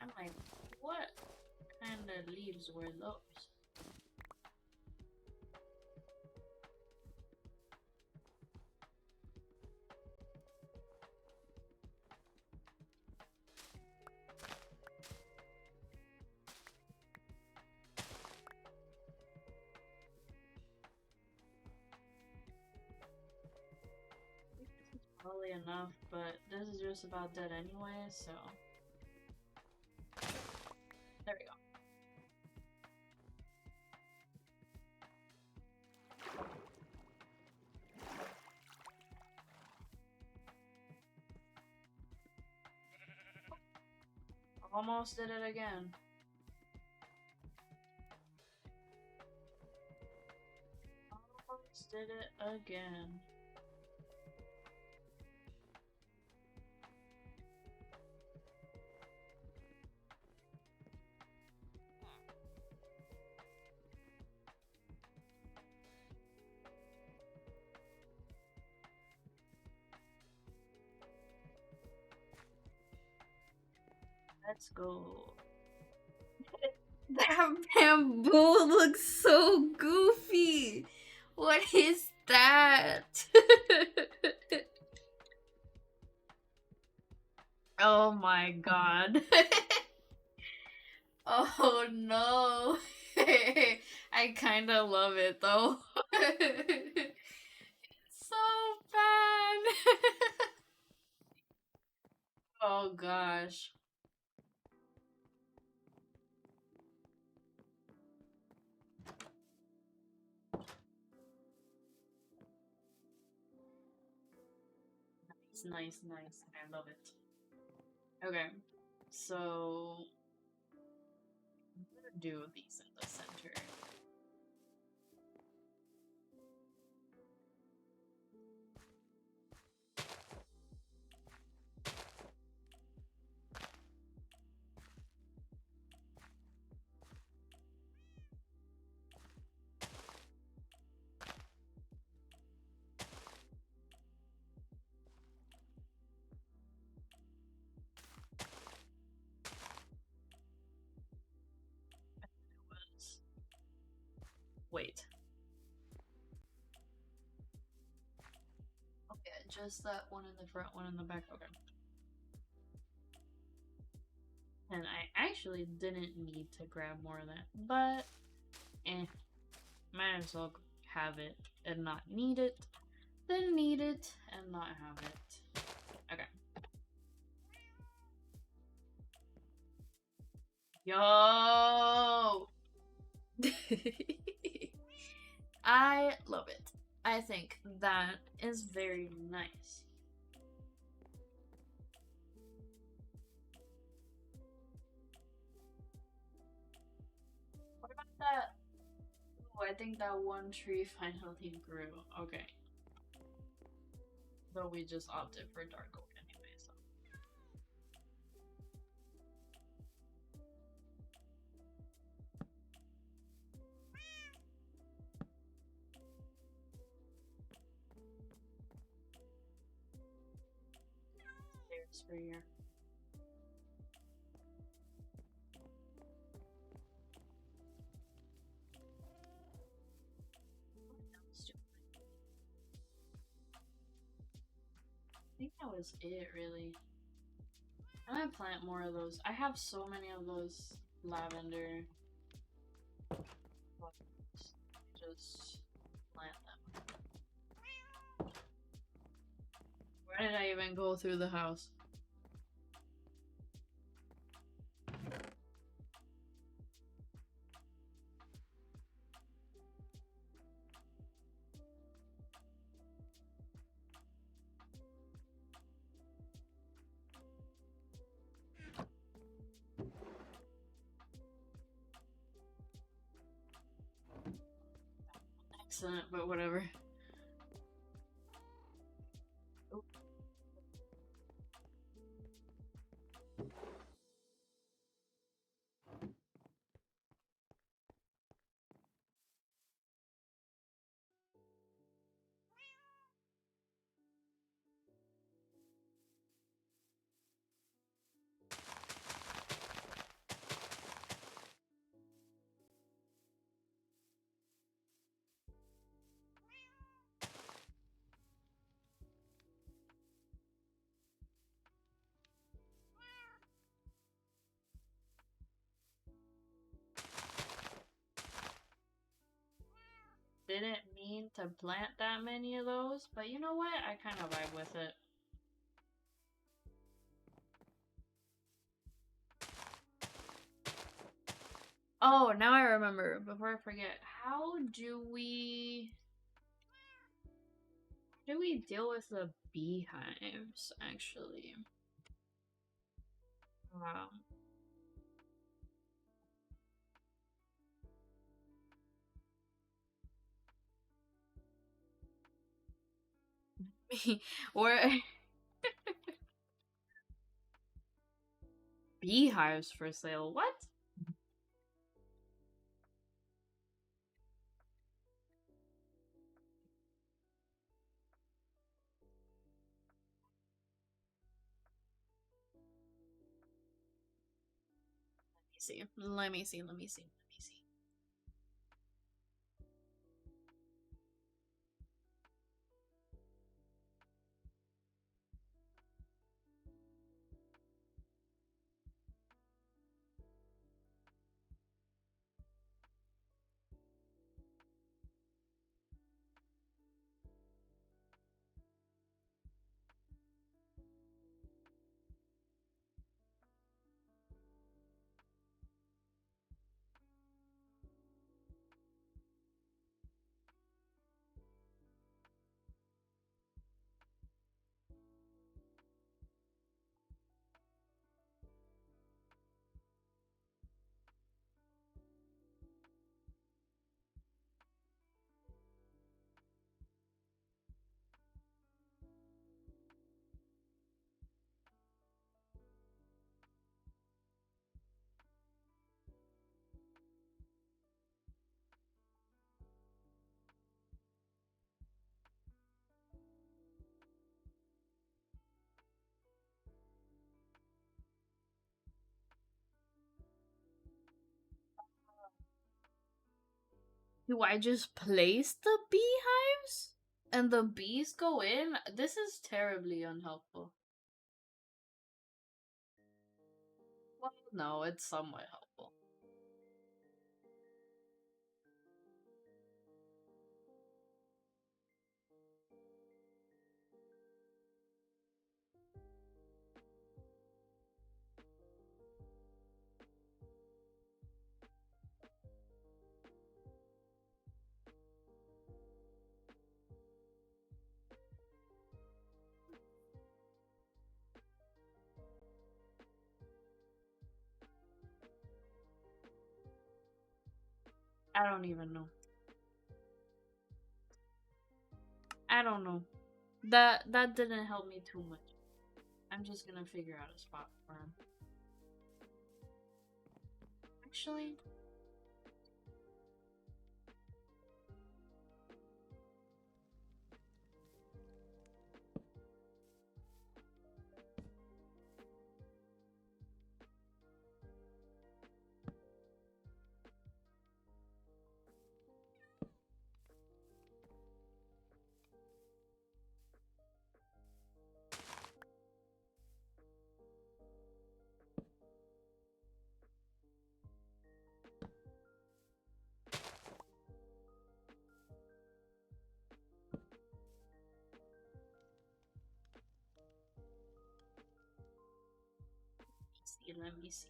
[SPEAKER 1] I'm like, what kind of leaves were those? Probably enough, but this is just about dead anyway, so. There we go. Almost did it again. Almost did it again. Let's go. That bamboo looks so goofy. What is that? Oh my god. Oh no. I kind of love it though. So bad. Oh gosh. Nice, nice. I love it. Okay, so I'm gonna do these in the center. Wait. Okay, just that one in the front, one in the back. Okay. And I actually didn't need to grab more of that, but might as well have it and not need it, then need it and not have it. Okay. Yo! I love it. I think that is very nice. I think that one tree finally grew. Okay. Though we just opted for dark oak anyway, so. Stairs for here. I think that was it, really. I'm gonna plant more of those. I have so many of those lavender. Just plant them. Why did I even go through the house? Excellent, but whatever. Oh. Didn't mean to plant that many of those, but you know what? I kind of vibe with it. Oh, now I remember. Before I forget, how do we deal with the beehives, actually? Wow. Or beehives for sale? What? See. Let me see. Let me see. Let me see. Do I just place the beehives? And the bees go in? This is terribly unhelpful. Well, no, it's somewhat helpful. I don't even know. I don't know. That didn't help me too much. I'm just gonna figure out a spot for him. Actually, let me see.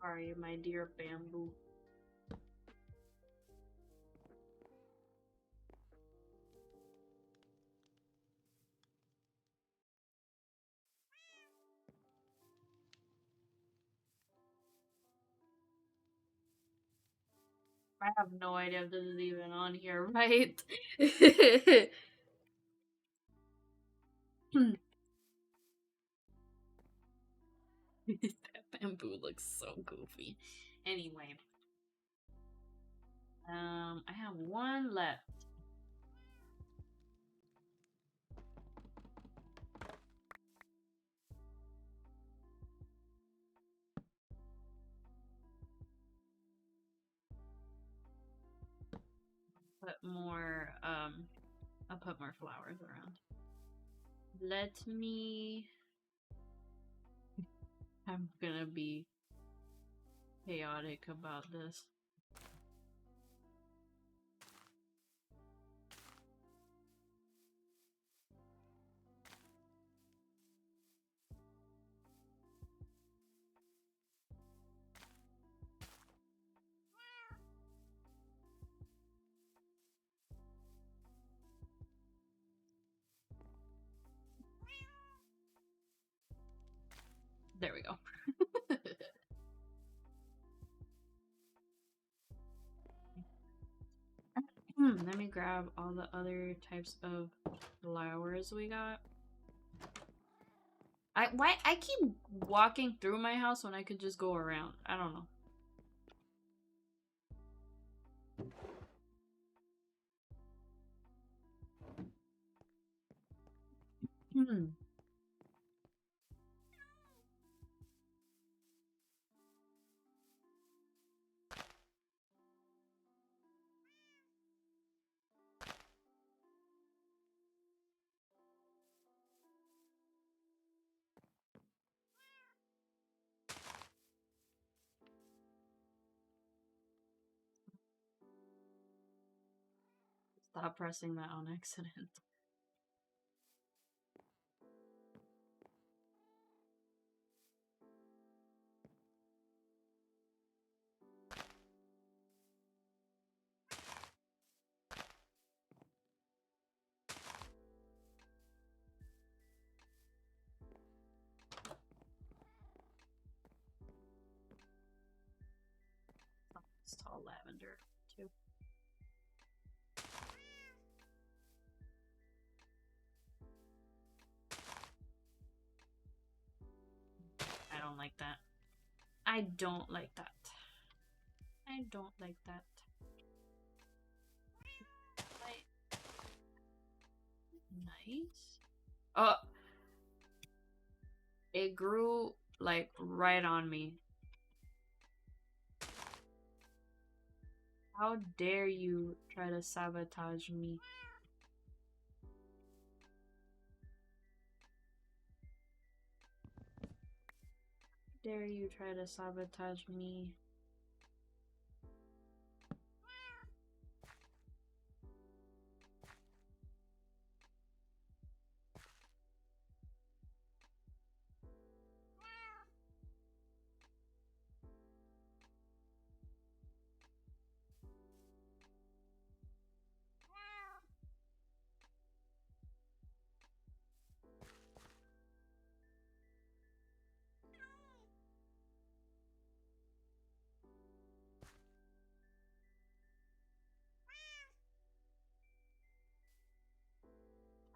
[SPEAKER 1] Sorry, my dear bamboo. I have no idea if this is even on here, right? That bamboo looks so goofy. Anyway, I have one left. Put more, I'll put more flowers around. Let me. I'm gonna be chaotic about this. There we go. Let me grab all the other types of flowers we got. I keep walking through my house when I could just go around. I don't know. Stop pressing that on accident. It's tall lavender too. I don't like that. I don't like that. I don't like that. Nice. Oh, it grew like right on me. How dare you try to sabotage me? Dare you try to sabotage me?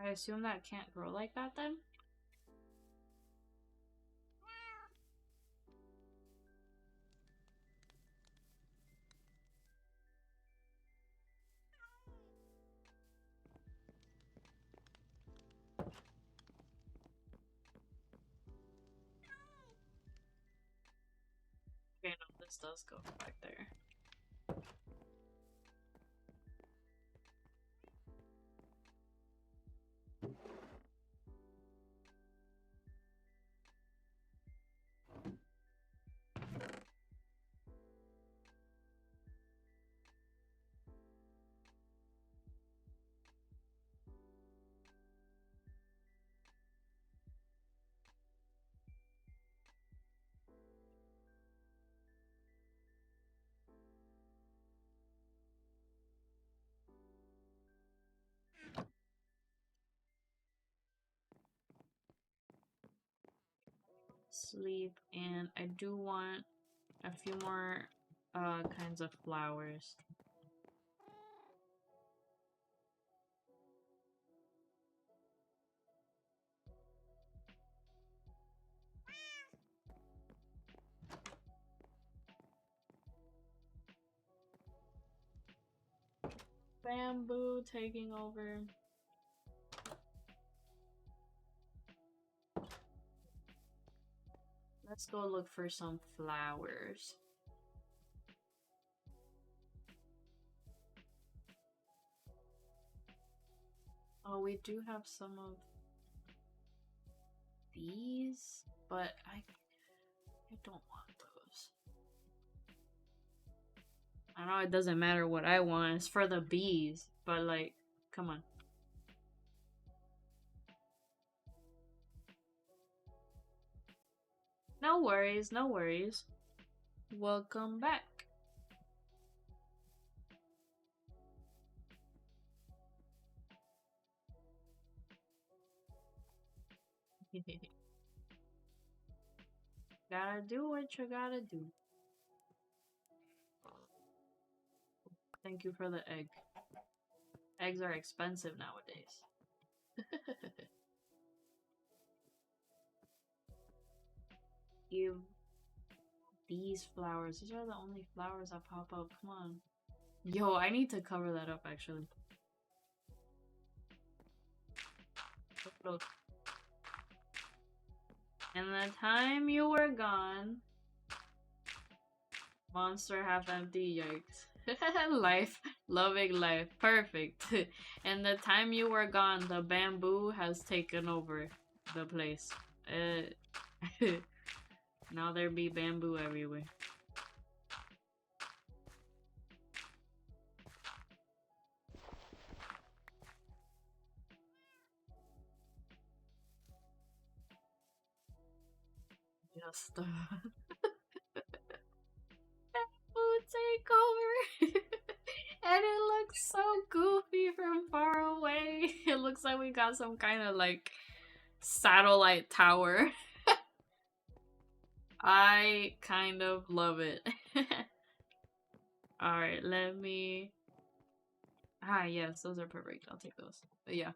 [SPEAKER 1] I assume that can't grow like that then? Okay, no, this does go back there. Sleep, and I do want a few more kinds of flowers. Bamboo taking over. Let's go look for some flowers. Oh, we do have some of these, but I don't want those. I know it doesn't matter what I want, it's for the bees, but like, come on. No worries, no worries. Welcome back. Gotta do what you gotta do. Thank you for the egg. Eggs are expensive nowadays. Give these flowers. These are the only flowers that pop up. Come on. Yo, I need to cover that up actually. Look. And the time you were gone, monster half empty, yikes. Life, loving life, perfect. And the time you were gone, the bamboo has taken over the place. Now there be bamboo everywhere. Just bamboo take over. And it looks so goofy from far away. It looks like we got some kind of like satellite tower. I kind of love it. Alright, let me... Ah, yes, those are perfect. I'll take those. But yeah.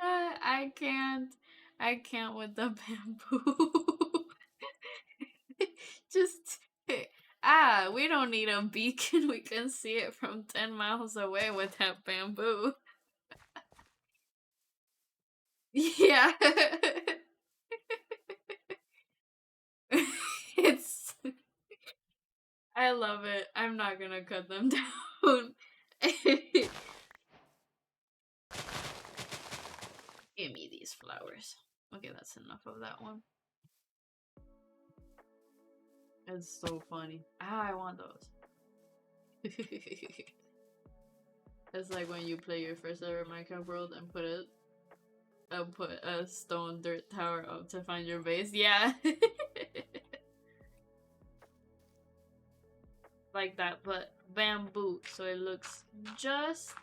[SPEAKER 1] I can't with the bamboo. Just... we don't need a beacon. We can see it from 10 miles away with that bamboo. Yeah. It's I love it. I'm not gonna cut them down. Give me these flowers. Okay, that's enough of that one. It's so funny. Ah, I want those. It's like when you play your first ever Minecraft world and put a stone dirt tower up to find your base. Yeah. Like that, but bamboo, so it looks just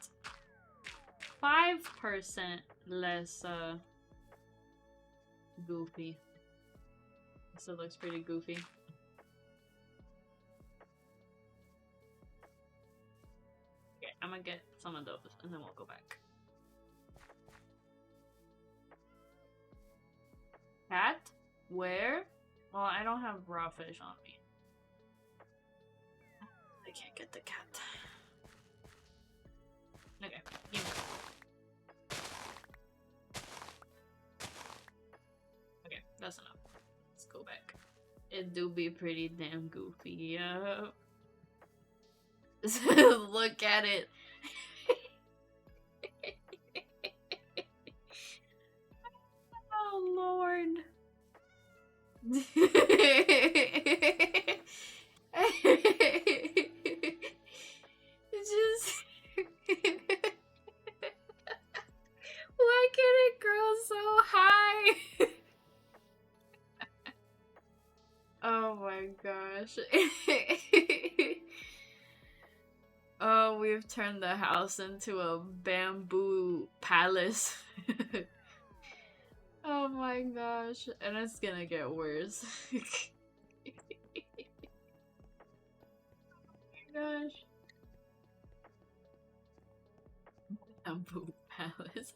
[SPEAKER 1] 5% less goofy. So it looks pretty goofy. Okay, I'm gonna get some of those and then we'll go back. Cat? Where? Well, I don't have raw fish on me. I can't get the cat. Okay, give me. Okay, that's enough. Let's go back. It do be pretty damn goofy, yeah. Look at it. Oh Lord. Just why can it grow so high? Oh my gosh. Oh, we've turned the house into a bamboo palace. Oh my gosh. And it's gonna get worse. Oh my gosh. Bamboo palace.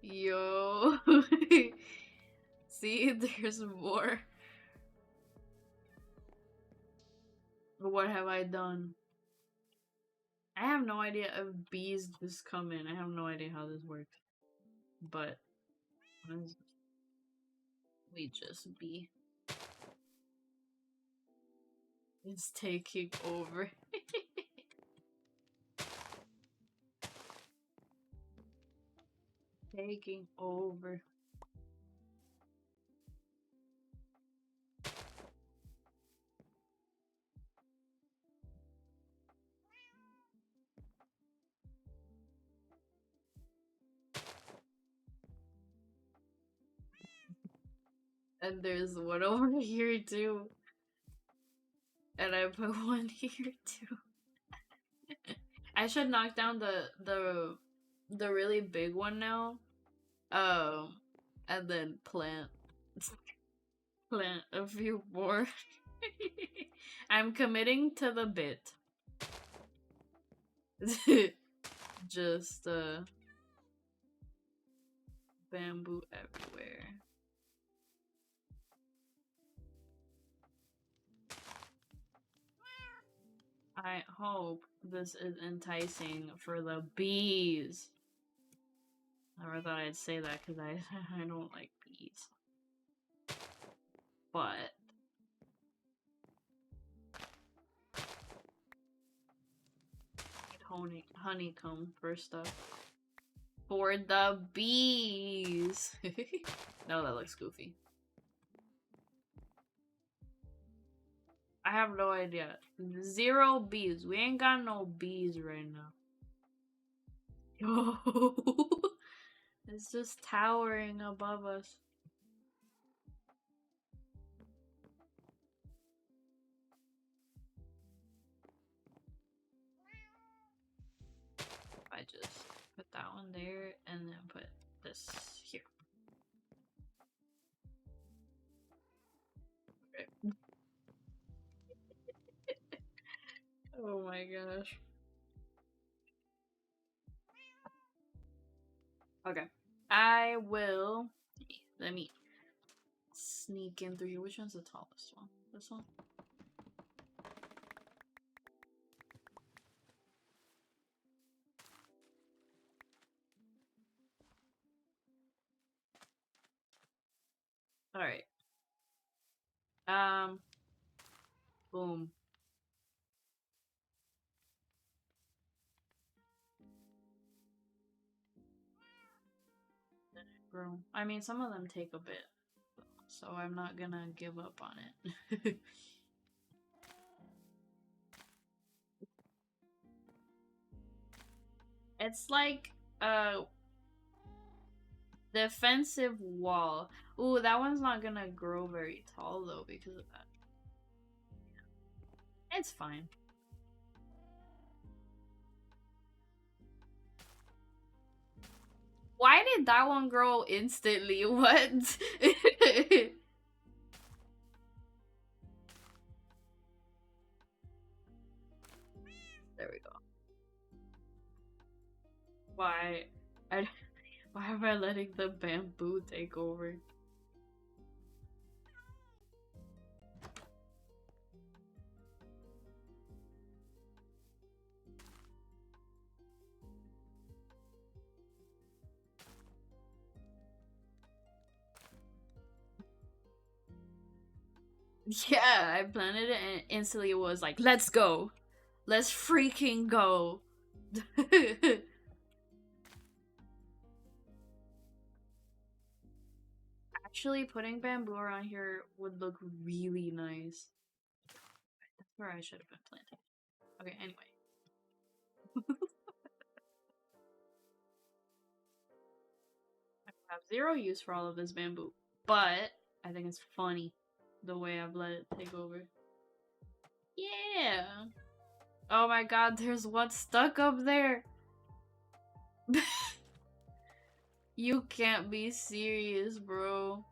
[SPEAKER 1] Yo. See, there's more. What have I done? I have no idea if bees just come in. I have no idea how this works. But we just be. It's taking over. Taking over. And there's one over here too. And I put one here too. I should knock down the really big one now. And then plant a few more. I'm committing to the bit. Just bamboo everywhere. I hope this is enticing for the bees. Never thought I'd say that because I don't like bees. But honeycomb first up. For the bees! No, that looks goofy. I have no idea. 0 bees. We ain't got no bees right now. Yo! It's just towering above us. I just put that one there and then put this here. Okay. Oh my gosh. Okay. I will. Let me sneak in through here. Which one's the tallest one? This one? All right. Boom. Bro. I mean, some of them take a bit, so I'm not gonna give up on it. It's like a defensive wall. Ooh, that one's not gonna grow very tall though because of that. It's fine. Why did that one grow instantly? What? There we go. Why? I, why am I letting the bamboo take over? Yeah, I planted it and instantly it was like, let's go. Let's freaking go. Actually, putting bamboo around here would look really nice. That's where I should have been planting. Okay, anyway. I have zero use for all of this bamboo, but I think it's funny the way I've let it take over. Yeah. Oh my god, there's one stuck up there. You can't be serious, bro.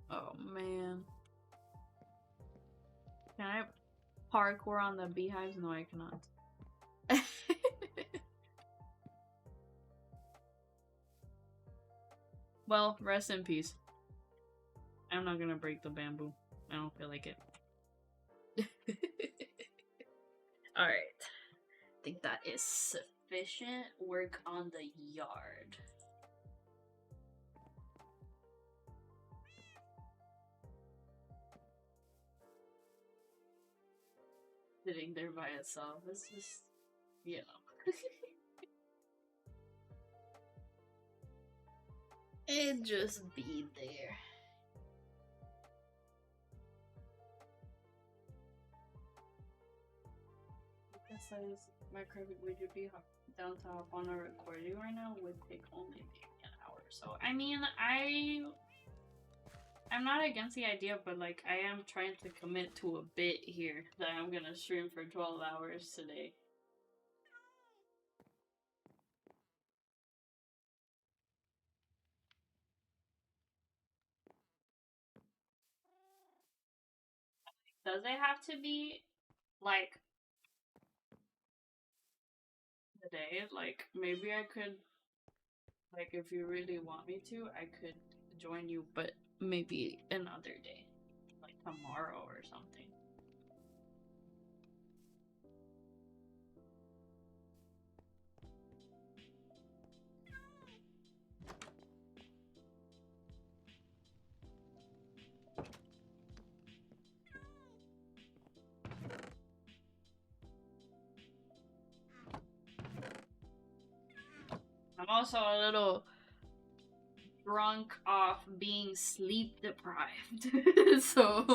[SPEAKER 1] Oh man. Can I parkour on the beehives? No, I cannot. Well, rest in peace. I'm not gonna break the bamboo. I don't feel like it. Alright. I think that is sufficient work on the yard. Sitting there by itself. It's just, you know. It just be there. Says my credit would you be down to hop on a recording right now would take only maybe an hour. So I mean, I'm not against the idea, but like I am trying to commit to a bit here that I'm gonna stream for 12 hours today. Does it have to be like the day? Like maybe I could, like if you really want me to, I could join you, but maybe another day, like tomorrow or something. I'm also a little drunk off being sleep deprived. So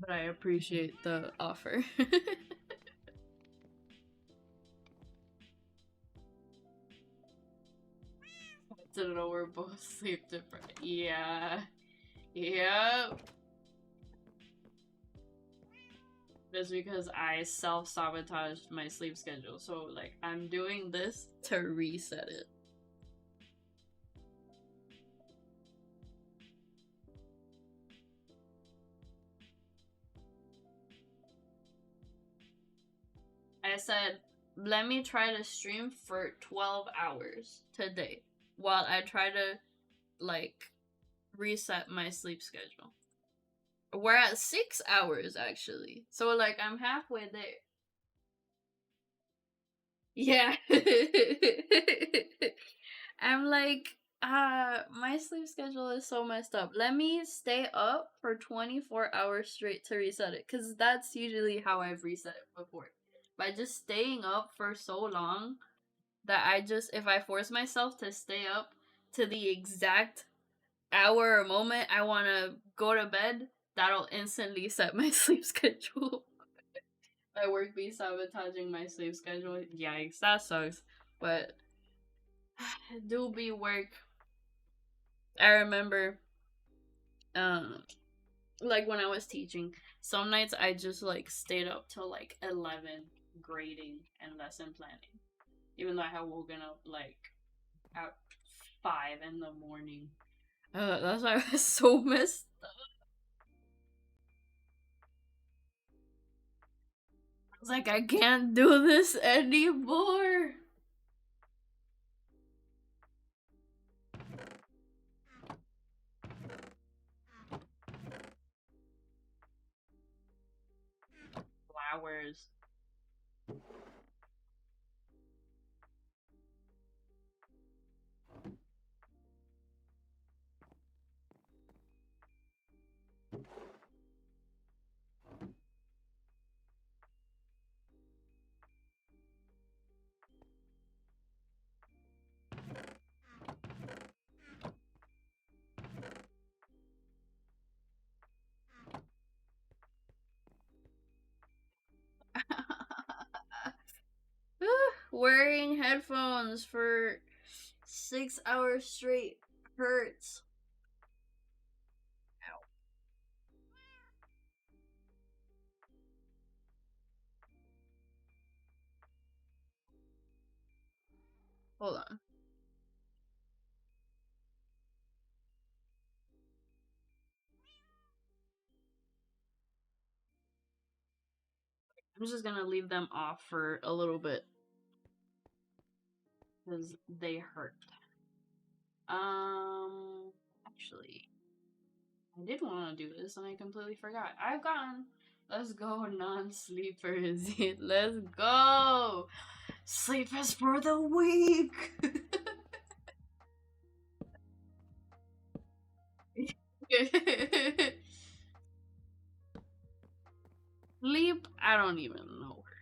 [SPEAKER 1] but I appreciate the offer. I don't know, we're both sleep deprived. Yeah. Yep. That's because I self-sabotaged my sleep schedule. So like I'm doing this to reset it. I said, let me try to stream for 12 hours today while I try to like reset my sleep schedule. We're at 6 hours actually. So like I'm halfway there. Yeah. like my sleep schedule is so messed up. Let me stay up for 24 hours straight to reset it, cuz that's usually how I've reset it before. By just staying up for so long that I just, if I force myself to stay up to the exact hour or moment I want to go to bed, that'll instantly set my sleep schedule. My work be sabotaging my sleep schedule. Yikes, that sucks. But it do be work. I remember, um, like when I was teaching, some nights I just like stayed up till like 11 grading and lesson planning, even though I had woken up like at 5 in the morning. That's why I was so messed up. I was like, I can't do this anymore. Flowers. Wearing headphones for 6 hours straight hurts. Ow. Hold on. I'm just gonna leave them off for a little bit because they hurt. Actually, I did want to do this and I completely forgot. I've gone. Let's go, non-sleepers. Let's go. Sleep is for the weak. Sleep, I don't even know her.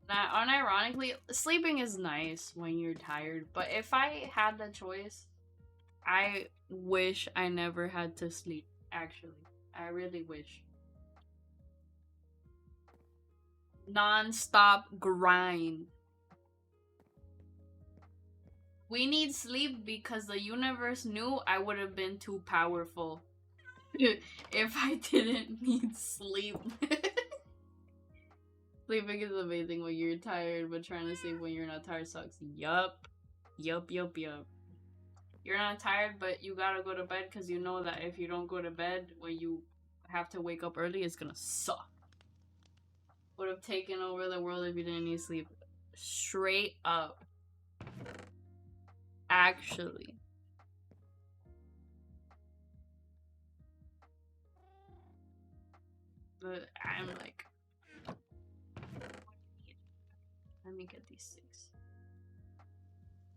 [SPEAKER 1] Now, unironically, sleeping is nice when you're tired, but if I had the choice, I wish I never had to sleep, actually. I really wish. Non-stop grind. We need sleep because the universe knew I would have been too powerful if I didn't need sleep. Sleeping is amazing when you're tired, but trying to sleep when you're not tired sucks. Yup. Yup, yup, yup. You're not tired, but you gotta go to bed because you know that if you don't go to bed when you have to wake up early, it's gonna suck. Would have taken over the world if you didn't need sleep. Straight up. Actually. But I'm like, let me get these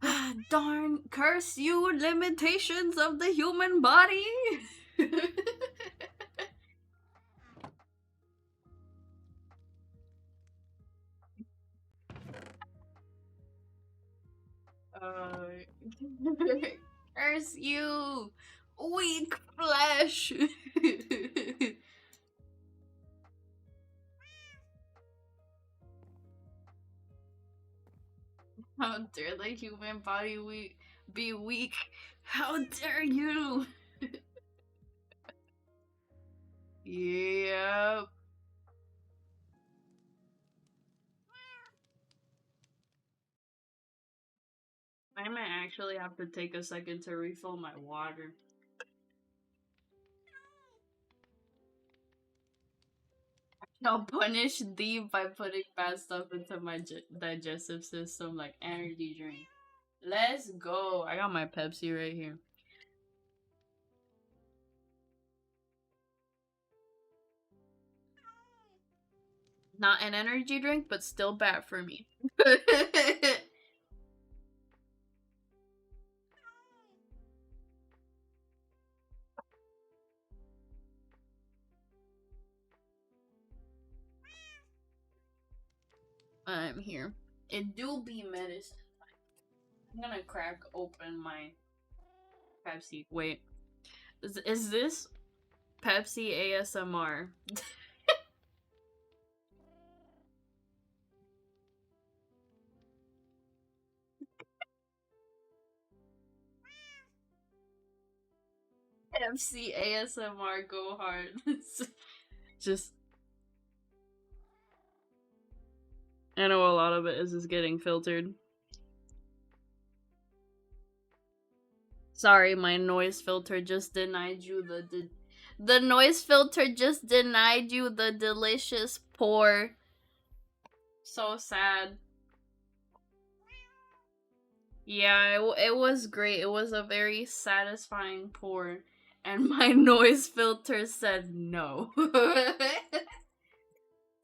[SPEAKER 1] 6. Darn, curse you, limitations of the human body! Curse you, weak flesh! How dare the human body be weak? How dare you? Yep. I might actually have to take a second to refill my water. I'll punish thee by putting bad stuff into my digestive system, like energy drink. Let's go. I got my Pepsi right here. Not an energy drink, but still bad for me. I'm here. It do be medicine. I'm gonna crack open my Pepsi. Wait. Is this Pepsi ASMR? Pepsi ASMR go hard. Just I know a lot of it is just getting filtered. Sorry, my noise filter just denied you the noise filter just denied you the delicious pour. So sad. Yeah, it was great. It was a very satisfying pour, and my noise filter said no.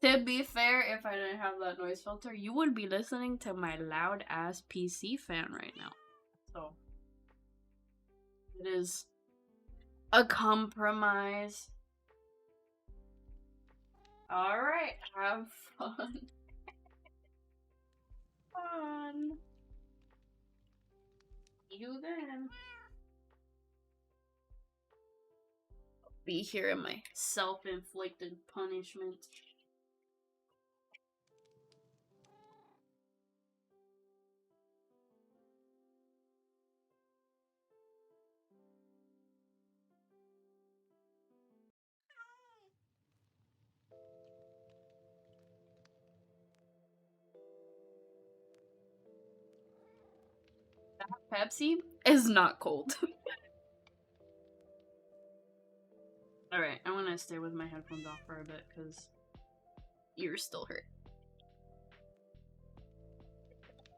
[SPEAKER 1] To be fair, if I didn't have that noise filter, you would be listening to my loud ass PC fan right now. So it is a compromise. Alright, have fun. Fun. You then. Be here in my self-inflicted punishment. Pepsi is not cold. Alright, I'm gonna stay with my headphones off for a bit because ears still hurt.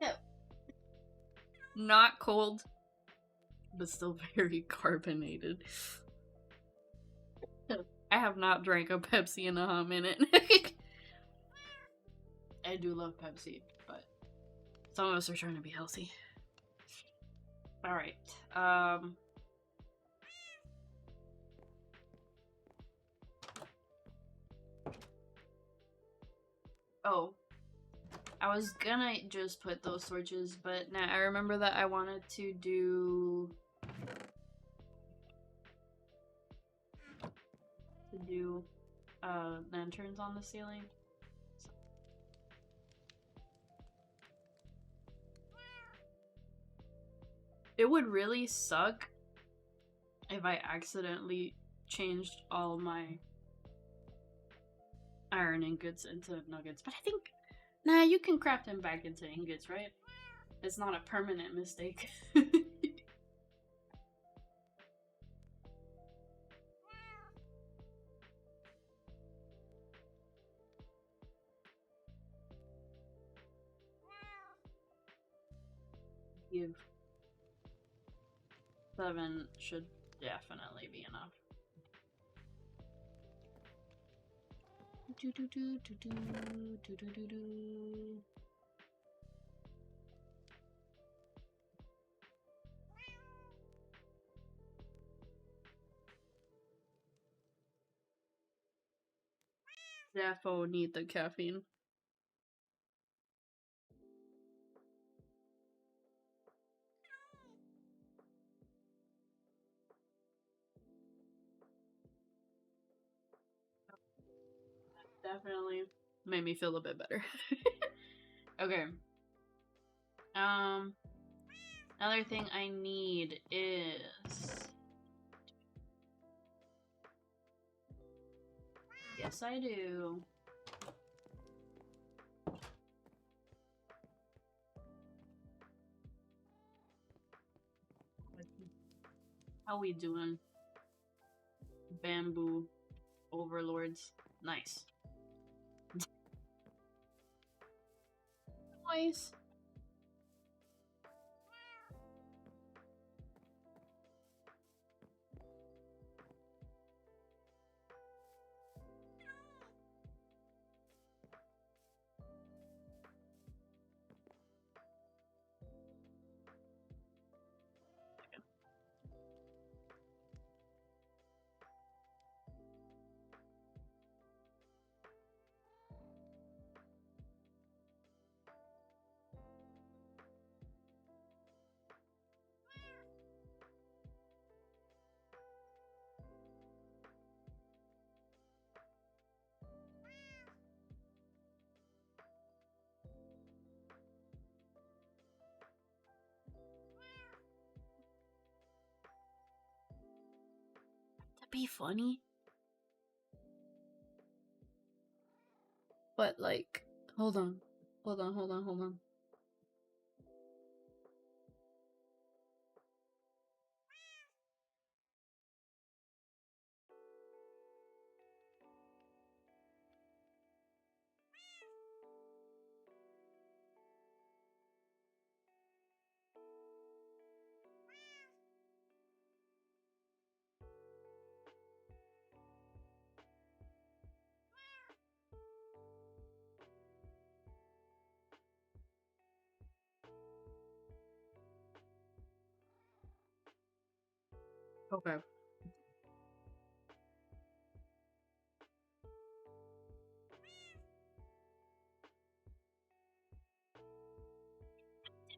[SPEAKER 1] Yeah. Not cold, but still very carbonated. I have not drank a Pepsi in a hot minute. I do love Pepsi, but some of us are trying to be healthy. Alright, oh, I was gonna just put those torches, but now I remember that I wanted to do lanterns on the ceiling. So. It would really suck if I accidentally changed all my iron ingots into nuggets, but I think nah, you can craft them back into ingots, right? It's not a permanent mistake. Give 7 should definitely be enough. Defo need the caffeine. Definitely made me feel a bit better. Okay. Another thing I need is... Yes, I do. How we doing? Bamboo overlords. Nice. Nice. be funny? But like, hold on. Okay.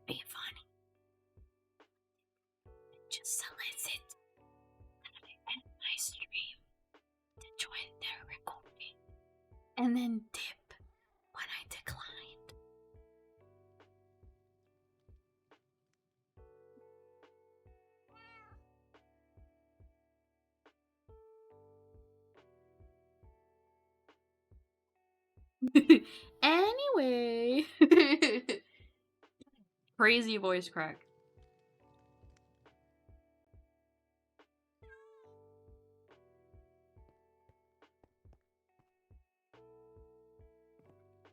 [SPEAKER 1] Be funny. Just solicit that I end my stream to join their recording, and then dip when I declined. Anyway. Crazy voice crack.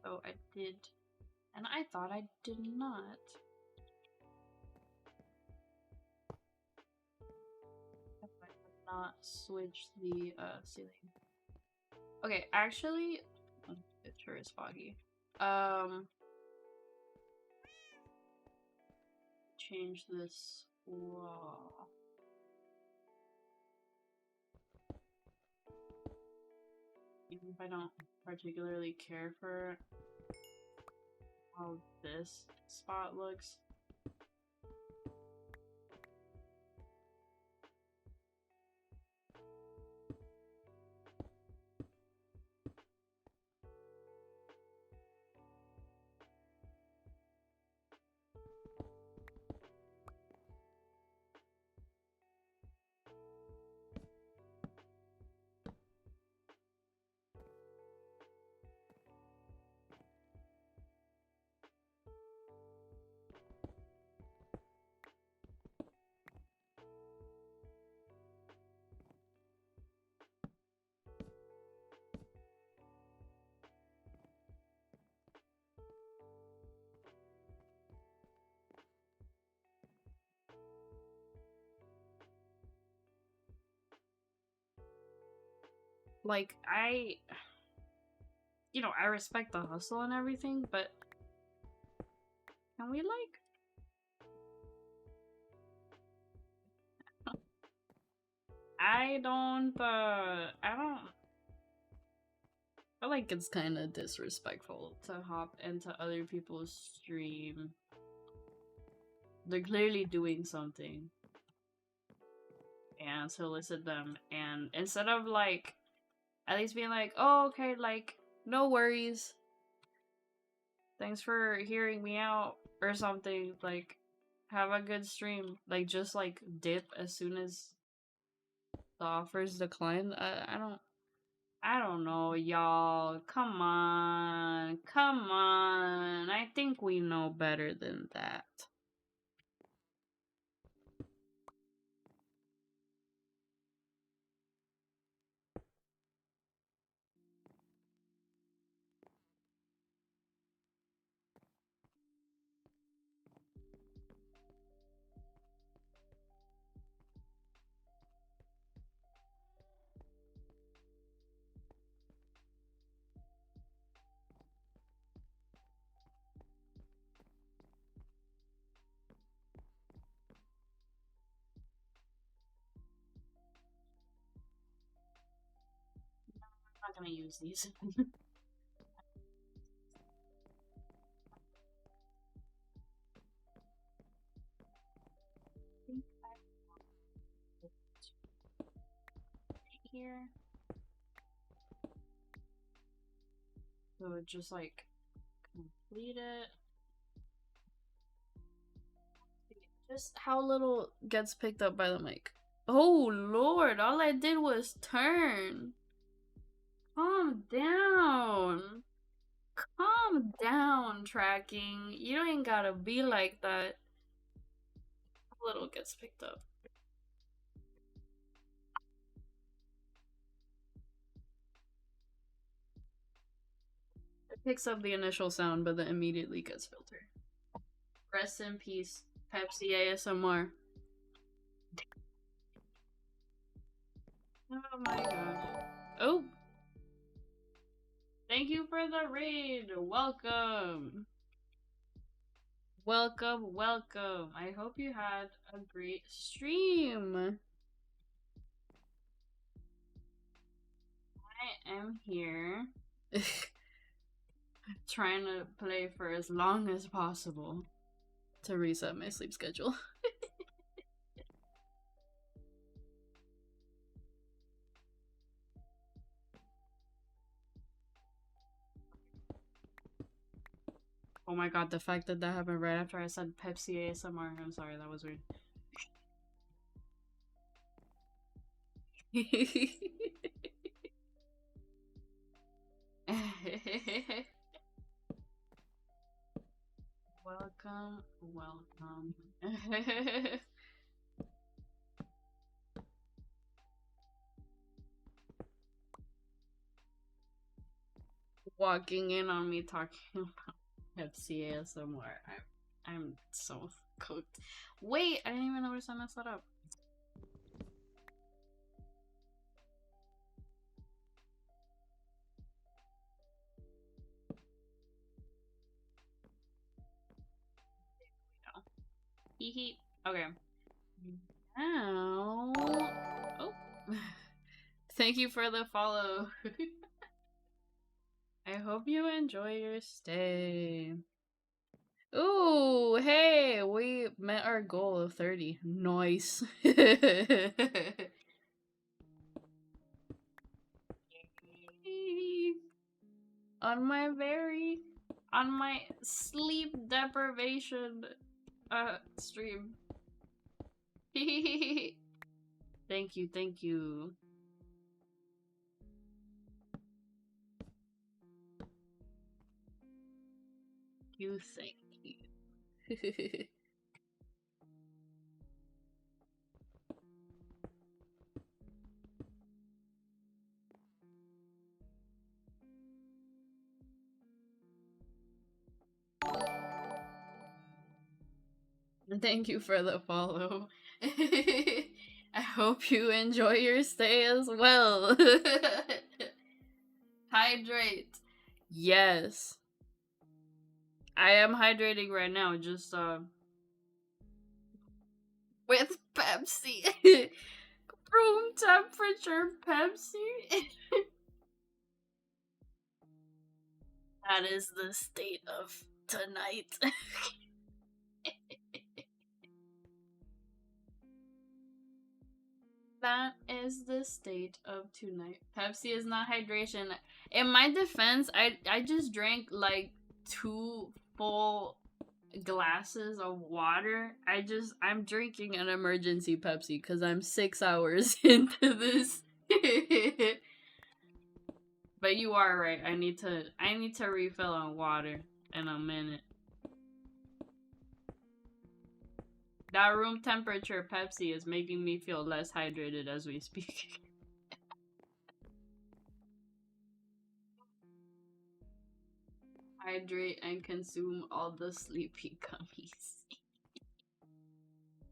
[SPEAKER 1] Oh, I did. And I thought I did not. I did not switch the ceiling. Okay, actually, it sure is foggy. Change this wall. Even if I don't particularly care for how this spot looks. Like, you know, I respect the hustle and everything, but can we, like, I feel like it's kind of disrespectful to hop into other people's stream. They're clearly doing something. And solicit them, and instead of, like, at least being like, oh, okay, like, no worries. Thanks for hearing me out, or something, like, have a good stream. Like, just, like, dip as soon as the offer's declined. I don't know, y'all. Come on. I think we know better than that. I'm not gonna use these. Here. So just, like, complete it. Just how little gets picked up by the mic. Oh Lord, all I did was turn. Calm down. Calm down, tracking. You ain't gotta be like that. A little gets picked up. It picks up the initial sound, but then immediately gets filtered. Rest in peace, Pepsi ASMR. Oh my gosh. Oh! Thank you for the raid! Welcome! Welcome, welcome. I hope you had a great stream. I am here trying to play for as long as possible to reset my sleep schedule. Oh my god, the fact that that happened right after I said Pepsi ASMR. I'm sorry, that was weird. Welcome, welcome. Walking in on me talking about Pepsi ASMR. I'm so cooked. Wait, I didn't even notice I messed that up. Hee hee. Okay. Now. Oh. Thank you for the follow. I hope you enjoy your stay. Ooh, hey, we met our goal of 30. Nice. On my sleep deprivation stream. Thank you, thank you. You thank you. Thank you for the follow. I hope you enjoy your stay as well. Hydrate. Yes. I am hydrating right now, just with Pepsi. Room temperature Pepsi. That is the state of tonight. That is the state of tonight. Pepsi is not hydration. In my defense, I just drank like 2 full glasses of water. I'm drinking an emergency Pepsi because I'm 6 hours into this. But you are right. I need to refill on water in a minute. That room temperature Pepsi is making me feel less hydrated as we speak. Hydrate and consume all the sleepy gummies.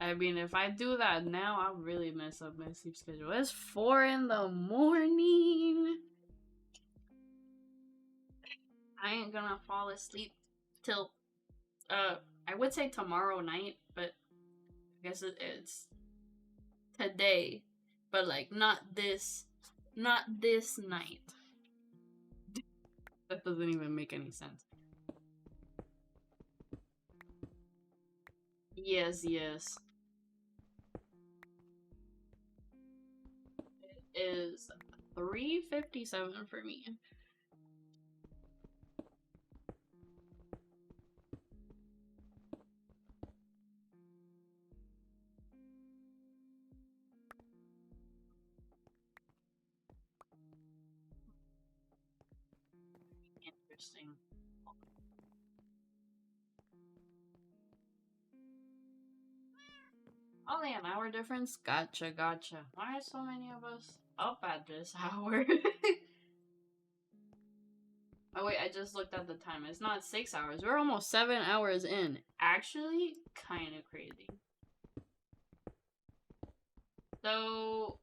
[SPEAKER 1] I mean, if I do that now, I'll really mess up my sleep schedule. It's 4 in the morning. I ain't gonna fall asleep till, I would say tomorrow night, but I guess it's today. But like, not this night. That doesn't even make any sense. Yes, yes. It is 3:57 for me. Interesting. Only an hour difference? Gotcha, gotcha. Why are so many of us up at this hour? Oh wait, I just looked at the time. It's not 6 hours. We're almost 7 hours in. Actually, kind of crazy. So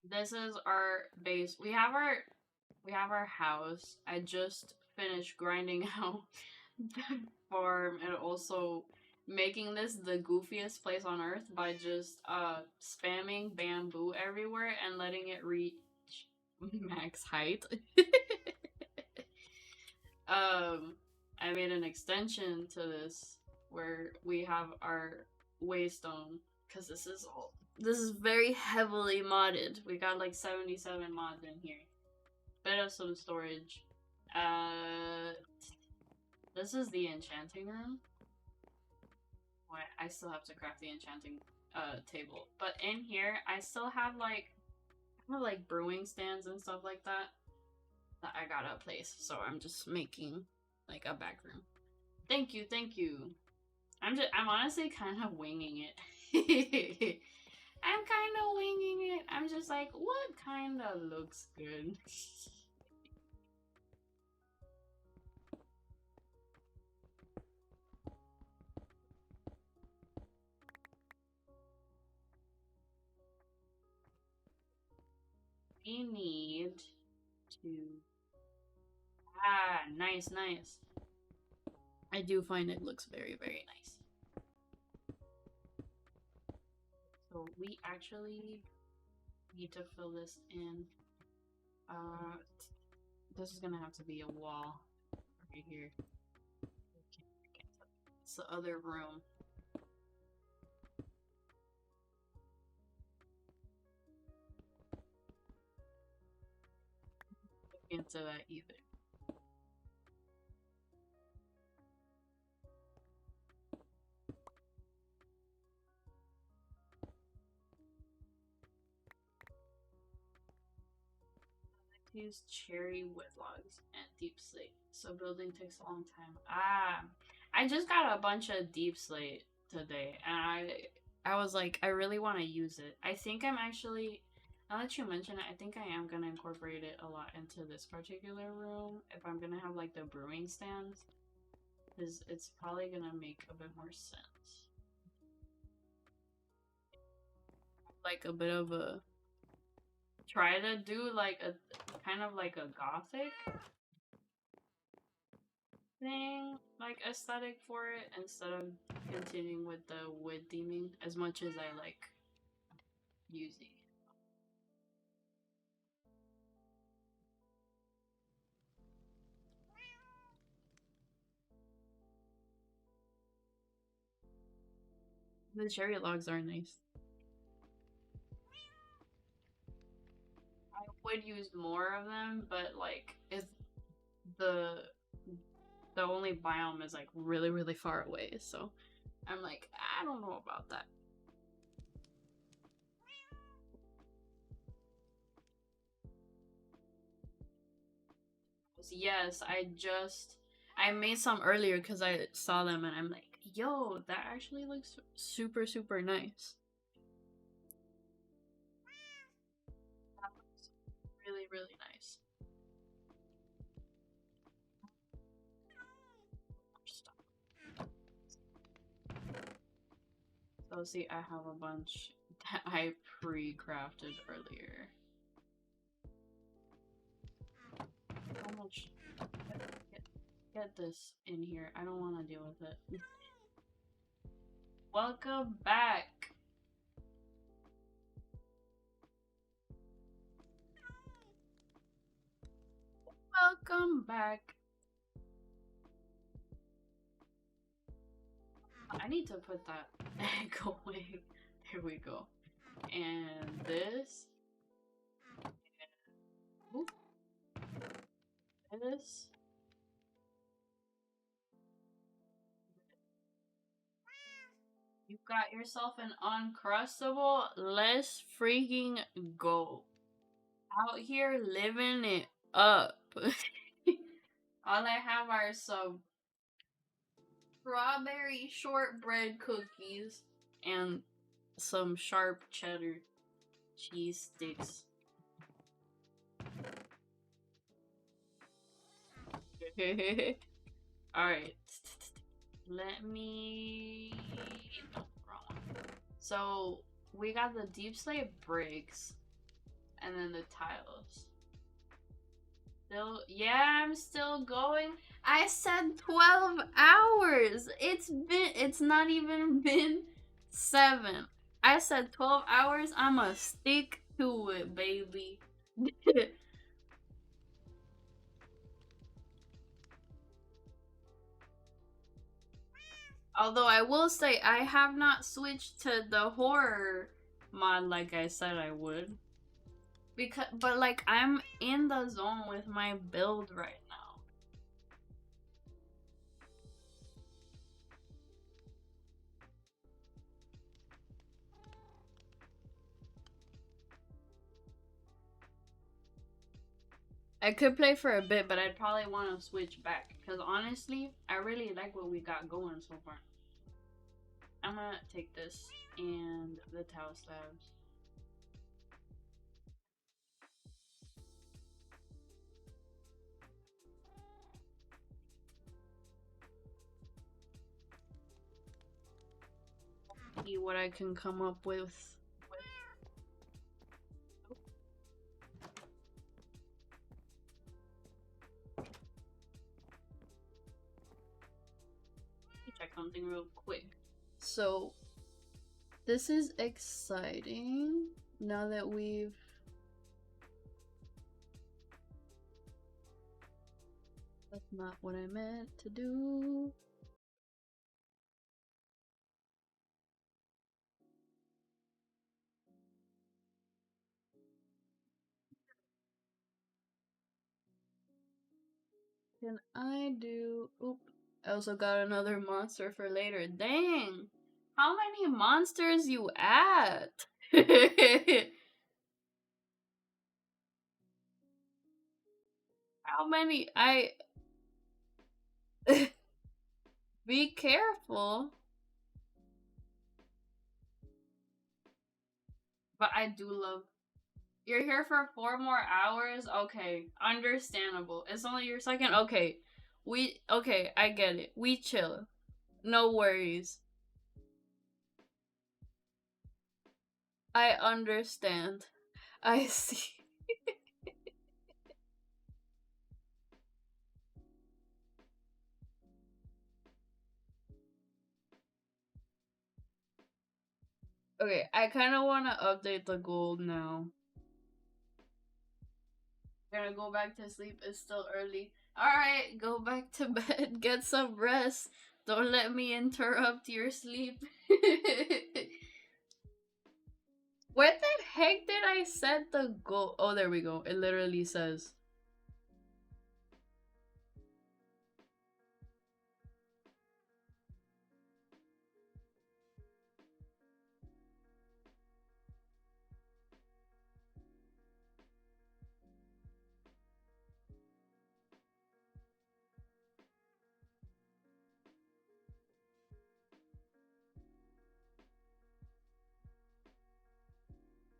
[SPEAKER 1] this is our base. We have our house. I just finished grinding out the farm and also making this the goofiest place on earth by just spamming bamboo everywhere and letting it reach max height. I made an extension to this where we have our waystone because this is very heavily modded. We got like 77 mods in here. Bit of some storage. This is the enchanting room. Wait, I still have to craft the enchanting table. But in here, I still have like brewing stands and stuff like that I gotta place. So I'm just making like a back room. Thank you, thank you. I'm honestly kind of winging it. I'm kind of winging it. I'm just like, what kind of looks good? We need to... Ah, nice, nice. I do find it looks very, very nice. So we actually need to fill this in. This is gonna have to be a wall right here. It's the other room. Can't do that either. Use cherry wood logs and deep slate, so building takes a long time. I just got a bunch of deep slate today, and I was like, I really want to use it. I think I'm actually, now that you mention it, I think I am gonna incorporate it a lot into this particular room if I'm gonna have like the brewing stands, because it's probably gonna make a bit more sense. Like a bit of a try to do like a kind of like a gothic thing, like aesthetic for it, instead of continuing with the wood theming as much as I like using. The cherry logs are nice. I would use more of them, but like if the only biome is like really, really far away, so I'm like, I don't know about that. Yes, I made some earlier because I saw them and I'm like, yo, that actually looks super, super nice. That looks really, really nice. So see, I have a bunch that I pre-crafted earlier. How much? Get this in here. I don't want to deal with it. Welcome back. Welcome back. I need to put that egg away. There we go. And this. Ooh. This. You got yourself an uncrustable. Let's freaking go. Out here living it up. All I have are some strawberry shortbread cookies and some sharp cheddar cheese sticks. Alright. Let me... No, wrong one. So, we got the deep slate bricks. And then the tiles. Still, yeah, I'm still going. I said 12 hours. It's not even been 7. I said 12 hours. I'ma stick to it, baby. Although I will say I have not switched to the horror mod like I said I would. But like I'm in the zone with my build right now. I could play for a bit, but I'd probably want to switch back. Because honestly, I really like what we got going so far. I'm gonna take this and the tile slabs. See what I can come up with. Check something real quick. So, this is exciting now that we've... That's not what I meant to do. Can I do... Oop. I also got another monster for later. Dang! How many monsters you at? How many? Be careful. But I do love... You're here for 4 more hours? Okay. Understandable. It's only your second? Okay. Okay, I get it. We chill. No worries. I understand. I see. Okay, I kind of want to update the gold now. Gonna go back to sleep. It's still early. Alright, go back to bed. Get some rest. Don't let me interrupt your sleep. Where the heck did I set the goal? Oh, there we go. It literally says.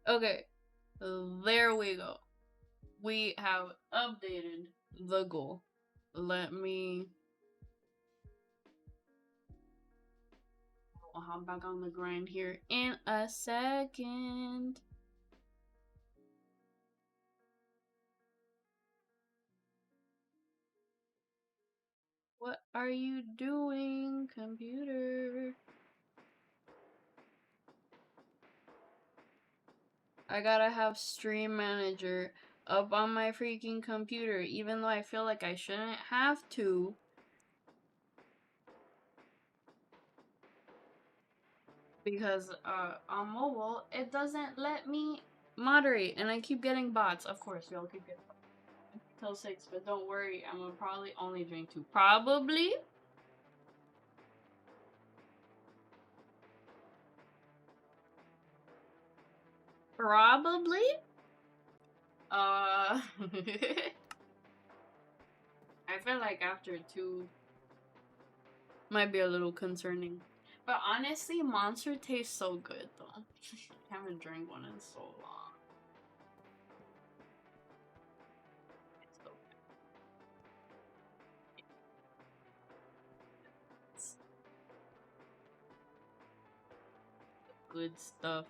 [SPEAKER 1] Okay, there we go. We have updated the goal. Let me... I'll hop back on the grind here in a second. What are you doing, computer? I gotta have Stream Manager up on my freaking computer, even though I feel like I shouldn't have to. Because on mobile, it doesn't let me moderate, and I keep getting bots. Of course, y'all keep getting bots. Till 6, but don't worry, I'm gonna probably only drink 2. Probably? Probably? I I feel like after 2 might be a little concerning. But honestly, Monster tastes so good though. I haven't drank one in so long. It's so good stuff.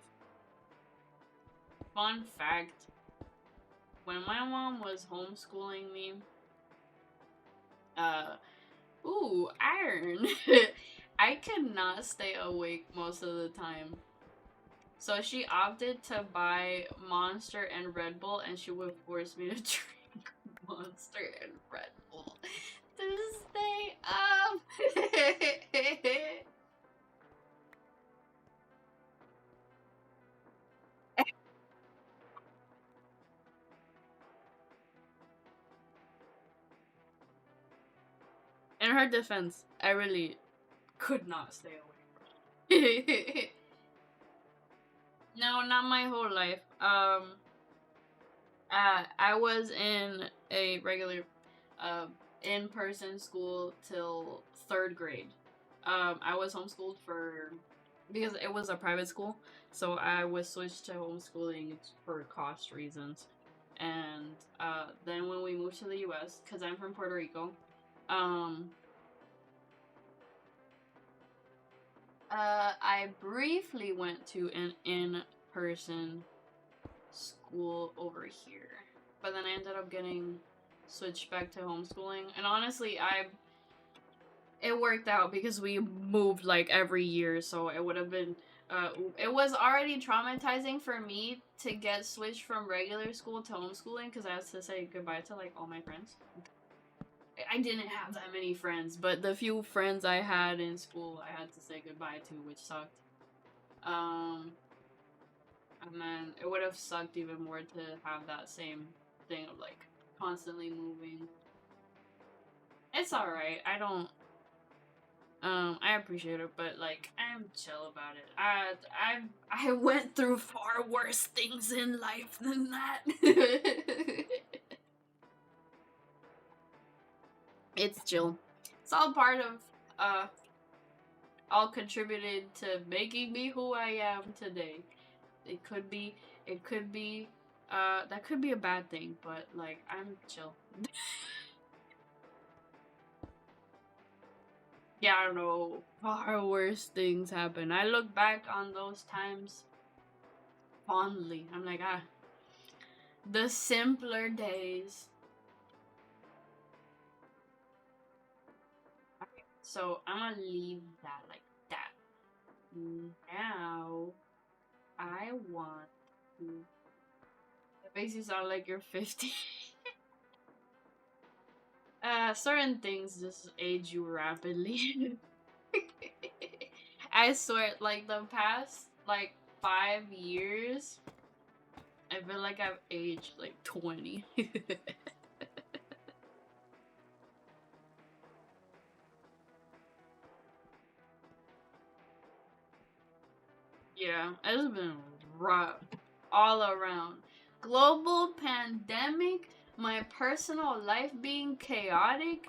[SPEAKER 1] Fun fact, when my mom was homeschooling me, ooh, iron. I cannot stay awake most of the time. So she opted to buy Monster and Red Bull, and she would force me to drink Monster and Red Bull to stay up. In her defense, I really could not stay awake. No, not my whole life. I was in a regular, in-person school till 3rd grade. I was homeschooled because it was a private school, so I was switched to homeschooling for cost reasons. And then when we moved to the U.S., because I'm from Puerto Rico, um, I briefly went to an in-person school over here, but then I ended up getting switched back to homeschooling. And honestly, it worked out because we moved like every year, so it would have been it was already traumatizing for me to get switched from regular school to homeschooling because I had to say goodbye to like all my friends. I didn't have that many friends, but the few friends I had in school, I had to say goodbye to, which sucked. Um, and then it would have sucked even more to have that same thing of like constantly moving. It's alright. I don't. I appreciate it, but like I'm chill about it. I went through far worse things in life than that. It's chill. It's all part of all contributed to making me who I am today. It could be that could be a bad thing, but like I'm chill. Yeah, I don't know. Far worse things happen. I look back on those times fondly. I'm like, the simpler days. Okay, so I'm gonna leave that like that. Now, I want to. It makes you sound like you're 50. Certain things just age you rapidly. I swear, like the past like 5 years, I feel like I've aged like 20. Yeah, it's been rough all around. Global pandemic, my personal life being chaotic,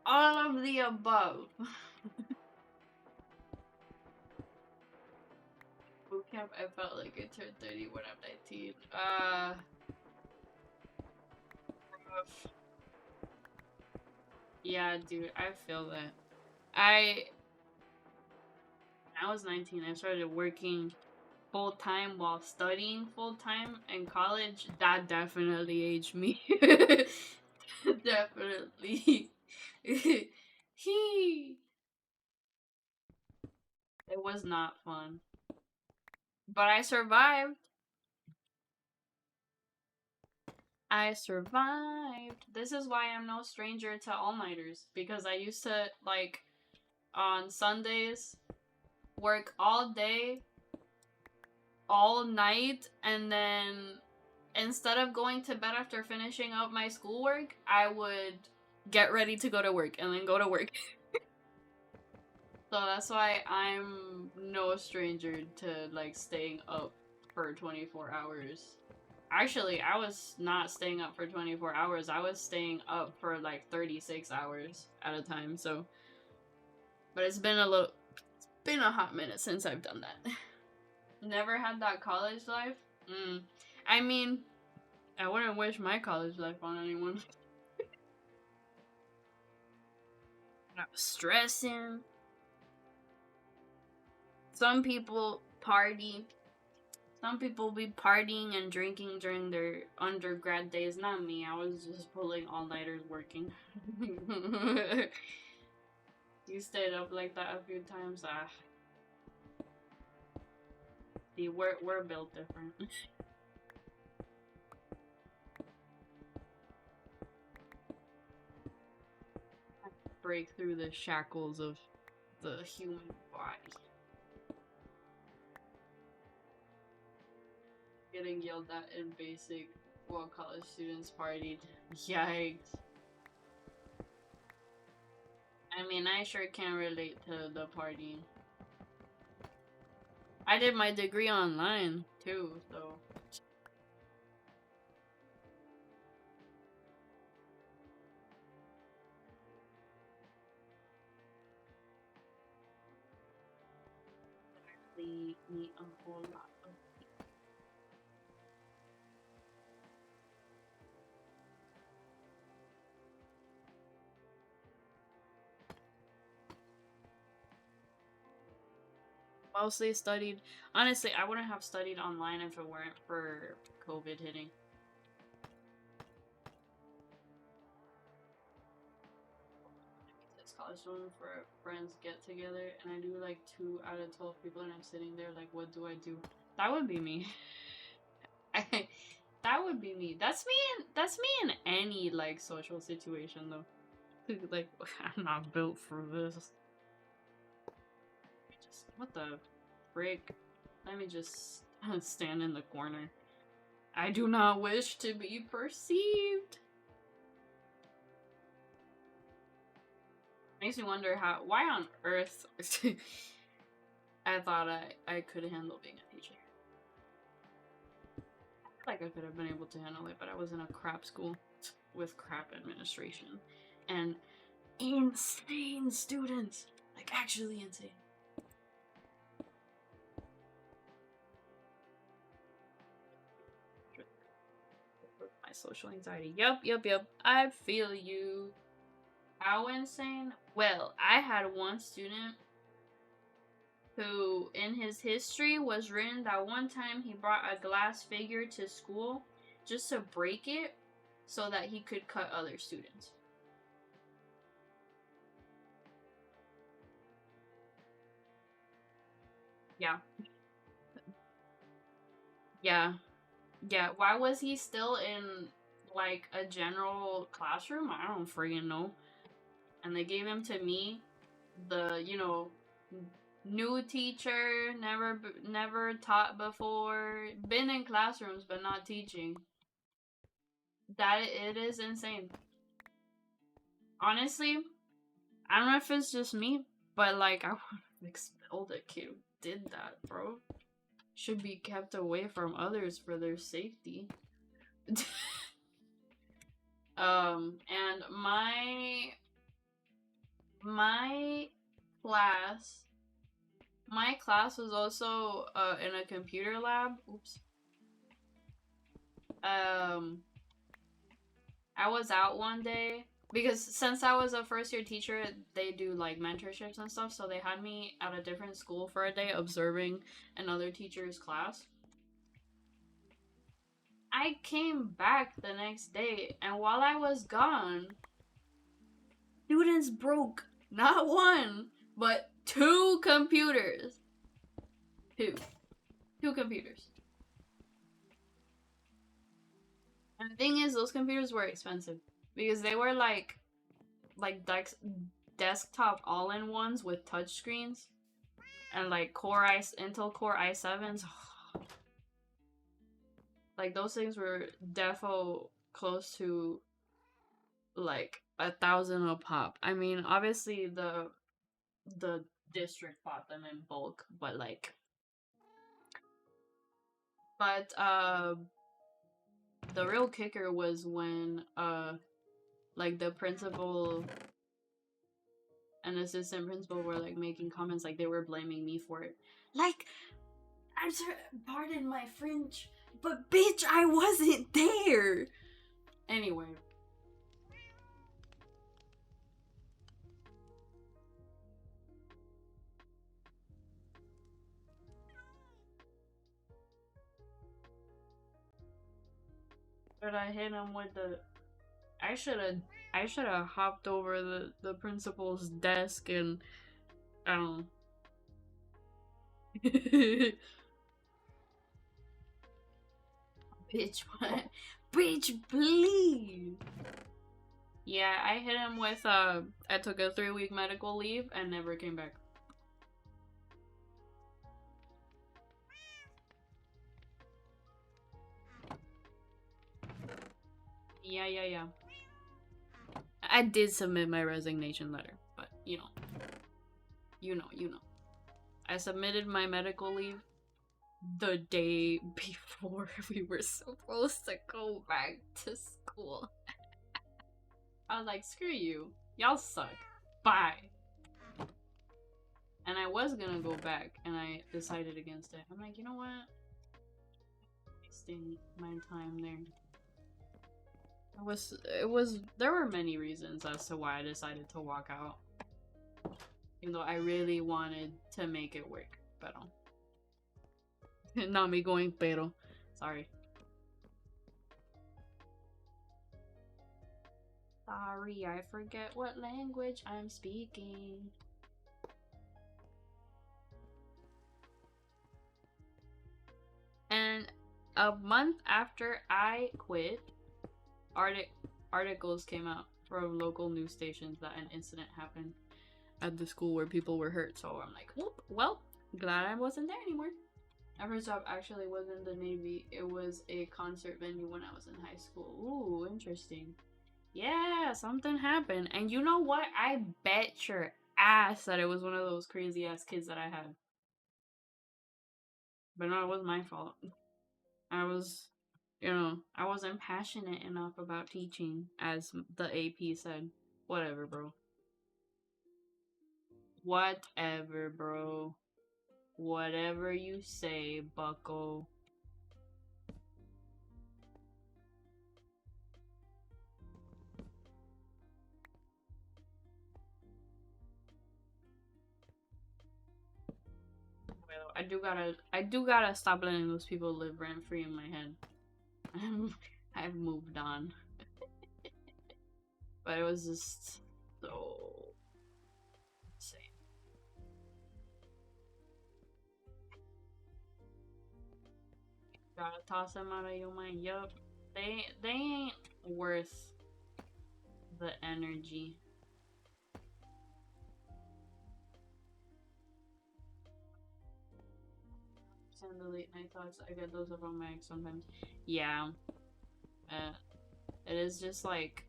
[SPEAKER 1] all of the above. Boot camp, I felt like I turned 30 when I'm 19. Rough. Yeah, dude, I feel that. I I was 19. I started working full time while studying full time in college. That definitely aged me. Definitely. He. It was not fun, but I survived. I survived. This is why I'm no stranger to all nighters because I used to like on Sundays work all day all night, and then instead of going to bed after finishing up my schoolwork, I would get ready to go to work and then go to work. So that's why I'm no stranger to like staying up for 24 hours. Actually, I was not staying up for 24 hours. I was staying up for like 36 hours at a time. So, but it's been been a hot minute since I've done that. Never had that college life. I mean, I wouldn't wish my college life on anyone. I was stressing. Some people party. Some people be partying and drinking during their undergrad days. Not me. I was just pulling all-nighters working. You stayed up like that a few times. See, we're built different. Break through the shackles of the human body. Getting yelled at in basic while college students partied. Yikes. I mean, I sure can relate to the partying. I did my degree online, too, so... Actually meet a whole lot of people. Mostly studied... Honestly, I wouldn't have studied online if it weren't for COVID hitting. College student for friends get together and I do like 2 out of 12 people and I'm sitting there like, what do I do? That would be me. That would be me. That's me in any like social situation though. Like, I'm not built for this. What the frick? Let me just stand in the corner. I do not wish to be perceived. Makes me wonder why on earth I thought I could handle being a teacher. I feel like I could have been able to handle it, but I was in a crap school with crap administration and insane students. Like, actually insane. My social anxiety. Yup. I feel you. How insane? Well, I had one student who, in his history, was written that one time he brought a glass figure to school just to break it so that he could cut other students. Yeah. Yeah. Why was he still in, like, a general classroom? I don't friggin' know. And they gave him to me, the, new teacher, never taught before, been in classrooms but not teaching. That it is insane. Honestly, I don't know if it's just me, but like I would have expelled a kid who did that, bro. Should be kept away from others for their safety. And my class my class was also in a computer lab. Oops. I was out one day because since I was a first year teacher, they do like mentorships and stuff. So they had me at a different school for a day observing another teacher's class. I came back the next day, and while I was gone, students broke not one, but 2 computers. Two computers. And the thing is, those computers were expensive because they were like desktop all-in-ones with touchscreens and like Intel Core i7s. Like those things were defo close to like 1,000 a pop. I mean, obviously the district bought them in bulk, but the real kicker was when like the principal and assistant principal were like making comments, like they were blaming me for it. Like, I'm sorry, pardon my French, but bitch, I wasn't there. Anyway. But I hit him with the I should have hopped over the principal's desk and I don't know. Bitch, what? Bitch, please. Yeah, I hit him with I took a 3-week medical leave and never came back. Yeah. I did submit my resignation letter, but you know. I submitted my medical leave the day before we were supposed to go back to school. I was like, screw you. Y'all suck. Bye. And I was gonna go back, and I decided against it. I'm like, you know what? Wasting my time there. There were many reasons as to why I decided to walk out. Even though I really wanted to make it work. Pero. Not me going pero. Sorry. Sorry, I forget what language I'm speaking. And a month after I quit, articles came out from local news stations that an incident happened at the school where people were hurt. So I'm like, whoop, well, glad I wasn't there anymore. My first job actually wasn't the Navy. It was a concert venue when I was in high school. Ooh, interesting. Yeah, something happened. And you know what? I bet your ass that it was one of those crazy ass kids that I had. But no, it was my fault. I wasn't passionate enough about teaching, as the AP said. Whatever, bro. Whatever, bro. Whatever you say, bucko. I do gotta stop letting those people live rent free in my head. I've moved on. But it was just so insane. Gotta toss them out of your mind. Yup. They ain't worth the energy. Send the late night thoughts. I get those up on my ex sometimes. Yeah. It is just like,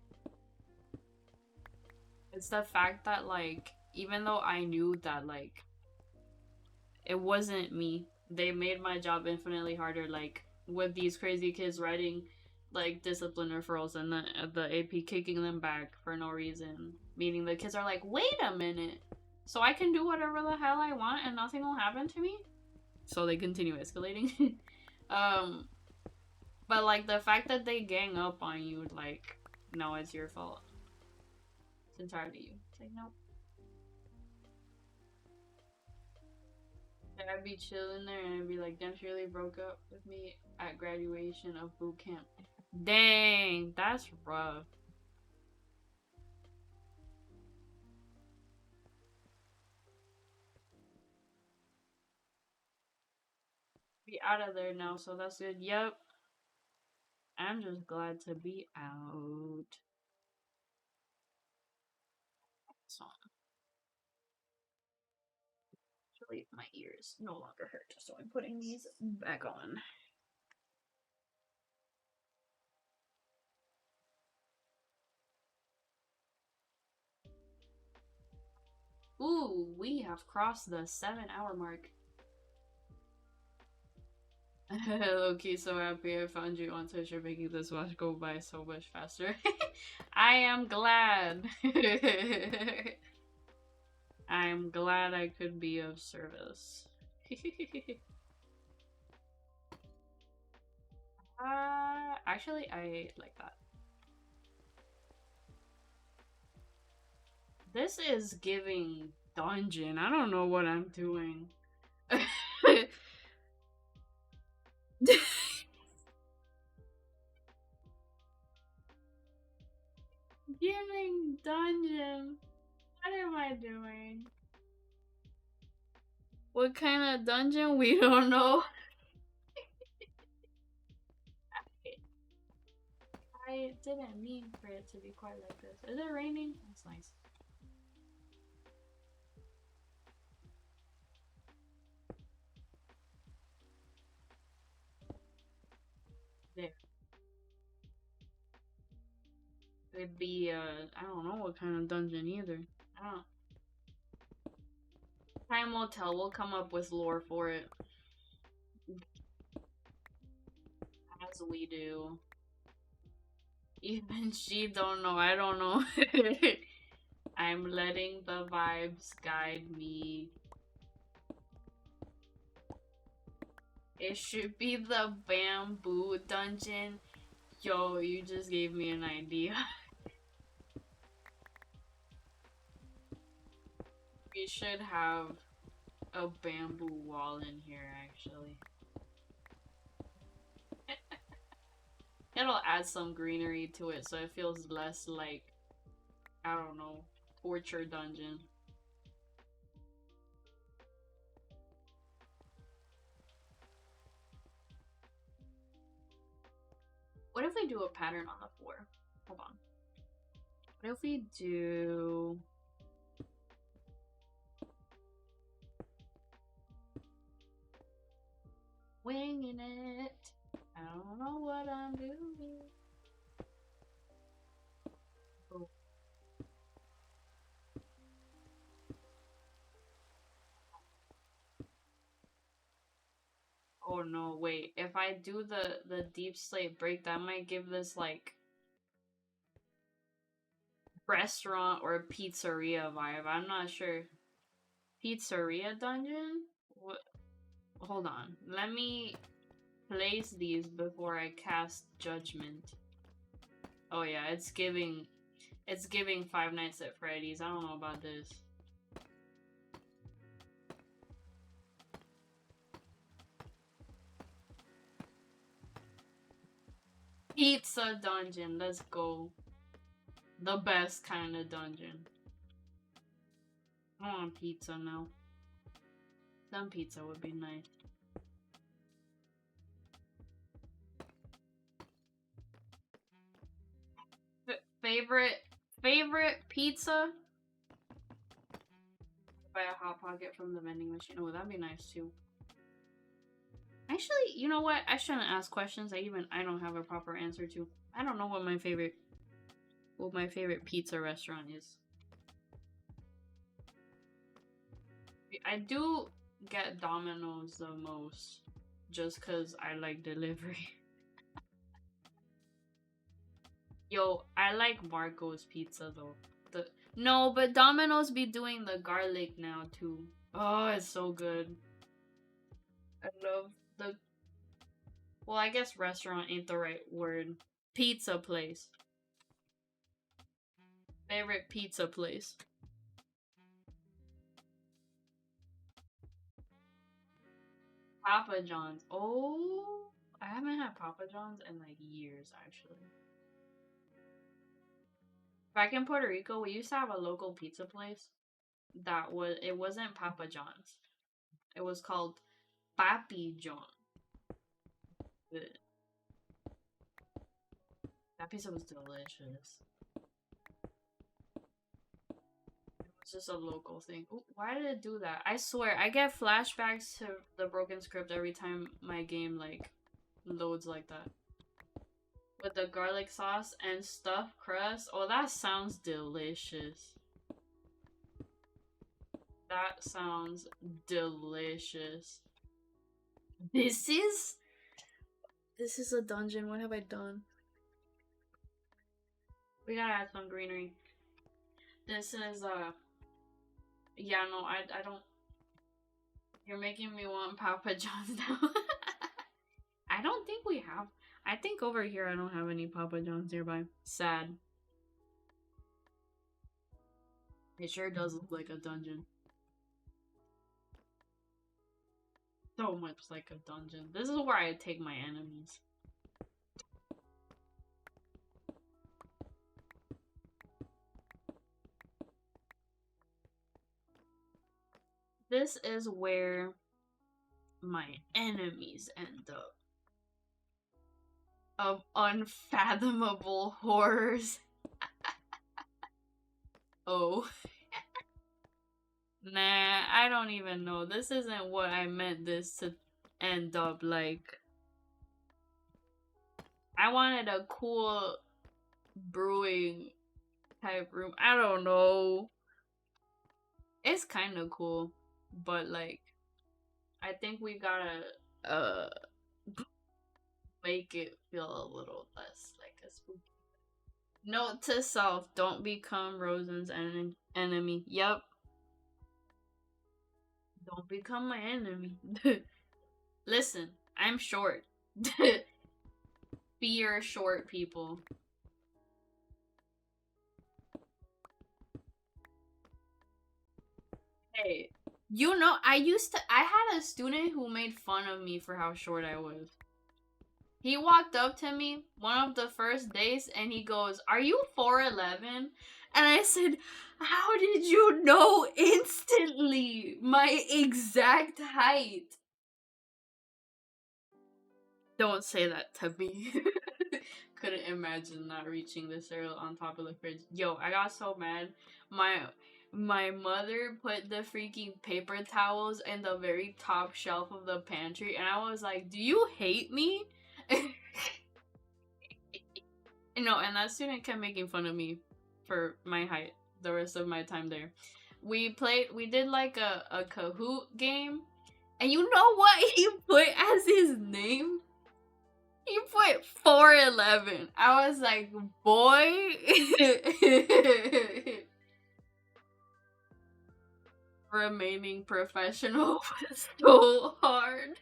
[SPEAKER 1] it's the fact that like, even though I knew that like it wasn't me, they made my job infinitely harder, like with these crazy kids writing like discipline referrals and the AP kicking them back for no reason, meaning the kids are like, wait a minute, so I can do whatever the hell I want and nothing will happen to me, so they continue escalating. But like the fact that they gang up on you, like, no, it's your fault, it's entirely you. It's like, nope. I'd be chilling there and I'd be like, damn, she really broke up with me at graduation of boot camp. Dang, that's rough. Be out of there now, so that's good. Yep. I'm just glad to be out. So, actually, my ears no longer hurt, so I'm putting these back on. Ooh, we have crossed the 7-hour mark. Low-key so happy I found you on Twitch. You're making this watch go by so much faster. I am glad. I'm glad I could be of service. Actually, I like that. This is giving dungeon. I don't know what I'm doing. Giving dungeon. What am I doing? What kind of dungeon? We don't know. I didn't mean for it to be quite like this. Is it raining? That's nice. There. It'd be, I don't know what kind of dungeon either. I don't. Time will tell. We'll come up with lore for it. As we do. Even she don't know. I don't know. I'm letting the vibes guide me. It should be the bamboo dungeon. Yo, you just gave me an idea. We should have a bamboo wall in here, actually. It'll add some greenery to it so it feels less like, I don't know, torture dungeon. What if we do a pattern on the floor? Hold on. What if we do... winging it? I don't know what I'm doing. Oh. Oh no, wait. If I do the deep slate break, that might give this like restaurant or pizzeria vibe. I'm not sure. Pizzeria dungeon? What? Hold on. Let me place these before I cast judgment. Oh yeah, it's giving Five Nights at Freddy's. I don't know about this. Pizza dungeon, let's go. The best kind of dungeon. I want pizza now. Some pizza would be nice. Favorite pizza? Buy a hot pocket from the vending machine. Oh, that'd be nice too. Actually, you know what? I shouldn't ask questions I don't have a proper answer to. I don't know what my favorite pizza restaurant is. I do get Domino's the most just cuz I like delivery. Yo, I like Marco's pizza though. No, but Domino's be doing the garlic now too. Oh, it's so good. I love the... well, I guess restaurant ain't the right word. Pizza place. Favorite pizza place. Papa John's. Oh, I haven't had Papa John's in like years actually. Back in Puerto Rico, we used to have a local pizza place it wasn't Papa John's. It was called Papi John. That pizza was delicious. It was just a local thing. Ooh, why did it do that? I swear, I get flashbacks to the broken script every time my game like loads like that. With the garlic sauce and stuffed crust. Oh, that sounds delicious. That sounds delicious. This is This is a dungeon. What have I done? We gotta add some greenery. This is yeah, no, I don't. You're making me want Papa John's now. I don't think we have. I think over here I don't have any Papa John's nearby. Sad. It sure does look like a dungeon. So much like a dungeon. This is where I take my enemies. This is where my enemies end up. Of unfathomable horrors. Oh. Nah, I don't even know. This isn't what I meant this to end up like. I wanted a cool brewing type room. I don't know. It's kind of cool, but like, I think we gotta make it feel a little less like a spooky. Note to self: don't become Rosen's enemy. Yep. Don't become my enemy. Listen, I'm short. Fear short people. Hey, you know, I had a student who made fun of me for how short I was. He walked up to me one of the first days and he goes, "Are you 4'11"? And I said, "How did you know instantly my exact height?" Don't say that to me. Couldn't imagine not reaching the cereal on top of the fridge. Yo, I got so mad. My mother put the freaking paper towels in the very top shelf of the pantry, and I was like, "Do you hate me?" No, and that student kept making fun of me for my height the rest of my time there. We did like a Kahoot game, and you know what he put as his name? He put 4'11". I was like, boy. Remaining professional was so hard.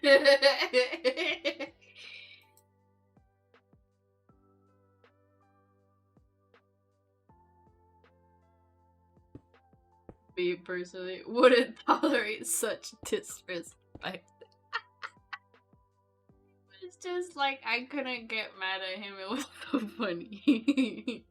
[SPEAKER 1] Me personally wouldn't tolerate such disrespect. It's just like I couldn't get mad at him. It was so funny.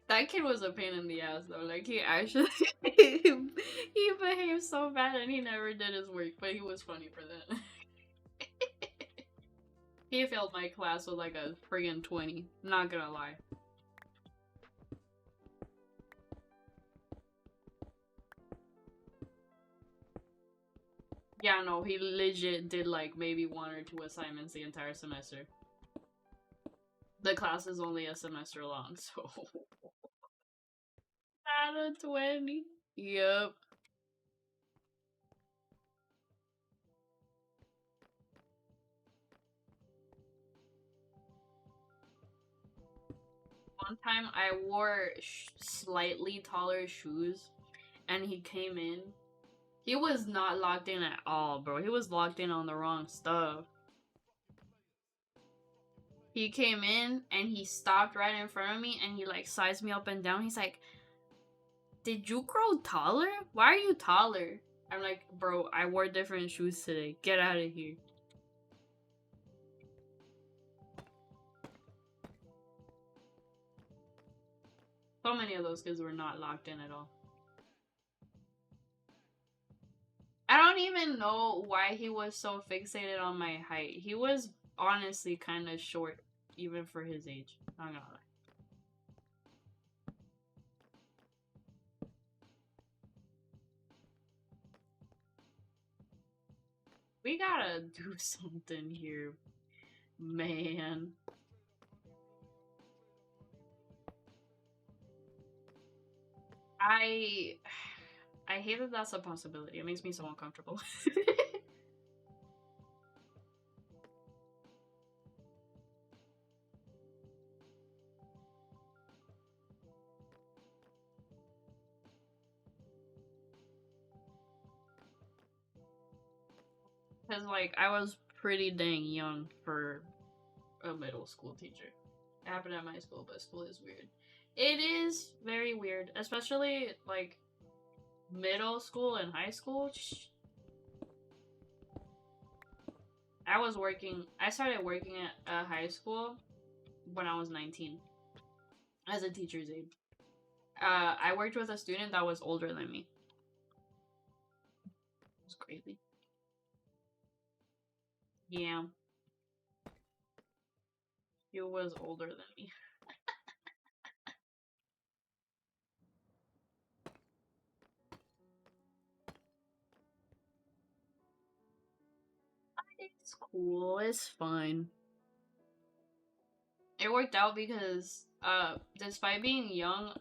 [SPEAKER 1] That kid was a pain in the ass though. Like he actually he behaved so bad and he never did his work, but he was funny for that. He failed my class with like a friggin' 20. Not gonna lie. Yeah, no, he legit did like maybe 1 or 2 assignments the entire semester. The class is only a semester long, so not a 20. Yep. One time I wore slightly taller shoes and he came in. He was not locked in at all, bro. He was locked in on the wrong stuff. He came in and he stopped right in front of me and he like sized me up and down. He's like, "Did you grow taller? Why are you taller?" I'm like, "Bro, I wore different shoes today. Get out of here." So many of those kids were not locked in at all. I don't even know why he was so fixated on my height. He was honestly kind of short, even for his age. Not gonna lie. We gotta do something here, man. I hate that that's a possibility. It makes me so uncomfortable. Because, like, I was pretty dang young for a middle school teacher. It happened at my school, but school is weird. It is very weird, especially, like, middle school and high school. I started working at a high school when I was 19 as a teacher's aide. I worked with a student that was older than me. It was crazy. Yeah. He was older than me. It's cool. It's fine. It worked out because, despite being young,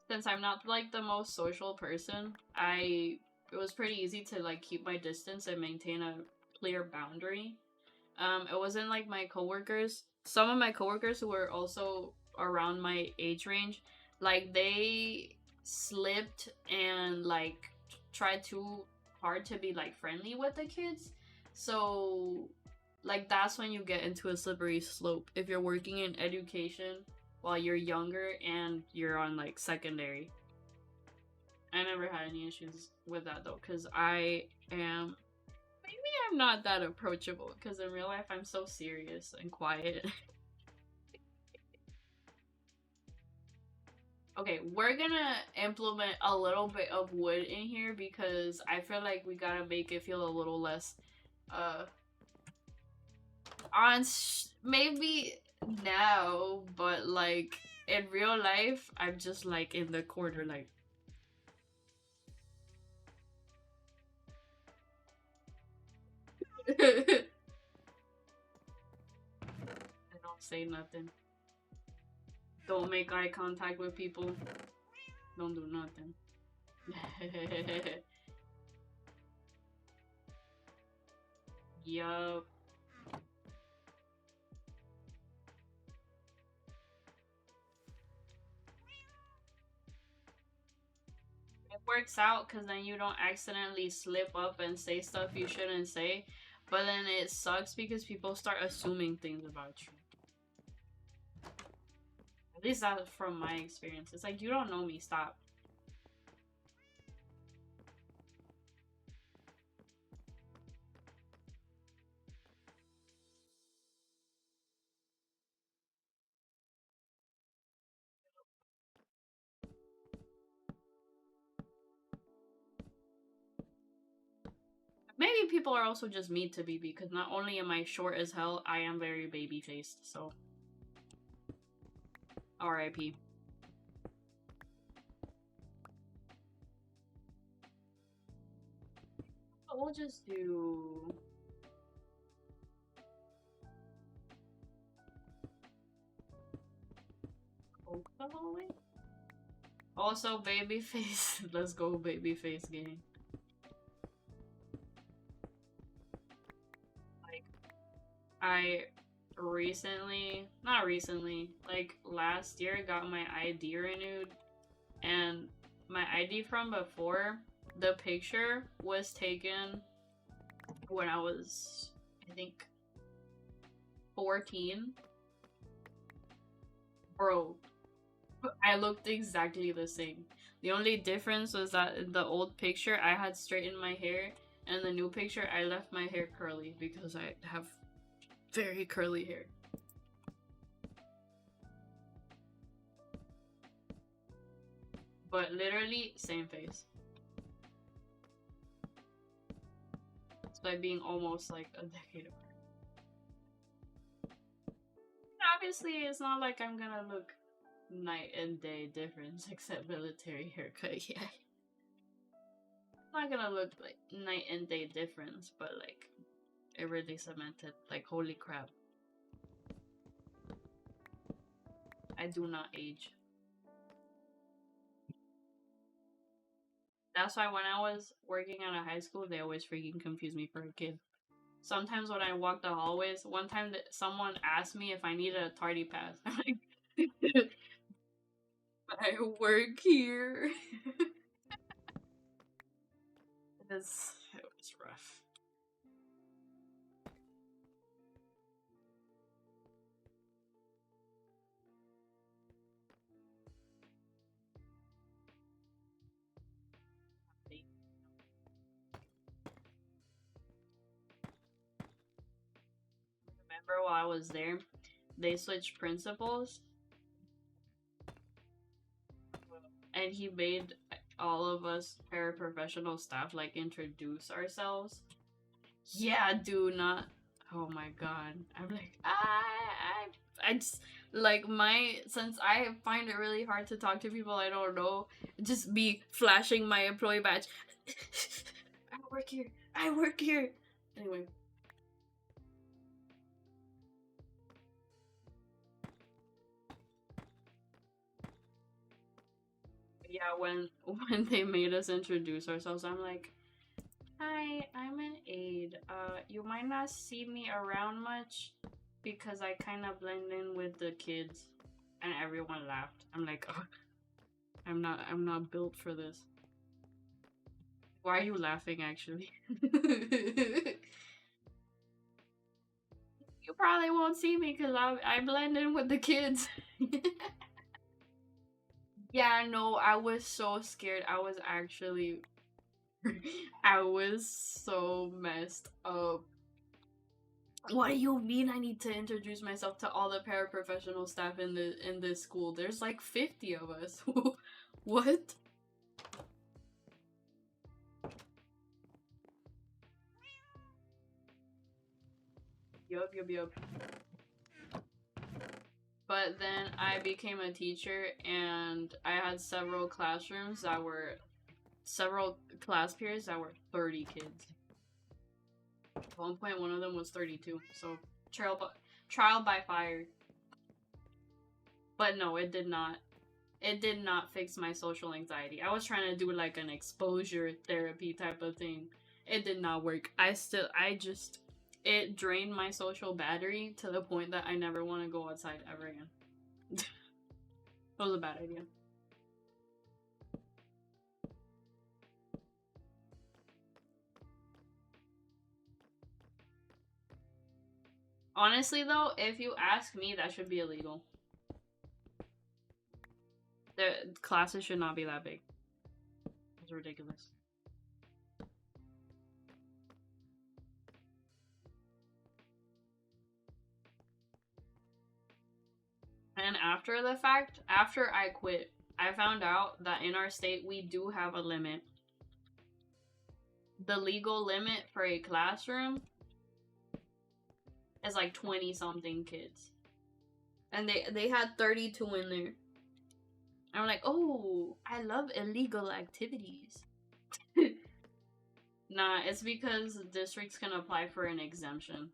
[SPEAKER 1] since I'm not like the most social person, it was pretty easy to like keep my distance and maintain a clear boundary. It wasn't like my coworkers. Some of my coworkers who were also around my age range, like they slipped and like tried too hard to be like friendly with the kids. So like that's when you get into a slippery slope if you're working in education while you're younger and you're on like secondary. I never had any issues with that though, because I'm not that approachable, because in real life I'm so serious and quiet. Okay, we're gonna implement a little bit of wood in here because I feel like we gotta make it feel a little less uh maybe now, but like in real life I'm just like in the corner like I don't say nothing. Don't make eye contact with people. Don't do nothing. Yup. It works out because then you don't accidentally slip up and say stuff you shouldn't say. But then it sucks because people start assuming things about you. At least that's from my experience. It's like, you don't know me, stop. Maybe people are also just mean to me because not only am I short as hell, I am very baby faced, so. RIP. But we'll just do. Coke the whole way? Also, babyface. Let's go, babyface gang. Like, I not recently, like last year, got my ID renewed, and my ID from before, the picture was taken when I was, I think, 14. Bro, I looked exactly the same. The only difference was that in the old picture, I had straightened my hair, and the new picture, I left my hair curly because I have very curly hair. But literally, same face. Despite being almost like a decade apart. Obviously, it's not like I'm gonna look night and day difference except military haircut, yeah. Not gonna look like night and day difference, but like it really cemented like holy crap. I do not age. That's why when I was working at a high school, they always freaking confused me for a kid. Sometimes when I walk the hallways, one time that someone asked me if I needed a tardy pass. I'm like, I work here. It's It's rough. Remember while I was there, they switched principals, and he made all of us paraprofessional staff like introduce ourselves. Yeah, do not. Oh my god. I'm like, I just like since I find it really hard to talk to people I don't know, just be flashing my employee badge. I work here. I work here. Anyway. Yeah, when they made us introduce ourselves, I'm like, hi, I'm an aide. You might not see me around much because I kind of blend in with the kids, and everyone laughed. I'm like, oh, I'm not built for this. Why are you laughing? Actually, you probably won't see me because I blend in with the kids. Yeah, no, I was so scared. I was actually, I was so messed up. What do you mean I need to introduce myself to all the paraprofessional staff in this school? There's like 50 of us. What? Yup. But then I became a teacher and I had several class periods that were 30 kids. At one point, one of them was 32. So trial by fire. But no, it did not. It did not fix my social anxiety. I was trying to do like an exposure therapy type of thing. It did not work. It drained my social battery to the point that I never want to go outside ever again. It was a bad idea. Honestly though, if you ask me, that should be illegal. The classes should not be that big. It's ridiculous. And after the fact, after I quit, I found out that in our state we do have a limit. The legal limit for a classroom is like 20 something kids. And they had 32 in there. I'm like, oh, I love illegal activities. Nah, it's because districts can apply for an exemption.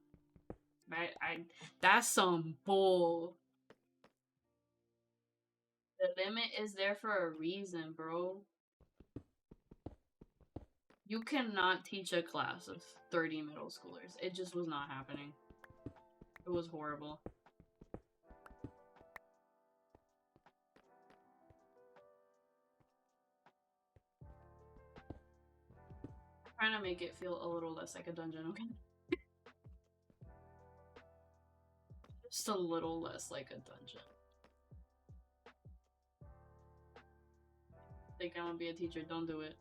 [SPEAKER 1] That's some bull. The limit is there for a reason, bro. You cannot teach a class of 30 middle schoolers. It just was not happening. It was horrible. I'm trying to make it feel a little less like a dungeon, okay? Just a little less like a dungeon. Think I want to be a teacher, don't do it.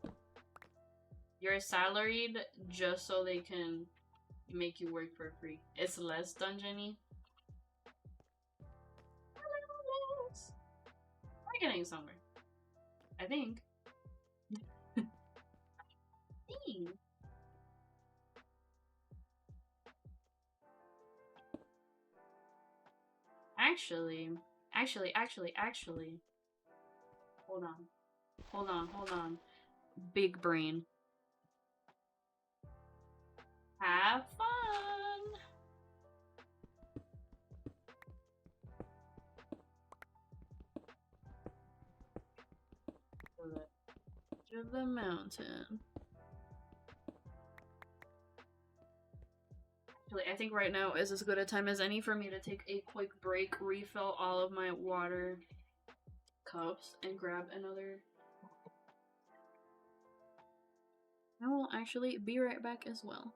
[SPEAKER 1] You're salaried just so they can make you work for free. It's less dungeony. We're getting somewhere. I think. Actually. Hold on. Big brain. Have fun. To the mountain. Actually, I think right now is as good a time as any for me to take a quick break, refill all of my water cups, and grab another I will actually be right back as well.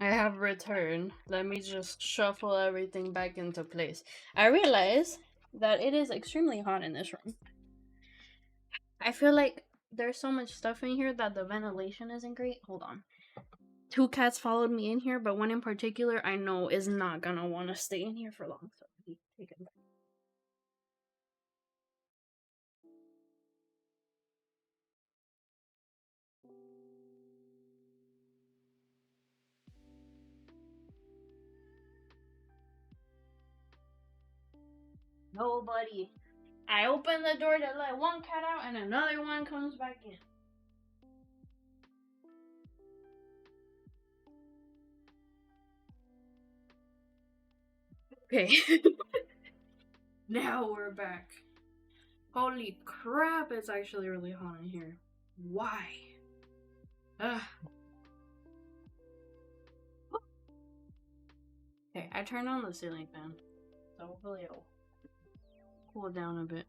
[SPEAKER 1] I have returned. Let me just shuffle everything back into place. I realize that it is extremely hot in this room. I feel like there's so much stuff in here that the ventilation isn't great. Hold on. 2 cats followed me in here, but one in particular I know is not gonna want to stay in here for long, so I need to take him back. Nobody. I open the door to let one cat out, and another one comes back in. Okay. Now we're back. Holy crap, it's actually really hot in here. Why? Ugh. Okay, I turned on the ceiling fan, so hopefully it'll cool down a bit.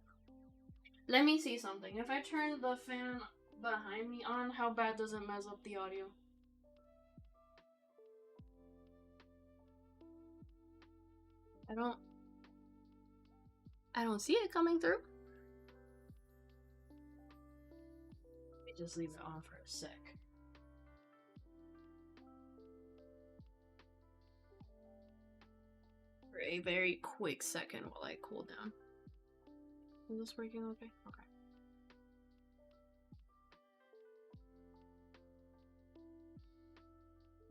[SPEAKER 1] Let me see something. If I turn the fan behind me on, how bad does it mess up the audio? I don't see it coming through. Let me just leave it on for a sec. For a very quick second while I cool down. Is this working okay? Okay.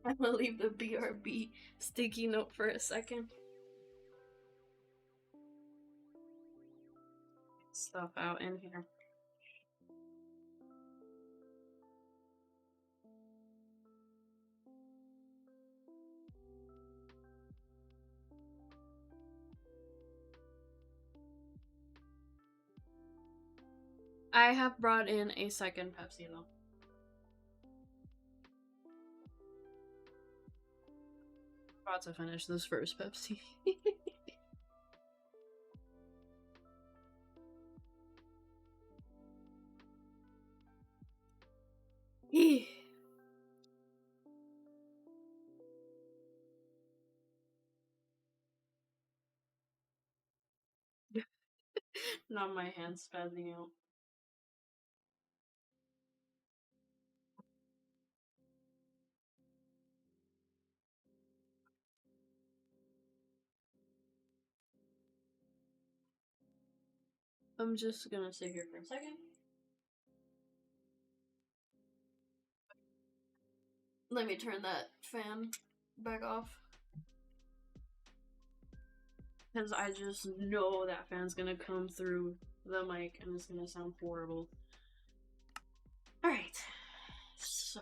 [SPEAKER 1] I'm gonna leave the BRB sticky note for a second. Stuff out in here. I have brought in a second Pepsi though. About to finish this first Pepsi. Not my hands spazzing out. I'm just gonna sit here for a second. Let me turn that fan back off. Because I just know that fan's gonna come through the mic and it's gonna sound horrible. Alright. So.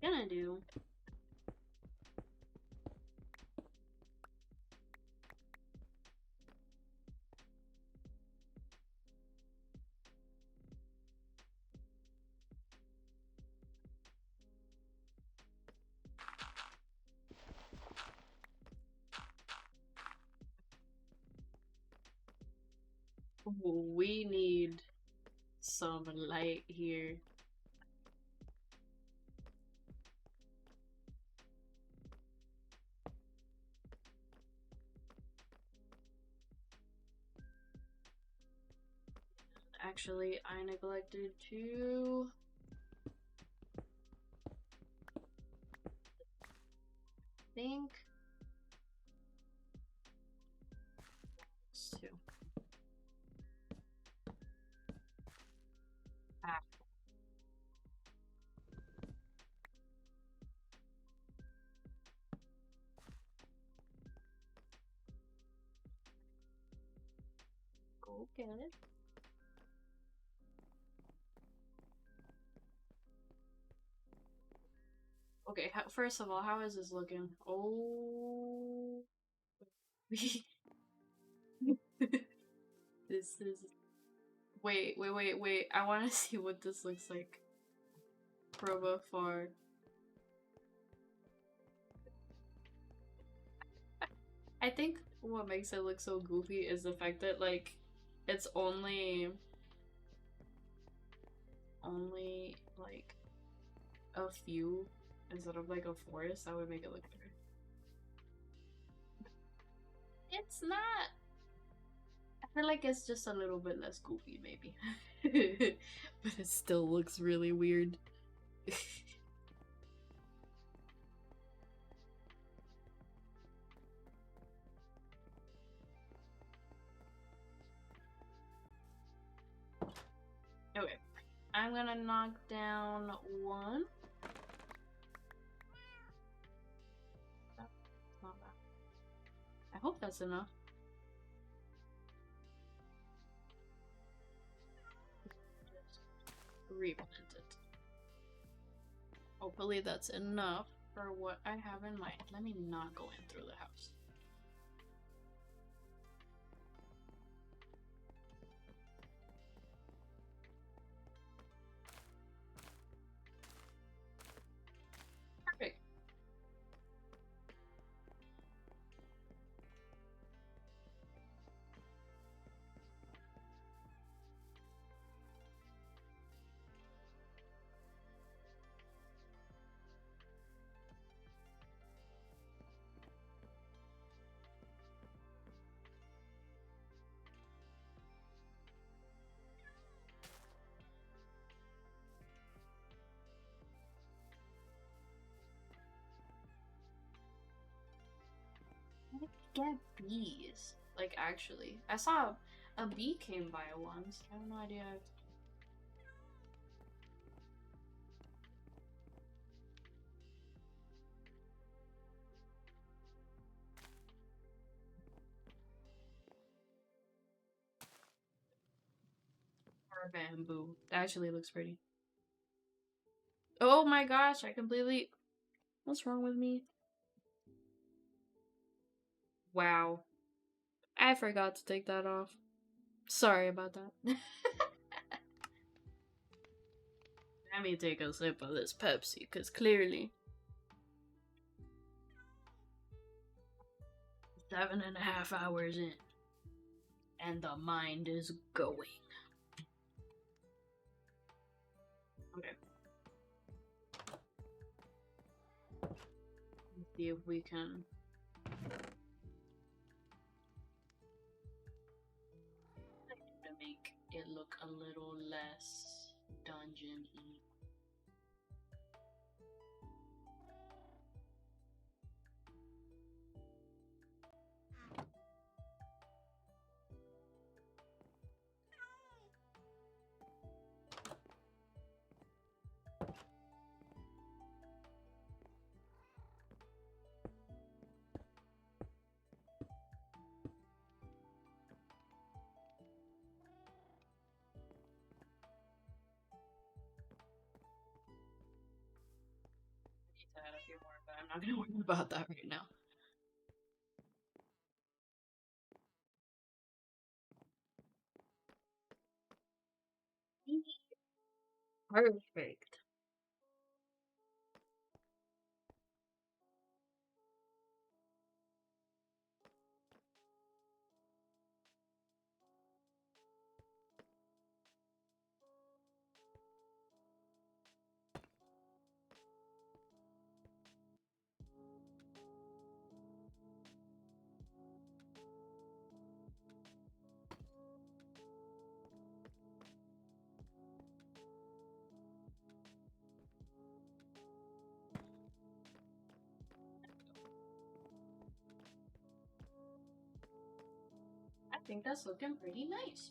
[SPEAKER 1] Gonna do. We need some light here. Actually, I neglected to think. Two. Ah. Go get it. Okay, first of all, how is this looking? Oh. This is Wait. I want to see what this looks like from afar. I think what makes it look so goofy is the fact that, like, it's only like a few instead of like a forest. That would make it look better. It's not. I feel like it's just a little bit less goofy, maybe. But it still looks really weird. Okay, I'm gonna knock down one. That's not bad. I hope that's enough. Just replant it. Hopefully that's enough for what I have in mind. Let me not go in through the house. Perfect. How did I get bees? Like, actually. I saw a bee came by once. I have no idea if... Or bamboo. That actually looks pretty. Oh my gosh, I completely... What's wrong with me? Wow. I forgot to take that off. Sorry about that. Let me take a sip of this Pepsi, because clearly 7.5 hours in, and the mind is going. Okay. Let's see if we can... to make it look a little less dungeon-y. To add a few more, but I'm not gonna worry about that right now. Perfect. I think that's looking pretty nice.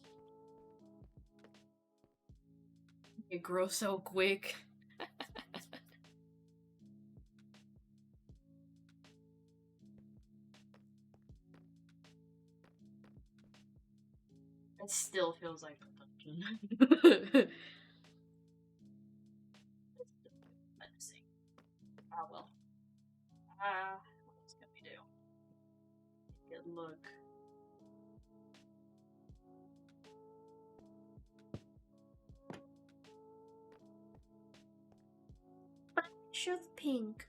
[SPEAKER 1] It grows so quick. It still feels like a dungeon. Menacing. Ah, well. What else can we do? Make it look
[SPEAKER 2] touch of pink.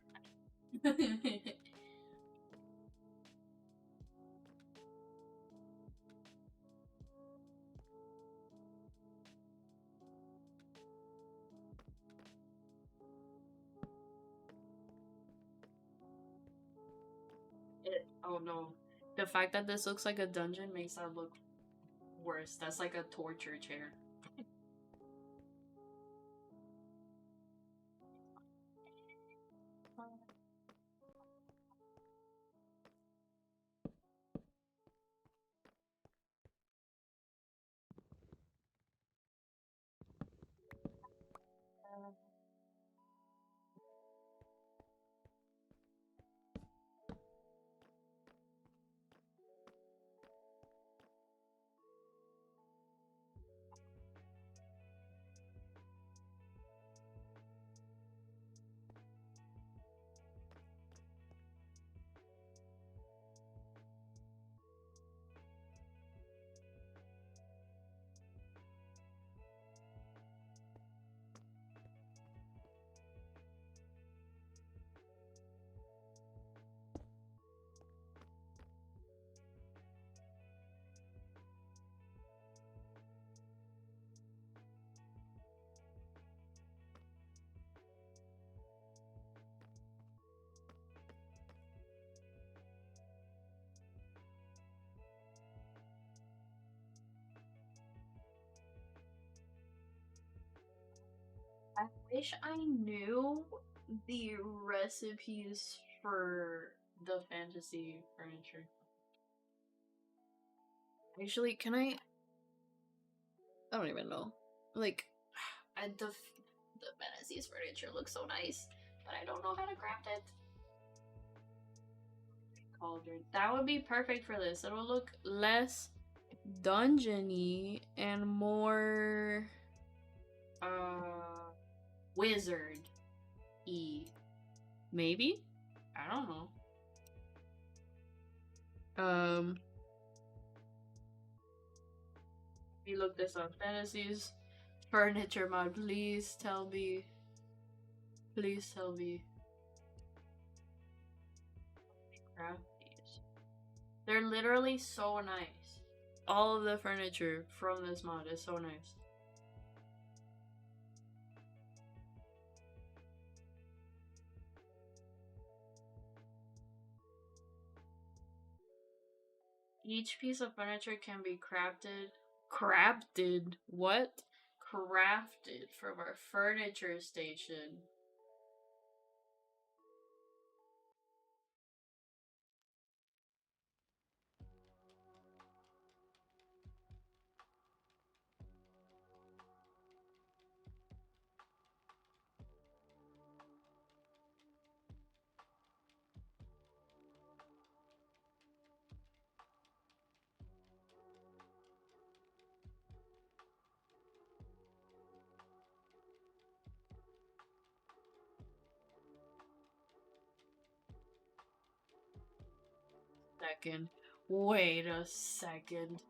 [SPEAKER 1] Oh no. The fact that this looks like a dungeon makes that look worse. That's like a torture chair. I wish I knew the recipes for the fantasy furniture. Actually, can I don't even know. Like, the fantasy's furniture looks so nice, but I don't know how to craft it. Cauldron. That would be perfect for this. It'll look less dungeony and more wizard-y. Maybe? I don't know. Let me look this up. Fantasies furniture mod. Please tell me. Please tell me. Craft these. They're literally so nice. All of the furniture from this mod is so nice. Each piece of furniture can be crafted? What? Crafted from our furniture station. Second. Wait a second.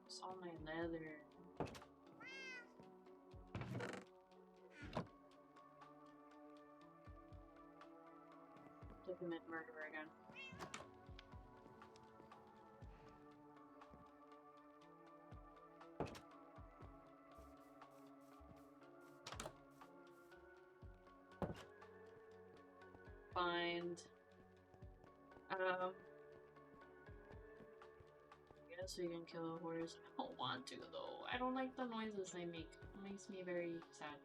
[SPEAKER 1] It's all my leather. To commit murder again. Find. I guess we can kill a horse. I don't want to though. I don't like the noises they make. It makes me very sad.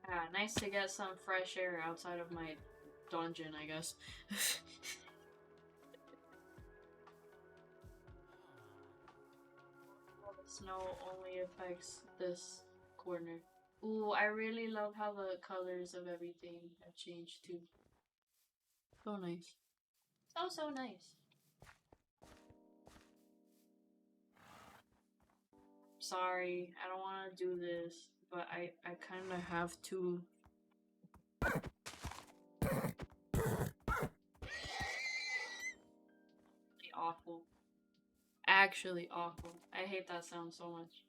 [SPEAKER 1] Ah, nice to get some fresh air outside of my dungeon, I guess. Well, the snow only affects this corner. Ooh, I really love how the colors of everything have changed too. So nice. So nice. Sorry, I don't want to do this, but I kind of have to. Awful. Actually awful. I hate that sound so much.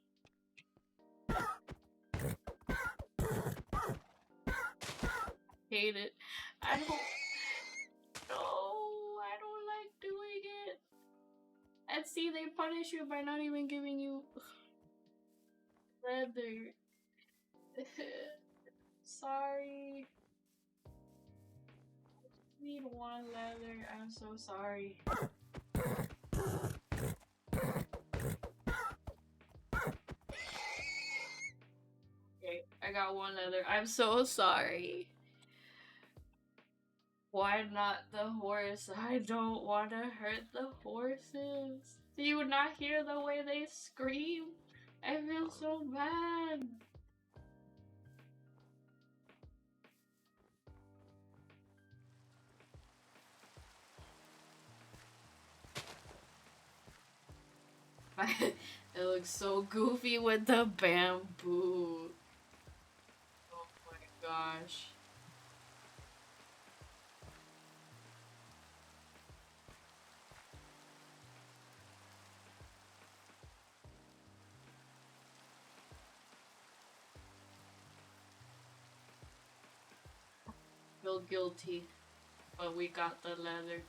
[SPEAKER 1] Hate it. I don't. No, I don't like doing it. And see, they punish you by not even giving you leather. Sorry. Need one leather. I'm so sorry. Okay, I got one leather. I'm so sorry. Why not the horse? I don't want to hurt the horses. Do you not hear the way they scream? I feel so bad. It looks so goofy with the bamboo. Oh my gosh. Feel guilty, but we got the leather.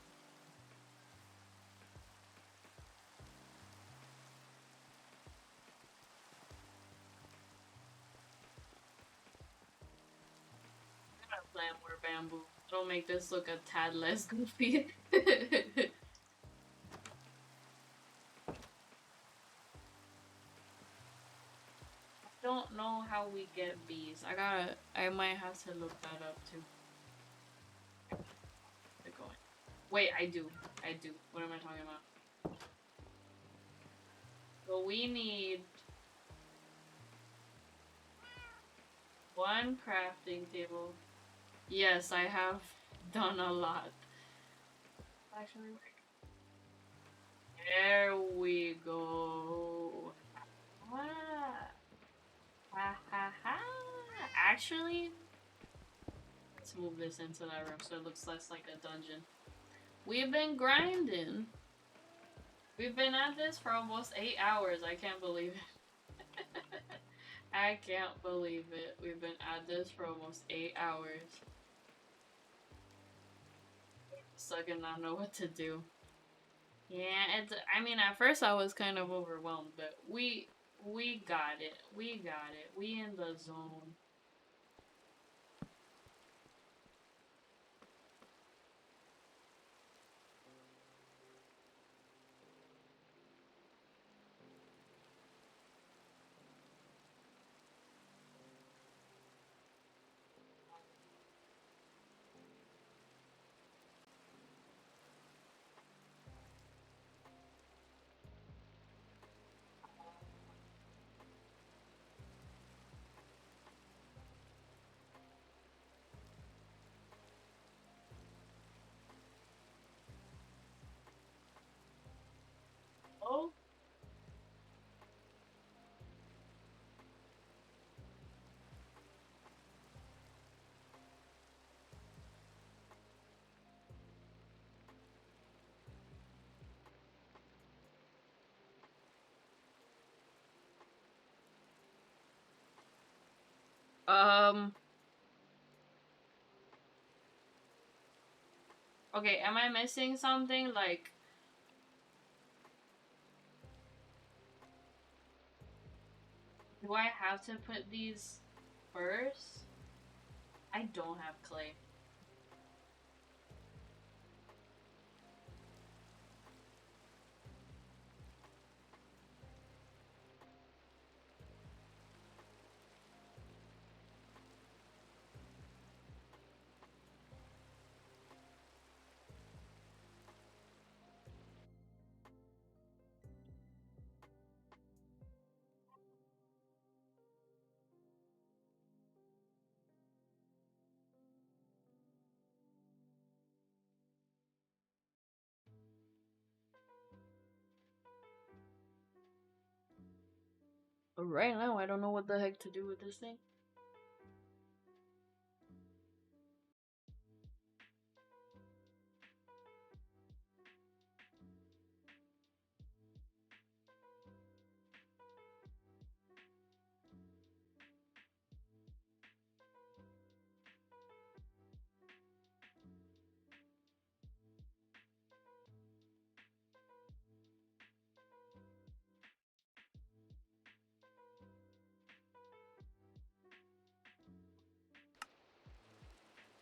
[SPEAKER 1] I'm gonna plant more bamboo. It'll make this look a tad less goofy. Don't know how we get bees. I might have to look that up too. They're going. Wait, I do. What am I talking about? So we need one crafting table. Yes, I have done a lot. Actually, there we go. Ah. Ha ha ha. Actually, let's move this into that room so it looks less like a dungeon. We've been grinding. We've been at this for almost 8 hours. I can't believe it. I can't believe it. We've been at this for almost 8 hours. Suck and not know what to do. Yeah, it's, I mean, at first I was kind of overwhelmed, but we got it. We got it. We in the zone. Oh, um, okay, am I missing something? Like, do I have to put these first? I don't have clay. Right now, I don't know what the heck to do with this thing.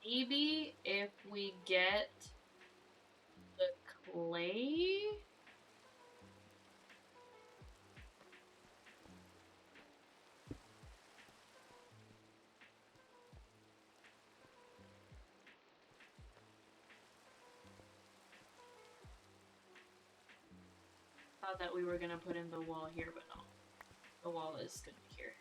[SPEAKER 1] Maybe if we get the clay. Thought that we were gonna put in the wall here, but no. The wall is gonna be here.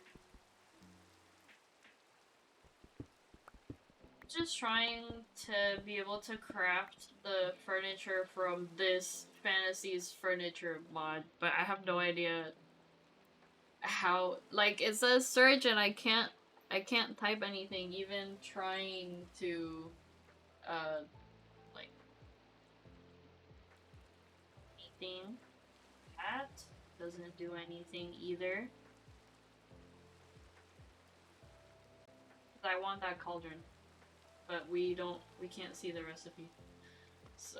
[SPEAKER 1] Just trying to be able to craft the furniture from this Fantasies furniture mod, but I have no idea how. Like, it says search and I can't type anything, even trying to like anything. That doesn't do anything either. I want that cauldron, but we can't see the recipe. So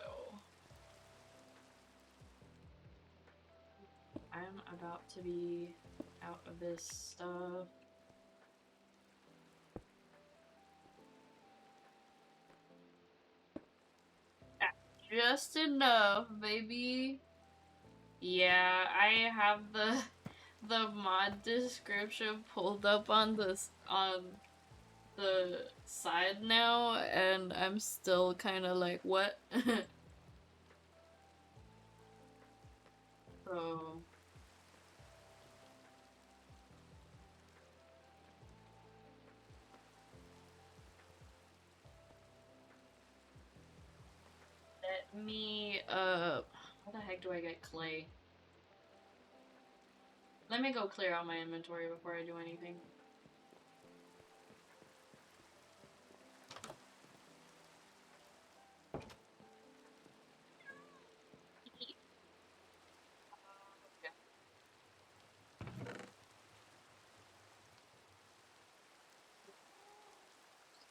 [SPEAKER 1] I'm about to be out of this stuff. Just enough, baby. Yeah, I have the mod description pulled up on this on the side now, and I'm still kind of like, what? So let me how the heck do I get clay? Let me go clear out my inventory before I do anything.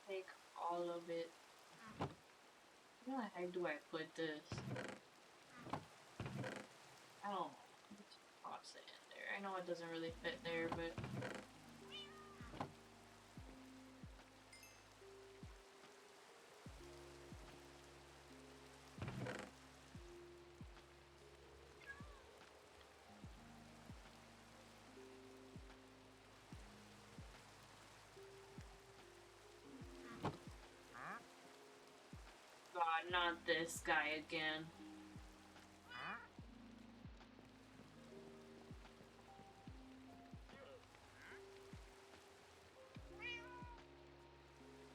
[SPEAKER 1] Take all of it. Where the heck do I put this? I don't know. Just toss it in there. I know it doesn't really fit there, but God, not this guy again.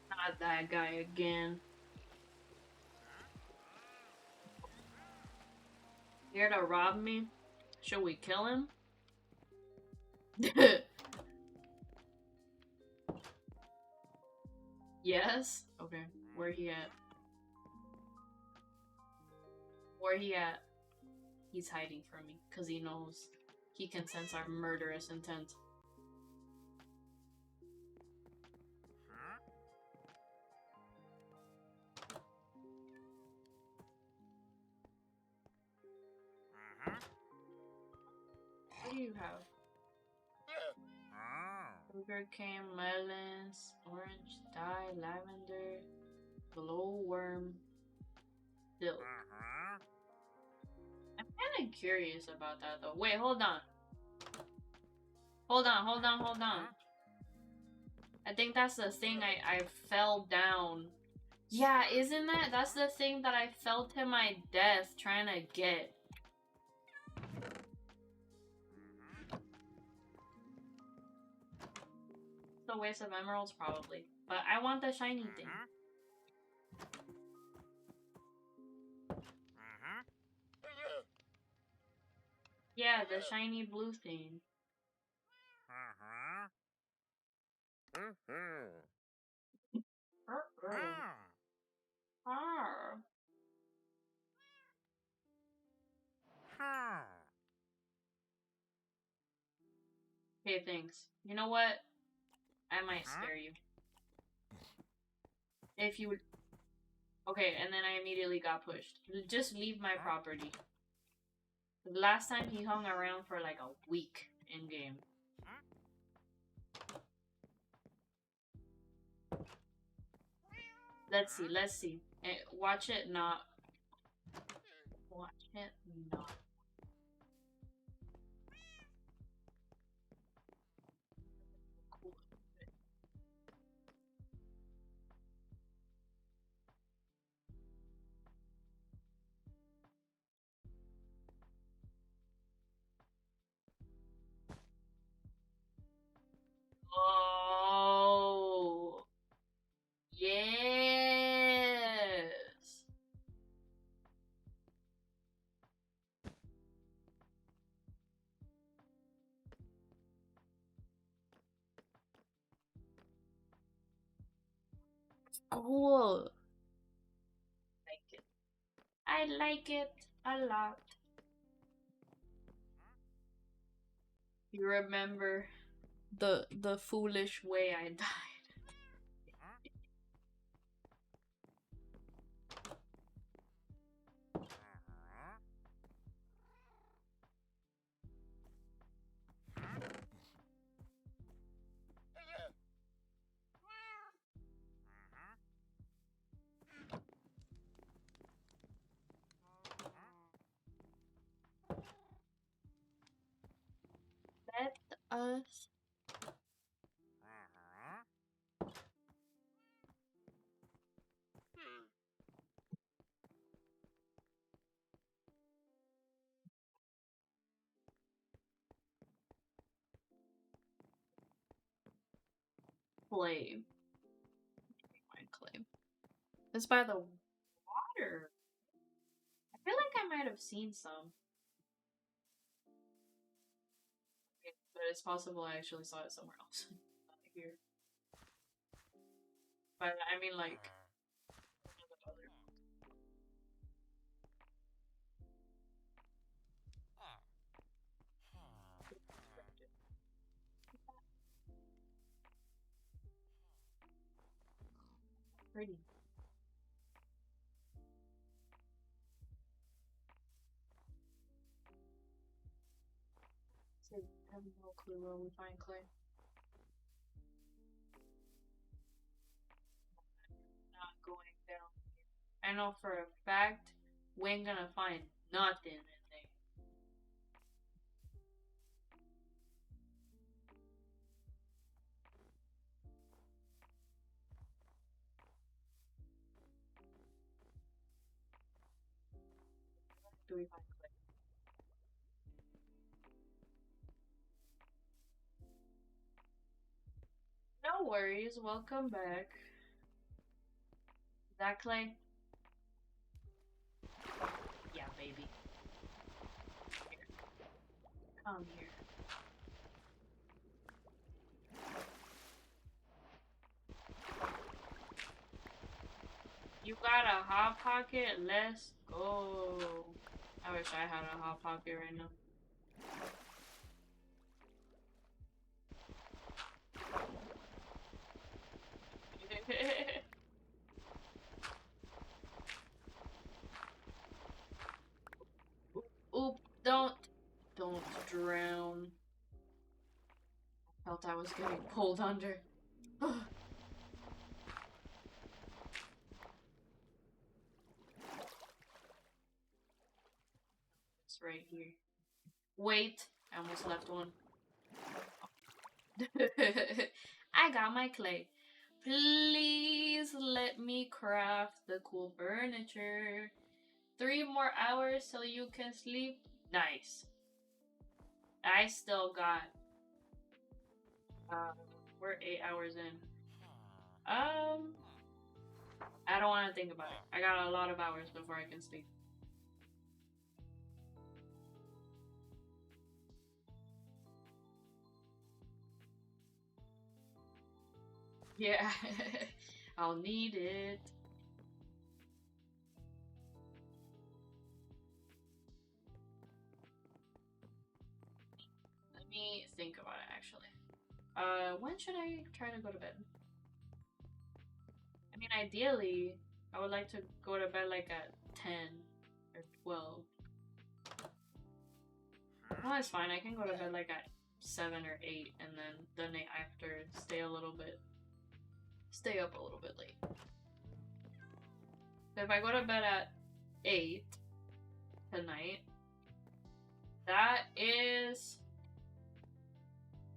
[SPEAKER 1] Not that guy again. Here to rob me? Should we kill him? Yes? Okay. Where he at? Where he at? He's hiding from me, because he knows he can sense our murderous intent. What do you have? Sugar cane, melons, orange dye, lavender, glowworm, silk. I'm kind of curious about that though. Wait, hold on. Hold on. I think that's the thing I fell down. Yeah, isn't that? That's the thing that I fell to my death trying to get. It's a waste of emeralds, probably. But I want the shiny thing. Yeah, the shiny blue thing. Okay, thanks. You know what? I might spare you. If you would. Okay, and then I immediately got pushed. Just leave my property. The last time he hung around for like a week in game. Let's see, let's see. Watch it not. Watch it not. Cool. Oh. Yes. Cool. Like it. I like it a lot. You remember the foolish way I died. Let us play. Find clay. It's by the water. I feel like I might have seen some. But it's possible I actually saw it somewhere else. Not here. But I mean like pretty. So I have no clue where we find clay. Not going down. I know for a fact we ain't gonna find nothing in there. Do we find clay? No worries, welcome back. Is that clay? Yeah, baby. Here. Come here. You got a hot pocket? Let's go. I wish I had a hot pocket right now. Oop, don't drown. I felt I was getting pulled under. It's right here. Wait, I almost left one. I got my clay. Please let me craft the cool furniture. 3 more hours so you can sleep. Nice. I still got. We're 8 hours in. I don't want to think about it. I got a lot of hours before I can sleep. Yeah, I'll need it. Let me think about it actually. When should I try to go to bed? I mean, ideally, I would like to go to bed like at 10 or 12. No, that's fine. I can go to bed like at 7 or 8 and then the night after stay up a little bit late. So if I go to bed at 8 tonight, that is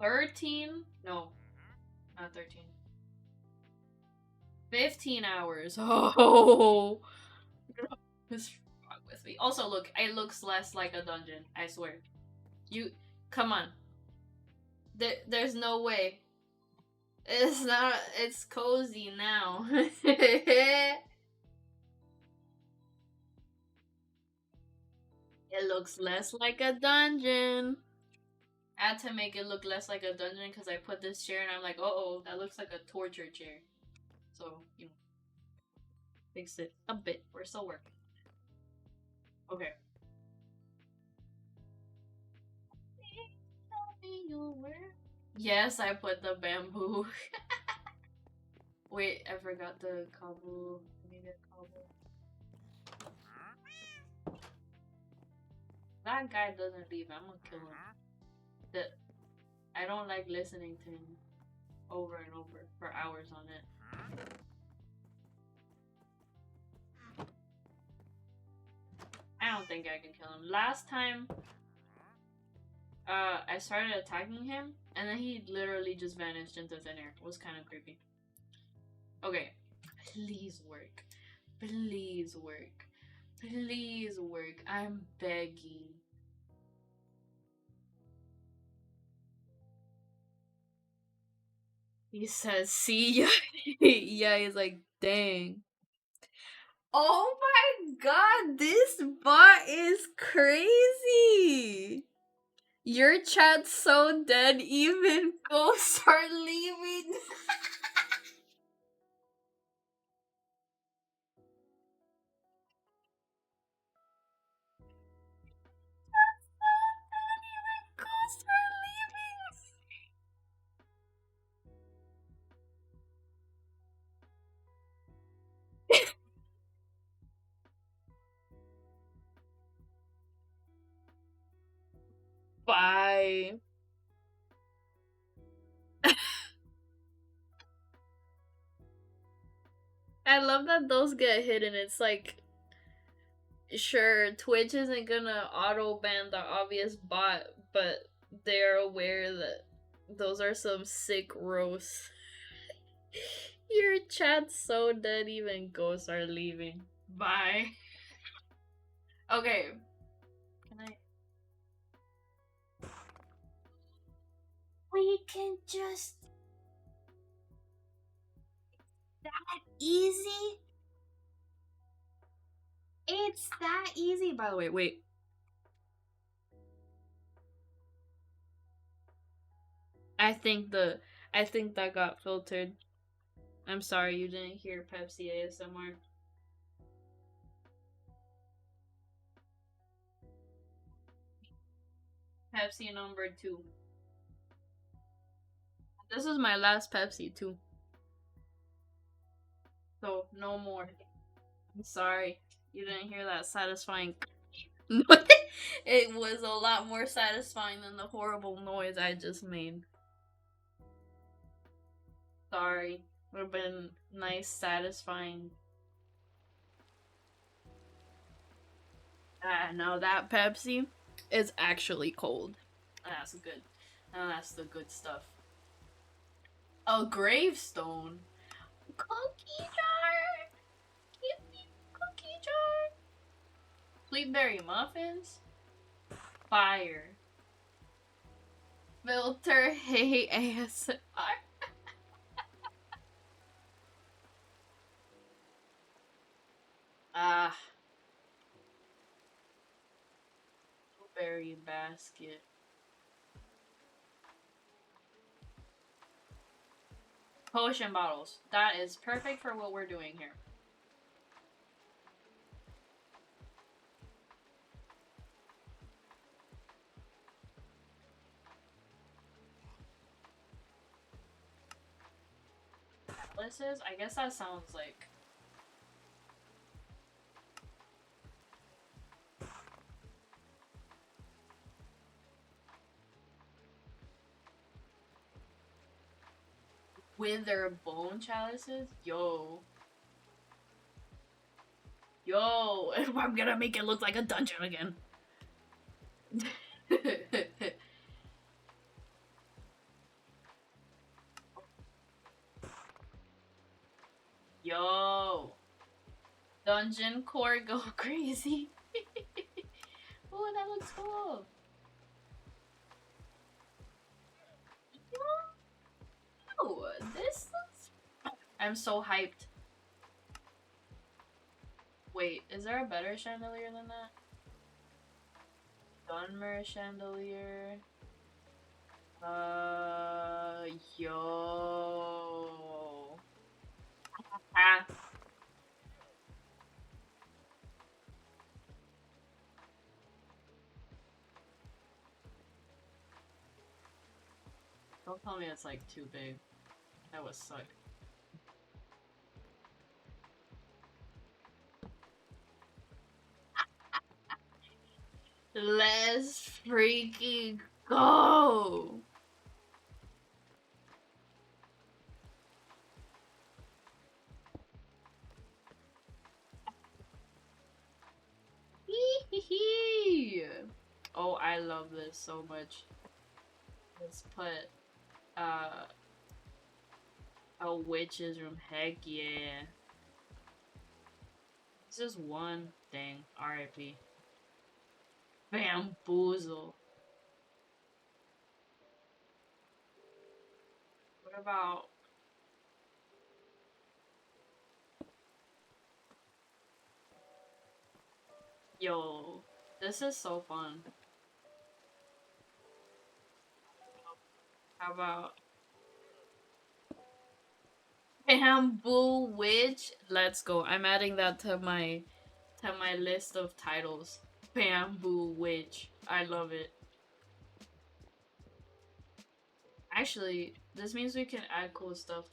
[SPEAKER 1] 13? No, not 13. 15 hours. Oh, what's wrong with me? Also, look, it looks less like a dungeon. I swear. You, come on. There's no way. It's not. It's cozy now. It looks less like a dungeon. I had to make it look less like a dungeon because I put this chair and I'm like, oh, that looks like a torture chair. So, you know, fix it a bit. We're still working. Okay. Yes, I put the bamboo. Wait, I forgot the cobble. Let me get cobble. That guy doesn't leave. I'm gonna kill him. I don't like listening to him over and over for hours on it. I don't think I can kill him. Last time, I started attacking him, and then he literally just vanished into thin air. It was kind of creepy. Okay, please work. Please work. Please work. I'm begging. He says, see ya. Yeah, he's like, dang. Oh my god, this bot is crazy. Your chat's so dead, even ghosts are leaving. Ghosts are leaving. Bye. I love that those get hidden. It's like, sure, Twitch isn't gonna auto ban the obvious bot, but they're aware that those are some sick roasts. Your chat's so dead, even ghosts are leaving. Bye. Okay. Can I? We can just. That easy? It's that easy. By the way, wait. I think that got filtered. I'm sorry you didn't hear Pepsi ASMR. Pepsi number 2. This is my last Pepsi too. So no more. I'm sorry. You didn't hear that satisfying. It was a lot more satisfying than the horrible noise I just made. Sorry. Would have been nice, satisfying. No, that Pepsi is actually cold. That's good. Now that's the good stuff. A gravestone. Cookie jar. Give me cookie jar. Sweetberry muffins. Fire. Filter hey ASMR. Ah. Blueberry basket. Potion bottles. That is perfect for what we're doing here. chalices? I guess that sounds like... Wither bone chalices? Yo. Yo, I'm gonna make it look like a dungeon again. Yo. Dungeon core go crazy. Oh, that looks cool. Yo, this looks... I'm so hyped. Wait, is there a better chandelier than that? Dunmer chandelier. Yo. Ah. Don't tell me it's like too big. That would suck. Let's freaking go! Oh, I love this so much. Let's put a witch's room. Heck yeah. It's just one thing. RIP. Bamboozle. What about... Yo, this is so fun. How about Bamboo Witch? Let's go. I'm adding that to my list of titles. Bamboo Witch. I love it. Actually, this means we can add cool stuff.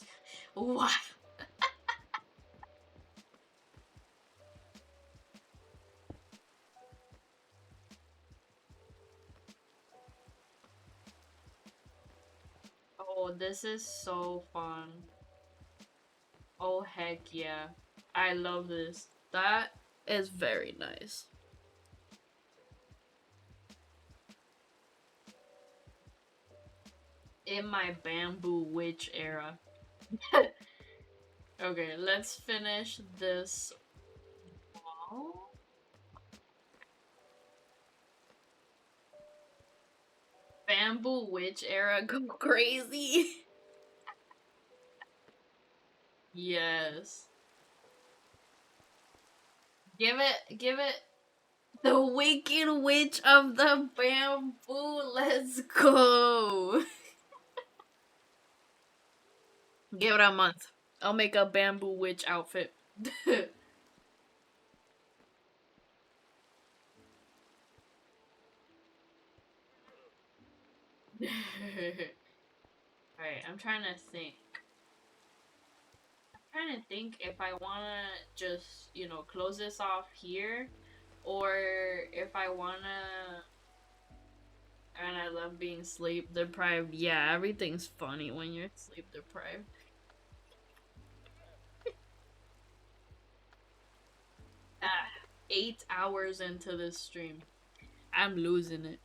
[SPEAKER 1] What? Oh, this is so fun. Oh, heck yeah. I love this. That is very nice. In my Bamboo Witch era. Okay, let's finish this wall. Bamboo Witch era, go crazy. Yes. Give it the Wicked Witch of the Bamboo. Let's go. Give it a month. I'll make a Bamboo Witch outfit. Alright, I'm trying to think. If I wanna just, you know, close this off here, or if I wanna... And I love being sleep deprived. Yeah, everything's funny when you're sleep deprived. 8 hours into this stream. I'm losing it.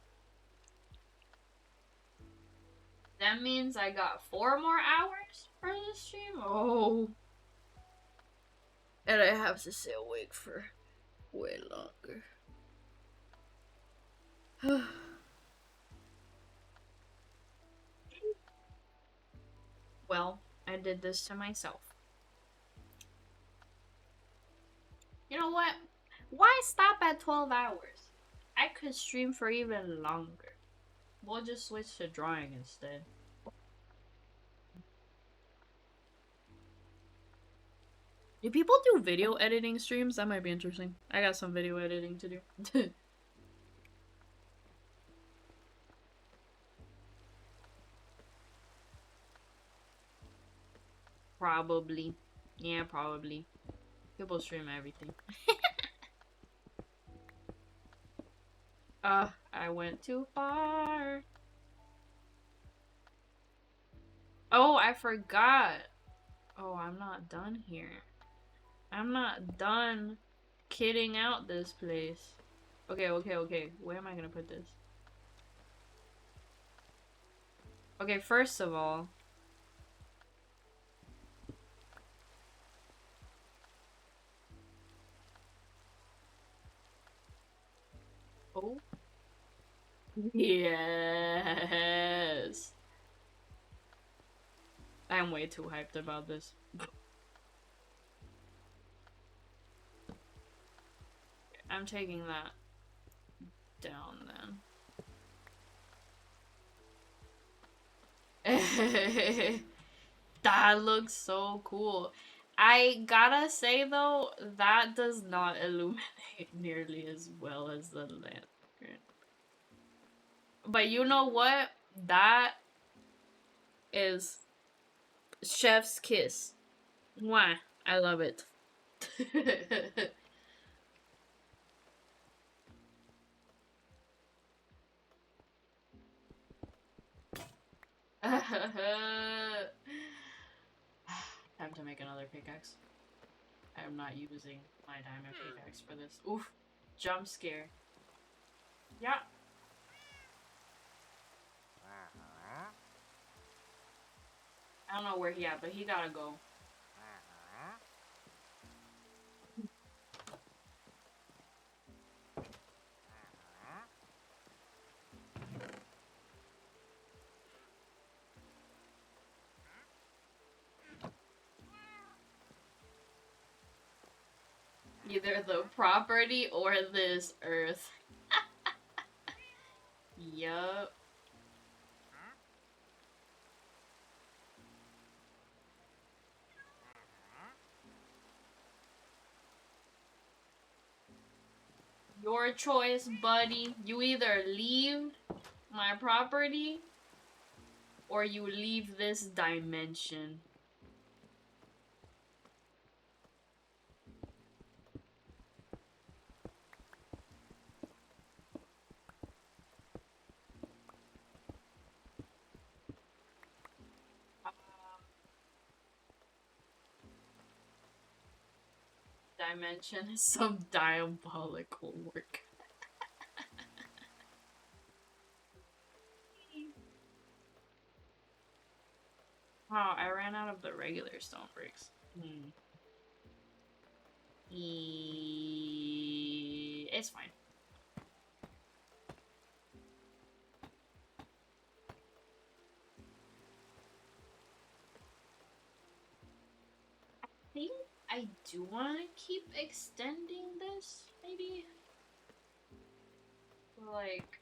[SPEAKER 1] That means I got 4 more hours for this stream? Oh. And I have to stay awake for way longer. Well, I did this to myself. You know what? Why stop at 12 hours? I could stream for even longer. We'll just switch to drawing instead. Do people do video editing streams? That might be interesting. I got some video editing to do. Probably. Yeah, probably. People stream everything. I went too far. Oh, I forgot. Oh, I'm not done here. I'm not done kitting out this place. Okay, okay, okay. Where am I gonna put this? Okay, first of all. Oh. Yes. I'm way too hyped about this. I'm taking that down then. That looks so cool. I gotta say though, that does not illuminate nearly as well as the lantern. But you know what? That is chef's kiss. Mwah. I love it. Time to make another pickaxe. I am not using my diamond pickaxe for this. Oof. Jump scare. Yeah. I don't know where he at, but he gotta go. Either the property or this earth. Yup. Your choice, buddy. You either leave my property or you leave this dimension. Dimension is some diabolical work. Wow, I ran out of the regular stone bricks. It's fine. I think I do want to keep extending this, maybe? Like...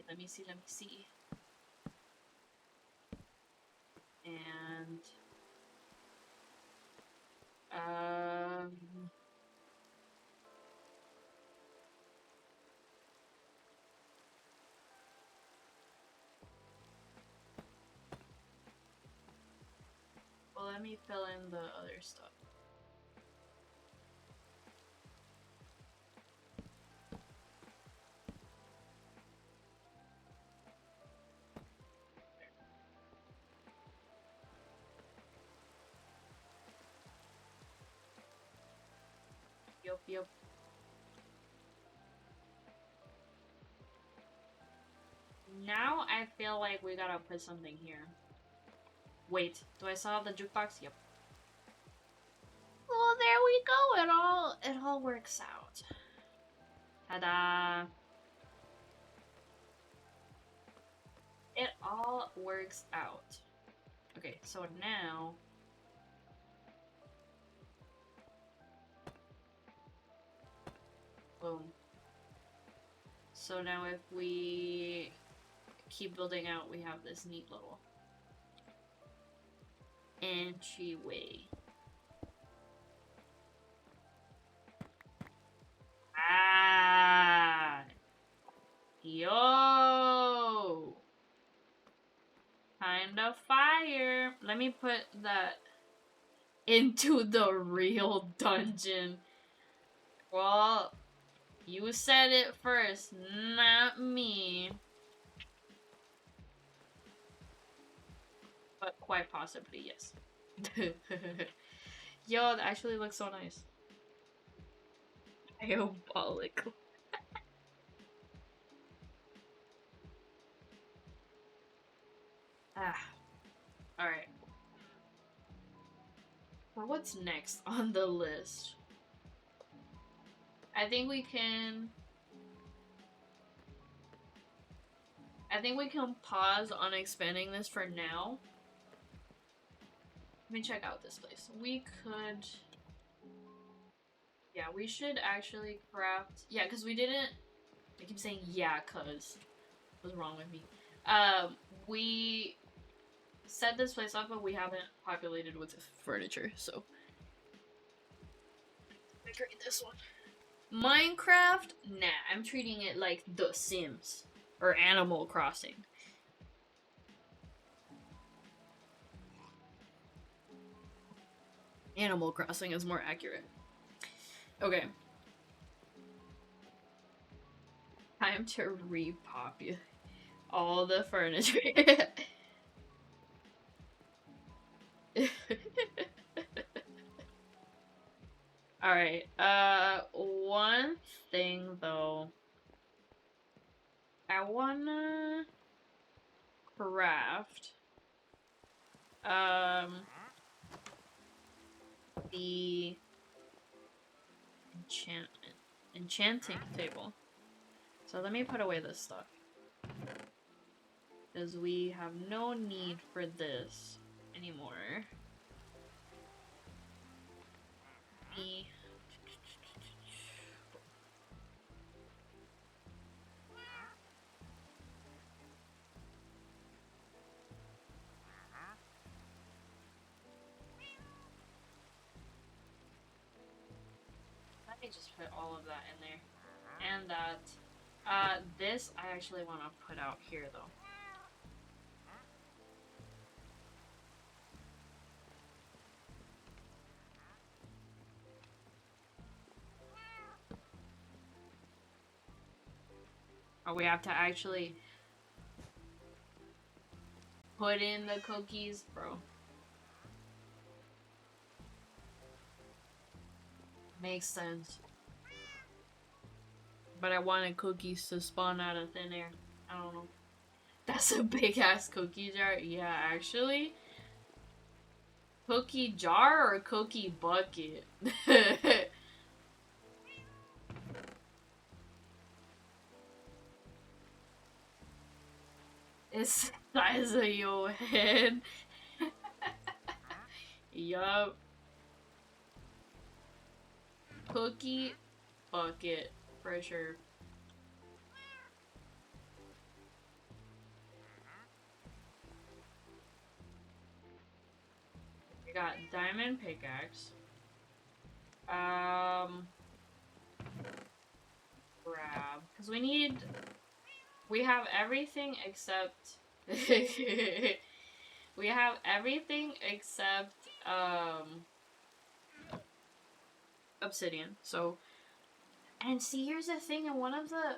[SPEAKER 1] Let me see. And... Well, let me fill in the other stuff. Yup. Now I feel like we gotta put something here. Wait, do I still have the jukebox? Yep. Well, there we go. It all works out. Ta-da! It all works out. Okay, so now... Boom. So now if we keep building out, we have this neat little entryway. Yo! Kind of fire. Let me put that into the real dungeon. Well, you said it first, not me. But quite possibly, yes. Yo, that actually looks so nice. Diabolical. Ah. Alright. Well, what's next on the list? I think we can pause on expanding this for now. Let me check out this place. We could... Yeah, we should actually craft... Yeah, because we didn't... I keep saying yeah, because... What's wrong with me? We set this place up, but we haven't populated with furniture, so... Decorate this one. Minecraft? Nah, I'm treating it like The Sims. Or Animal Crossing. Animal Crossing is more accurate. Okay. Time to repopulate all the furniture. Alright, one thing though. I wanna craft the enchanting table. So let me put away this stuff. Because we have no need for this anymore. Let me just put all of that in there. And that. This I actually want to put out here though. Oh, we have to actually put in the cookies, bro. Makes sense. But I wanted cookies to spawn out of thin air. I don't know. That's a big ass cookie jar. Yeah, actually. Cookie jar or cookie bucket? It's the size of your head. Yup. Cookie bucket, for sure. We got diamond pickaxe. Grab. Because we have everything except... we have everything except, obsidian. So, and see, here's the thing, in one of the...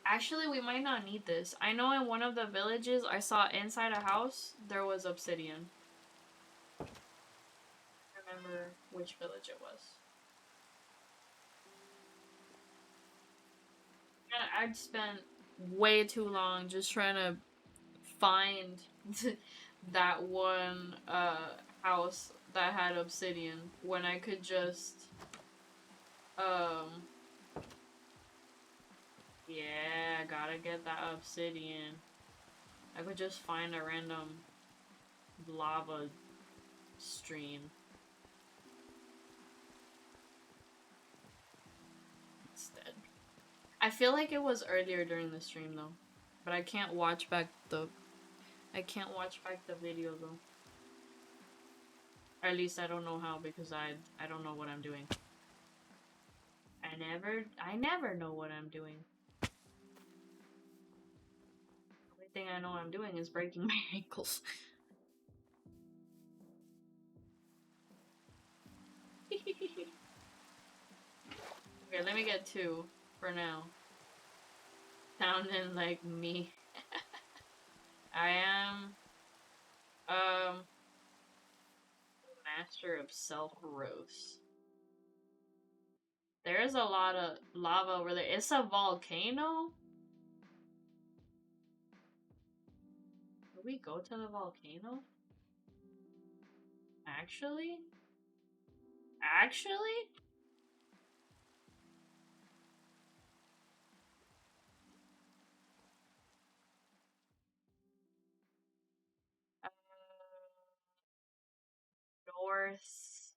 [SPEAKER 1] Actually, we might not need this. I know in one of the villages I saw inside a house, there was obsidian. I don't remember which village it was. I'd spent way too long just trying to find that one house that had obsidian when I could just yeah, gotta get that obsidian. I could just find a random lava stream. Instead. I feel like it was earlier during the stream though. But I can't watch back the video though. Or at least I don't know how because I don't know what I'm doing. I never know what I'm doing. Everything I know I'm doing is breaking my ankles. Okay, let me get 2 for now. Sounding like me. I am master of self-roast. There's a lot of lava over there. It's a volcano? Did we go to the volcano? Actually? Actually? North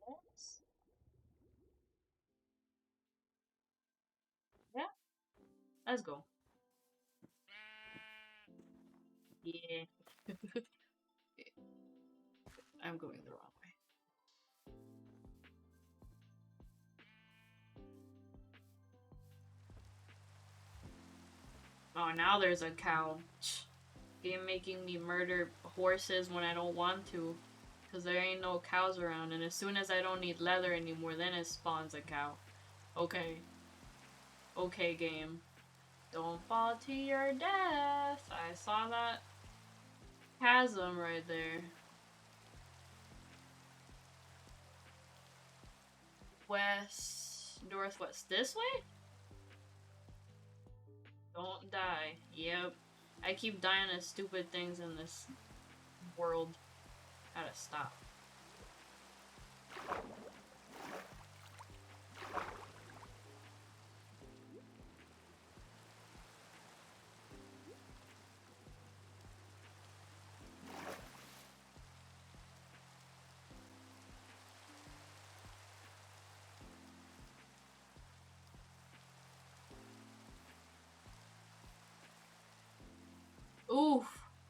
[SPEAKER 1] west? Yeah, let's go. Yeah. I'm going the wrong way. Oh, now there's a cow. Game making me murder horses when I don't want to. Because there ain't no cows around. And as soon as I don't need leather anymore, then it spawns a cow. Okay. Okay, game. Don't fall to your death. I saw that chasm right there. West. Northwest. This way? Don't die. Yep. I keep dying of stupid things in this world. Gotta stop. Oof.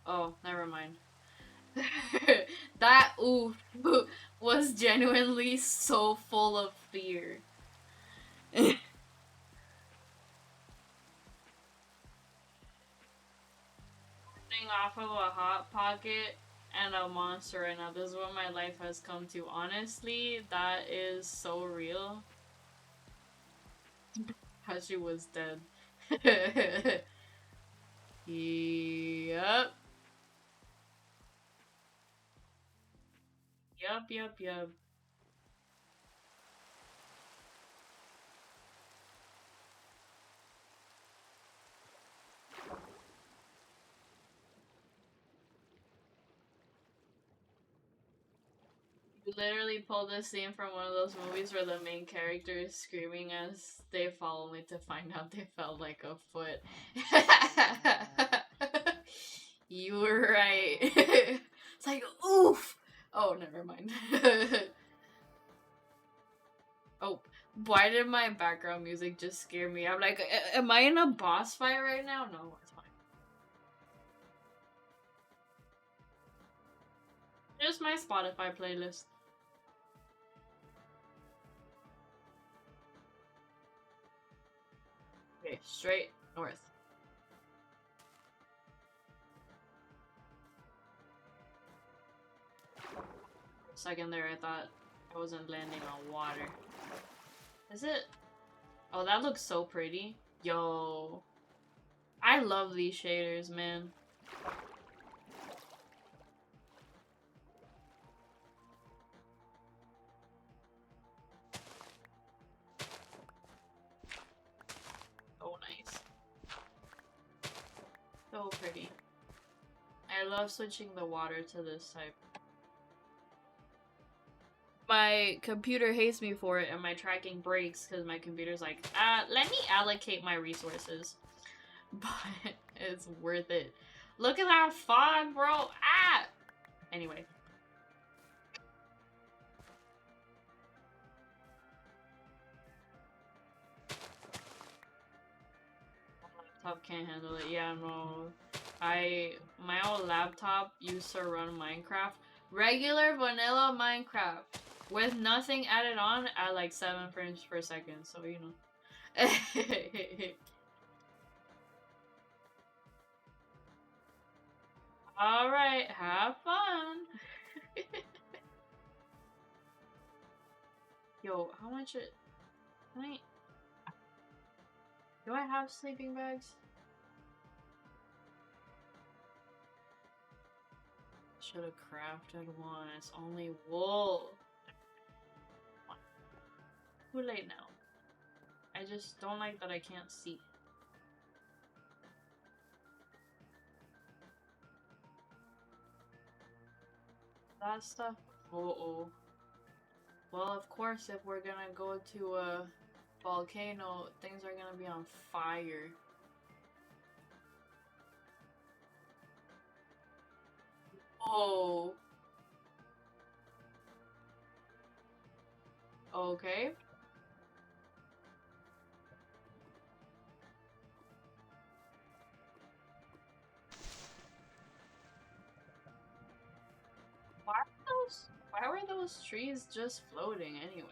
[SPEAKER 1] Oh, never mind. That oof was genuinely so full of fear. Off of a hot pocket and a monster right now. This is what my life has come to. Honestly, that is so real. How she was dead. Yep. Yep. You literally pulled a scene from one of those movies where the main character is screaming as they fall only to find out they fell like a foot. You were right. It's like, oof! Oh, never mind. Oh, why did my background music just scare me? I'm like, am I in a boss fight right now? No, it's fine. Just my Spotify playlist. Okay, straight north. For a second there, I thought I wasn't landing on water. Is it? Oh, that looks so pretty. Yo. I love these shaders, man. So nice. So pretty. I love switching the water to this type. My computer hates me for it and my tracking breaks because my computer's like, let me allocate my resources. But it's worth it. Look at that fog, bro! Ah! Anyway. My laptop can't handle it. Yeah, no. My old laptop used to run Minecraft. Regular vanilla Minecraft. With nothing added on at like 7 frames per second, so you know. Alright, have fun. Yo, how much it... Can I... Do I have sleeping bags? Should have crafted one. It's only wool. Too late now. I just don't like that I can't see. That stuff. Uh-oh. Well, of course, if we're gonna go to a volcano, things are gonna be on fire. Oh. Okay. Why were those trees just floating anyway?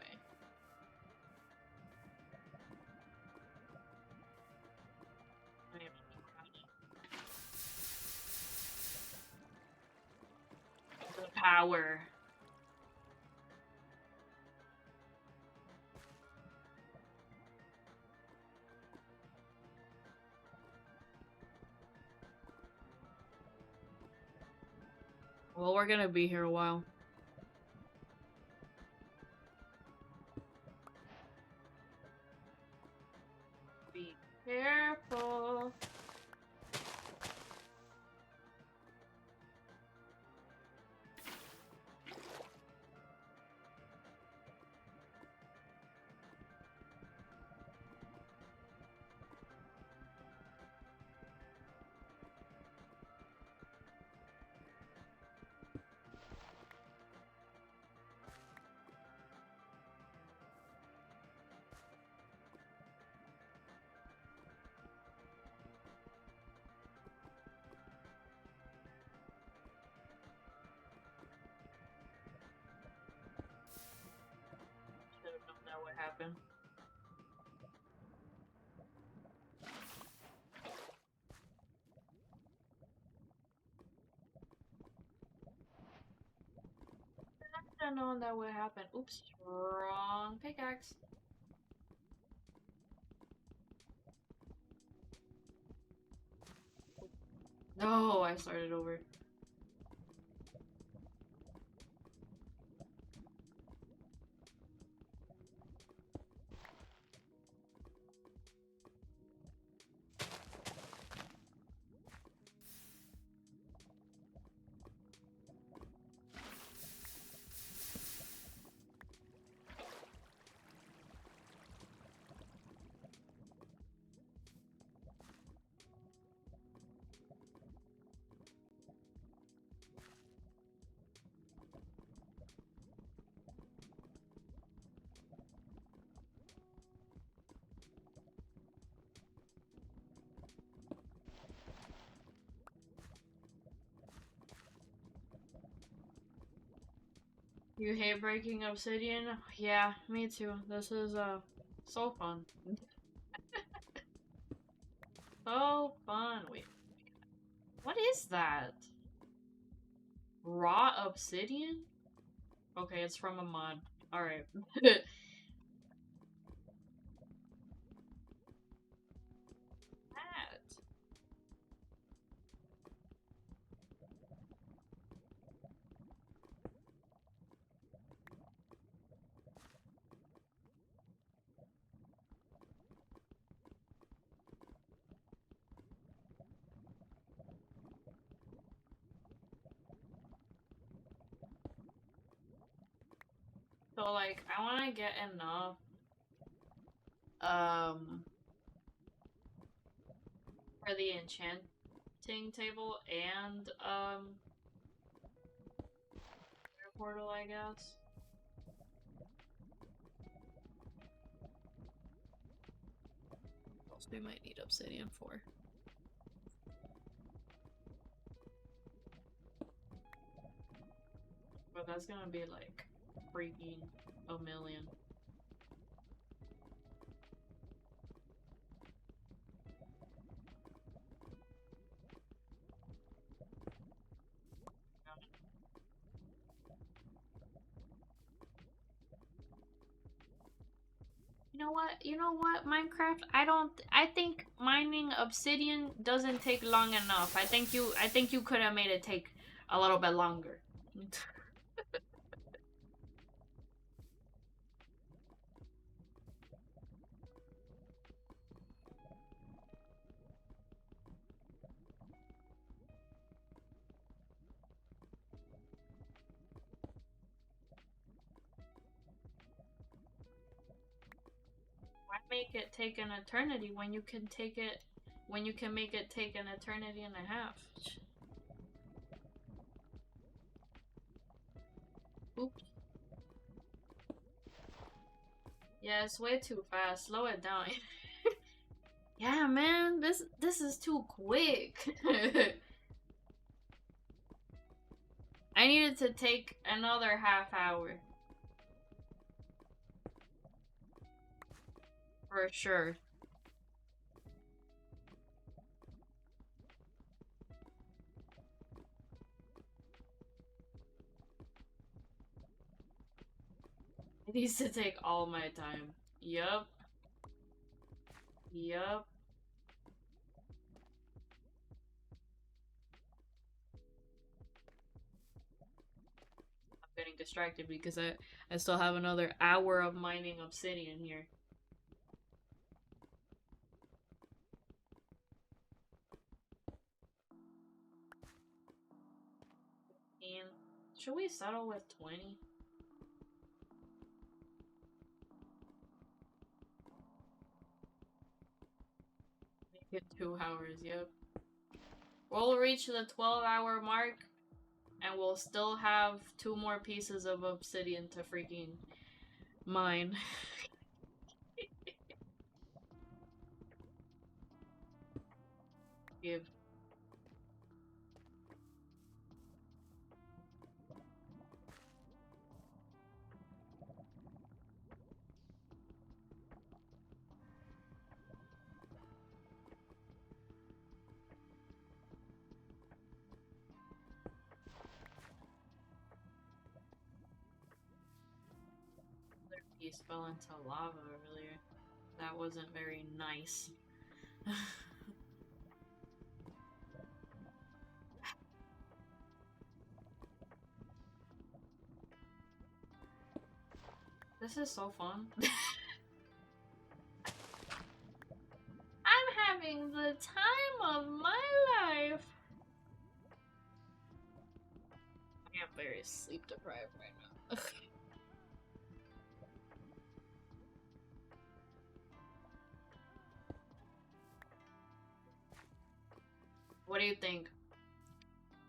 [SPEAKER 1] The power. Well, we're gonna be here a while. Be careful. Should have known that would happen. I should have known that would happen. Oops, wrong pickaxe. No, I started over. You hate breaking obsidian? Yeah, me too. This is so fun. So fun. Wait, what is that? Raw obsidian? Okay, it's from a mod. Alright. So like, I want to get enough for the enchanting table and air portal, I guess. What else we might need obsidian for? But that's gonna be like freaking a million. You know what, Minecraft? I think mining obsidian doesn't take long enough. I think you could have made it take a little bit longer. Why make it take an eternity when you can make it take an eternity and a half? Oops. Yeah, it's way too fast. Slow it down. Yeah, man, this is too quick. I needed to take another half hour. For sure. It needs to take all my time. Yup. Yup. I'm getting distracted because I still have another hour of mining obsidian here. And should we settle with 20? Make it 2 hours, yep. We'll reach the 12-hour mark and we'll still have 2 more pieces of obsidian to freaking mine. Give. Piece fell into lava earlier. That wasn't very nice. This is so fun. I'm having the time of my life. I am very sleep deprived right now. What do you think?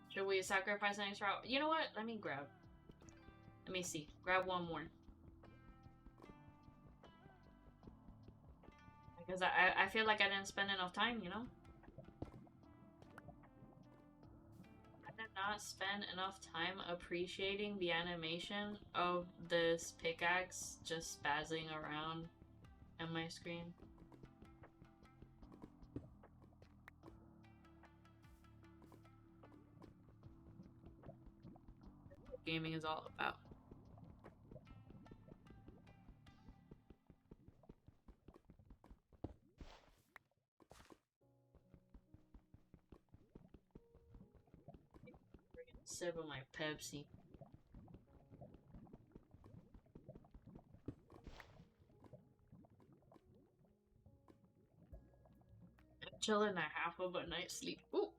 [SPEAKER 1] Should we sacrifice an extra? You know what? Let me grab. Let me see. Grab one more. Because I feel like I didn't spend enough time, you know? I did not spend enough time appreciating the animation of this pickaxe just spazzing around on my screen. That's what gaming is all about. Sip of my Pepsi. Chilling a half of a night's sleep. Ooh.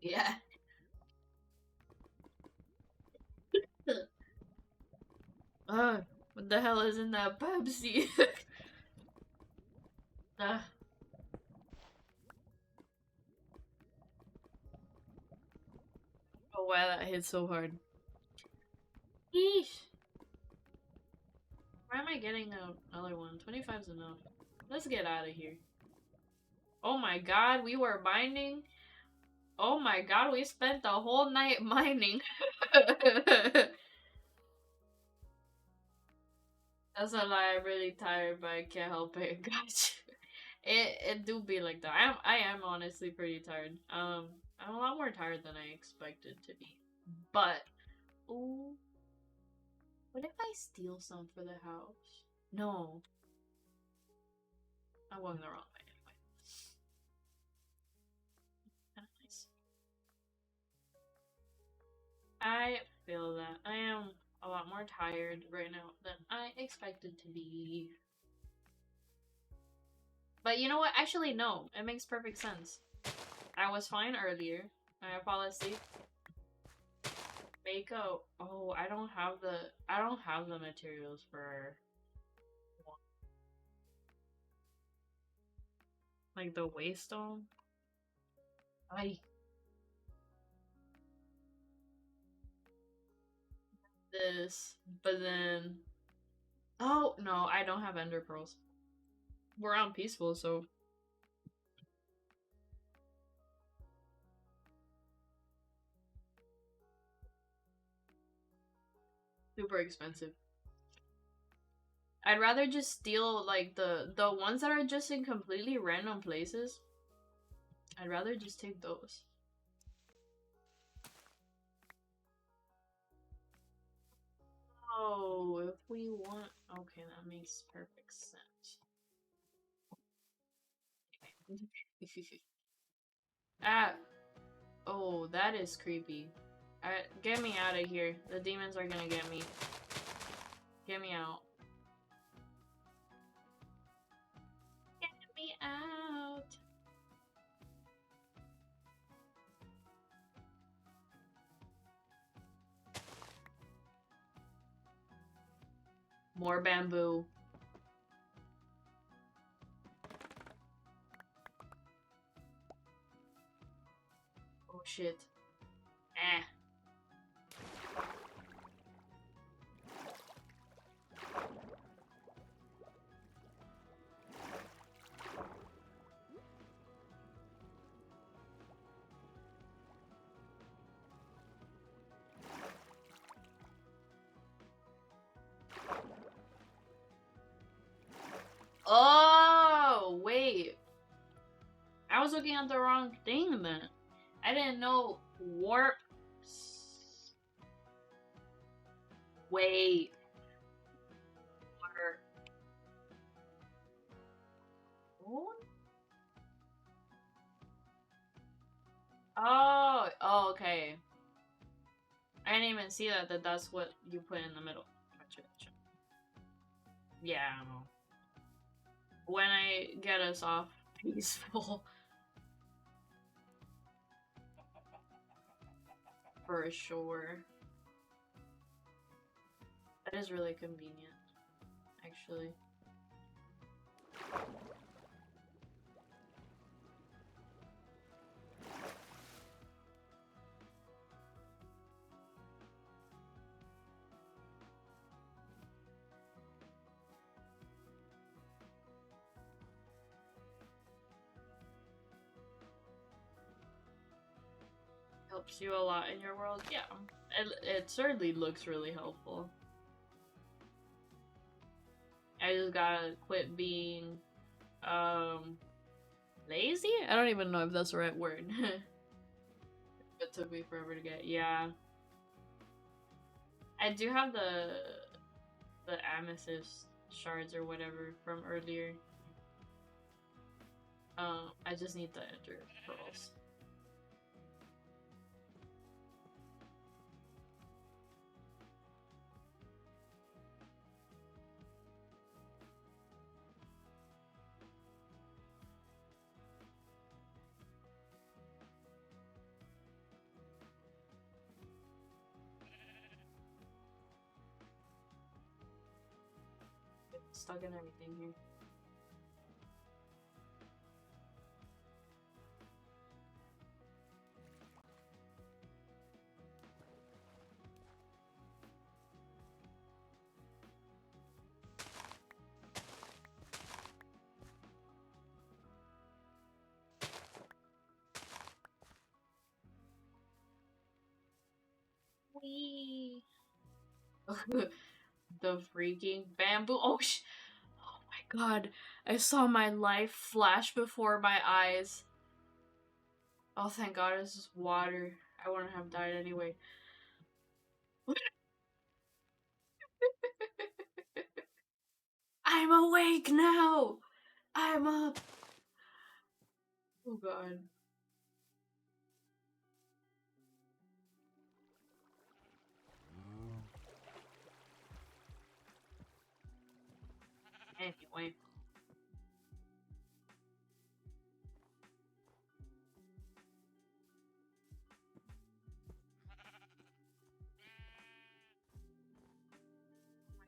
[SPEAKER 1] Yeah. What the hell is in that Pepsi? uh, oh wow, that hit so hard. Eesh. Why am I getting another one? 25 is enough. Let's get out of here. Oh my god, we were mining. Oh my god, we spent the whole night mining. That's a lie. I'm really tired, but I can't help it. Gotcha. It do be like that. I am honestly pretty tired. I'm a lot more tired than I expected to be. But ooh, What if I steal some for the house? No. I'm going the wrong way anyway. Kind of nice. I feel that. I am a lot more tired right now than I expected to be. But you know what? Actually, no. It makes perfect sense. I was fine earlier. I fall asleep. Makeup. Oh, I don't have the materials for like the waist on. I this, but then oh no, I don't have ender pearls. We're on peaceful, so super expensive. I'd rather just steal like the ones that are just in completely random places. I'd rather just take those. Oh, if we want, okay, that makes perfect sense. Ah, oh, that is creepy. Get me out of here. The demons are gonna get me. Get me out. Get me out. More bamboo. Oh shit. Eh. Oh, wait. I was looking at the wrong thing then. I didn't know warp. Wait. Oh, oh, okay. I didn't even see that's what you put in the middle. Gotcha, gotcha. Yeah, I know. When I get us off peaceful. For sure. That is really convenient, actually. Helps you a lot in your world. Yeah, it certainly looks really helpful. I just gotta quit being lazy. I don't even know if that's the right word. It took me forever to get. Yeah, I do have the amethyst shards or whatever from earlier. I just need the ender pearls. Stuck in everything here. Wee. The freaking bamboo. Oh, oh my god. I saw my life flash before my eyes. Oh, thank god it's just water. I wouldn't have died anyway. I'm awake now! I'm up! Oh god. Anyway.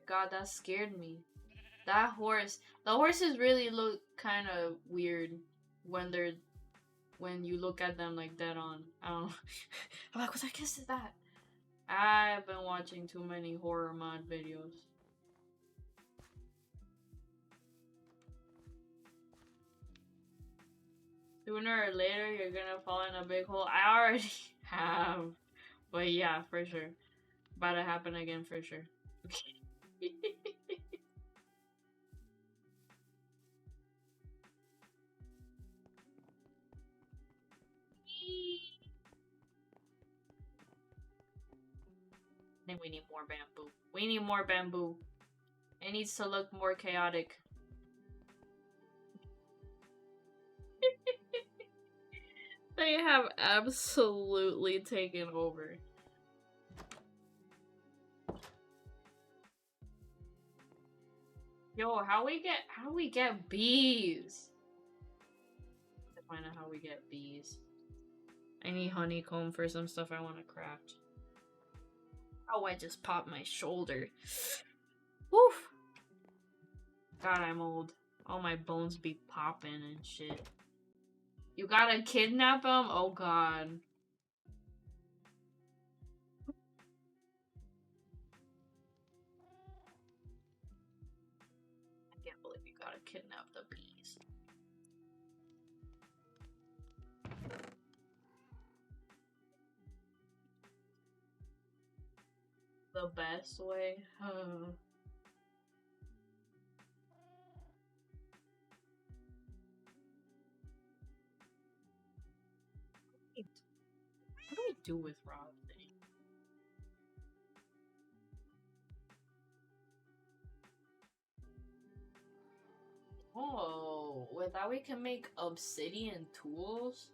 [SPEAKER 1] God, that scared me. That horse. The horses really look kind of weird when you look at them like dead on. I don't know. I'm like, what the kiss is that? I've been watching too many horror mod videos. Sooner or later, you're gonna fall in a big hole. I already have. But yeah, for sure. About to happen again for sure. I think we need more bamboo. We need more bamboo. It needs to look more chaotic. They have absolutely taken over. Yo, how do we get bees? To find out how we get bees. I need honeycomb for some stuff I want to craft. Oh, I just popped my shoulder. Woof. God, I'm old. All my bones be popping and shit. You gotta kidnap him? Oh god. I can't believe you gotta kidnap the bees. The best way? What do we do with Rob thing? Oh, with that we can make obsidian tools?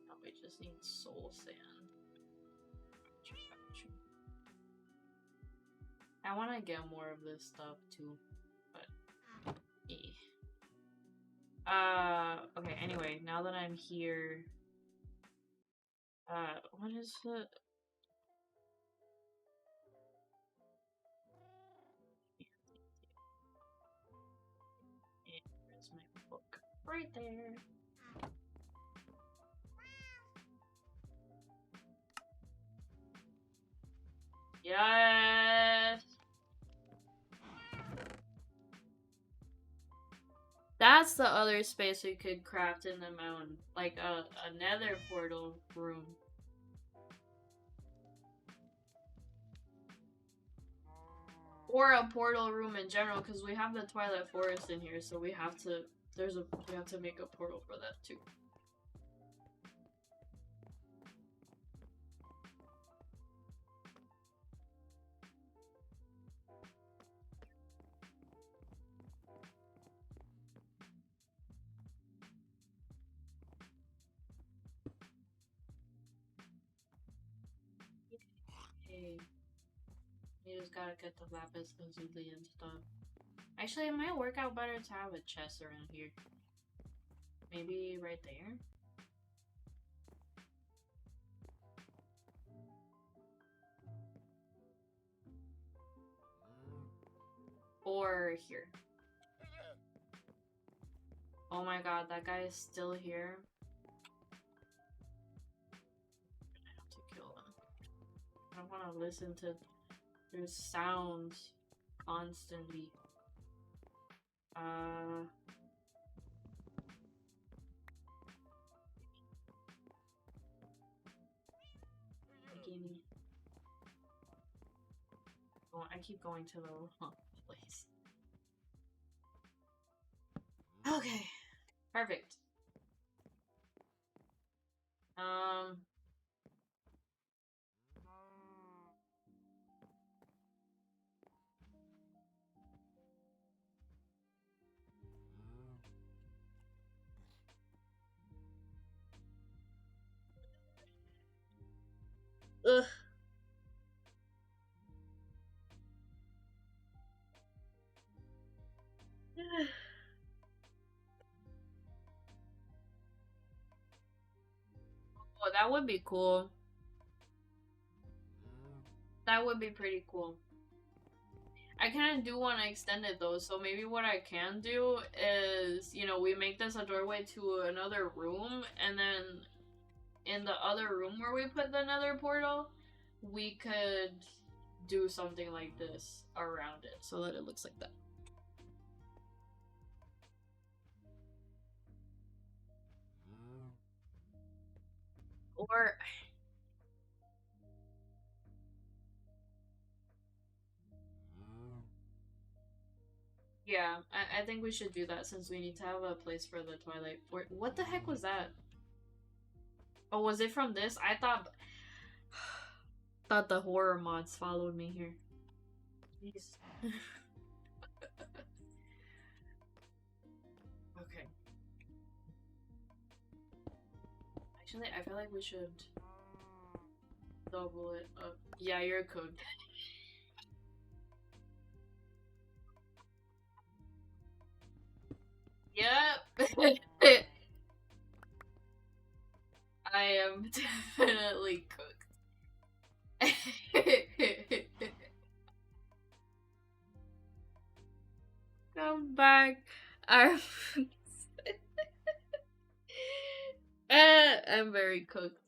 [SPEAKER 1] No, we just need soul sand. I want to get more of this stuff too, but okay, anyway, now that I'm here, what is it? Where's my book? Right there. Yes! That's the other space we could craft in the mountain. Like a nether portal room. Or a portal room in general, because we have the Twilight Forest in here, so we have to make a portal for that too. Hey. You just gotta get the lapis lazuli and stuff. Actually, it might work out better to have a chest around here. Maybe right there? Or here. Oh my god, that guy is still here. I have to kill him. I don't want to listen to their sounds constantly. Gimme. Oh, I keep going to the wrong place. Perfect. Um. Ugh. Oh, that would be cool. That would be pretty cool. I kind of do want to extend it though, so maybe what I can do is, you know, we make this a doorway to another room, and then in the other room where we put the nether portal, we could do something like this around it so that it looks like that. Or yeah, I think we should do that since we need to have a place for the Twilight Fort. What the heck was that? Oh, was it from this? I thought the horror mods followed me here. Jeez. Okay. Actually, I feel like we should double it up. Yeah, you're cooked. Yep. I am definitely cooked. Come back. I'm I'm very cooked.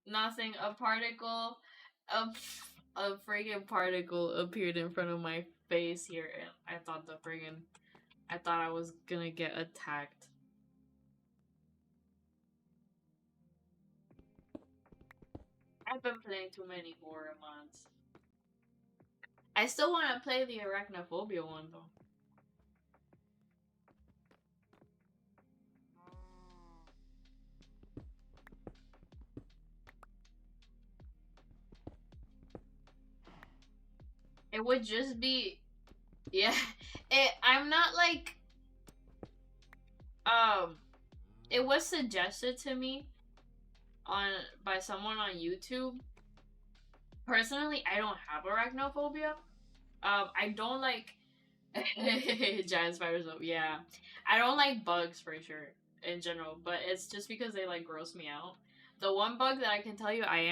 [SPEAKER 1] Nothing. A friggin' particle appeared in front of my face here, and I thought I was gonna get attacked. I've been playing too many horror mods. I still want to play the arachnophobia one though. It would just be, yeah. I'm not like, um. It was suggested to me on by someone on YouTube. Personally, I don't have arachnophobia. I don't like giant spiders. Though, yeah, I don't like bugs for sure in general, but it's just because they like gross me out. The one bug that I can tell you I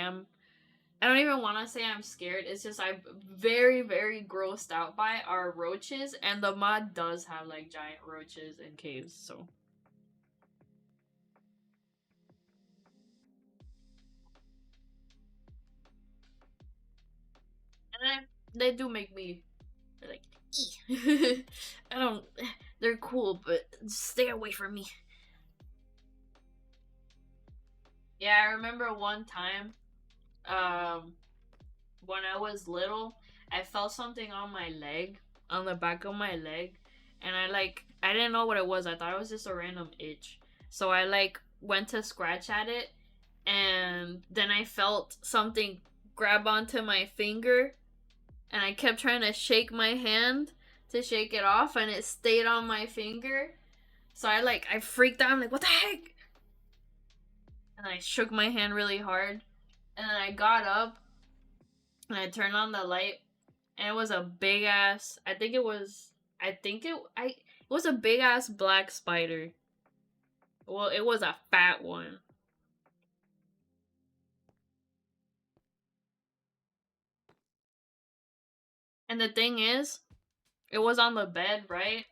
[SPEAKER 1] don't even want to say I'm scared. It's just I'm very, very grossed out by are roaches, and the mod does have like giant roaches in caves, so. And they do make me like, I don't. They're cool, but stay away from me. Yeah, I remember one time, um, when I was little, I felt something on my leg, on the back of my leg, and I didn't know what it was. I thought it was just a random itch. So I like went to scratch at it, and then I felt something grab onto my finger, and I kept trying to shake my hand to shake it off, and it stayed on my finger. So I freaked out. I'm like, what the heck? And I shook my hand really hard, and then I got up and I turned on the light, and it was a big ass. It was a big ass black spider. Well, it was a fat one. And the thing is, it was on the bed, right?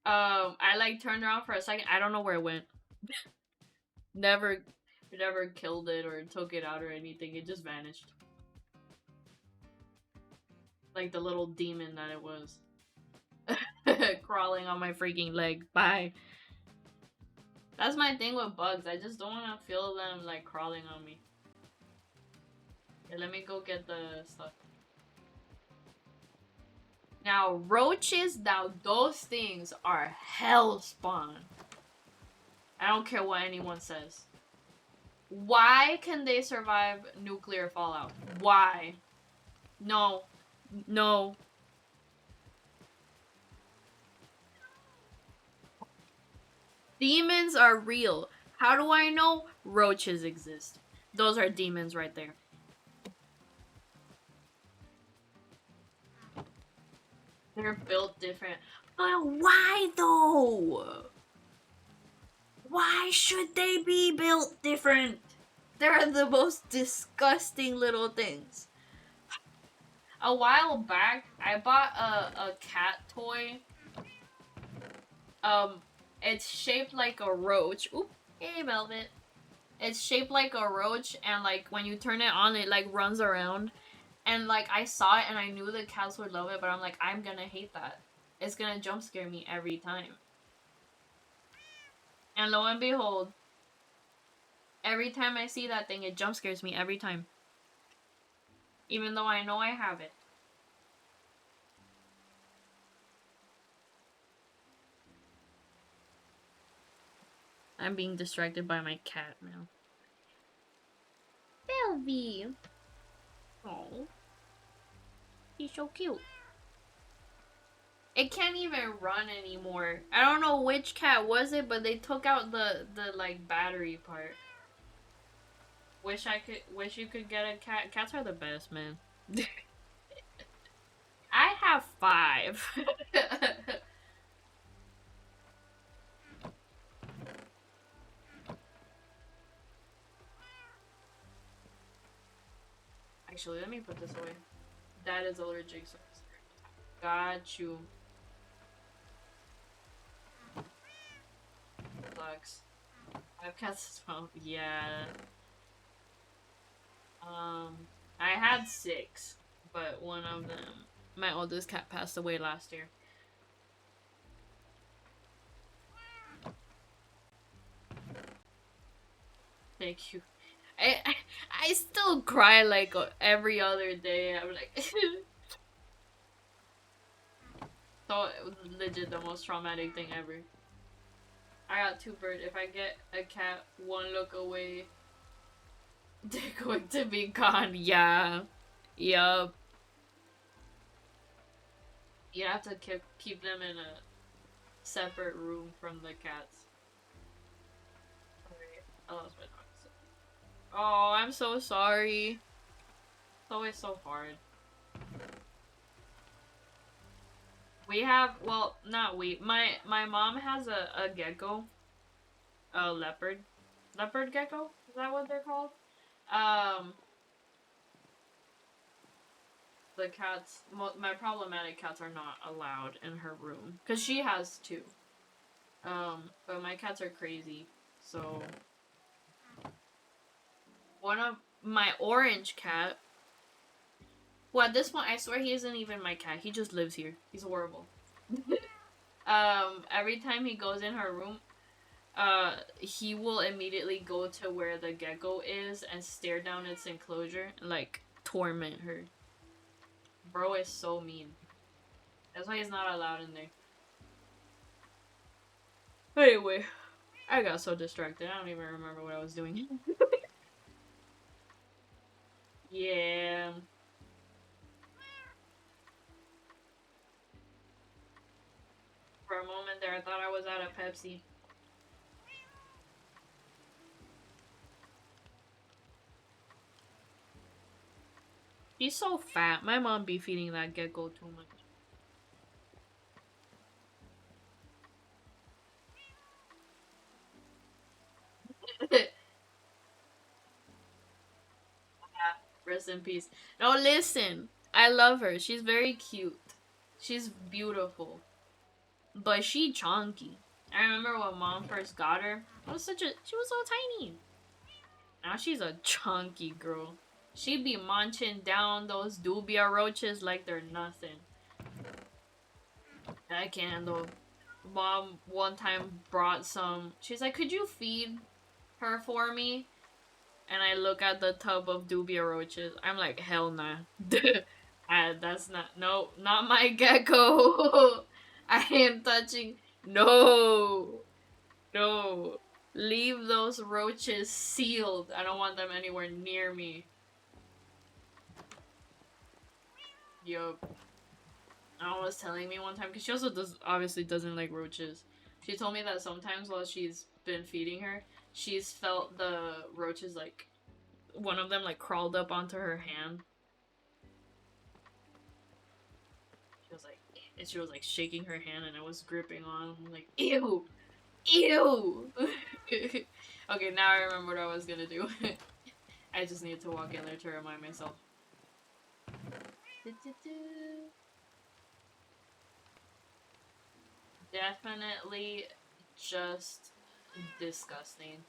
[SPEAKER 1] I like turned around for a second. I don't know where it went. never, never killed it or took it out or anything. It just vanished. Like the little demon that it was. Crawling on my freaking leg. Bye. That's my thing with bugs. I just don't want to feel them like crawling on me. Here, let me go get the stuff. Now, roaches, now those things are hell spawn. I don't care what anyone says. Why can they survive nuclear fallout? Why? No. No. Demons are real. How do I know? Roaches exist. Those are demons right there. They're built different. But why though? Why should they be built different? They're the most disgusting little things. A while back, I bought a cat toy. It's shaped like a roach. Oop, hey Velvet. It's shaped like a roach, and like when you turn it on, it like runs around. And like I saw it, and I knew the cats would love it, but I'm like, I'm gonna hate that. It's gonna jump scare me every time. And lo and behold, every time I see that thing, it jump scares me every time. Even though I know I have it. I'm being distracted by my cat now. Belvy. Oh. He's so cute. It can't even run anymore. I don't know which cat was it, but they took out the like battery part. Wish you could get a cat. Cats are the best, man. I have 5. Actually, let me put this away. That is allergic, so got you. Sucks. 5 cats as well. Yeah. I had 6, but one of them, my oldest cat, passed away last year. Thank you. I still cry like every other day. I'm like, so legit the most traumatic thing ever. I got 2 birds. If I get a cat 1 look away, they're going to be gone. Yeah. Yup. You have to keep them in a separate room from the cats. Alright, I lost my dog. Oh, I'm so sorry. It's always so hard. We have, well, not we. My mom has a gecko. A leopard gecko? Is that what they're called? The cats, my problematic cats are not allowed in her room. Because she has 2. But my cats are crazy. So, one of my orange cat, well, at this point, I swear he isn't even my cat. He just lives here. He's horrible. Every time he goes in her room, he will immediately go to where the gecko is and stare down its enclosure and, like, torment her. Bro is so mean. That's why he's not allowed in there. Anyway, I got so distracted. I don't even remember what I was doing. Yeah. For a moment there, I thought I was out of Pepsi. He's so fat. My mom be feeding that gecko too much. Rest in peace. No, listen. I love her. She's very cute. She's beautiful. But she chunky. I remember when mom first got her. She was so tiny. Now she's a chunky girl. She be munching down those dubia roaches like they're nothing. I can't handle. Mom one time brought some. She's like, could you feed her for me? And I look at the tub of dubia roaches. I'm like, hell nah. That's not, no, not my gecko. I am touching, no, no. Leave those roaches sealed. I don't want them anywhere near me. Yup. Mom was telling me one time, because she also obviously doesn't like roaches. She told me that sometimes while she's been feeding her, she's felt the roaches, like, one of them, like, crawled up onto her hand. She was like, and she was, like, shaking her hand, and it was gripping on. I'm like, ew! Ew! Okay, now I remember what I was gonna do. I just need to walk in there to remind myself. Definitely just disgusting.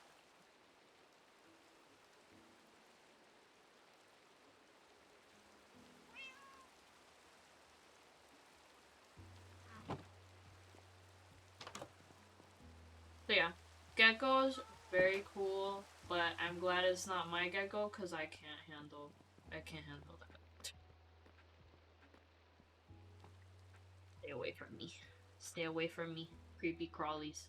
[SPEAKER 1] So yeah, geckos, very cool, but I'm glad it's not my gecko because I can't handle that. Stay away from me. Stay away from me, creepy crawlies.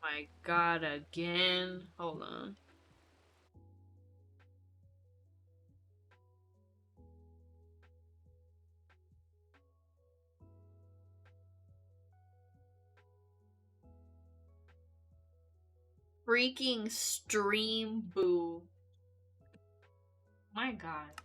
[SPEAKER 1] My god, again. Hold on. Freaking stream boo. My god.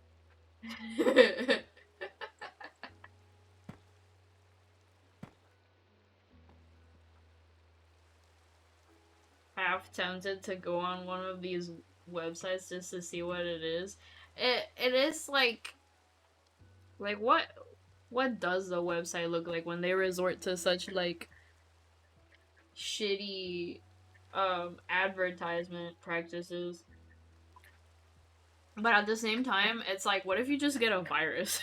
[SPEAKER 1] Half tempted to go on one of these websites just to see what it is. It is like what does the website look like when they resort to such like shitty advertisement practices? But at the same time, it's like, what if you just get a virus?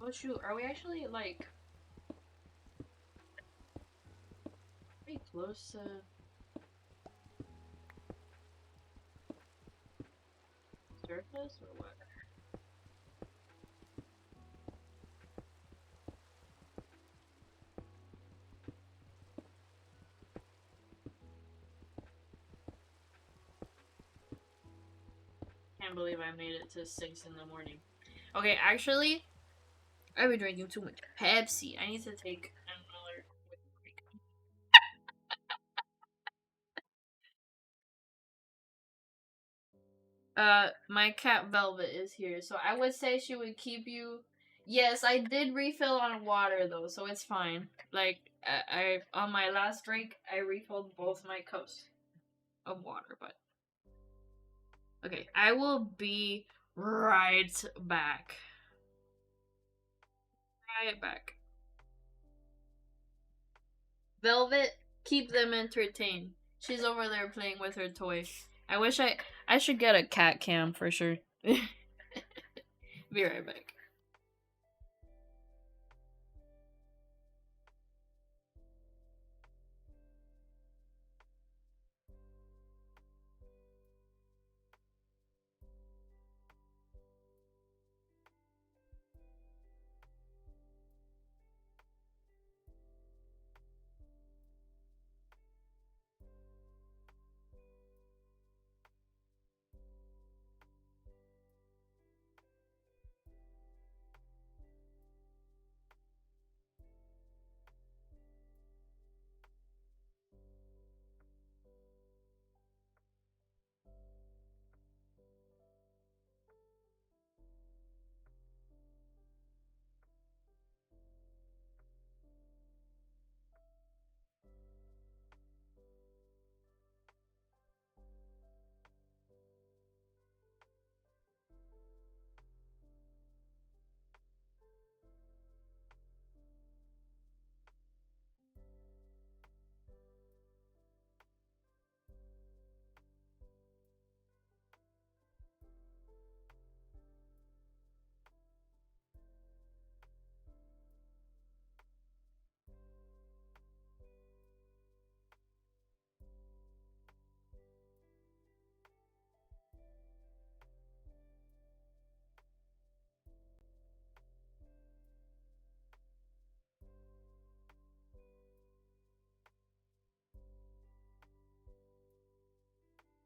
[SPEAKER 1] Oh shoot, are we actually like pretty close to surface or what? Can't believe I made it to 6 in the morning. Okay, actually, I've been drinking too much Pepsi. I need to take another break. My cat Velvet is here, so I would say she would keep you. Yes, I did refill on water though, so it's fine. Like I on my last drink, I refilled both my cups of water, but okay, I will be right back. Right back. Velvet, keep them entertained. She's over there playing with her toy. I wish I should get a cat cam for sure. Be right back.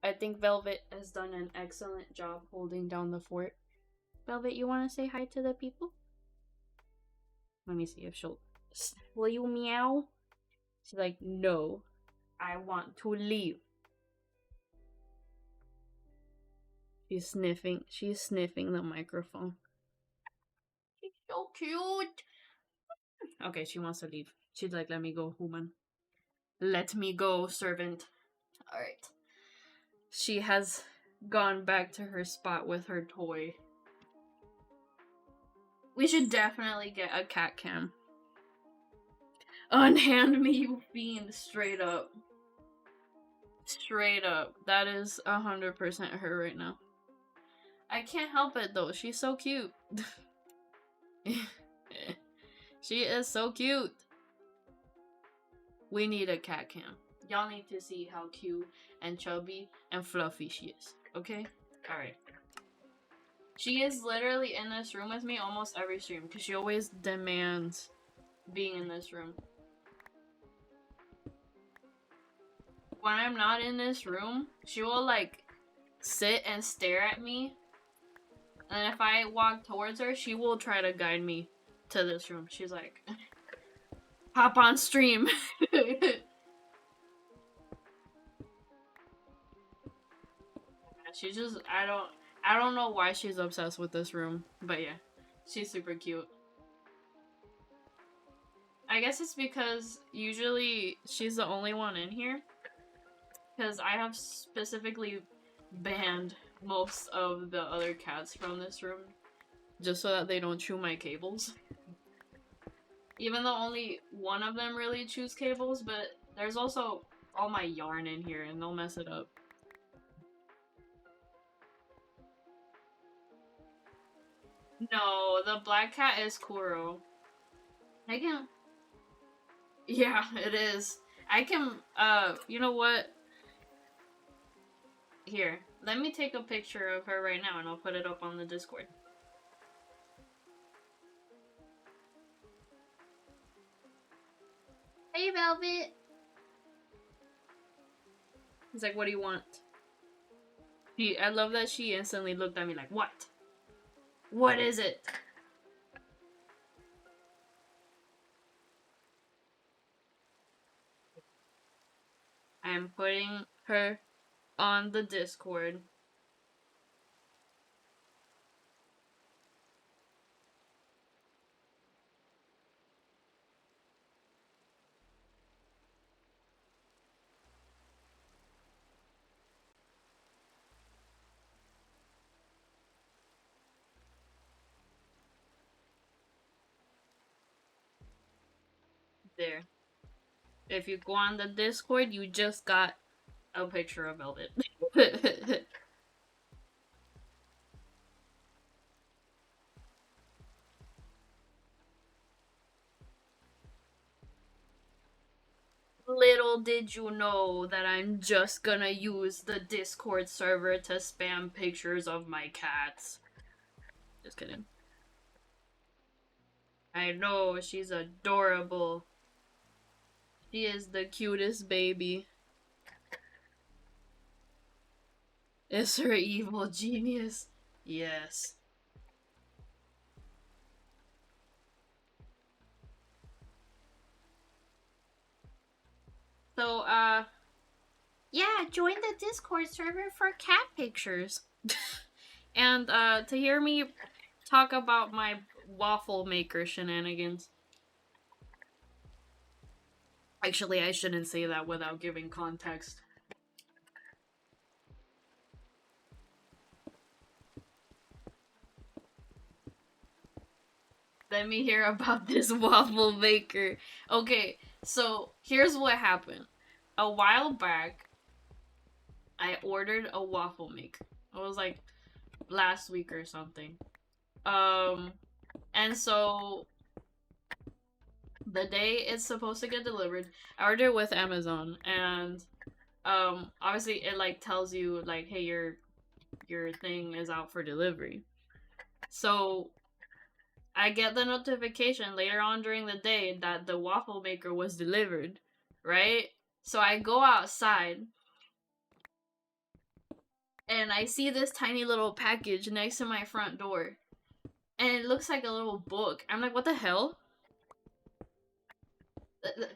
[SPEAKER 1] I think Velvet has done an excellent job holding down the fort. Velvet, you want to say hi to the people? Let me see if she'll. Will you meow? She's like, no, I want to leave. She's sniffing. She's sniffing the microphone. She's so cute. Okay, she wants to leave. She's like, let me go, human. Let me go, servant. Alright. She has gone back to her spot with her toy. We should definitely get a cat cam. Unhand me, you fiend. Straight up. Straight up. That is 100% her right now. I can't help it though. She's so cute. She is so cute. We need a cat cam. Y'all need to see how cute and chubby and fluffy she is. Okay? Alright. She is literally in this room with me almost every stream because she always demands being in this room. When I'm not in this room, she will like sit and stare at me. And if I walk towards her, she will try to guide me to this room. She's like, hop on stream. She just, I don't know why she's obsessed with this room, but yeah, she's super cute. I guess it's because usually she's the only one in here, because I have specifically banned most of the other cats from this room, just so that they don't chew my cables. Even though only one of them really chews cables, but there's also all my yarn in here and they'll mess it up. No, the black cat is Kuro. I can... Yeah, it is. I can, you know what? Here, let me take a picture of her right now and I'll put it up on the Discord. Hey, Velvet! He's like, what do you want? I love that she instantly looked at me like, what? What is it? I'm putting her on the Discord. There. If you go on the Discord, you just got a picture of Velvet. Little did you know that I'm just gonna use the Discord server to spam pictures of my cats. Just kidding. I know, she's adorable. She is the cutest baby. Is her evil genius? Yes. So, yeah, join the Discord server for cat pictures. And, to hear me talk about my waffle maker shenanigans. Actually, I shouldn't say that without giving context. Let me hear about this waffle maker. Okay, so here's what happened. A while back, I ordered a waffle maker. It was like last week or something. And so the day it's supposed to get delivered, I ordered it with Amazon, and obviously it like tells you like, hey, your thing is out for delivery. So I get the notification later on during the day that the waffle maker was delivered, right? So I go outside and I see this tiny little package next to my front door. And it looks like a little book. I'm like, what the hell?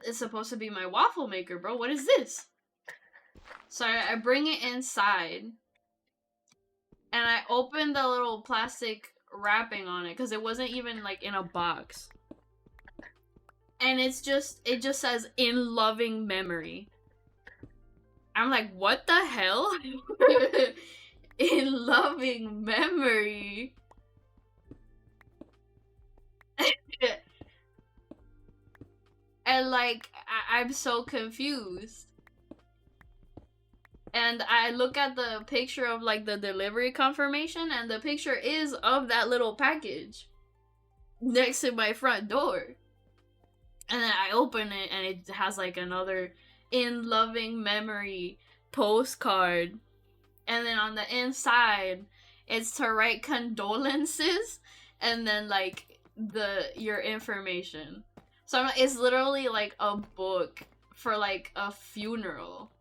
[SPEAKER 1] It's supposed to be my waffle maker, bro. What is this? So I bring it inside. And I opened the little plastic wrapping on it because it wasn't even like in a box. And it just says in loving memory. I'm like, what the hell? In loving memory. And like, I'm so confused. And I look at the picture of like the delivery confirmation, and the picture is of that little package next to my front door. And then I open it, and it has like another in loving memory postcard. And then on the inside, it's to write condolences, and then like your information. So it's literally like a book for like a funeral.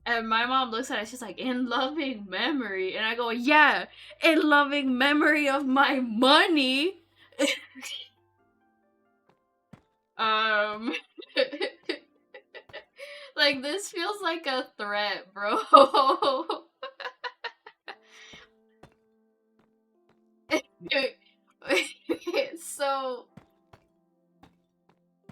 [SPEAKER 1] And my mom looks at it, she's like, in loving memory. And I go, yeah, in loving memory of my money. Like, this feels like a threat, bro. So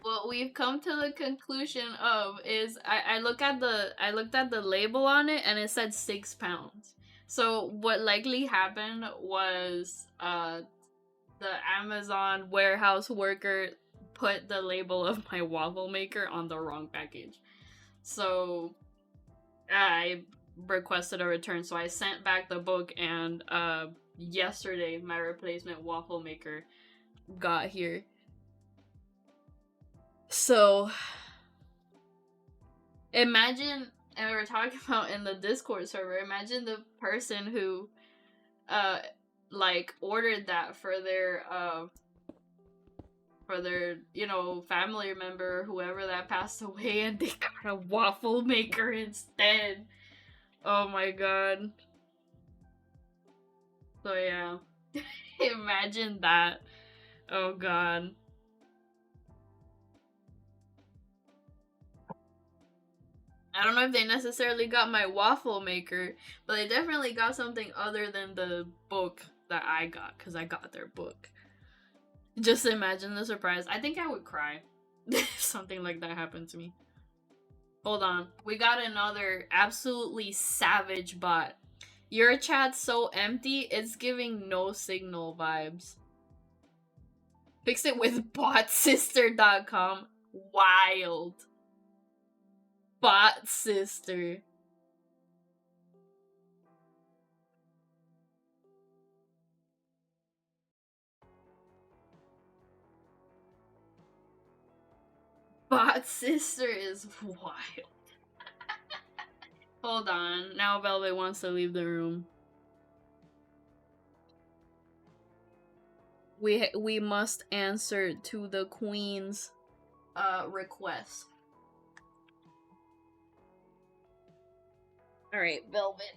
[SPEAKER 1] what we've come to the conclusion of is I looked at the label on it, and it said 6 pounds. So what likely happened was the Amazon warehouse worker put the label of my waffle maker on the wrong package. So I requested a return, so I sent back the book, and yesterday my replacement waffle maker got here. So imagine, and we were talking about in the Discord server, imagine the person who like ordered that for their you know, family member, whoever that passed away, and they got a waffle maker instead. Oh my god. So yeah. Imagine that. Oh god. I don't know if they necessarily got my waffle maker, but they definitely got something other than the book that I got, because I got their book. Just imagine the surprise. I think I would cry if something like that happened to me. Hold on. We got another absolutely savage bot. Your chat's so empty, it's giving no signal vibes. Fix it with botsister.com. Wild. Bot sister. Bot sister is wild. Hold on. Now Velvet wants to leave the room. We must answer to the queen's request. Alright, Velvet.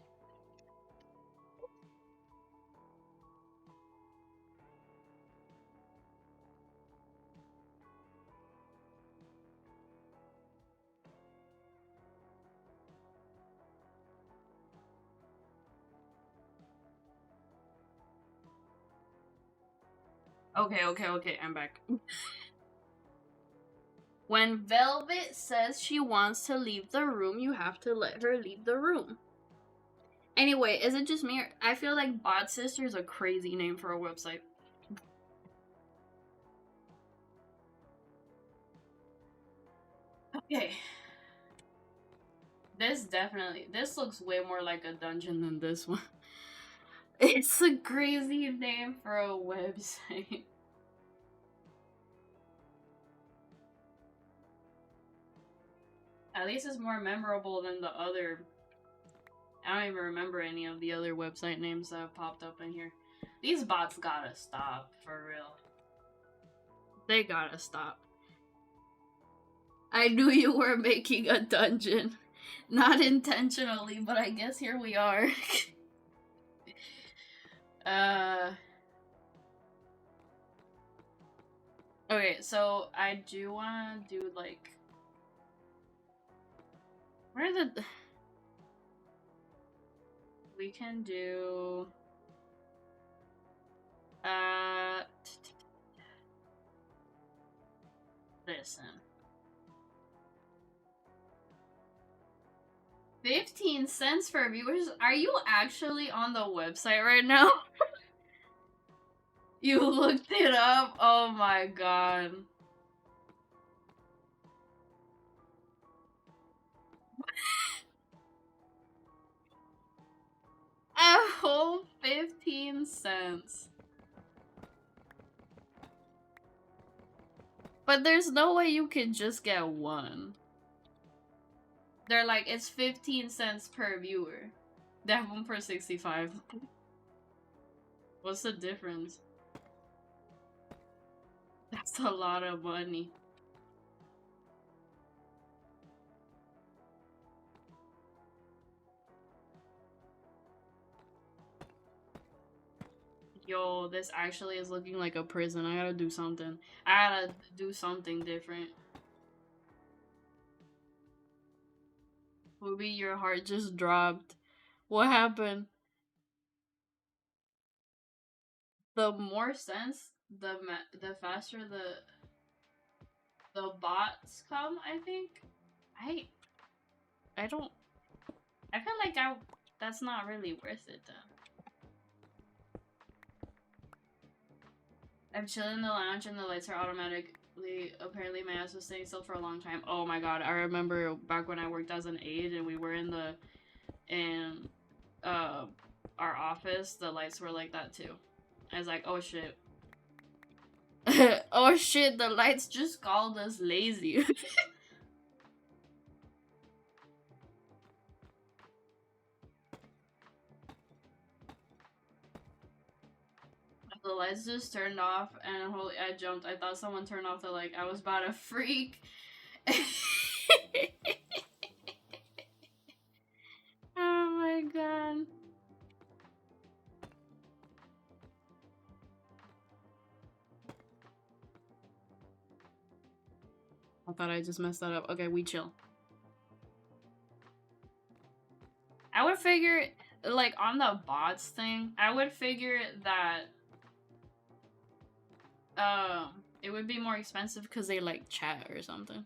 [SPEAKER 1] Okay, I'm back. When Velvet says she wants to leave the room, you have to let her leave the room. Anyway, is it just me? I feel like Bot Sister is a crazy name for a website. Okay. This looks way more like a dungeon than this one. It's a crazy name for a website. At least it's more memorable than the other. I don't even remember any of the other website names that have popped up in here. These bots gotta stop, for real. They gotta stop. I knew you were making a dungeon. Not intentionally, but I guess here we are. Okay, so I do want to do like, where are the, we can do, listen. 15 cents for viewers? Are you actually on the website right now? You looked it up? Oh my god. A whole 15 cents. But there's no way you can just get one. They're like, it's 15 cents per viewer. They have one per 65. What's the difference? That's a lot of money. Yo, this actually is looking like a prison. I gotta do something. I gotta do something different. Ruby, your heart just dropped. What happened? The more cents, the faster the bots come, I think. I don't, I feel like that's not really worth it though. I'm chilling in the lounge and the lights are automatically, apparently my ass was staying still for a long time. Oh my god, I remember back when I worked as an aide and we were in our office, the lights were like that too. I was like, oh shit. Oh shit, the lights just called us lazy. The lights just turned off and holy, I jumped. I thought someone turned off the light. I was about to freak. Oh my god. I thought I just messed that up. Okay, we chill. I would figure, like, on the bots thing, I would figure that, it would be more expensive because they, like, chat or something.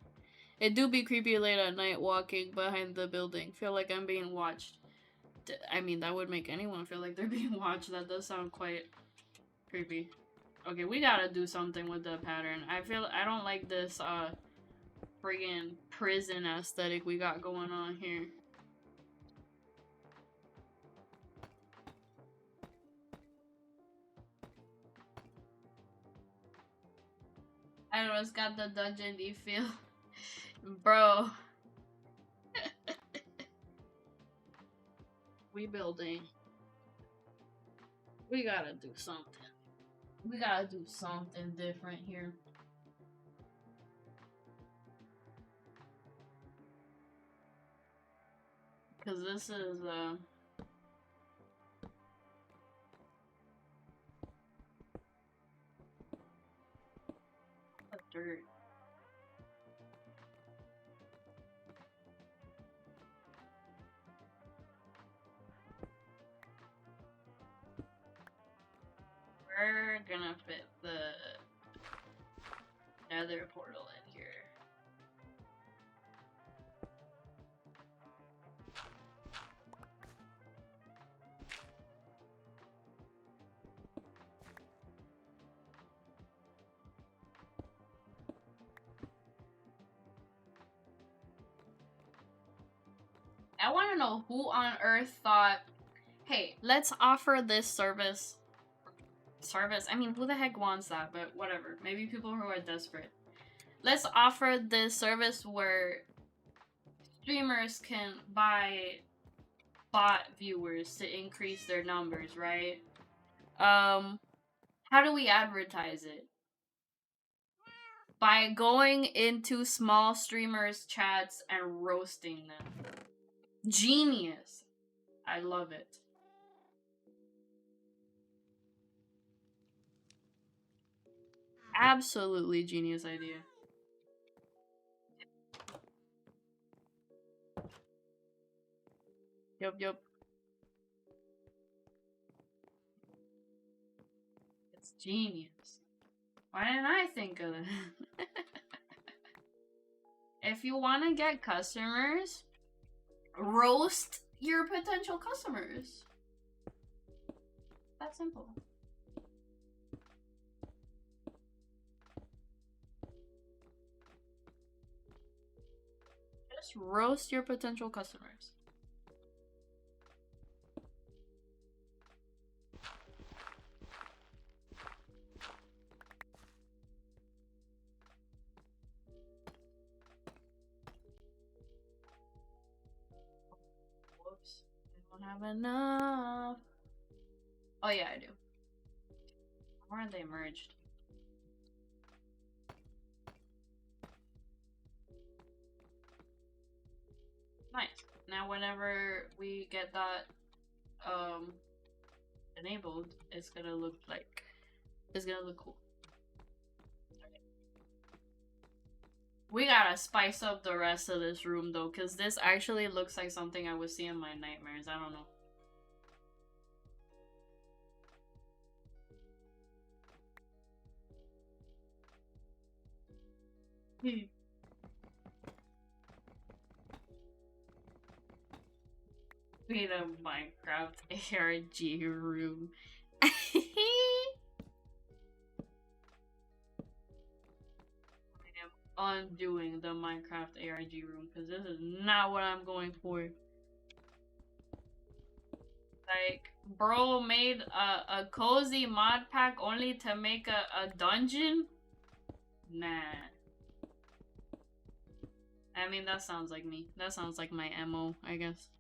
[SPEAKER 1] It do be creepy late at night walking behind the building. Feel like I'm being watched. I mean, that would make anyone feel like they're being watched. That does sound quite creepy. Okay, we gotta do something with the pattern. I don't like this, friggin' prison aesthetic we got going on here. I don't know, it's got the dungeon-y feel. Bro. We building. We gotta do something. We gotta do something different here. Cause this is, dirt. We're gonna fit the nether portal in here. I want to know who on earth thought, hey, let's offer this service. I mean, who the heck wants that? But whatever. Maybe people who are desperate. Let's offer this service where streamers can buy bot viewers to increase their numbers, right? How do we advertise it? by going into small streamers' chats and roasting them. Genius. I love it. Absolutely genius idea. Yup. It's genius. Why didn't I think of that? If you want to get customers, roast your potential customers. That's simple. Just roast your potential customers. Whoops. I don't have enough. Oh yeah, I do. Why aren't they merged? Nice. Now whenever we get that enabled, it's gonna look cool. We gotta spice up the rest of this room though, because this actually looks like something I would see in my nightmares. I don't know. Wait, a Minecraft ARG room. I am undoing the Minecraft ARG room because this is not what I'm going for. Like, bro made a cozy mod pack only to make a dungeon? Nah. I mean, that sounds like me. That sounds like my MO, I guess.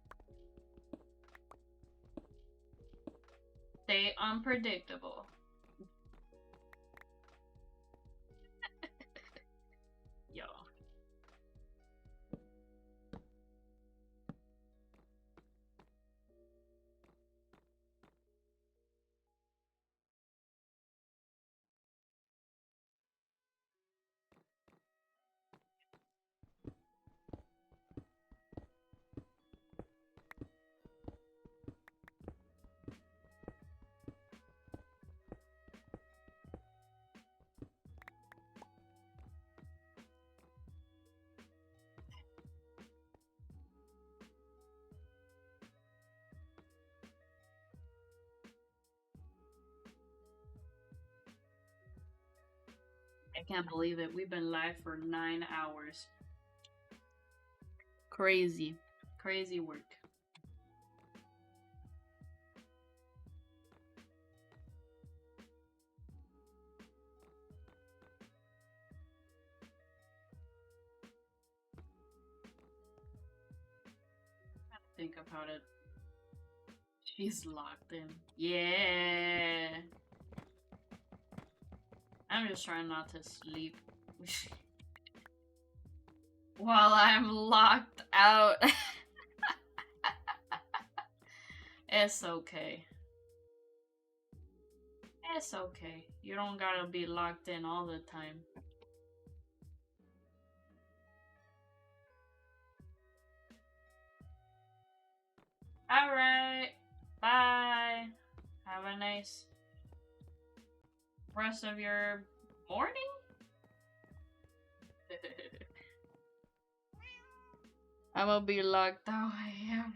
[SPEAKER 1] Stay unpredictable. Yo. I can't believe it. We've been live for 9 hours. Crazy. Crazy work. Think about it. She's locked in. Yeah. I'm just trying not to sleep. While I'm locked out. It's okay. It's okay. You don't gotta be locked in all the time. Alright. Bye. Have a nice rest of your morning? I'm gonna be locked out. I am.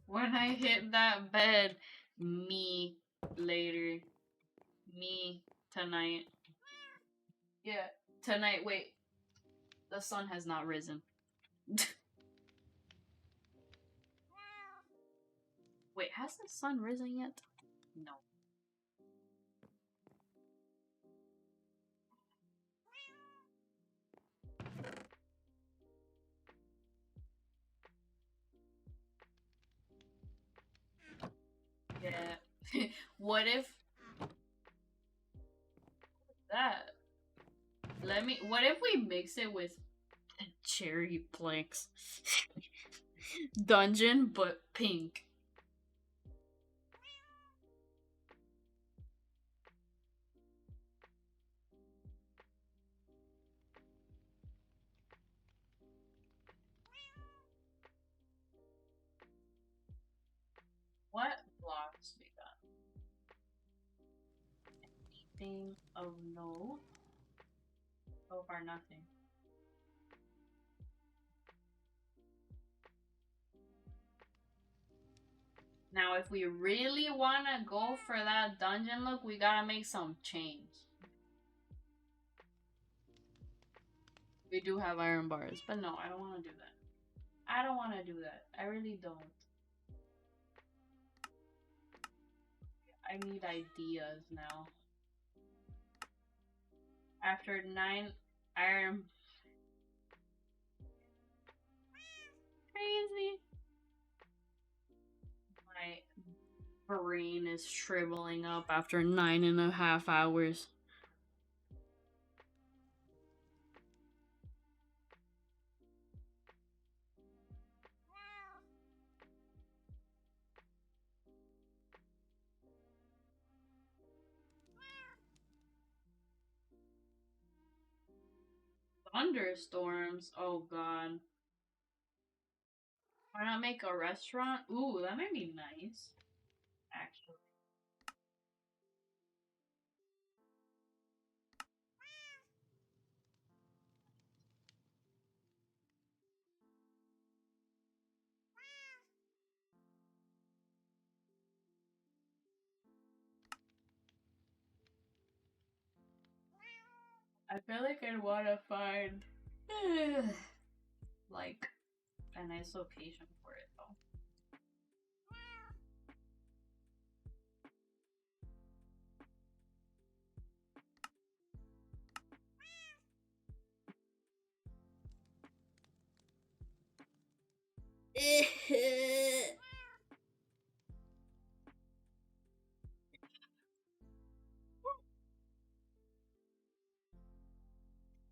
[SPEAKER 1] When I hit that bed, me later. Me tonight. Yeah, tonight. Wait, the sun has not risen. Wait, has the sun risen yet? No. Yeah. What if that? What if we mix it with cherry planks? Dungeon, but pink. What blocks we got? Anything of note? So far, nothing. Now, if we really want to go for that dungeon look, we gotta make some change. We do have iron bars, but no, I don't want to do that. I don't want to do that. I really don't. I need ideas now. After 9 iron... Crazy. My brain is shriveling up after 9.5 hours. Thunderstorms? Oh god. Why not make a restaurant? Ooh, that might be nice. Actually. I feel like I'd want to find like a nice location for it though.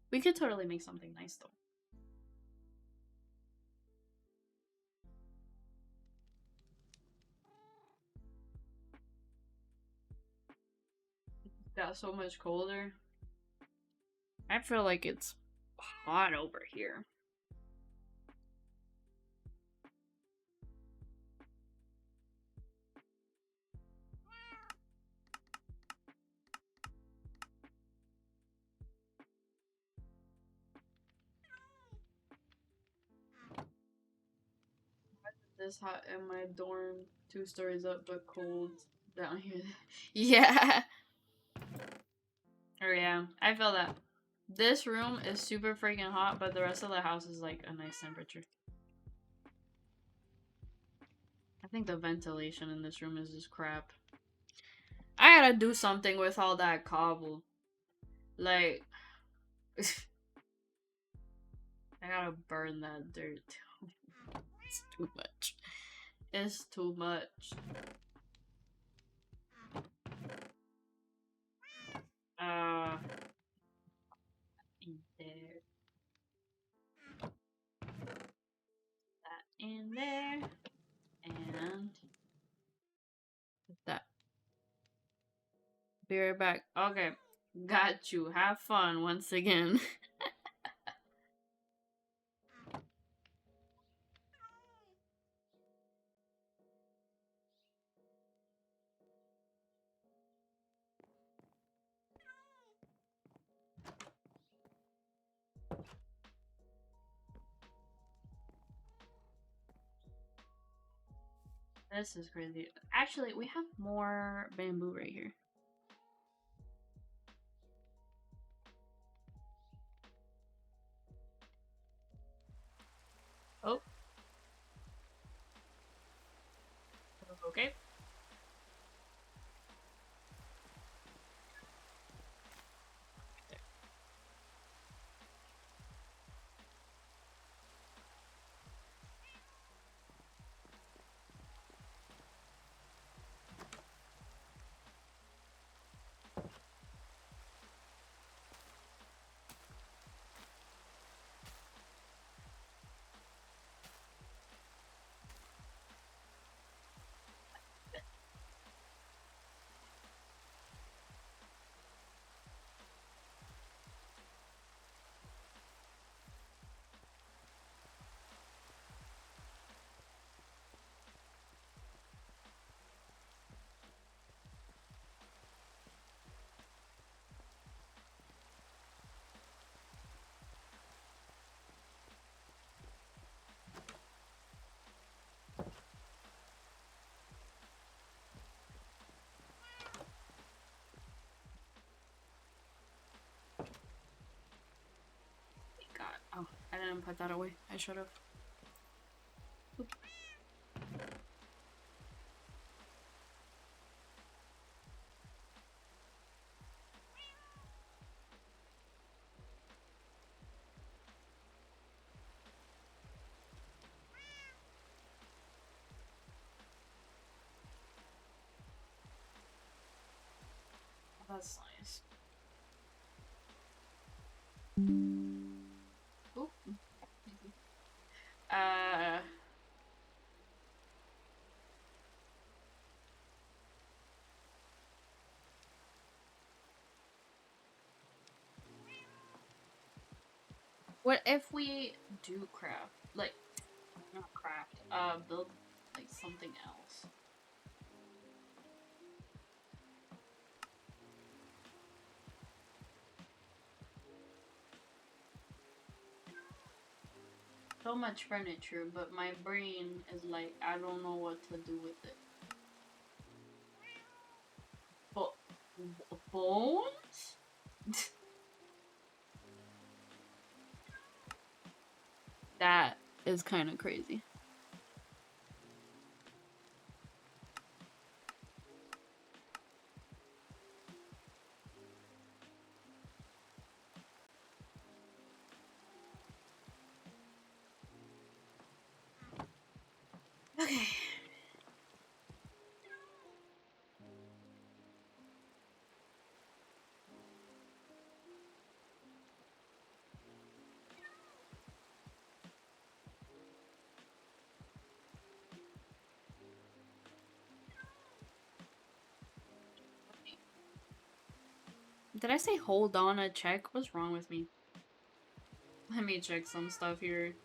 [SPEAKER 1] We could totally make something nice though. It got so much colder. I feel like it's hot over here. This hot in my dorm, 2 stories up, but cold down here. Yeah. Oh yeah, I feel that. This room is super freaking hot, but the rest of the house is like a nice temperature. I think the ventilation in this room is just crap. I gotta do something with all that cobble. Like, I gotta burn that dirt. It's too much. It's too much. In there. That in there. And that. Be right back. Okay. Got you. Have fun once again. This is crazy. Actually, we have more bamboo right here. Oh. Okay. didn't put that away. I should have. That's nice. Oop. What if we do craft? Like, not craft, build, like, something else? So much furniture, but my brain is like, I don't know what to do with it. But bones? That is kind of crazy. Okay. Did I say hold on a check? What's wrong with me? Let me check some stuff here.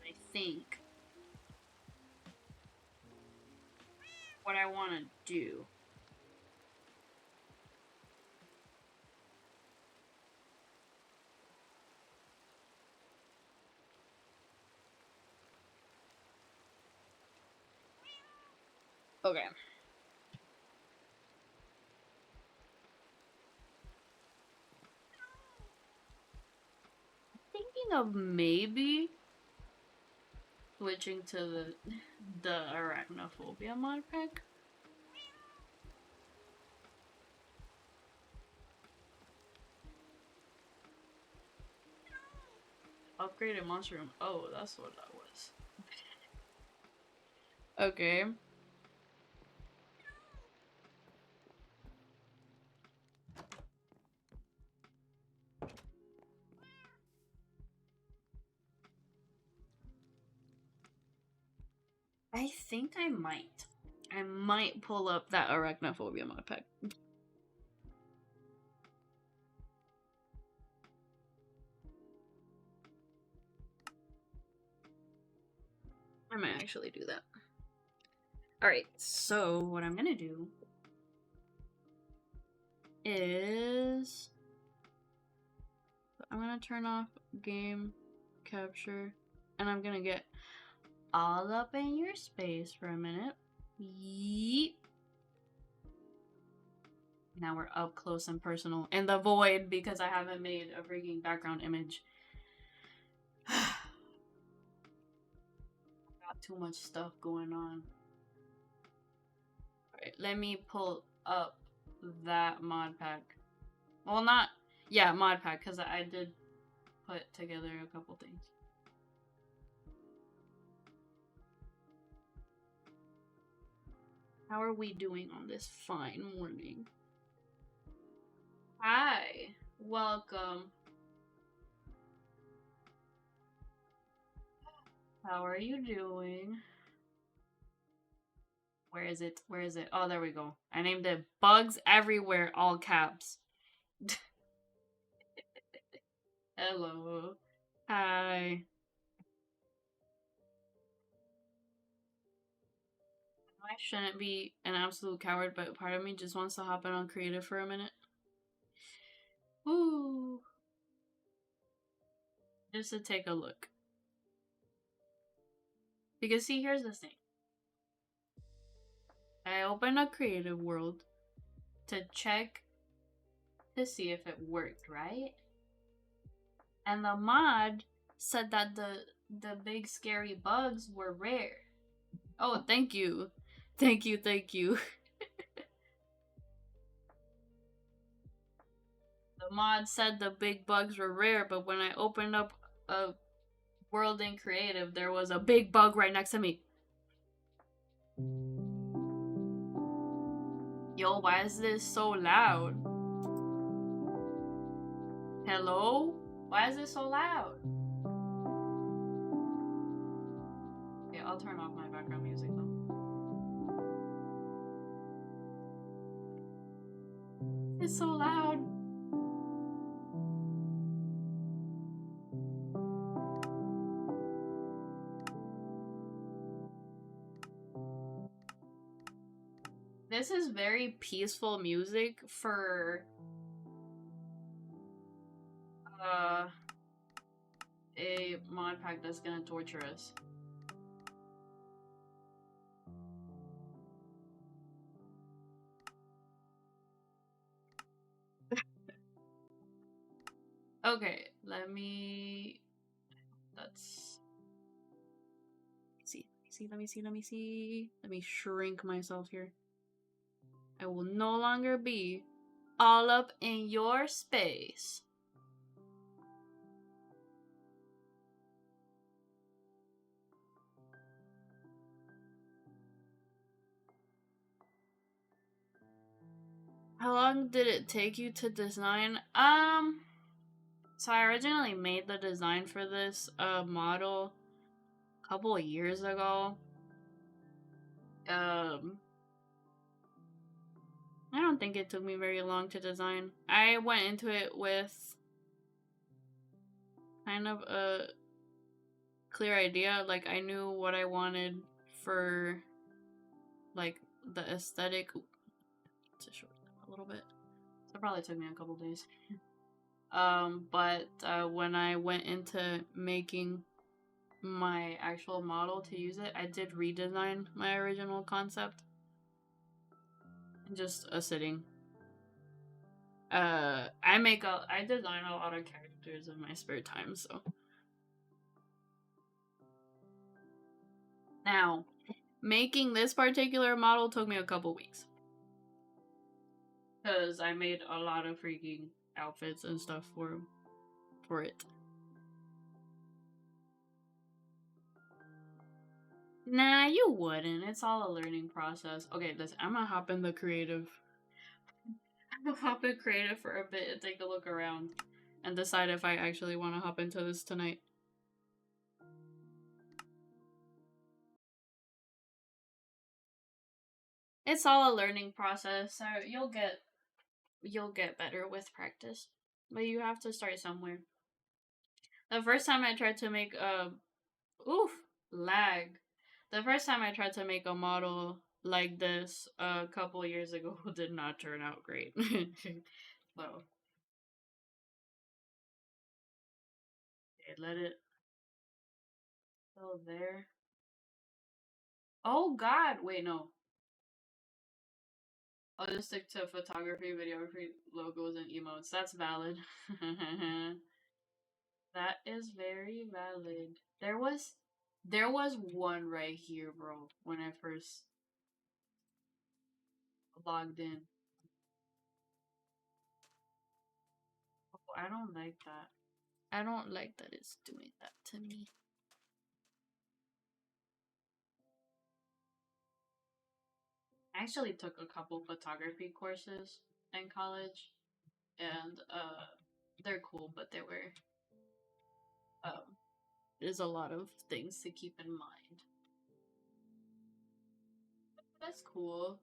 [SPEAKER 1] I think what I want to do. Okay. Thinking of maybe switching to the arachnophobia mod pack. Upgraded monster room. Oh, that's what that was. Okay. I think I might. I might pull up that arachnophobia mod pack. I might actually do that. Alright, so what I'm gonna do is I'm gonna turn off game capture and I'm gonna get all up in your space for a minute. Yeet. Now we're up close and personal in the void because I haven't made a freaking background image. Got too much stuff going on. Alright, let me pull up that mod pack. Well, not, yeah, mod pack, because I did put together a couple things. How are we doing on this fine morning? Hi, welcome. How are you doing? Where is it? Where is it? Oh, there we go. I named it Bugs Everywhere, all caps. Hello. Hi. I shouldn't be an absolute coward, but part of me just wants to hop in on creative for a minute. Woo. Just to take a look. Because see, here's the thing. I open a creative world to check to see if it worked, right? And the mod said that the big scary bugs were rare. Oh, thank you. Thank you, thank you. The mod said the big bugs were rare, but when I opened up a world in creative, there was a big bug right next to me. Yo, why is this so loud? Hello? Why is this so loud? Okay, I'll turn off my background music though. It's so loud. This is very peaceful music for a mod pack that's gonna torture us. Okay, let me let me shrink myself here. I will no longer be all up in your space. How long did it take you to design? So I originally made the design for this model a couple of years ago. I don't think it took me very long to design. I went into it with kind of a clear idea. Like, I knew what I wanted for, like, the aesthetic. To shorten that a little bit. So it probably took me a couple days. But when I went into making my actual model to use it, I did redesign my original concept. Just a sitting. I design a lot of characters in my spare time, so. Now, making this particular model took me a couple weeks. Because I made a lot of freaking outfits and stuff for it. Nah, you wouldn't. It's all a learning process. Okay, listen, I'm gonna hop in the creative. I'm gonna hop in creative for a bit and take a look around and decide if I actually want to hop into this tonight. It's all a learning process. So you'll get better with practice, but you have to start somewhere. The first time I tried to make lag. The first time I tried to make a model like this a couple years ago did not turn out great. So, okay, let it go there. Oh God, wait, no. I'll just stick to photography, videography, logos, and emotes. That's valid. That is very valid. There was one right here, bro, when I first logged in. Oh, I don't like that. I don't like that it's doing that to me. I actually took a couple photography courses in college, and they're cool, but they were there's a lot of things to keep in mind. That's cool.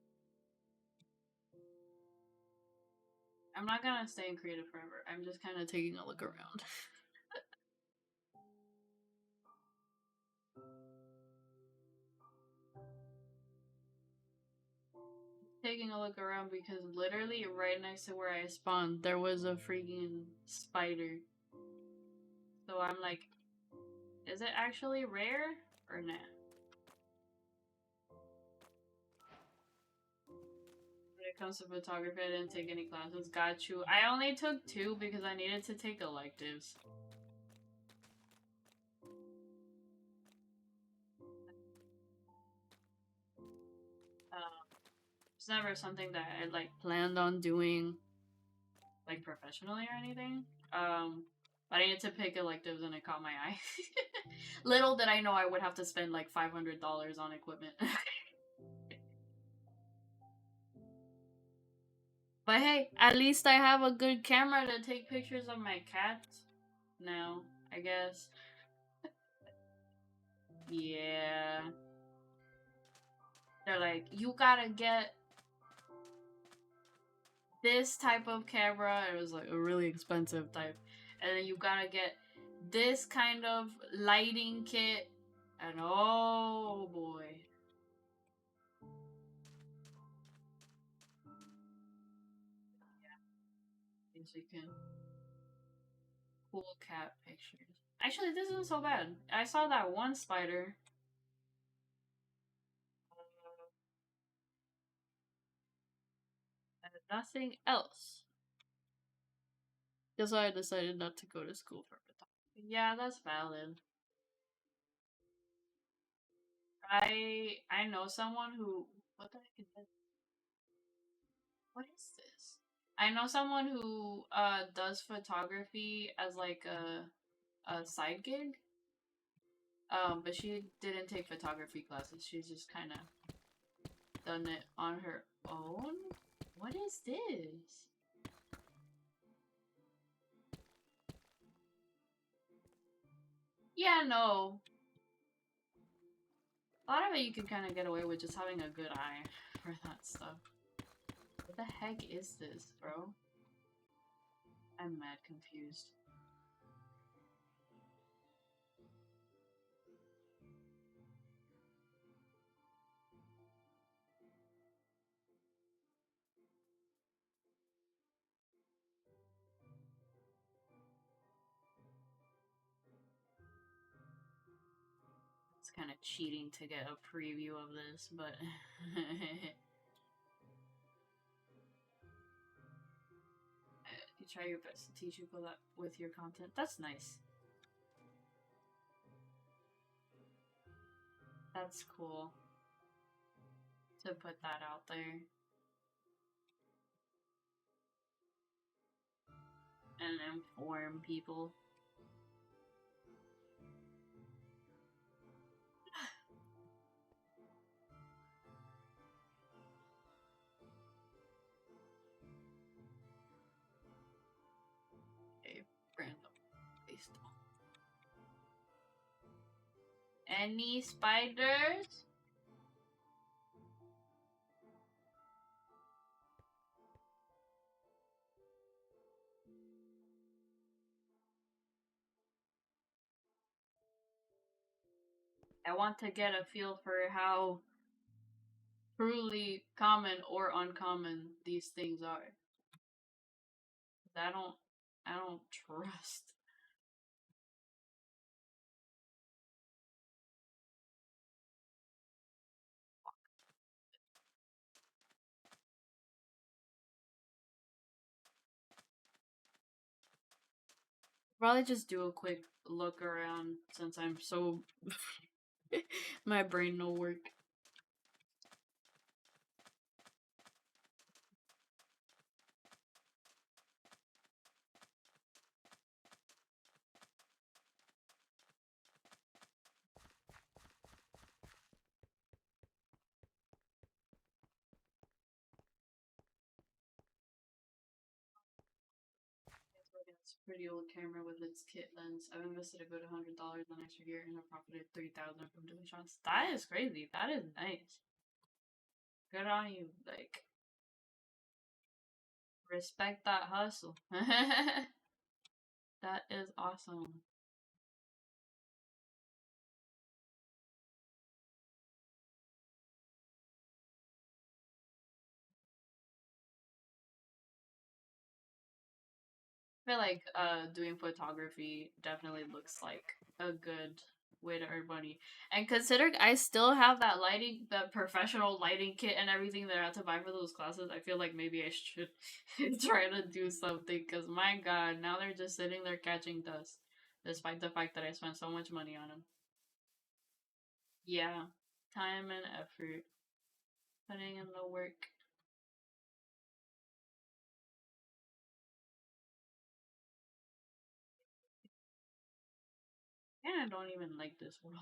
[SPEAKER 1] I'm not gonna stay in creative forever. I'm just kind of taking a look around. Taking a look around because literally right next to where I spawned, there was a freaking spider. So I'm like, is it actually rare or nah? it comes to photography, I didn't take any classes. Got you. I only took 2 because I needed to take electives. It's never something that I like planned on doing like professionally or anything. But I needed to pick electives and it caught my eye. Little did I know I would have to spend like $500 on equipment. But hey, at least I have a good camera to take pictures of my cats now, I guess. Yeah. They're like, you gotta get this type of camera. It was like a really expensive type. And then you gotta get this kind of lighting kit. And oh boy. Yeah. So you can cool cat pictures. Actually, this isn't so bad. I saw that one spider. And nothing else. That's why I decided not to go to school for photography. Yeah, that's valid. I know someone who what the heck is this? What is this? I know someone who does photography as like a side gig. But she didn't take photography classes. She's just kind of done it on her own. What is this? Yeah, no. A lot of it you can kind of get away with just having a good eye for that stuff. What the heck is this, bro? I'm mad confused. It's kind of cheating to get a preview of this, but you try your best to teach people that with your content. That's nice. That's cool to put that out there and inform people. A random based on any spiders? I want to get a feel for how truly common or uncommon these things are. I don't trust. Probably just do a quick look around since I'm so my brain no work. It's a pretty old camera with its kit lens. I've invested a good $100 on extra gear and I've profited 3,000 from doing shots. That is crazy. That is nice. Good on you. Like, respect that hustle. That is awesome. I feel like doing photography definitely looks like a good way to earn money. And considering I still have that lighting, that professional lighting kit and everything that I had to buy for those classes, I feel like maybe I should try to do something. Because my god, now they're just sitting there catching dust, despite the fact that I spent so much money on them. Yeah, time and effort, putting in the work. And I don't even like this world.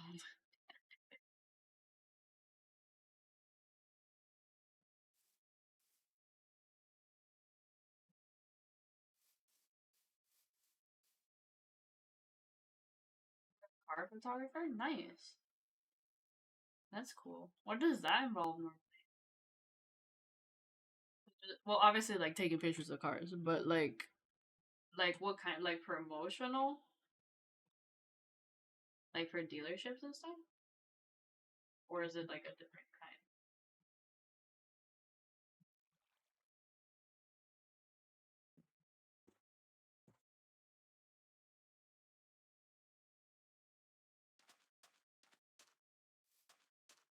[SPEAKER 1] Car photographer? Nice. That's cool. What does that involve? Well, obviously, like taking pictures of cars, but like what kind? Like promotional? Like for dealerships and stuff? Or is it like a different kind?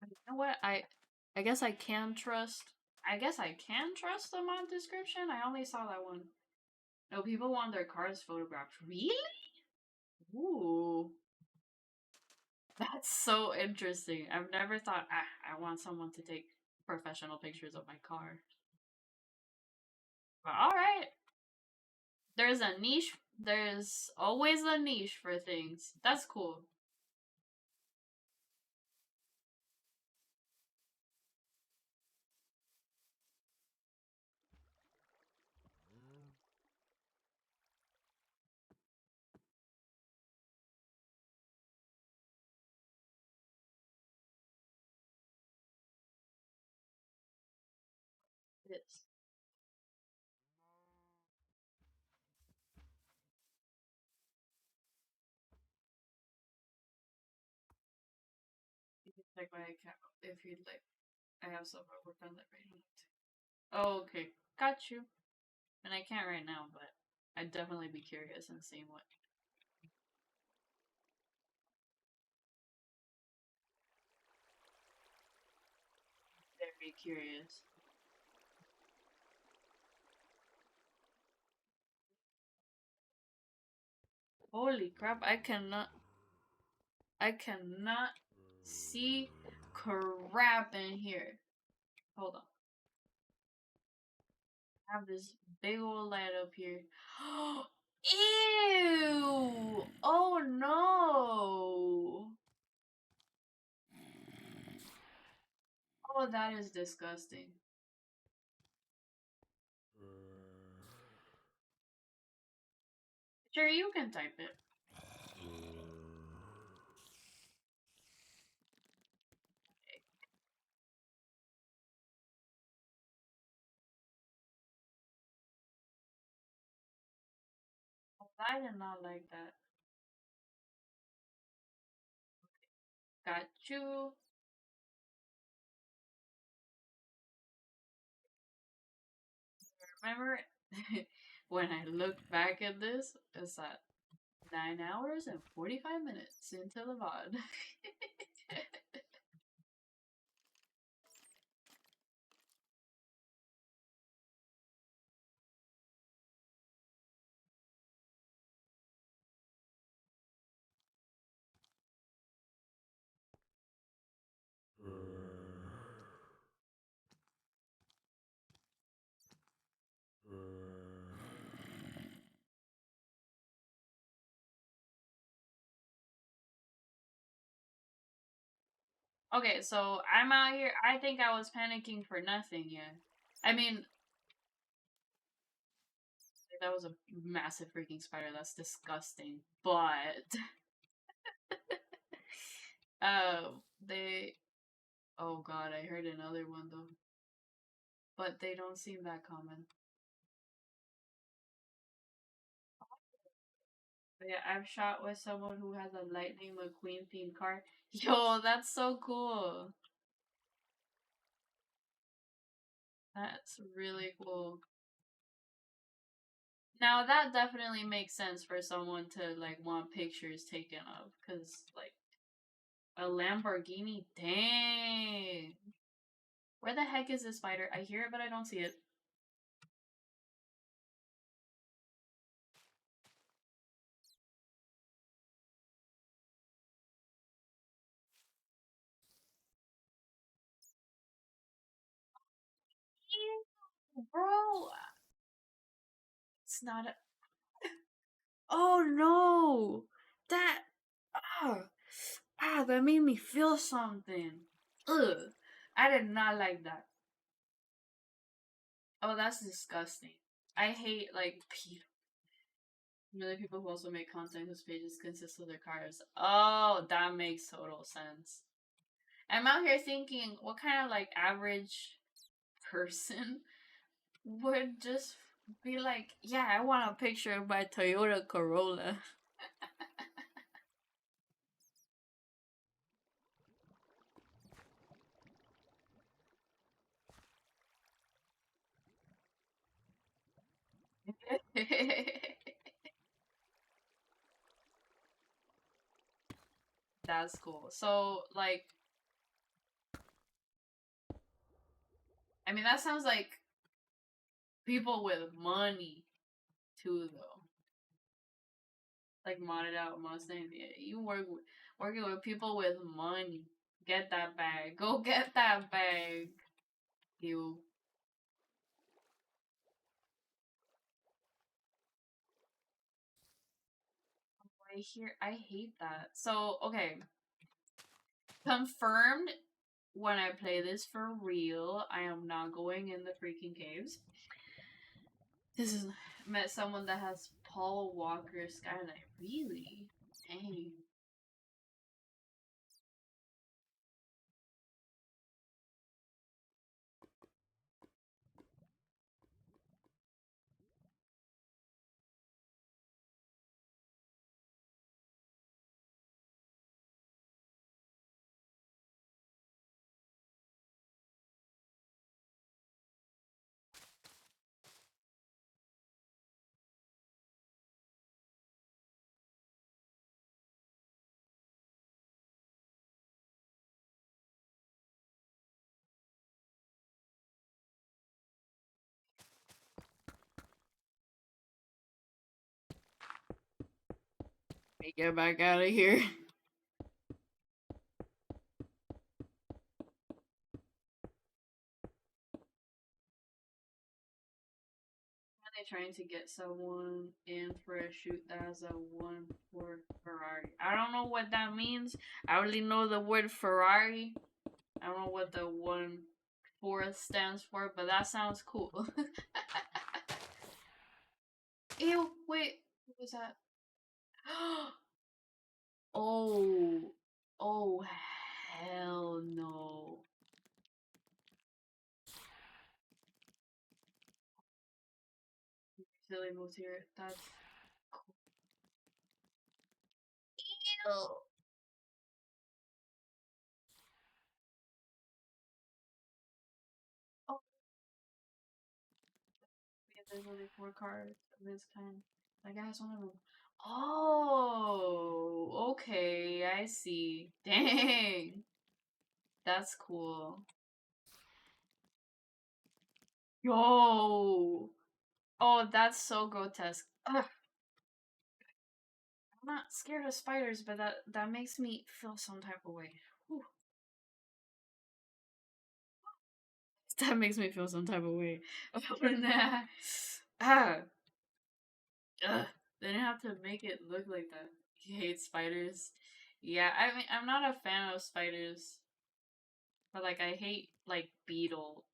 [SPEAKER 1] You know what? I guess I can trust. I guess I can trust the mod description. I only saw that one. No, people want their cars photographed. Really? Ooh. That's so interesting. I've never thought I want someone to take professional pictures of my car. But alright. There's a niche. There's always a niche for things. That's cool. It's like my account if you'd like. I have some work on that right now. Oh, okay. Got you. And I can't right now, but I'd definitely be curious and seeing what. Very curious. Holy crap! I cannot see crap in here. Hold on. I have this big old light up here. Ew! Oh no! Oh, that is disgusting. Sure, you can type it. Oh, I did not like that. Got you. Remember when I looked back at this? It's at 9 hours and 45 minutes into the VOD. Okay, so I'm out here. I think I was panicking for nothing, yeah. I mean, that was a massive freaking spider. That's disgusting. But, they. Oh god, I heard another one though. But they don't seem that common. But yeah, I've shot with someone who has a Lightning McQueen themed car. Yo, that's so cool. That's really cool. Now that definitely makes sense for someone to like want pictures taken of, cause like A Lamborghini? Dang. Where the heck is this spider? I hear it, but I don't see it. Ew, bro, it's not a. Oh no! That. Ah, that made me feel something. Ugh. I did not like that. Oh, that's disgusting. I hate, like, people who also make content whose pages consist of their cars. Oh, that makes total sense. I'm out here thinking, what kind of, like, average person would just be like, yeah, I want a picture of my Toyota Corolla. That's cool. So, like, I mean, that sounds like people with money, too, though. Like, modded out Mustang. Yeah, you working with people with money. Get that bag. Go get that bag. You. I hate that. So, okay. Confirmed when I play this for real, I am not going in the freaking caves. This is met someone that has Paul Walker Skyline. Really? Dang. Let me get back out of here. They trying to get someone in for a shoot that has a 1 for Ferrari. I don't know what that means. I only know the word Ferrari. I don't know what the 1 4 stands for, but that sounds cool. Ew, wait, what was that? Oh, oh, hell no. Silly moved here. That's cool. Ew. Oh, because there's only 4 cars of this kind. That guy has one of them. Oh, okay, I see. Dang, that's cool. Yo, oh, that's so grotesque. Ugh. I'm not scared of spiders, but that makes me feel some type of way. Whew. That makes me feel some type of way. Nah. Ah, ugh. They didn't have to make it look like that. You hate spiders. Yeah, I mean, I'm not a fan of spiders, but like I hate like beetle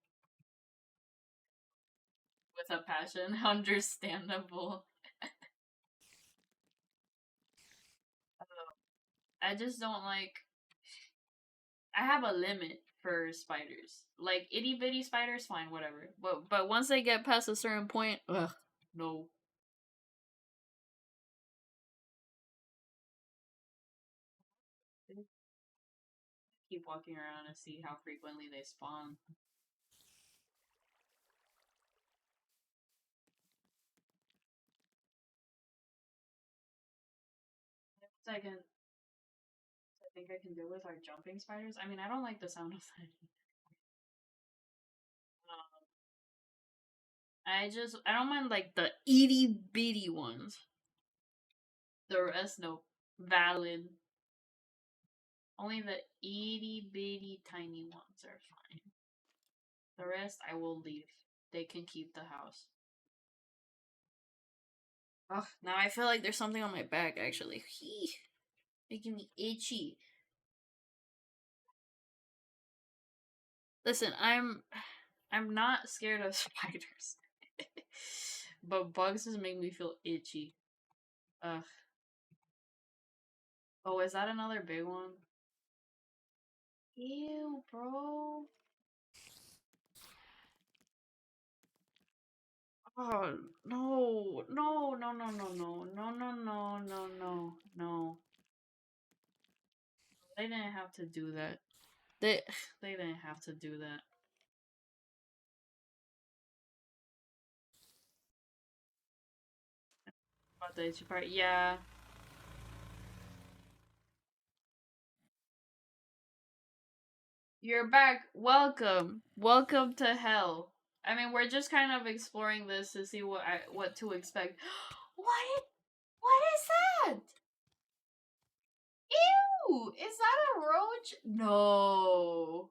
[SPEAKER 1] with a passion. Understandable. I just don't like. I have a limit for spiders. Like itty bitty spiders, fine, whatever. But once they get past a certain point, ugh, no. Keep walking around and see how frequently they spawn. Second, think I can deal with are jumping spiders. I mean, I don't like the sound of that. I don't mind like the itty bitty ones. The rest, no. Valid. Only the itty bitty tiny ones are fine. The rest, I will leave. They can keep the house. Ugh, now I feel like there's something on my back actually. Making me itchy. Listen, I'm not scared of spiders. But bugs just make me feel itchy. Ugh. Oh, is that another big one? Ew, bro. Oh, no. No, no, no, no, no. No, no, no, no, no, no. They didn't have to do that. They they didn't have to do that. About the itchy part, yeah. You're back. Welcome. Welcome to hell. I mean, we're just kind of exploring this to see what to expect. What is that? Ew! Is that a roach? No.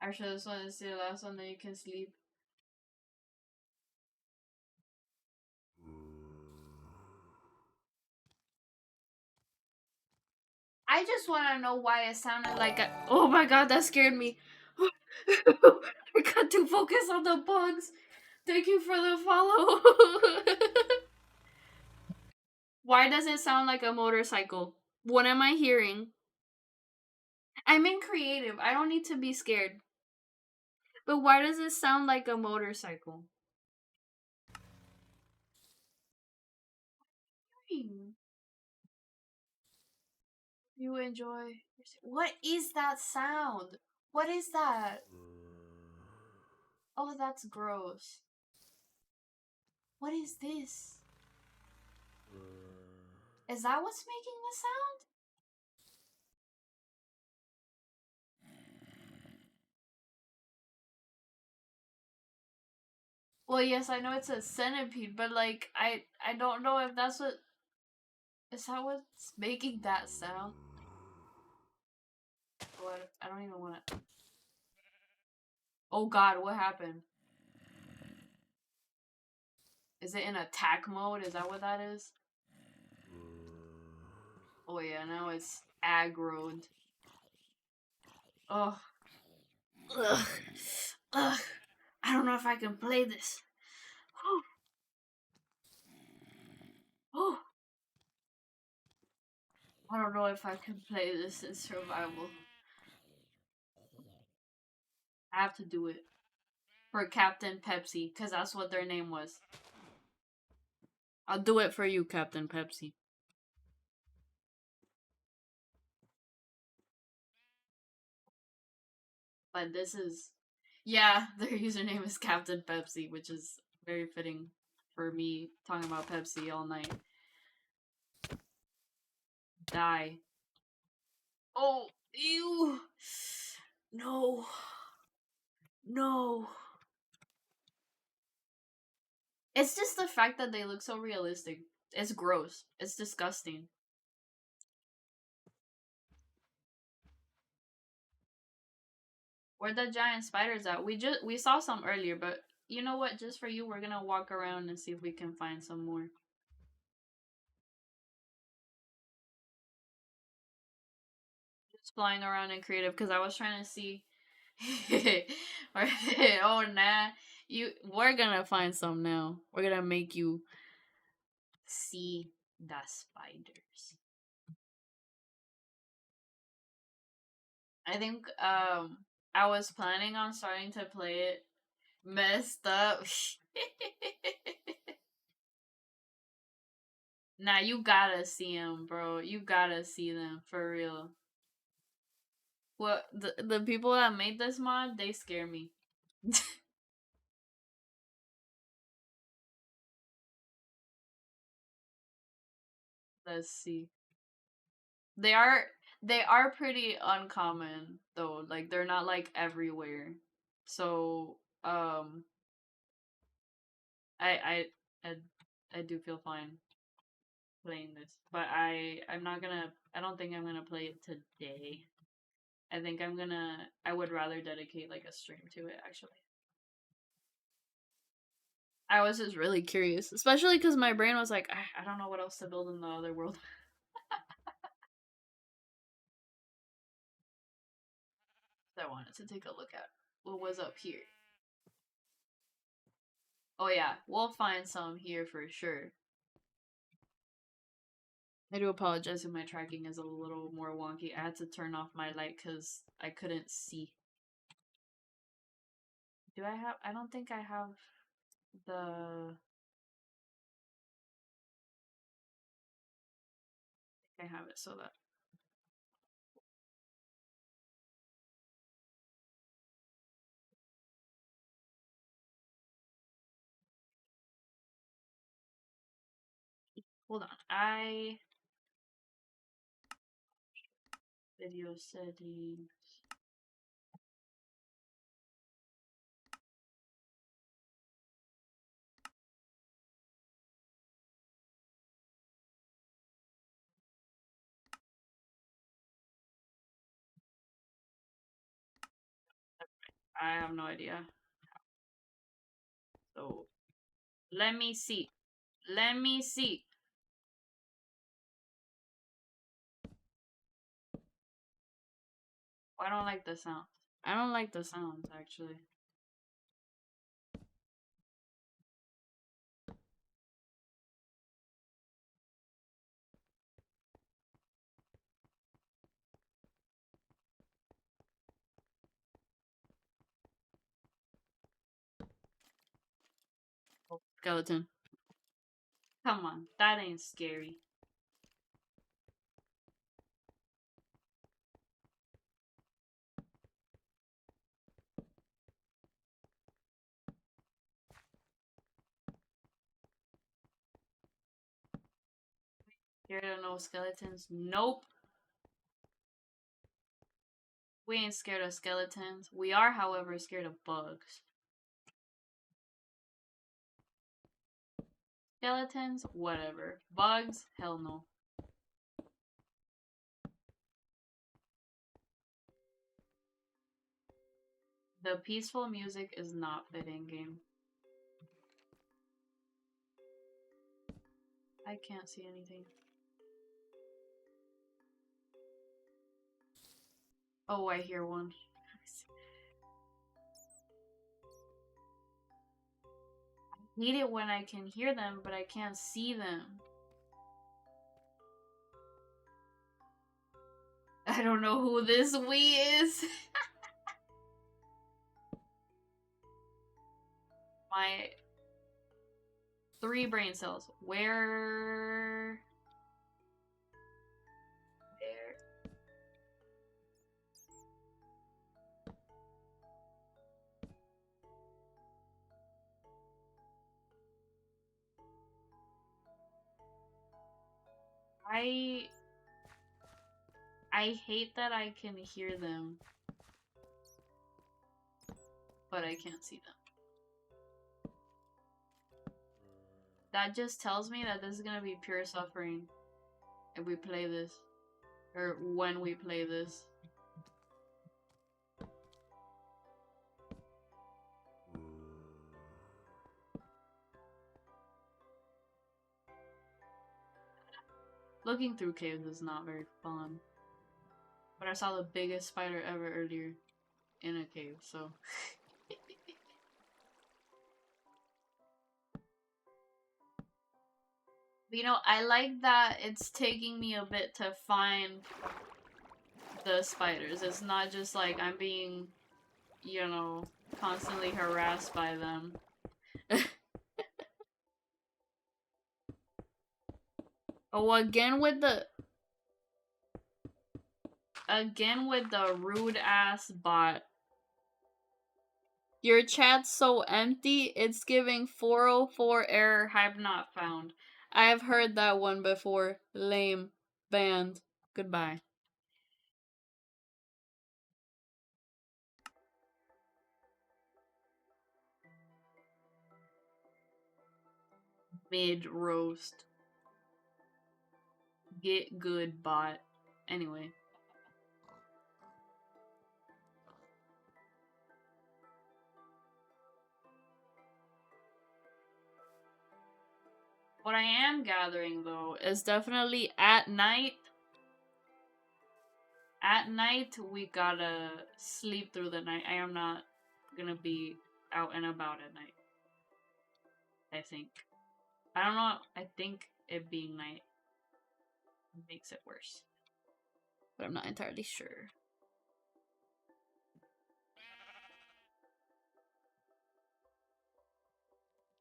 [SPEAKER 1] Actually, this one is the last one that you can sleep. I just want to know why it sounded like a. Oh my god, that scared me. I got too focused on the bugs. Thank you for the follow. Why does it sound like a motorcycle? What am I hearing? I'm in creative. I don't need to be scared. But why does it sound like a motorcycle? You enjoy. What is that sound? What is that? Oh, that's gross. What is this? Is that what's making the sound? Well, yes, I know it's a centipede, but like I don't know if that's what is that what's making that sound. What? I don't even want to. Oh God, what happened? Is it in attack mode? Is that what that is? Oh yeah, now it's aggroed. Ugh. Ugh. Ugh. I don't know if I can play this. Oh. I don't know if I can play this in survival. I have to do it. For Captain Pepsi, because that's what their name was. I'll do it for you, Captain Pepsi. But this is. Yeah, their username is Captain Pepsi, which is very fitting for me talking about Pepsi all night. Die. Oh, ew. No. No. It's just the fact that they look so realistic. It's gross. It's disgusting. Where the giant spiders at? We saw some earlier, but you know what? Just for you, we're gonna walk around and see if we can find some more. Just flying around in creative because I was trying to see. Oh nah, we're gonna find some now. We're gonna make you see the spiders. I think I was planning on starting to play it messed up. Nah, you gotta see them, bro. You gotta see them for real. What the people that made this mod, they scare me. Let's see. They are they are pretty uncommon though. Like they're not like everywhere. So I I I do feel fine playing this, but I'm not gonna. I don't think I'm gonna play it today. I think I'm gonna. I would rather dedicate like a stream to it actually. I was just really curious, especially because my brain was like, I don't know what else to build in the other world. So I wanted to take a look at what was up here. Oh yeah, we'll find some here for sure. I do apologize if my tracking is a little more wonky. I had to turn off my light because I couldn't see. Do I have? I don't think I have the. I have it so that. Hold on. Video settings. I have no idea. So let me see. Let me see. I don't like the sound. I don't like the sounds actually. Oh, skeleton. Come on, that ain't scary. Scared of no skeletons? Nope. We ain't scared of skeletons. We are, however, scared of bugs. Skeletons? Whatever. Bugs? Hell no. The peaceful music is not fitting game. I can't see anything. Oh, I hear one. I hate it when I can hear them, but I can't see them. I don't know who this we is. My 3 brain cells. Where? I hate that I can hear them, but I can't see them. That just tells me that this is gonna be pure suffering if we play this. Or when we play this. Looking through caves is not very fun. But I saw the biggest spider ever earlier in a cave, so. You know, I like that it's taking me a bit to find the spiders. It's not just like I'm being, you know, constantly harassed by them. Oh, again with the rude ass bot. Your chat's so empty, it's giving 404 error, have not found. I've heard that one before. Lame. Banned. Goodbye. Mid roast. Get good bot. Anyway. What I am gathering though is definitely at night. At night we gotta sleep through the night. I am not gonna be out and about at night. I think. I don't know. I think it being night makes it worse. But I'm not entirely sure.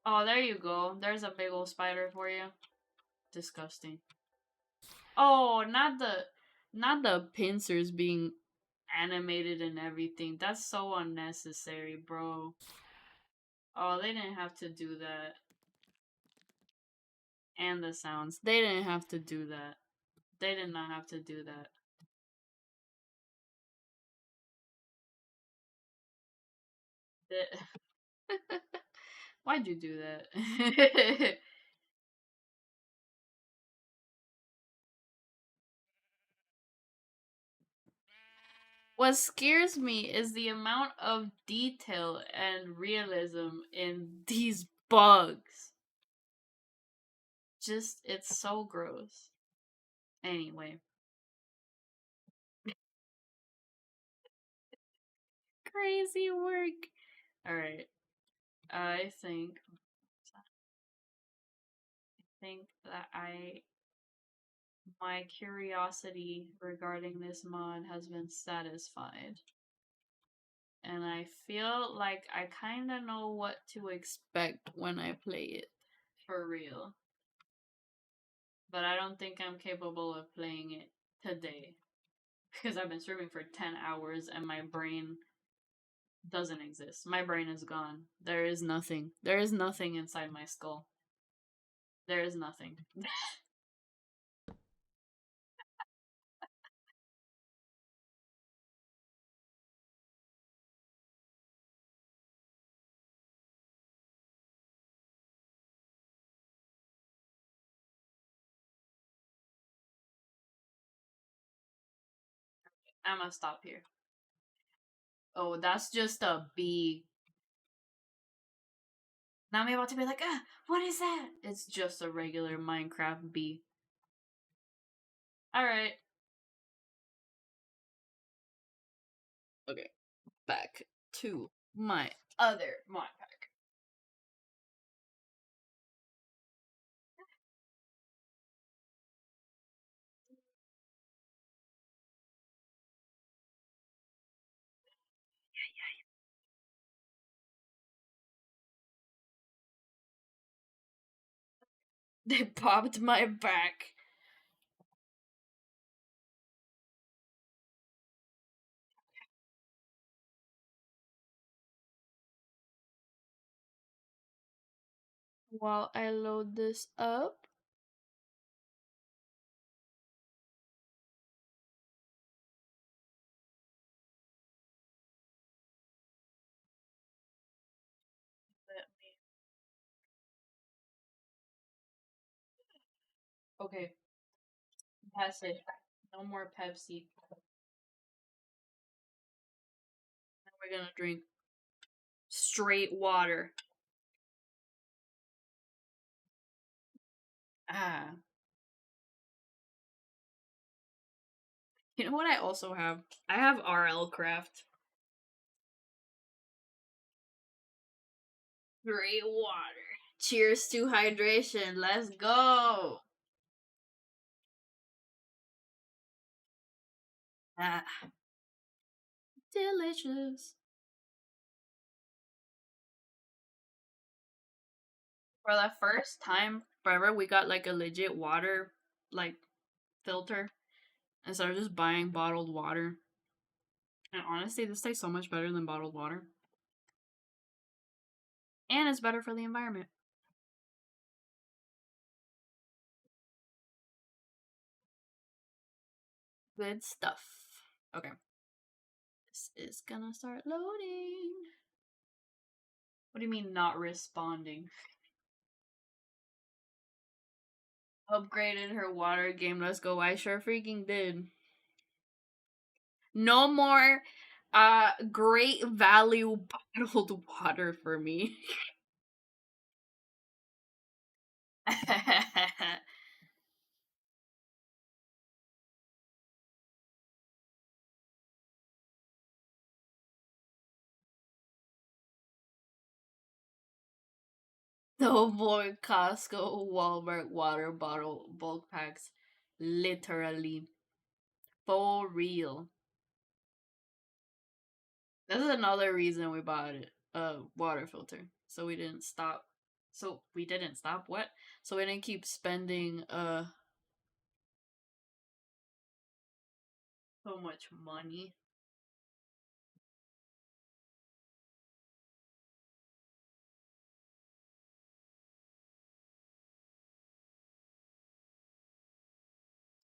[SPEAKER 1] Oh, there you go. There's a big old spider for you. Disgusting. Oh, not the pincers being animated and everything. That's so unnecessary, bro. Oh, they didn't have to do that. And the sounds. They didn't have to do that. They did not have to do that. Why'd you do that? What scares me is the amount of detail and realism in these bugs. Just, it's so gross. Anyway. Crazy work. Alright. I think that my curiosity regarding this mod has been satisfied. And I feel like I kind of know what to expect when I play it. For real. But I don't think I'm capable of playing it today. Because I've been streaming for 10 hours and my brain doesn't exist. My brain is gone. There is nothing. There is nothing inside my skull. There is nothing. I'm gonna stop here. Oh, that's just a bee. Now I'm about to be like, what is that? It's just a regular Minecraft bee. Alright. Okay. Back to my other mod pack. They popped my back. While I load this up. Let me. Okay. That's it. No more Pepsi. Now we're gonna drink straight water. Ah. You know what I also have? I have RL Craft. Great water. Cheers to hydration. Let's go. Ah. Delicious. For the first time forever, we got like a legit water like filter instead of just buying bottled water. And honestly, this tastes so much better than bottled water. And it's better for the environment. Good stuff. Okay. This is gonna start loading. What do you mean not responding? Upgraded her water game. Let's go. I sure freaking did. No more great value bottled water for me. No more Costco, Walmart water bottle bulk packs. Literally. For real. This is another reason we bought a water filter. So we didn't stop. So we didn't stop what? So we didn't keep spending so much money.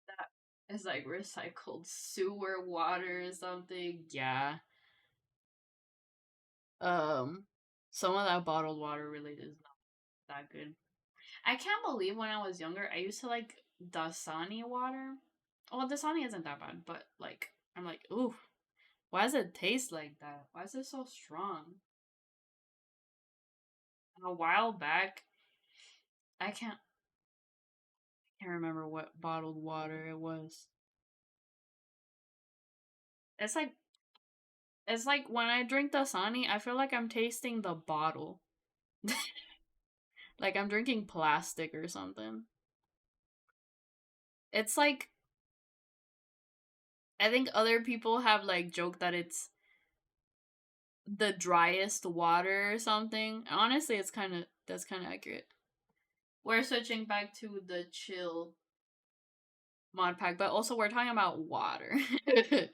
[SPEAKER 1] That is like recycled sewer water or something. Yeah. Um some of that bottled water really is not that good. I can't believe when I was younger I used to like Dasani water. Well, Dasani isn't that bad, but like I'm like, ooh, why does it taste like that? Why is it so strong? And a while back, I can't remember what bottled water it was. It's like it's like when I drink Dasani, I feel like I'm tasting the bottle. Like I'm drinking plastic or something. It's like I think other people have like joked that it's the driest water or something. Honestly, it's kind of that's kind of accurate. We're switching back to the chill mod pack, but also we're talking about water. When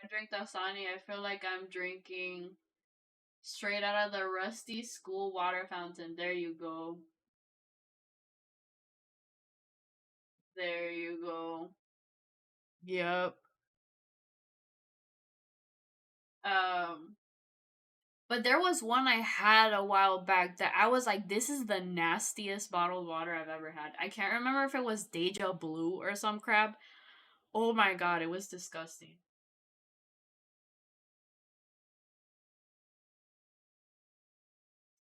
[SPEAKER 1] I drink Dasani, I feel like I'm drinking straight out of the rusty school water fountain. There you go. There you go. Yep. Um, but there was one I had a while back that I was like, this is the nastiest bottled water I've ever had. I can't remember if it was Deja Blue or some crap. Oh my god, it was disgusting.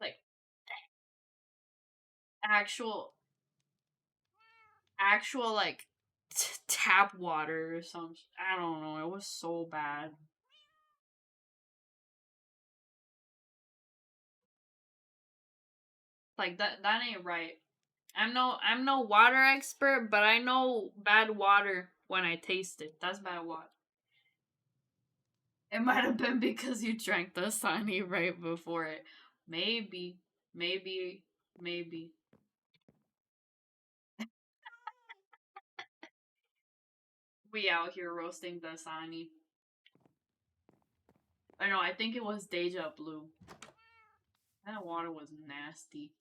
[SPEAKER 1] Like actual, actual like tap water or some. I don't know. It was so bad. Like that ain't right. I'm no water expert, but I know bad water when I taste it. That's bad water. It might have been because you drank the Sunny right before it. Maybe, maybe, maybe. We out here roasting the Dasani. I know. I think it was Deja Blue. That water was nasty.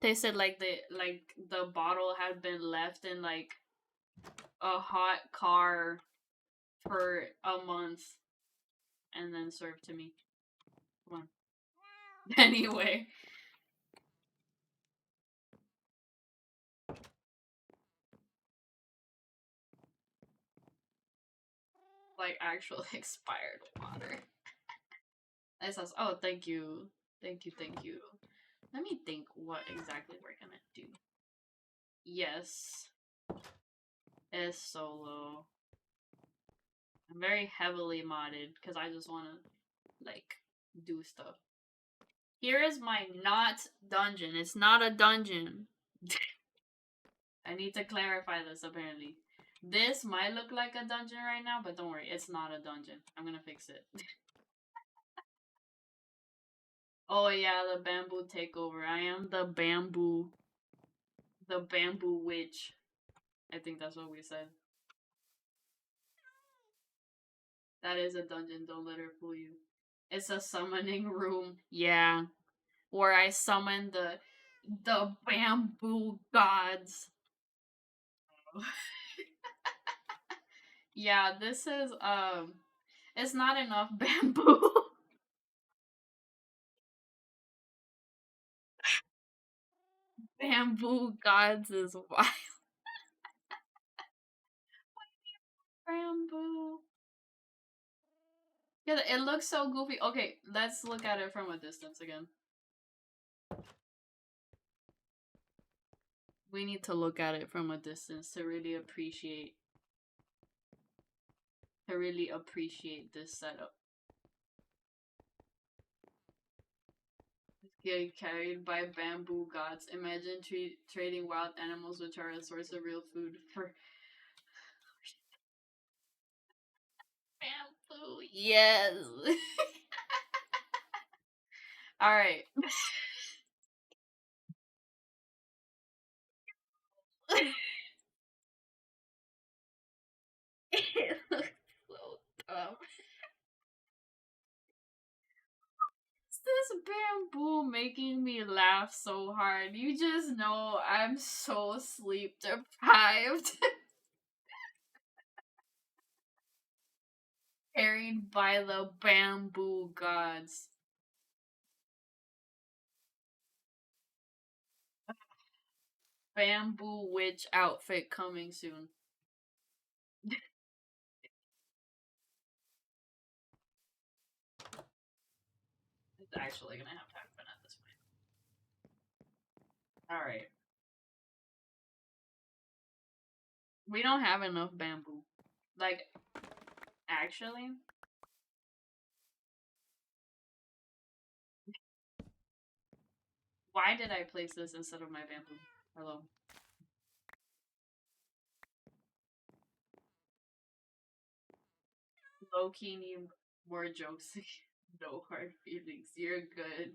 [SPEAKER 1] Tasted like the bottle had been left in like a hot car for a month and then served to me. Come on. Anyway, like actual expired water. It says, "Oh, thank you, thank you, thank you." Let me think what exactly we're gonna do. Yes, it's solo. I'm very heavily modded because I just want to like do stuff. Here is my not dungeon. It's not a dungeon. I need to clarify this apparently. This might look like a dungeon right now, but don't worry, it's not a dungeon. I'm gonna fix it. Oh yeah, the bamboo takeover. I am the bamboo witch. I think that's what we said. That is a dungeon, don't let her fool you. It's a summoning room. Yeah. where I summon the bamboo gods. Yeah, this is it's not enough bamboo. Bamboo gods is wild. Bamboo. Yeah, it looks so goofy. Okay, let's look at it from a distance again. We need to look at it from a distance to really appreciate this setup. Getting carried by bamboo gods. Imagine trading wild animals, which are a source of real food for bamboo. Yes. All right. It looks so dumb. This bamboo making me laugh so hard. You just know I'm so sleep deprived. Carried by the bamboo gods. Bamboo witch outfit coming soon. It's actually gonna have to happen at this point. Alright. We don't have enough bamboo. Like, actually, why did I place this instead of my bamboo? Hello. Low key need more jokes. No hard feelings. You're good.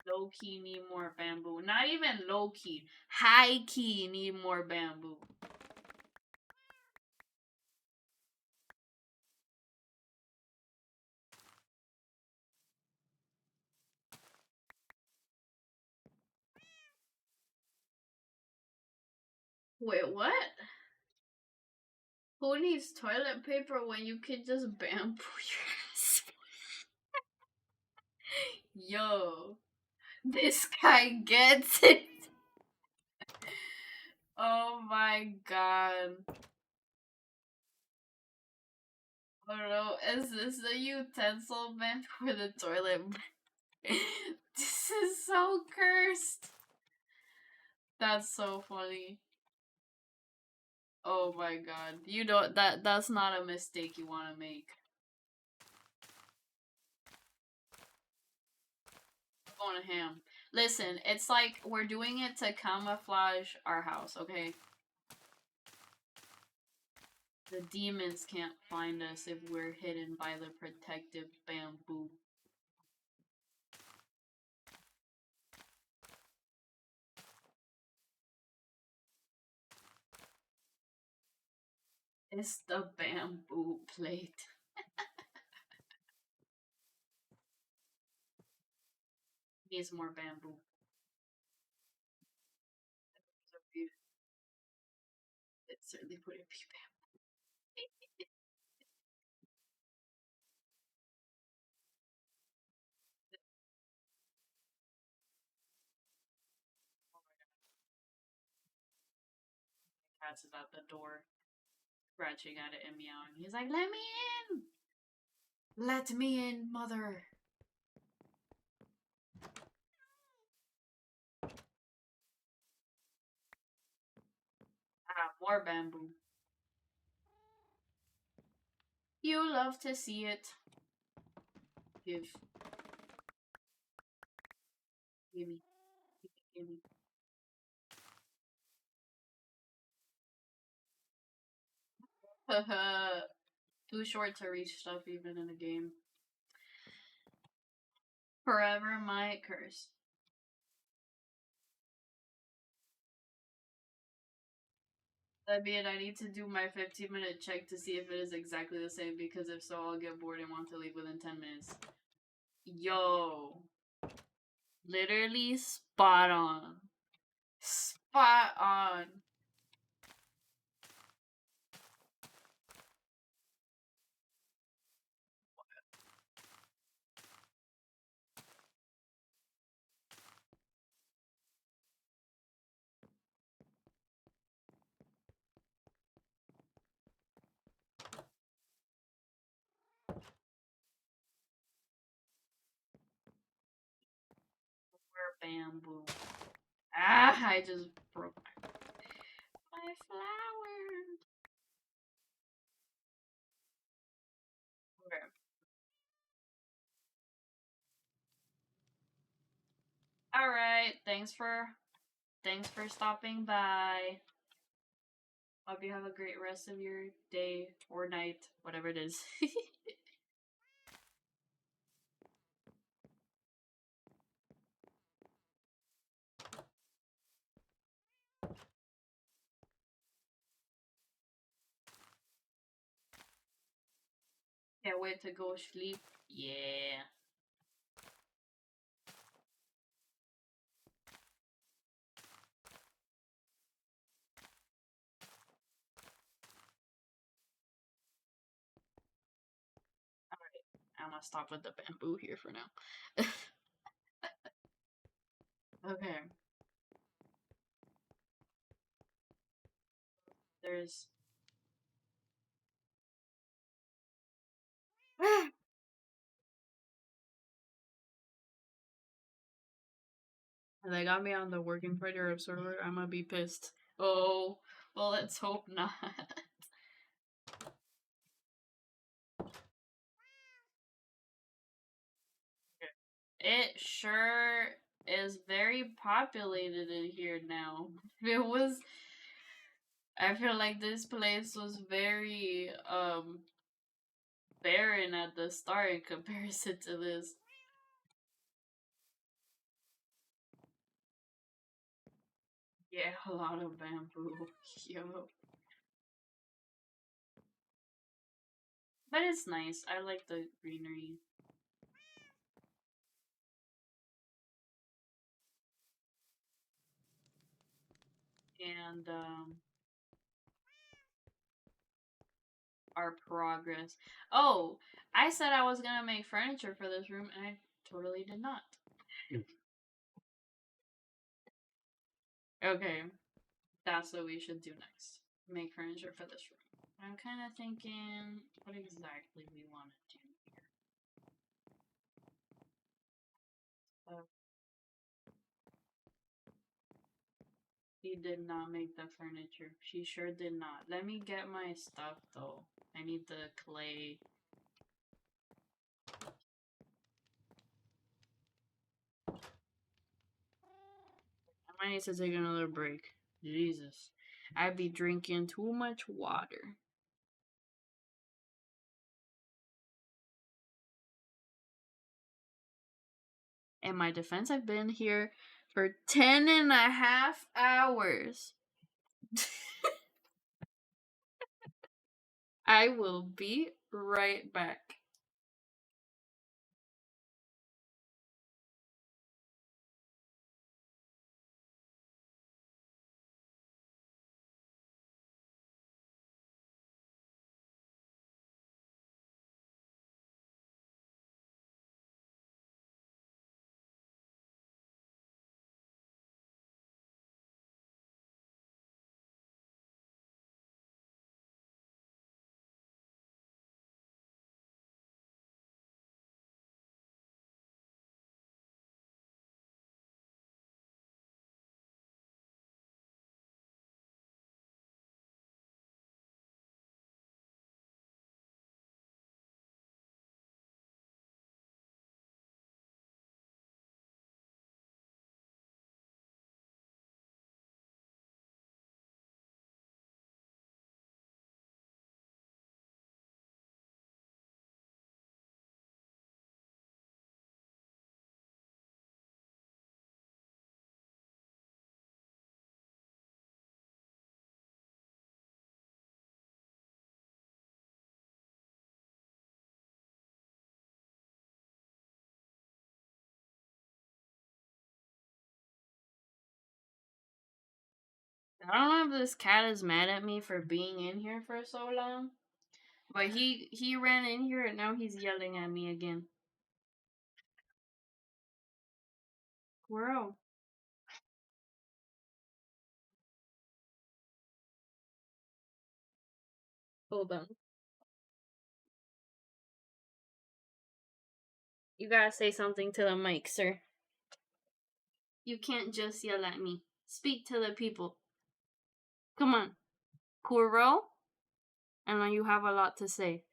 [SPEAKER 1] Low key need more bamboo. Not even low key. High key need more bamboo. Wait, what? Who needs toilet paper when you can just bamboo your ass? Yo, this guy gets it. Oh my god. I don't know. Is this the utensil meant for the toilet? This is so cursed. That's so funny. Oh my god. You don't that's not a mistake you want to make. Going to ham. Listen, it's like we're doing it to camouflage our house, okay? The demons can't find us if we're hidden by the protective bamboo. It's the bamboo plate. Needs more bamboo. It certainly wouldn't be bamboo. Cat's is at the door, scratching at it and meowing. He's like, "Let me in! Let me in, mother!" Ah, more bamboo. You love to see it. Give. Gimme. Gimme. Haha. Too short to reach stuff even in a game. Forever my curse. I mean, I need to do my 15-minute check to see if it is exactly the same, because if so, I'll get bored and want to leave within 10 minutes. Yo. Literally spot on. Spot on. Where bamboo. Ah, I just broke my flower. Okay. All right. Thanks for stopping by. Hope you have a great rest of your day or night, whatever it is. Can't wait to go sleep. Yeah. Alright. I'm gonna stop with the bamboo here for now. Okay. There's. They got me on the working Predator server. I'm gonna be pissed. Oh, well, let's hope not. It sure is very populated in here now. It was. I feel like this place was very barren at the start in comparison to this. Yeah, a lot of bamboo. Yo. But it's nice. I like the greenery. And our progress. Oh, I said I was gonna make furniture for this room, and I totally did not. Okay, that's what we should do next. Make furniture for this room. I'm kind of thinking what exactly we want to do here. She did not make the furniture. She sure did not. Let me get my stuff though. I need the clay. I might need to take another break. Jesus. I'd be drinking too much water. In my defense, I've been here for 10.5 hours. I will be right back. I don't know if this cat is mad at me for being in here for so long, but he ran in here and now he's yelling at me again. Squirrel. Hold on. You gotta say something to the mic, sir. You can't just yell at me. Speak to the people. Come on. Squirrel. I know you have a lot to say.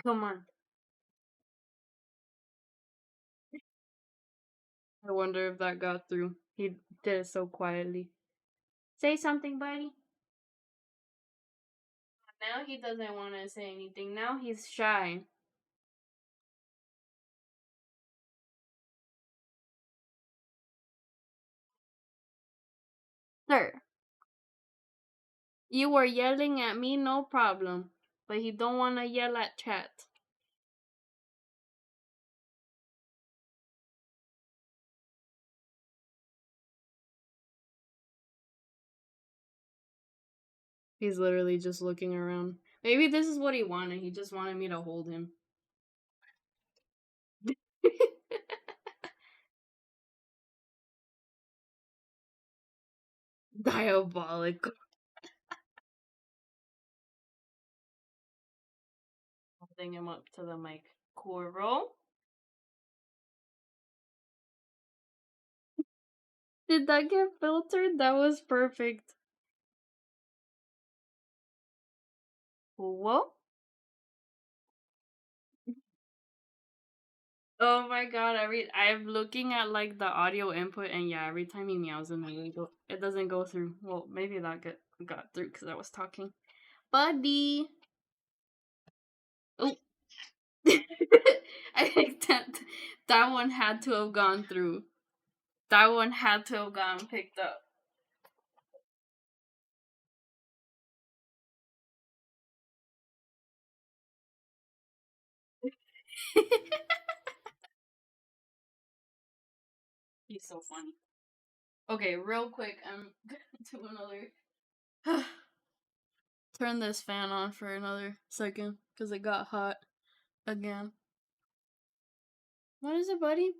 [SPEAKER 1] Come on. I wonder if that got through. He did it so quietly. Say something, buddy. Now he doesn't want to say anything. Now he's shy. Sir, you were yelling at me, no problem. But he don't want to yell at chat. He's literally just looking around. Maybe this is what he wanted. He just wanted me to hold him. Diabolical. Holding him up to the mic. Coral? Did that get filtered? That was perfect. Whoa? Oh my god, I'm looking at like the audio input and yeah, every time he meows it doesn't go through. Well, maybe that got through because I was talking. Buddy. Oh. I think that one had to have gone through. That one had to have gone picked up. He's so funny. Okay, real quick, I'm gonna do another. Turn this fan on for another second because it got hot again. What is it, buddy?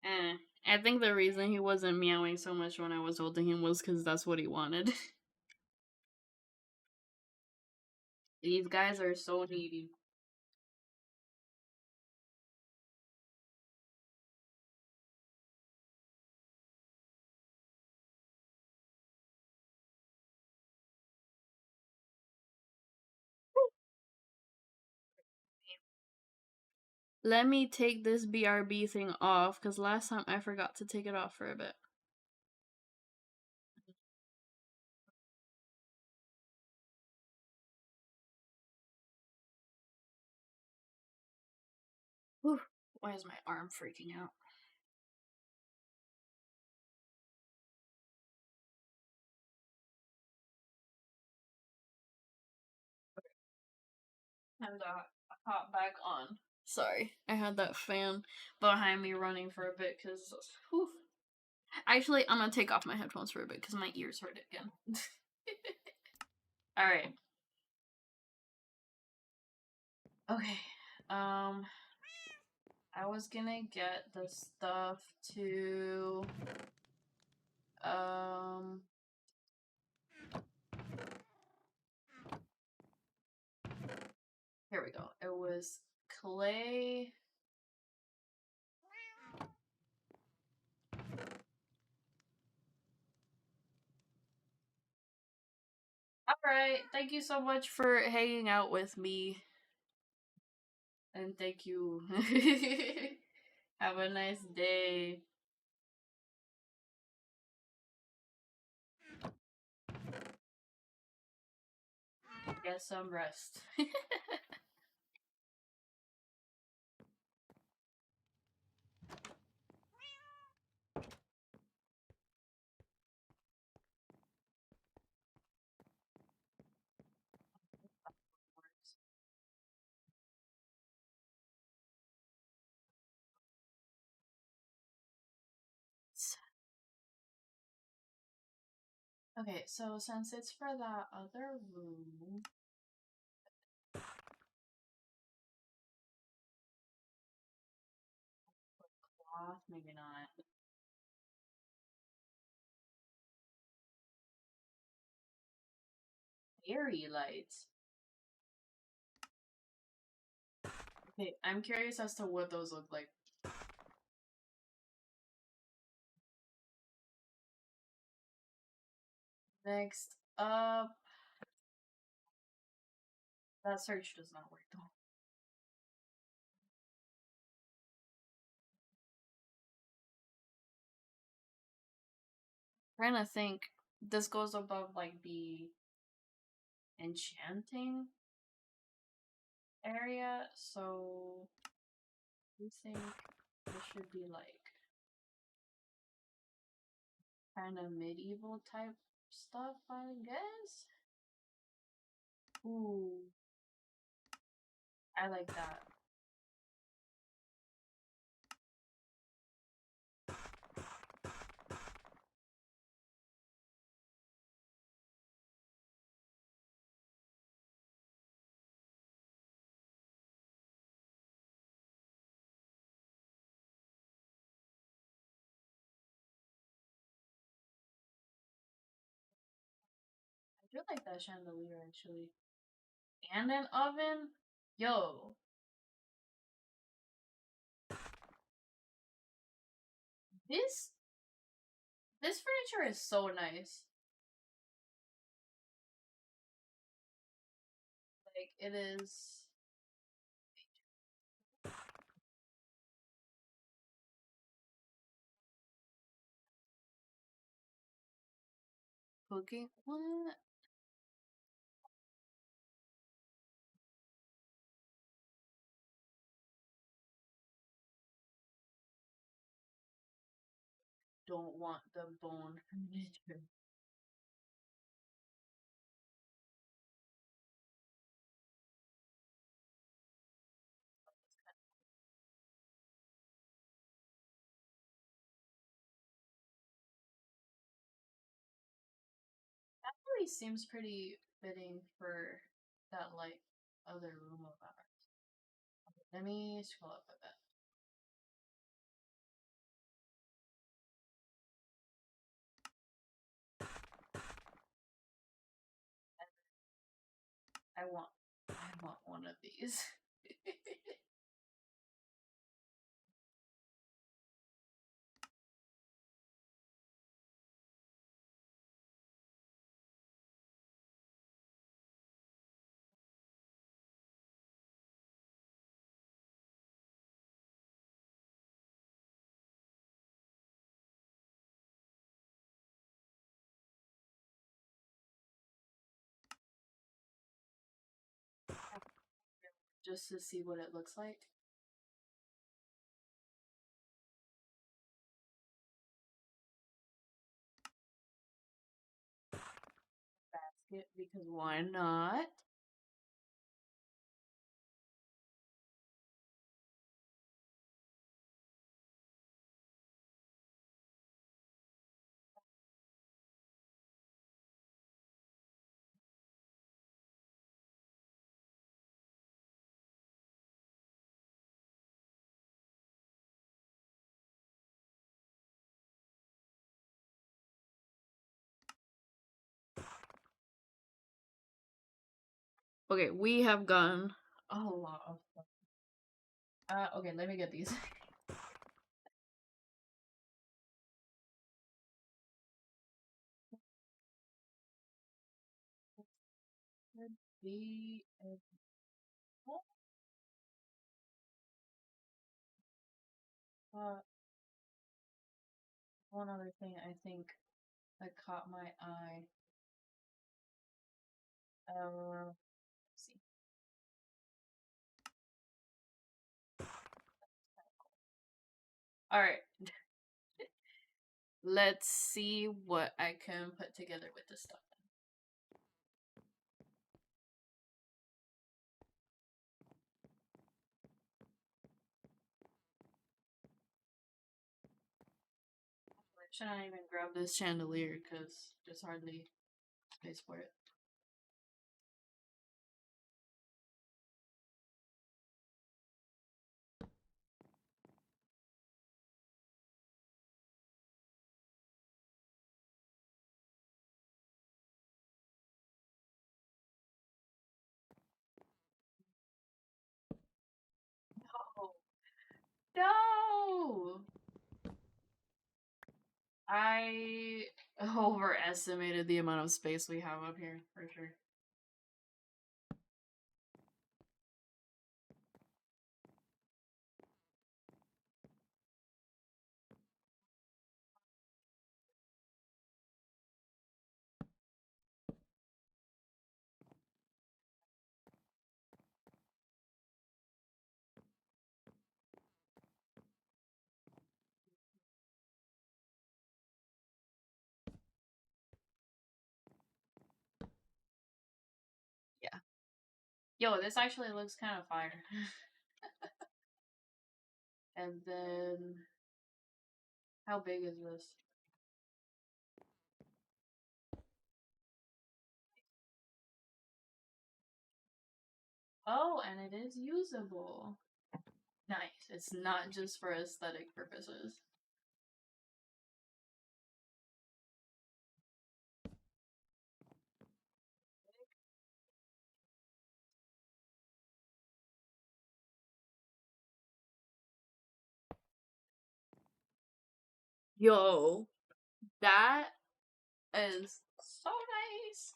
[SPEAKER 1] Eh. I think the reason he wasn't meowing so much when I was holding him was because that's what he wanted. These guys are so needy. Let me take this BRB thing off because last time I forgot to take it off for a bit. Whew. Why is my arm freaking out? And hop back on. Sorry, I had that fan behind me running for a bit because. Actually, I'm gonna take off my headphones for a bit because my ears hurt again. All right. Okay. I was gonna get the stuff to um. Here we go. It was clay. All right. Thank you so much for hanging out with me. And thank you. Have a nice day. Get some rest. Okay, so since it's for that other room, cloth, maybe not. Fairy lights. Okay, I'm curious as to what those look like. Next up, that search does not work though. Trying to think. This goes above like the enchanting area, so we think it should be like kind of medieval type stuff, I guess. Ooh, I like that. I do like that chandelier actually. And an oven? Yo, this this furniture is so nice. Like it is cooking. What? Don't want the bone furniture. That really seems pretty fitting for that like other room of ours. Okay, let me scroll up a bit. I want one of these. Just to see what it looks like. Basket because why not? Okay, we have gotten a lot of stuff. Okay, let me get these. Could be a uh, one other thing I think that caught my eye. Let's see. All right, let's see what I can put together with this stuff. Should I even grab this chandelier because there's hardly space for it. No! I overestimated the amount of space we have up here, for sure. Yeah. Yo, this actually looks kind of fire. And then, how big is this? Oh, and it is usable. Nice. It's not just for aesthetic purposes. Yo, that is so nice.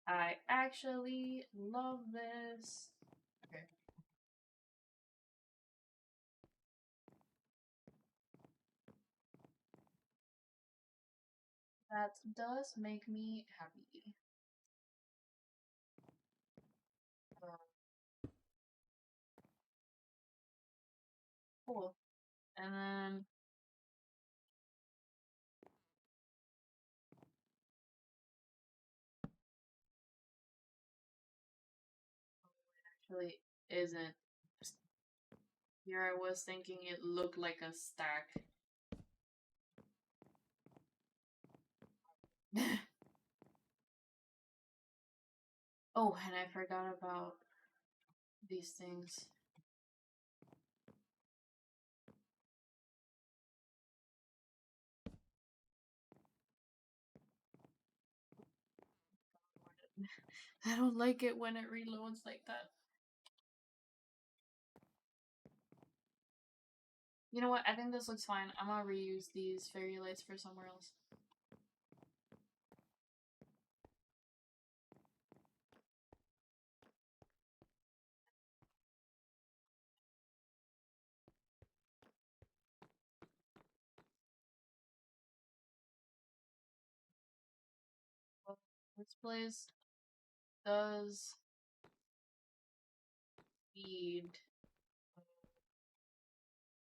[SPEAKER 1] I actually love this. Okay. That does make me happy. Cool. And then actually isn't. Here I was thinking it looked like a stack. Oh, and I forgot about these things. I don't like it when it reloads like that. You know what? I think this looks fine. I'm gonna reuse these fairy lights for somewhere else. Well, this place does need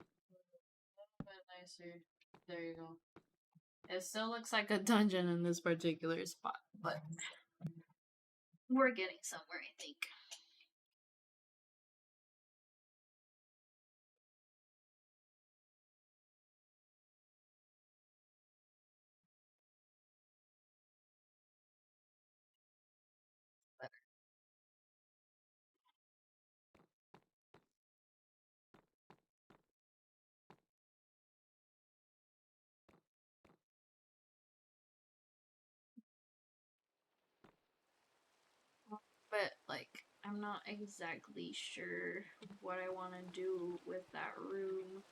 [SPEAKER 1] a little bit nicer. There you go. It still looks like a dungeon in this particular spot, but we're getting somewhere, I think. But, like, I'm not exactly sure what I want to do with that room.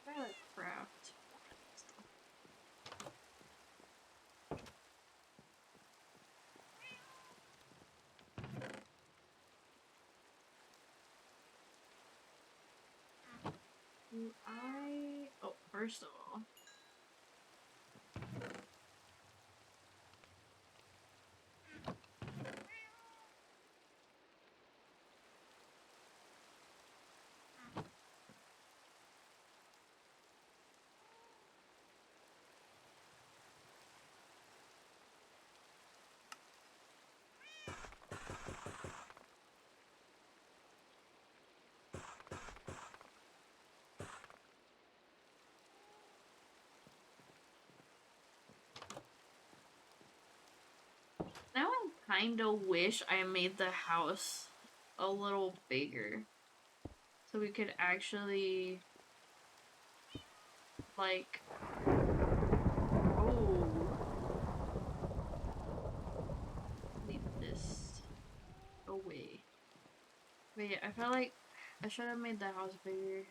[SPEAKER 1] I like craft. Do I? Oh, first of all, kinda wish I made the house a little bigger. So we could actually, like, oh, leave this away. Wait, I feel like I should have made the house bigger.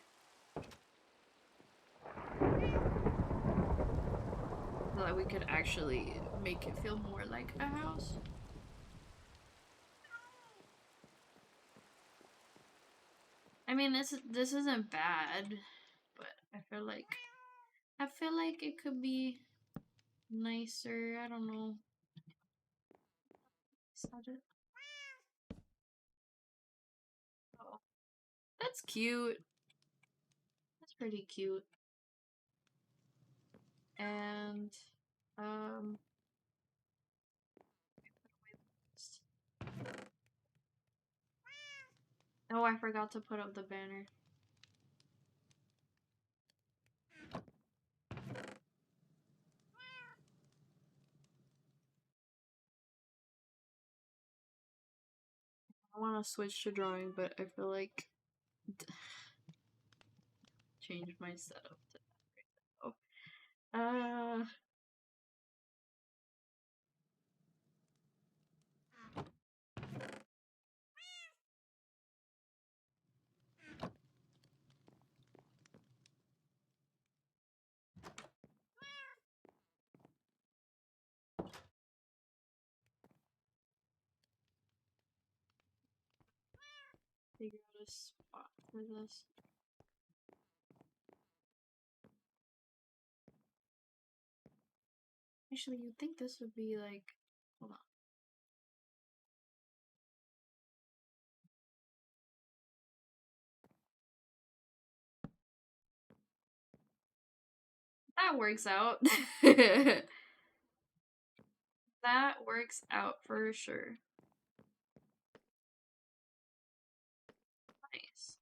[SPEAKER 1] So that we could actually make it feel more like a house. I mean, this isn't bad, but I feel like it could be nicer. I don't know. Oh, that's cute. That's pretty cute. And oh, I forgot to put up the banner. I want to switch to drawing, but I feel like change my setup to that. Oh. Figure out a spot for this. Actually, you'd think this would be like, hold on. That works out. That works out for sure. Nice.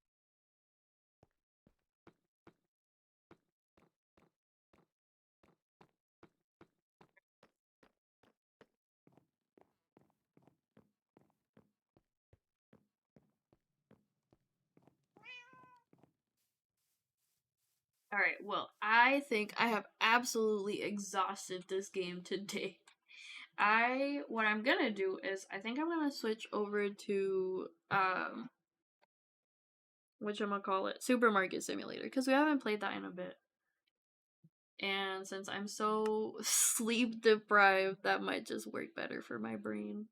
[SPEAKER 1] Alright, well, I think I have absolutely exhausted this game today. What I'm gonna do is, I think I'm gonna switch over to, whatchamacallit, Supermarket Simulator, because we haven't played that in a bit. And since I'm so sleep deprived, that might just work better for my brain.